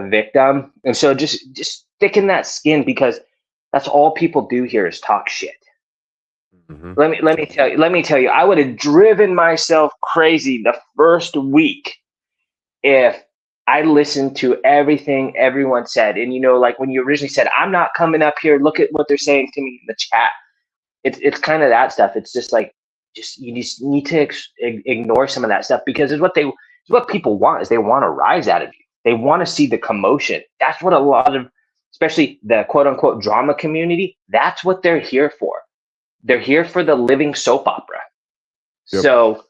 victim. And so just thicken that skin, because that's all people do here is talk shit. Mm-hmm. Let me tell you, I would have driven myself crazy the first week if I listened to everything everyone said. And like when you originally said, I'm not coming up here, look at what they're saying to me in the chat. It's kind of that stuff. It's just like, you just need to ignore some of that stuff, because it's what people want. Is they want a rise out of you. They want to see the commotion. That's what a lot of, especially the quote unquote drama community, that's what they're here for. They're here for the living soap opera. Yep. So,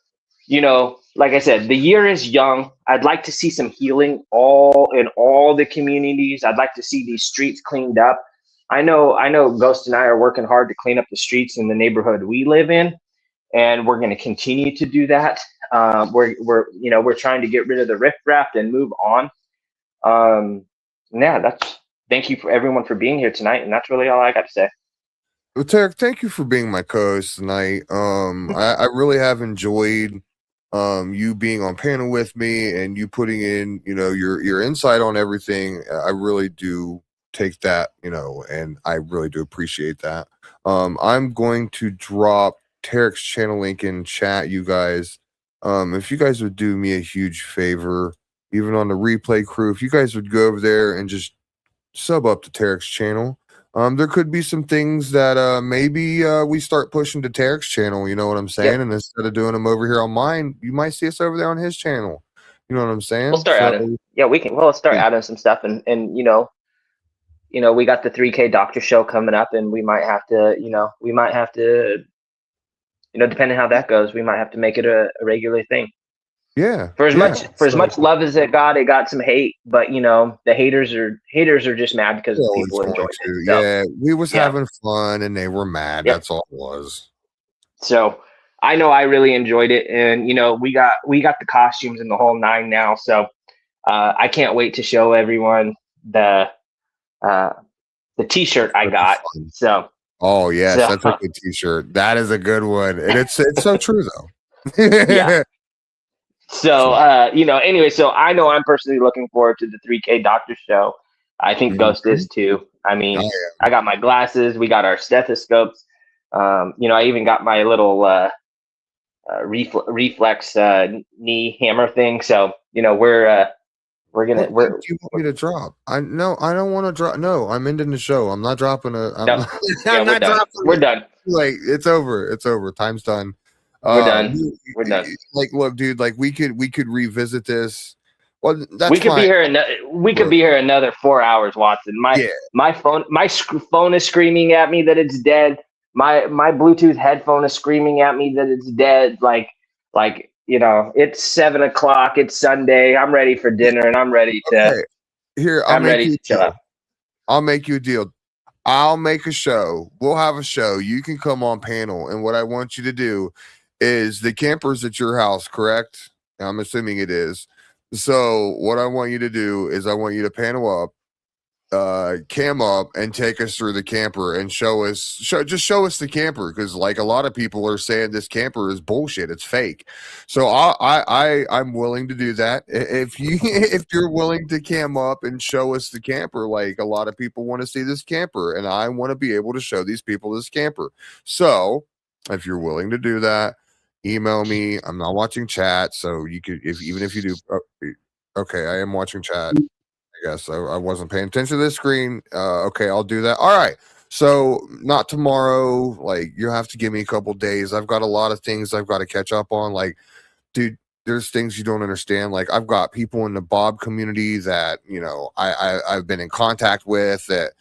like I said, the year is young. I'd like to see some healing in all the communities. I'd like to see these streets cleaned up. I know Ghost and I are working hard to clean up the streets in the neighborhood we live in, and we're going to continue to do that. We're trying to get rid of the riffraff and move on. Thank you for everyone for being here tonight, and that's really all I got to say. Well, Tarek, thank you for being my co-host tonight. I really have enjoyed you being on panel with me and you putting in, your insight on everything. I really do take that, and I really do appreciate that. I'm going to drop Tarek's channel link in chat, you guys. If you guys would do me a huge favor, even on the replay crew, if you guys would go over there and just sub up to Tarek's channel. There could be some things that maybe we start pushing to Tarek's channel, you know what I'm saying? Yep. And instead of doing them over here on mine, you might see us over there on his channel. You know what I'm saying? We'll start adding. Yeah, we'll start adding some stuff, and we got the 3K Doctor Show coming up, and we might have to, depending on how that goes, we might have to make it a regular thing. Yeah. For as Yeah. much love as it got some hate. But you know, the haters are just mad because They're the always people going enjoyed to. it. So Yeah. We was yeah. having fun and they were mad. Yep. That's all it was. So I know I really enjoyed it, and you know, we got the costumes and the whole nine now. So I can't wait to show everyone the T-shirt I got. So Oh yes, so that's a good t-shirt. That is a good one. And it's so true though. yeah. So you know, anyway, so I know I'm personally looking forward to the 3K Doctor Show. I think Ghost is too. I mean, I got my glasses. We got our stethoscopes. You know, I even got my little reflex knee hammer thing. So you know, we're What do you want me to drop? I don't want to drop. No, I'm ending the show. I'm not dropping a. I'm no, not, yeah, I'm we're not done. dropping. We're done. Like it's over. It's over. Time's done. We're done. We're done. Like, look, dude. Like, we could revisit this. Well, that's We could fine. be here. We could be here another 4 hours, Watson. My phone is screaming at me that it's dead. My Bluetooth headphone is screaming at me that it's dead. Like you know, it's 7 o'clock. It's Sunday. I'm ready for dinner, and I'm ready to. Okay. Here, I'm ready to chill out. I'll make you a deal. I'll make a show. We'll have a show. You can come on panel, and what I want you to do is the camper's at your house, correct? I'm assuming it is. So what I want you to do is I want you to panel up, cam up, and take us through the camper and show us the camper, because like a lot of people are saying this camper is bullshit, it's fake. So I'm willing to do that if you if you're willing to cam up and show us the camper. Like a lot of people want to see this camper, and I want to be able to show these people this camper. So if you're willing to do that, email me. I'm not watching chat, so you could even if you do. Okay, I am watching chat. I guess I wasn't paying attention to the screen. Okay, I'll do that. All right. So not tomorrow. Like, you have to give me a couple days. I've got a lot of things I've got to catch up on. Like, dude, there's things you don't understand. Like, I've got people in the Bob community that, you know, I've been in contact with that.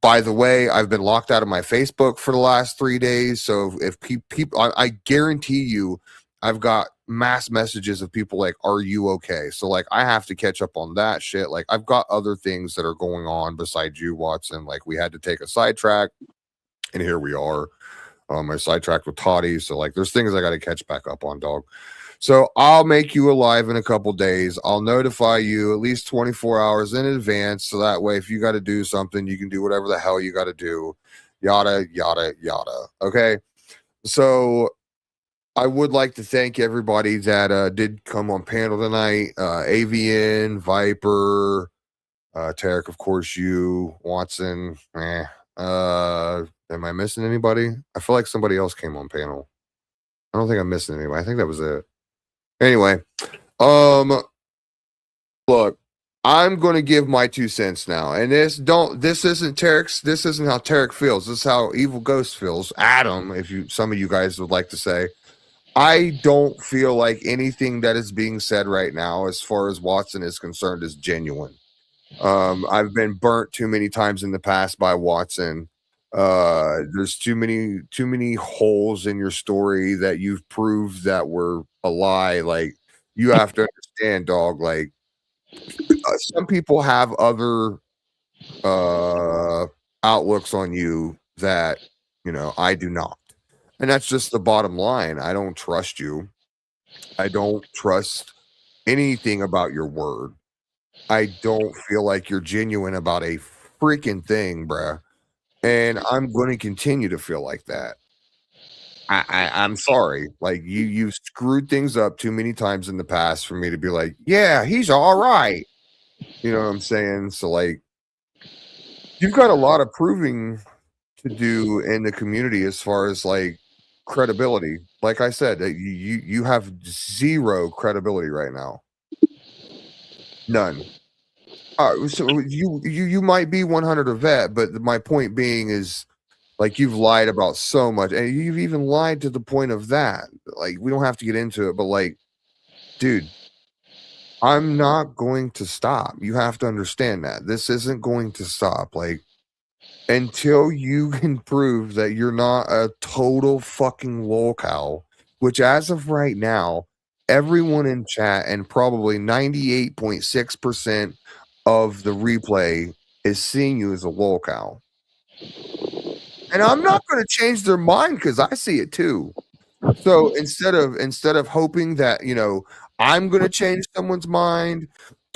By the way, I've been locked out of my Facebook for the last 3 days. So if people, I guarantee you, I've got mass messages of people like, "Are you okay?" So like, I have to catch up on that shit. Like, I've got other things that are going on besides you, Watson. Like, we had to take a sidetrack, and here we are. I sidetracked with Toddy. So like, there's things I got to catch back up on, dog. So I'll make you alive in a couple days. I'll notify you at least 24 hours in advance. So that way, if you got to do something, you can do whatever the hell you got to do. Yada, yada, yada. Okay. So I would like to thank everybody that did come on panel tonight. AVN, Viper, Tarek, of course, you, Watson. Am I missing anybody? I feel like somebody else came on panel. I don't think I'm missing anybody. I think that was it. Anyway, look, I'm going to give my 2 cents now. And this isn't Tarek's, this isn't how Tarek feels. This is how Evil Ghost feels. Adam, if some of you guys would like to say. I don't feel like anything that is being said right now, as far as Watson is concerned, is genuine. I've been burnt too many times in the past by Watson. There's too many holes in your story that you've proved that were a lie. Like, you have to understand, dog. Like, some people have other outlooks on you that, you know, I do not. And that's just the bottom line. I don't trust you. I don't trust anything about your word. I don't feel like you're genuine about a freaking thing, bruh. And I'm going to continue to feel like that. I'm sorry. Like, you've screwed things up too many times in the past for me to be like, yeah, he's all right. You know what I'm saying? So like, you've got a lot of proving to do in the community as far as like credibility. Like I said, you have zero credibility right now. None. So you might be 100 a vet, but my point being is, like, you've lied about so much, and you've even lied to the point of that. Like, we don't have to get into it, but like, dude, I'm not going to stop. You have to understand that this isn't going to stop. Like, until you can prove that you're not a total fucking lolcow, which as of right now, everyone in chat and probably 98.6% of the replay is seeing you as a lolcow. And I'm not going to change their mind because I see it too. So instead of hoping that, you know, I'm going to change someone's mind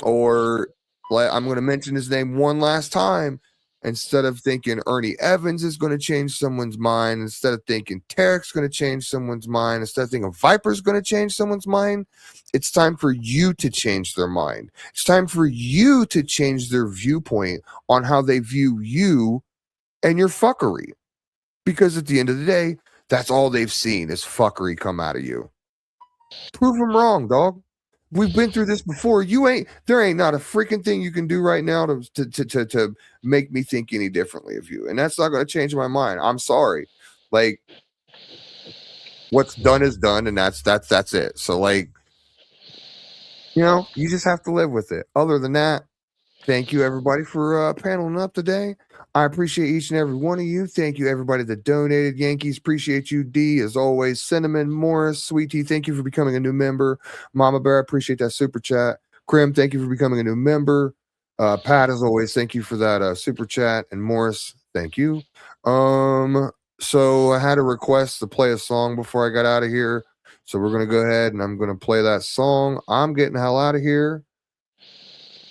or I'm going to mention his name one last time, instead of thinking Ernie Evans is going to change someone's mind, instead of thinking Tarek's going to change someone's mind, instead of thinking Viper's going to change someone's mind, it's time for you to change their mind. It's time for you to change their viewpoint on how they view you and your fuckery. Because at the end of the day, that's all they've seen is fuckery come out of you. Prove them wrong, dog. We've been through this before. There ain't not a freaking thing you can do right now to make me think any differently of you. And that's not going to change my mind. I'm sorry. Like, what's done is done, and that's it. So, like, you know, you just have to live with it. Other than that, thank you everybody for paneling up today. I appreciate each and every one of you. Thank you everybody that donated. Yankees, appreciate you. D, as always. Cinnamon, Morris, Sweet Tea, thank you for becoming a new member. Mama Bear, appreciate that super chat. Krim, thank you for becoming a new member. Pat, as always, thank you for that super chat. And Morris, thank you. So I had a request to play a song before I got out of here. So we're gonna go ahead and I'm gonna play that song. I'm getting the hell out of here.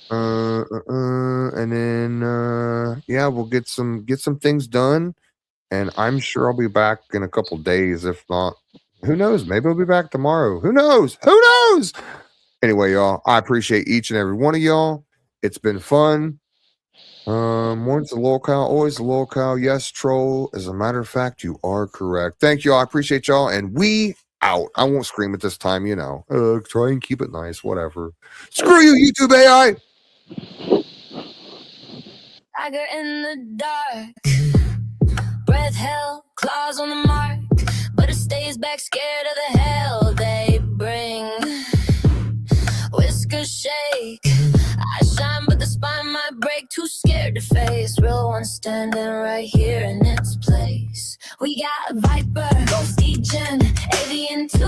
And then yeah, we'll get some things done, and I'm sure I'll be back in a couple days. If not, who knows? Maybe I'll be back tomorrow. Who knows? Anyway, y'all, I appreciate each and every one of y'all. It's been fun. Once a lolcow, always a lolcow. Yes, troll. As a matter of fact, you are correct. Thank you all. I appreciate y'all, and we out. I won't scream at this time, you know. Try and keep it nice, whatever. Screw you, YouTube AI. Tiger in the dark, breath held, claws on the mark, but it stays back scared of the hell they bring. Whiskers shake, I shine but the spine might break, too scared to face real one standing right here in its place. We got Viper, Ghosty Gen, Avian 2,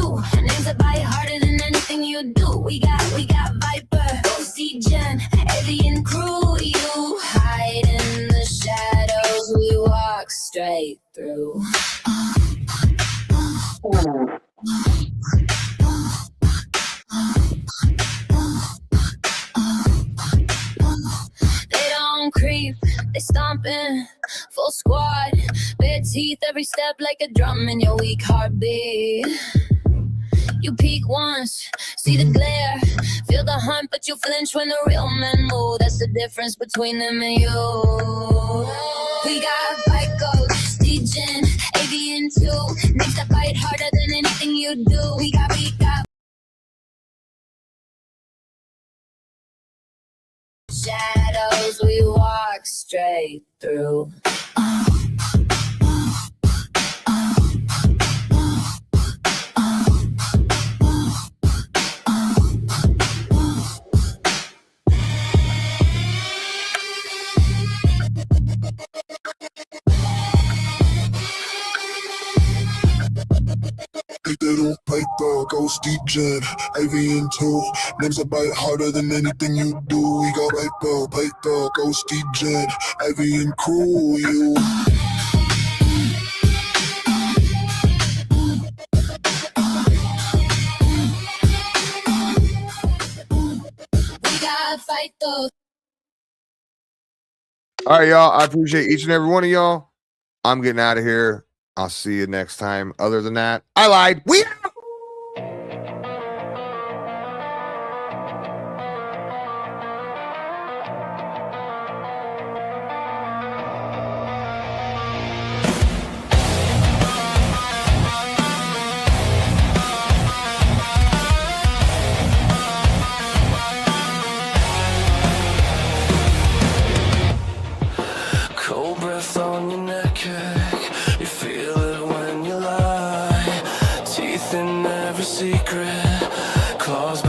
names that bite harder than anything you do. We got Viper, Ghosty Gen, Avian crew. You hide in the shadows, we walk straight through. They don't creep, they stomping, full squad, bare teeth every step like a drum in your weak heartbeat. You peek once, see the glare, feel the hunt, but you flinch when the real men move. That's the difference between them and you. We got Psycho, Stygian, Avian 2, names that bite harder than anything you do. We got shadows, we walk straight through. Little paper, ghosty gen, avian 2, names that bite harder than anything you do. We got paper, ghosty gen, avian crew. You. We gotta fight those. All right, y'all. I appreciate each and every one of y'all. I'm getting out of here. I'll see you next time. Other than that, I lied. We out. Cold breath on your neck, you feel it when you lie. Teeth in every secret, claws